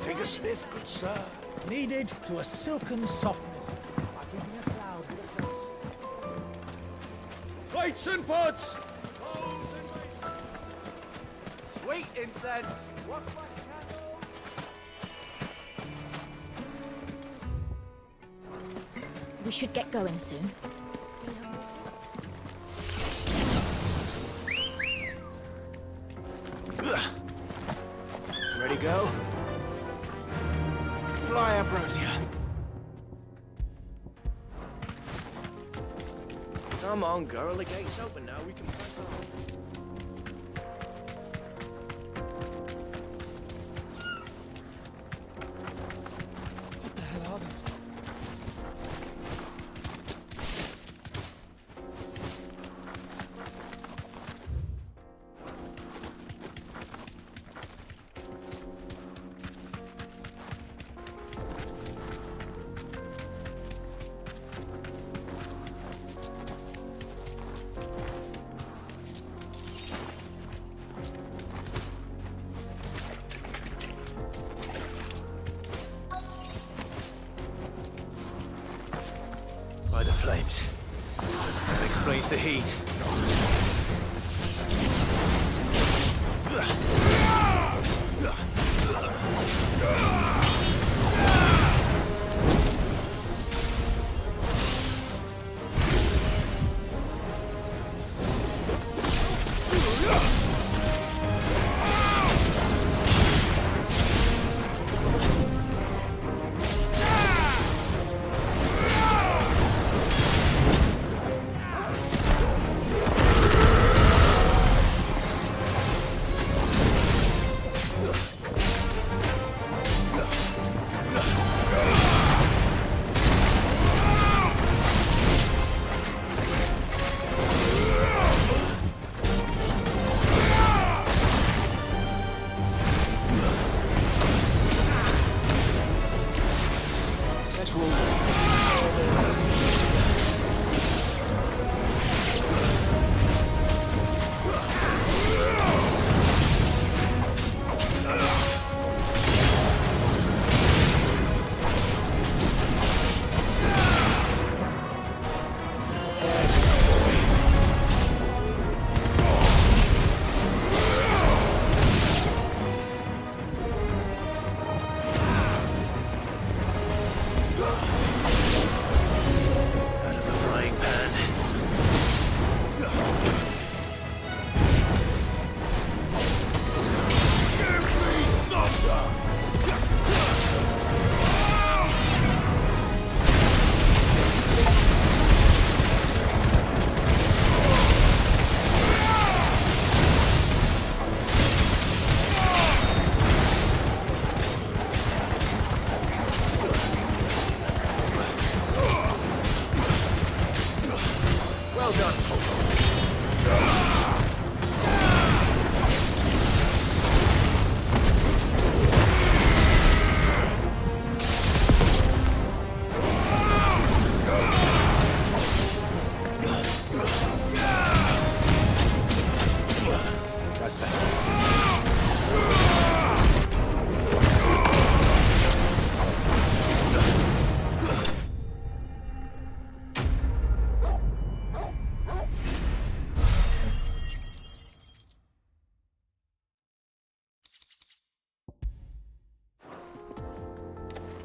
Take a sniff, good sir. Kneaded to a silken softness, like eating a cloud with a kiss. Plates and pots! Sweet incense! We should get going soon. Ready, go? Fly, Ambrosia. Come on, girl. The gate's open now. We can press on. What the hell are those? By the flames. That explains the heat. Well done, Toto. That's better.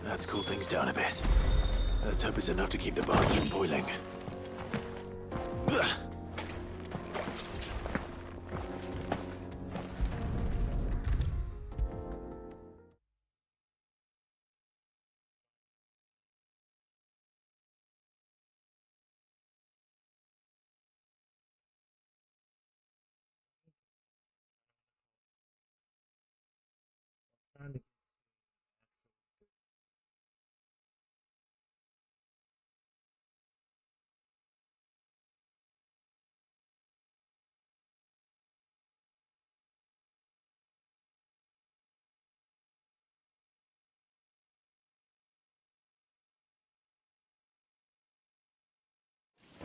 Let's cool things down a bit. Let's hope it's enough to keep the baths from boiling.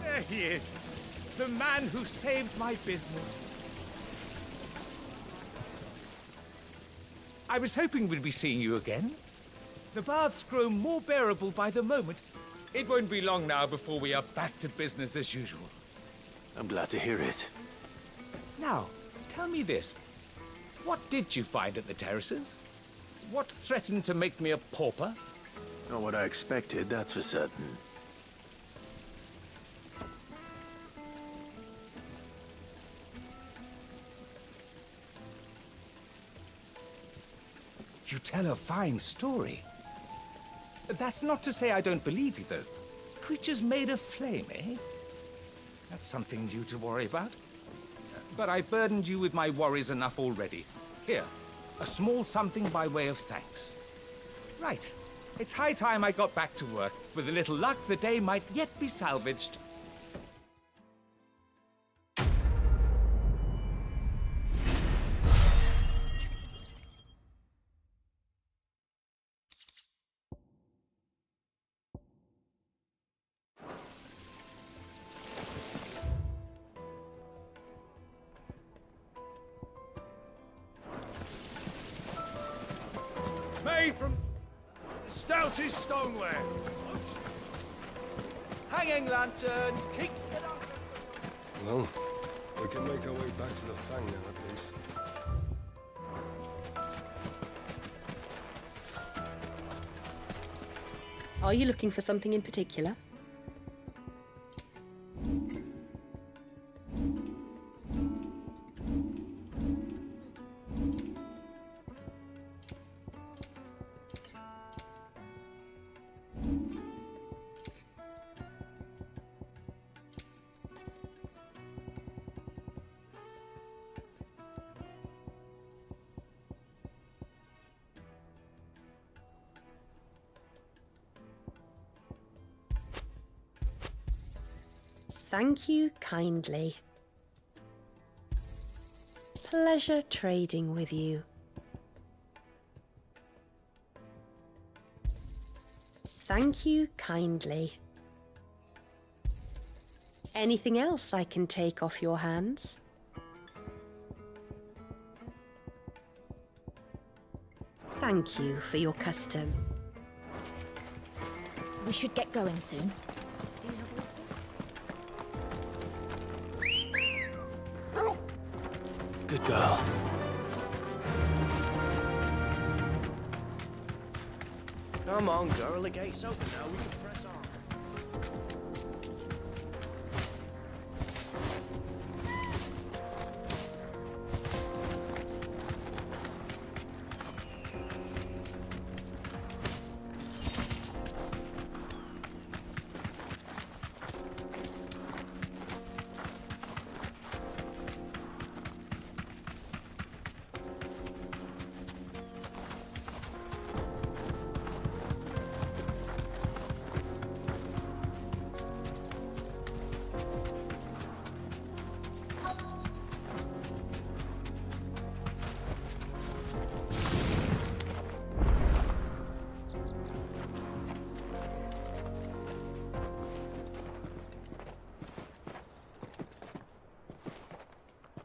There he is. The man who saved my business. I was hoping we'd be seeing you again. The baths grow more bearable by the moment. It won't be long now before we are back to business as usual. I'm glad to hear it. Now, tell me this. What did you find at the terraces? What threatened to make me a pauper? Not what I expected, that's for certain. You tell a fine story. That's not to say I don't believe you, though. Creatures made of flame, eh? That's something new to worry about. But I've burdened you with my worries enough already. Here, a small something by way of thanks. Right. It's high time I got back to work. With a little luck, the day might yet be salvaged. Made from stoutest stoneware. Hanging lanterns, keep... Well, we can make our way back to the Fang now, at least. Are you looking for something in particular? Thank you kindly. Pleasure trading with you. Thank you kindly. Anything else I can take off your hands? Thank you for your custom. We should get going soon. Good girl. Come on, girl. The gate's open now. We can press on.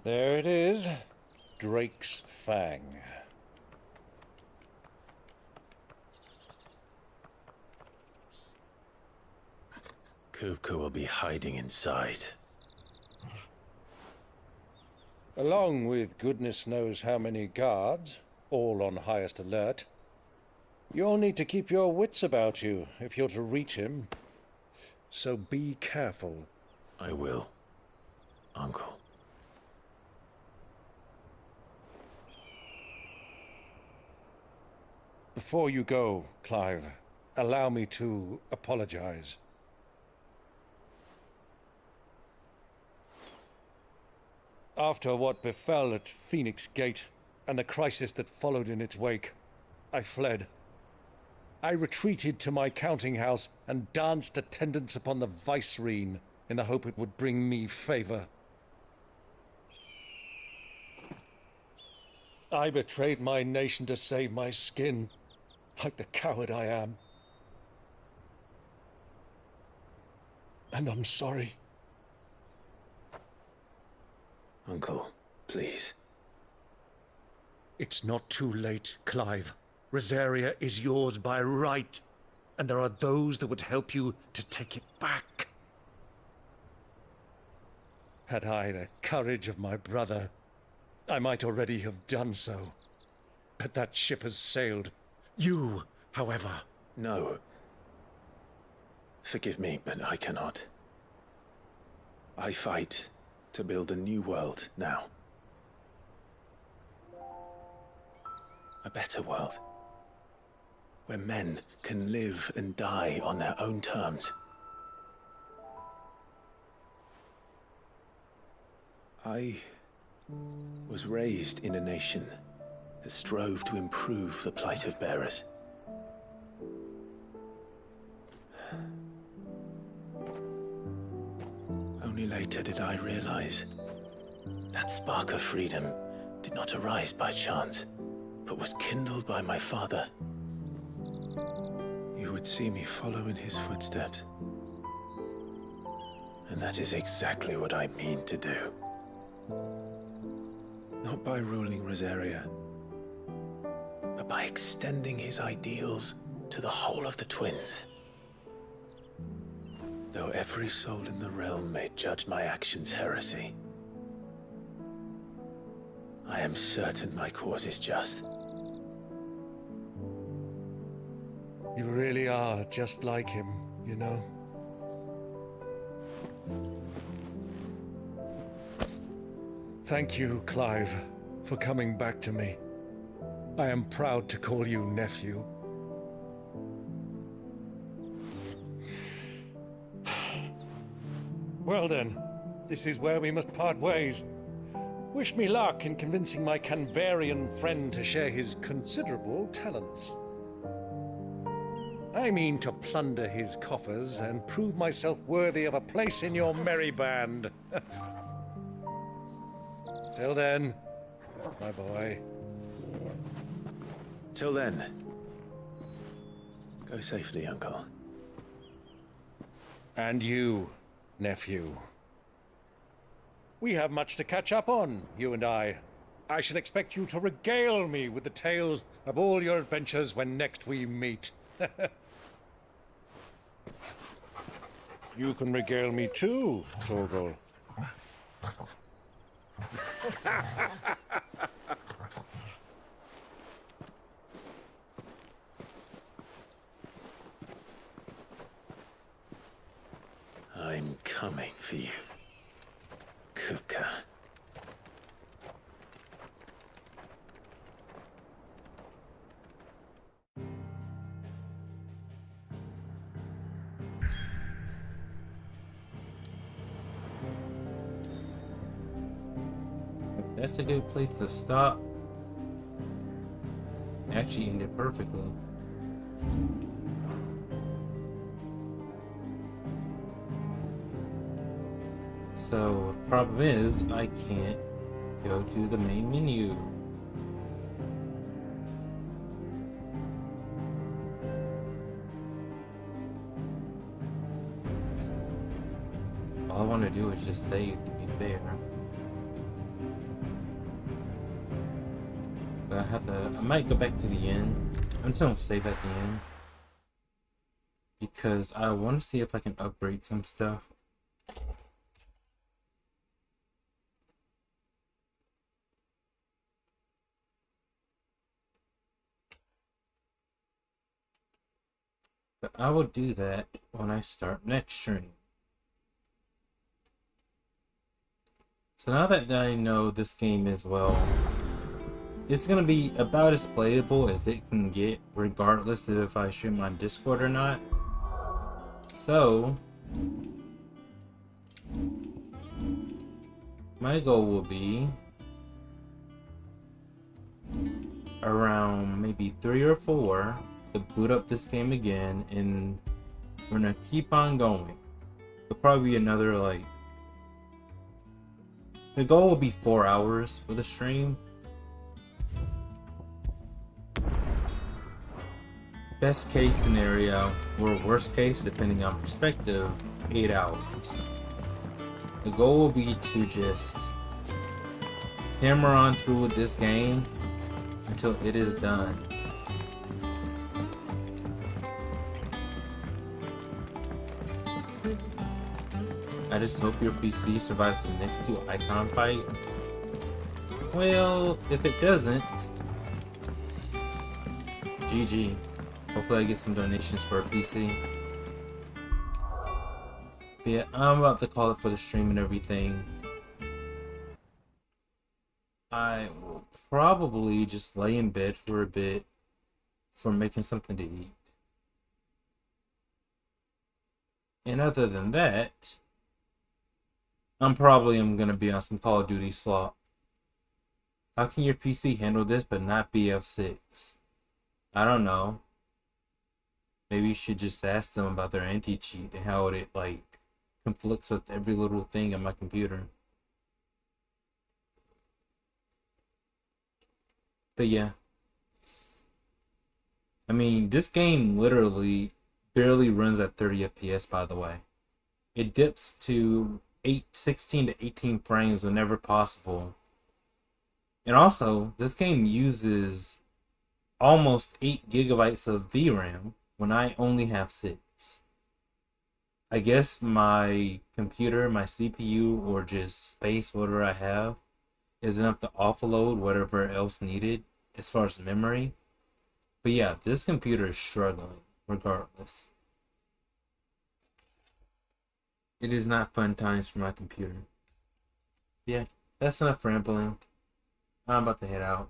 There it is. Drake's Fang. Kupka will be hiding inside. Along with goodness knows how many guards, all on highest alert. You'll need to keep your wits about you if you're to reach him. So be careful. I will, Uncle. Before you go, Clive, allow me to apologize. After what befell at Phoenix Gate and the crisis that followed in its wake, I fled. I retreated to my counting house and danced attendance upon the Vicereine in the hope it would bring me favor. I betrayed my nation to save my skin, like the coward I am. And I'm sorry. Uncle, please. It's not too late, Clive. Rosaria is yours by right, and there are those that would help you to take it back. Had I the courage of my brother, I might already have done so. But that ship has sailed. You, however... No. Forgive me, but I cannot. I fight to build a new world now. A better world. where men can live and die on their own terms. I was raised in a nation that strove to improve the plight of bearers. Only later did I realize that spark of freedom did not arise by chance, but was kindled by my father. You would see me follow in his footsteps. And that is exactly what I mean to do. Not by ruling Rosaria, but by extending his ideals to the whole of the Twins. Though every soul in the realm may judge my actions heresy, I am certain my cause is just. You really are just like him, you know. Thank you, Clive, for coming back to me. I am proud to call you nephew. Well then, this is where we must part ways. Wish me luck in convincing my Canvarian friend to share his considerable talents. I mean to plunder his coffers and prove myself worthy of a place in your merry band. Till then, my boy. Till then, go safely, Uncle. And you, nephew. We have much to catch up on, you and I. I shall expect you to regale me with the tales of all your adventures when next we meet. You can regale me too, Torgal. I'm coming for you, Kupka. That's a good place to stop. Actually ended perfectly. So, problem is, I can't go to the main menu. All I want to do is just save to be fair. But I might go back to the end. I'm just gonna save at the end. Because I want to see if I can upgrade some stuff. But I will do that when I start next stream. So now that I know this game as well, it's gonna be about as playable as it can get, regardless of if I stream on Discord or not. So my goal will be around maybe 3 or 4 to boot up this game again, and we're gonna keep on going. It'll probably be another, like, the goal will be 4 hours for the stream. Best case scenario, or worst case, depending on perspective, 8 hours. The goal will be to just hammer on through with this game until it is done. I just hope your PC survives the next 2 icon fights. Well, if it doesn't, GG. Hopefully I get some donations for a PC. But yeah, I'm about to call it for the stream and everything. I will probably just lay in bed for a bit, for making something to eat. And other than that, I'm gonna be on some Call of Duty slot. How can your PC handle this but not BF6? I don't know. Maybe you should just ask them about their anti-cheat and how it like conflicts with every little thing on my computer. But yeah. I mean, this game literally barely runs at 30 FPS, by the way. It dips to 16 to 18 frames whenever possible. And also, this game uses almost 8 gigabytes of VRAM when I only have 6. I guess my computer, my CPU, or just space, whatever I have, is enough to offload whatever else needed as far as memory. But yeah, this computer is struggling regardless. It is not fun times for my computer. Yeah, that's enough rambling. I'm about to head out.